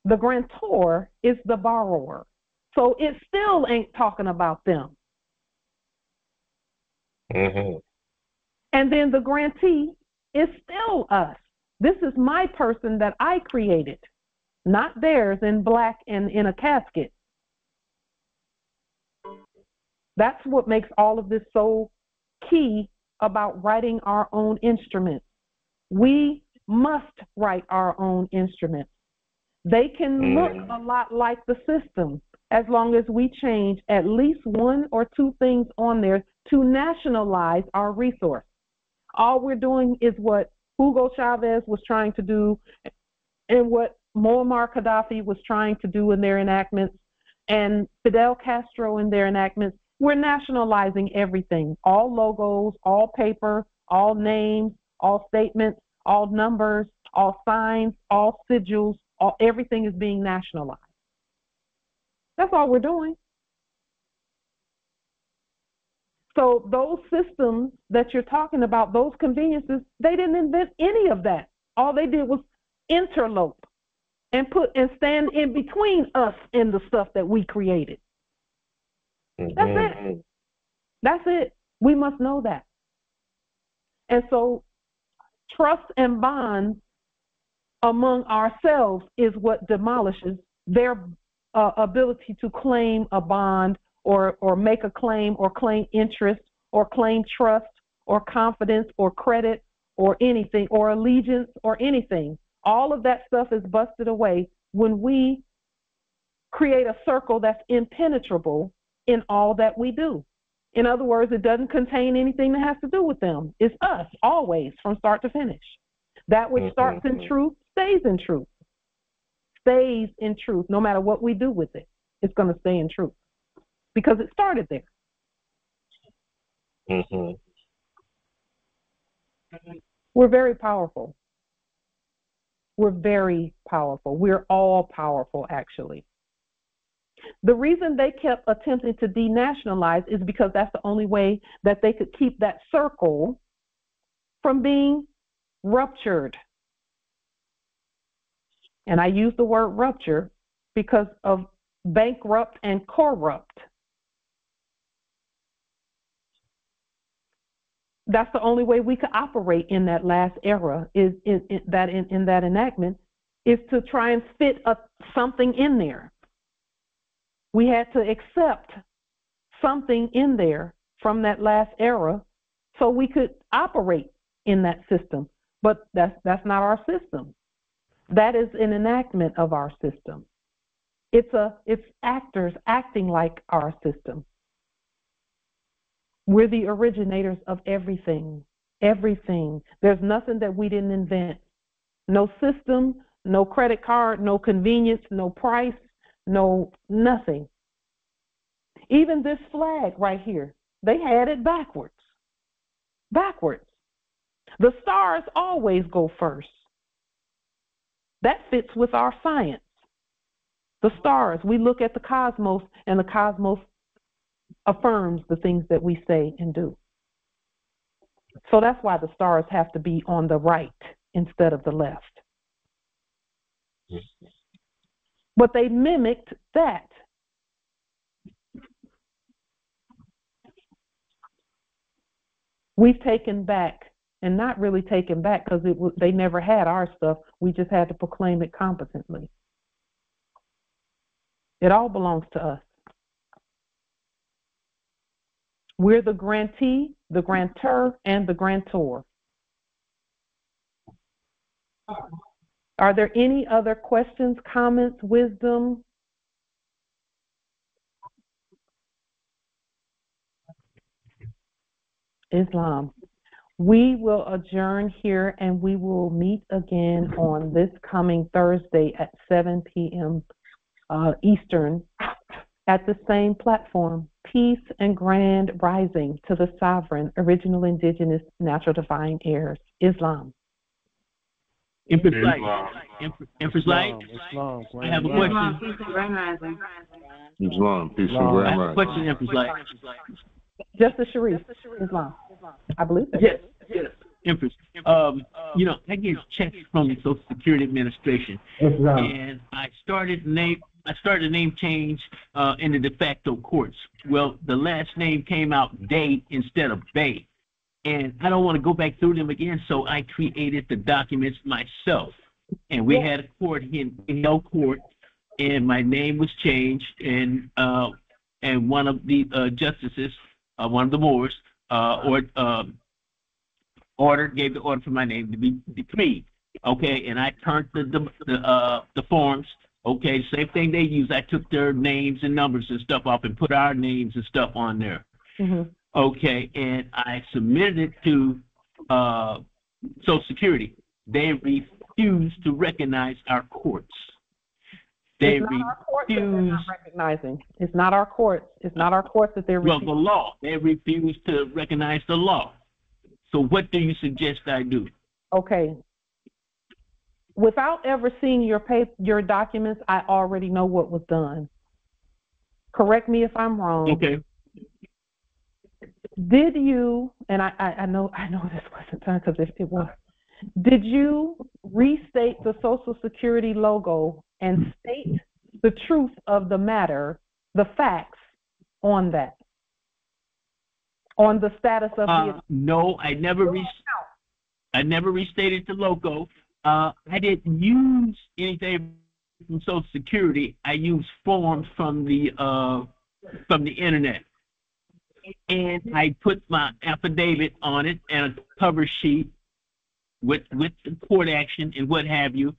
The grantor is the borrower. So it still ain't talking about them. And then the grantee is still us. This is my person that I created, not theirs in black and in a casket. That's what makes all of this so key about writing our own instruments. We must write our own instruments. They can look a lot like the system as long as we change at least one or two things on there to nationalize our resource. All we're doing is what Hugo Chavez was trying to do and what Muammar Gaddafi was trying to do in their enactments and Fidel Castro in their enactments. We're nationalizing everything, all logos, all paper, all names, all statements, all numbers, all signs, all sigils, everything is being nationalized. That's all we're doing. So those systems that you're talking about, those conveniences, they didn't invent any of that. All they did was interlope and stand in between us and the stuff that we created. That's it. That's it. We must know that. And so trust and bonds among ourselves is what demolishes their ability to claim a bond or make a claim or claim interest or claim trust or confidence or credit or anything or allegiance or anything. All of that stuff is busted away when we create a circle that's impenetrable in all that we do. In other words, it doesn't contain anything that has to do with them. It's us, always, from start to finish. That which starts in truth stays in truth. Stays in truth. No matter what we do with it, it's going to stay in truth because it started there. We're very powerful. We're very powerful. We're all powerful, actually. The reason they kept attempting to denationalize is because that's the only way that they could keep that circle from being ruptured. And I use the word rupture because of bankrupt and corrupt. That's the only way we could operate in that last era is in that enactment is to try and fit something in there. We had to accept something in there from that last era so we could operate in that system. But that's not our system. That is an enactment of our system. It's actors acting like our system. We're the originators of everything. Everything. There's nothing that we didn't invent. No system, no credit card, no convenience, no price, no nothing. Even this flag right here, they had it backwards. Backwards. The stars always go first. That fits with our science. The stars, we look at the cosmos, and the cosmos affirms the things that we say and do. So that's why the stars have to be on the right instead of the left. But they mimicked that. We've taken back, and not really taken back because they never had our stuff. We just had to proclaim it competently. It all belongs to us. We're the grantee, the grantor, and the grantor. Are there any other questions, comments, wisdom? Islam. We will adjourn here and we will meet again on this coming Thursday at 7 p.m. Eastern at the same platform. Peace and grand rising to the sovereign, original, indigenous, natural, divine heirs. Islam. Empress Light. Empress Light. I have a question. Islam, peace and grand I have a rising. question, Empress Light. Justice Sharif. Islam. I believe that. Yes. Empress. I get checks from the Social Security Administration, and I started a name change in the de facto courts. Well, the last name came out Day instead of Bay, and I don't want to go back through them again, so I created the documents myself. And we had a court here in no court, and my name was changed, and one of the justices, one of the Moors, gave the order for my name to be decreed. Okay, and I turned the forms. Okay, same thing they use. I took their names and numbers and stuff off and put our names and stuff on there. Mm-hmm. Okay, and I submitted it to Social Security. They refused to recognize our courts. They It's not our courts that they're not recognizing. It's not our courts. It's not our courts that they're refusing. Well, the law. They refuse to recognize the law. So what do you suggest I do? Okay. Without ever seeing your documents, I already know what was done. Correct me if I'm wrong. Okay. Did you, and I know this wasn't done because it was, did you restate the Social Security logo and state the truth of the matter, the facts on that, on the status of the... No, I never restated the logo. I didn't use anything from Social Security. I used forms from the internet, and I put my affidavit on it and a cover sheet with the court action and what have you,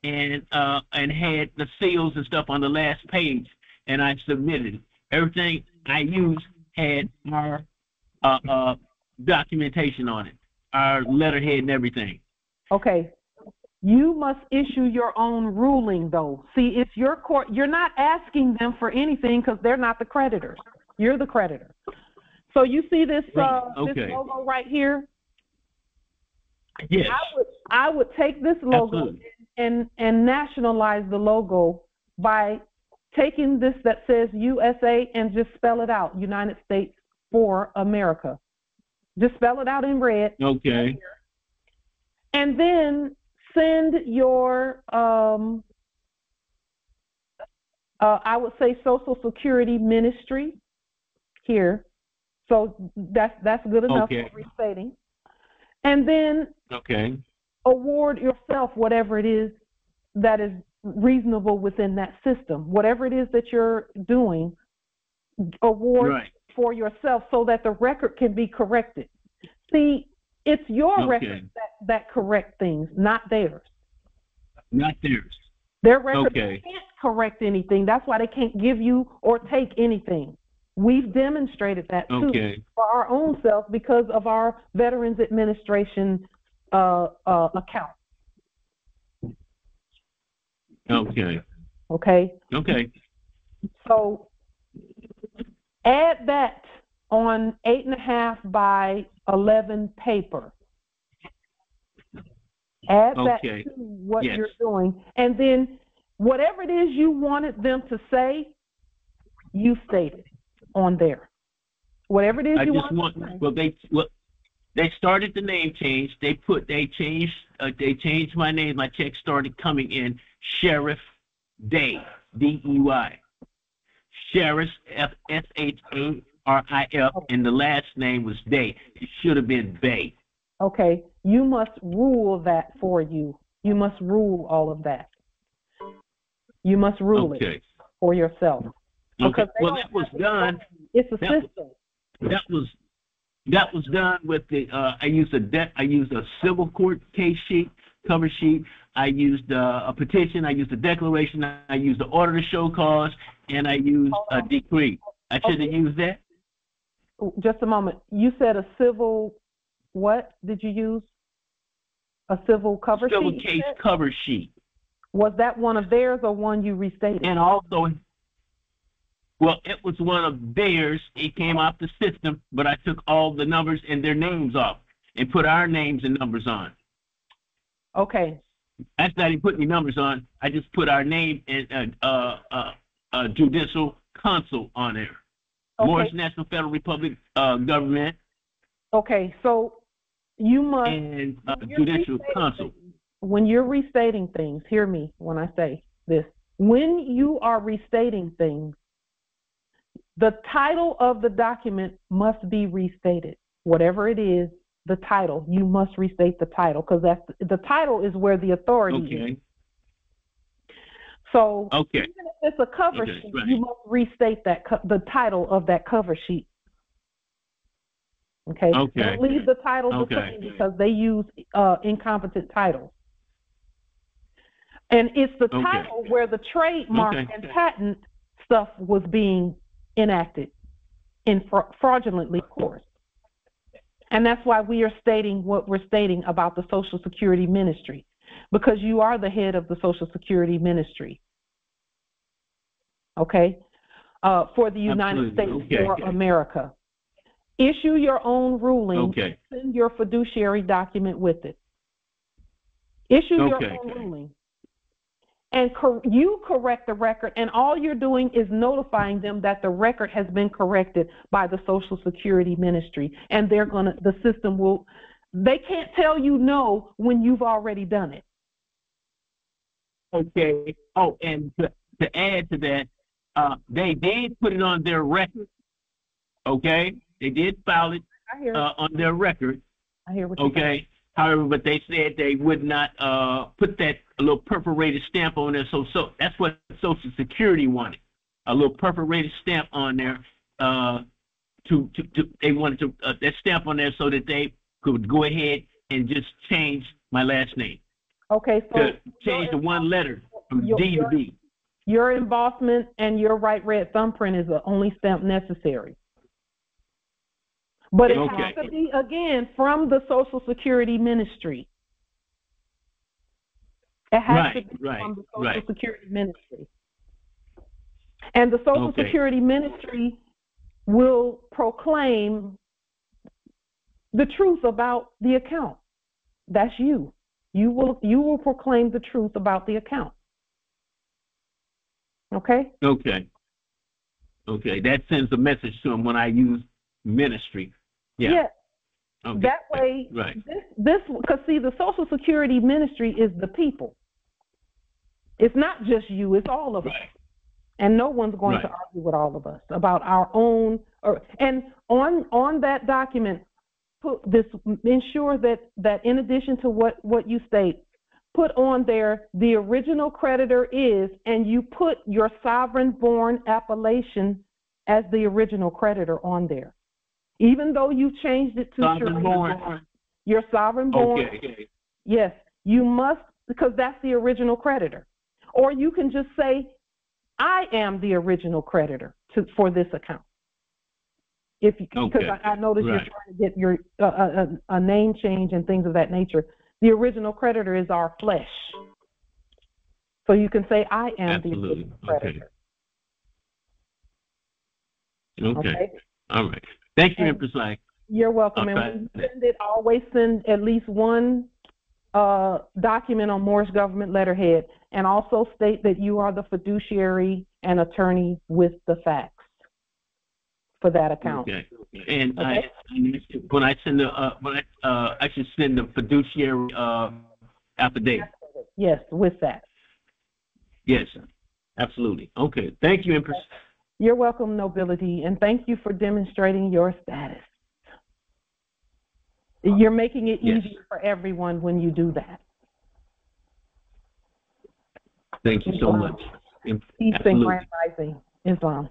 and had the seals and stuff on the last page, and I submitted it. Everything I used had our documentation on it, our letterhead and everything. Okay. You must issue your own ruling, though. See, it's your court. You're not asking them for anything because they're not the creditors. You're the creditor. So you see this this logo right here? Yes. I would take this logo and nationalize the logo by taking this that says USA and just spell it out, United States for America. Just spell it out in red. Okay. And then send your, I would say Social Security Ministry here. So that's good enough for restating. And then award yourself whatever it is that is reasonable within that system. Whatever it is that you're doing, award for yourself so that the record can be corrected. See, it's your record that correct things, not theirs. Not theirs. Their record can't correct anything. That's why they can't give you or take anything. We've demonstrated that too for our own self because of our Veterans Administration account. Okay. So add that on 8.5 by 11 paper. Add that to what you're doing, and then whatever it is you wanted them to say, you state it on there. Whatever it is they started the name change. They changed my name. My check started coming in Sheriff Day, D-E-Y. Sheriff, F-S-H-A-R-I-F, and the last name was Day. It should have been Bay. Okay, you must rule that for you. You must rule all of that. You must rule it for yourself. Okay. Well, that was done. It's a system. That was done with the. I used a civil court case sheet, cover sheet. I used a petition. I used a declaration. I used the order to show cause, and I used a decree. I should have used that. Just a moment. You said a civil. What did you use? A civil cover sheet? Civil case cover sheet. Was that one of theirs or one you restated? And also, well, it was one of theirs. It came off the system, but I took all the numbers and their names off and put our names and numbers on. Okay. Actually, I didn't put any numbers on. I just put our name and judicial consul on there. Morris National Federal Republic government. Okay, so you must... And judicial consul. When you're restating things, hear me when I say this. When you are restating things, the title of the document must be restated. Whatever it is, the title, you must restate the title because the title is where the authority is. So even if it's a cover sheet, you must restate that the title of that cover sheet. Okay. Don't leave the title the same because they use incompetent titles. And it's the title where the trademark and patent stuff was being enacted in fraudulently, of course. And that's why we are stating what we're stating about the Social Security Ministry, because you are the head of the Social Security Ministry. Okay? For the United States, for America. Issue your own ruling. Send your fiduciary document with it. Issue your own ruling. And you correct the record, and all you're doing is notifying them that the record has been corrected by the Social Security Ministry, and the system will, they can't tell you no when you've already done it. Okay. Oh, and to add to that, they did put it on their record. Okay, they did file it on their record. I hear what you're saying. Okay. However, but they said they would not put that little perforated stamp on there. So that's what Social Security wanted, a little perforated stamp on there. They wanted to that stamp on there so that they could go ahead and just change my last name. Okay, so to change the one letter from D to B. Your embossment and your right red thumbprint is the only stamp necessary. But it has to be, again, from the Social Security Ministry. It has to be from the Social Security Ministry. And the Social Security Ministry will proclaim the truth about the account. That's you. You will proclaim the truth about the account. Okay? Okay. That sends a message to them when I use ministry. Yeah. Okay. That way, this because see, the Social Security Ministry is the people. It's not just you; it's all of us, and no one's going to argue with all of us about our own. And on that document, ensure that in addition to what you state, put on there the original creditor is, and you put your sovereign-born appellation as the original creditor on there. Even though you changed it to sovereign-born, your sovereign-born. Okay. Yes, you must, because that's the original creditor. Or you can just say, I am the original creditor for this account. Because I noticed you're trying to get your a name change and things of that nature. The original creditor is our flesh. So you can say, I am the original creditor. Okay. All right. Thank you, Empress Lang. You're welcome. And when you send it, always send at least one document on Moorish government letterhead, and also state that you are the fiduciary and attorney with the facts for that account. Okay. And when I send I should send the fiduciary affidavit. Yes, with that. Yes, absolutely. Okay. Thank you, Empress. You're welcome, nobility, and thank you for demonstrating your status. You're making it easier for everyone when you do that. Thank you so much. Peace and grand rising, Islam.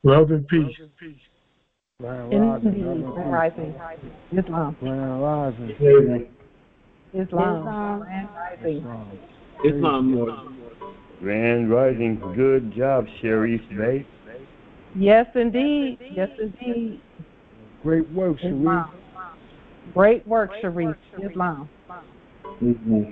Love and peace. Indeed, grand rising, Islam. Grand rising. Islam. Grand rising. Islam more. Grand rising. Good job, Sharif Bey. Yes, indeed. Yes, indeed. Great work, Sharif. Great work, Sharif. Islam. Mm-hmm.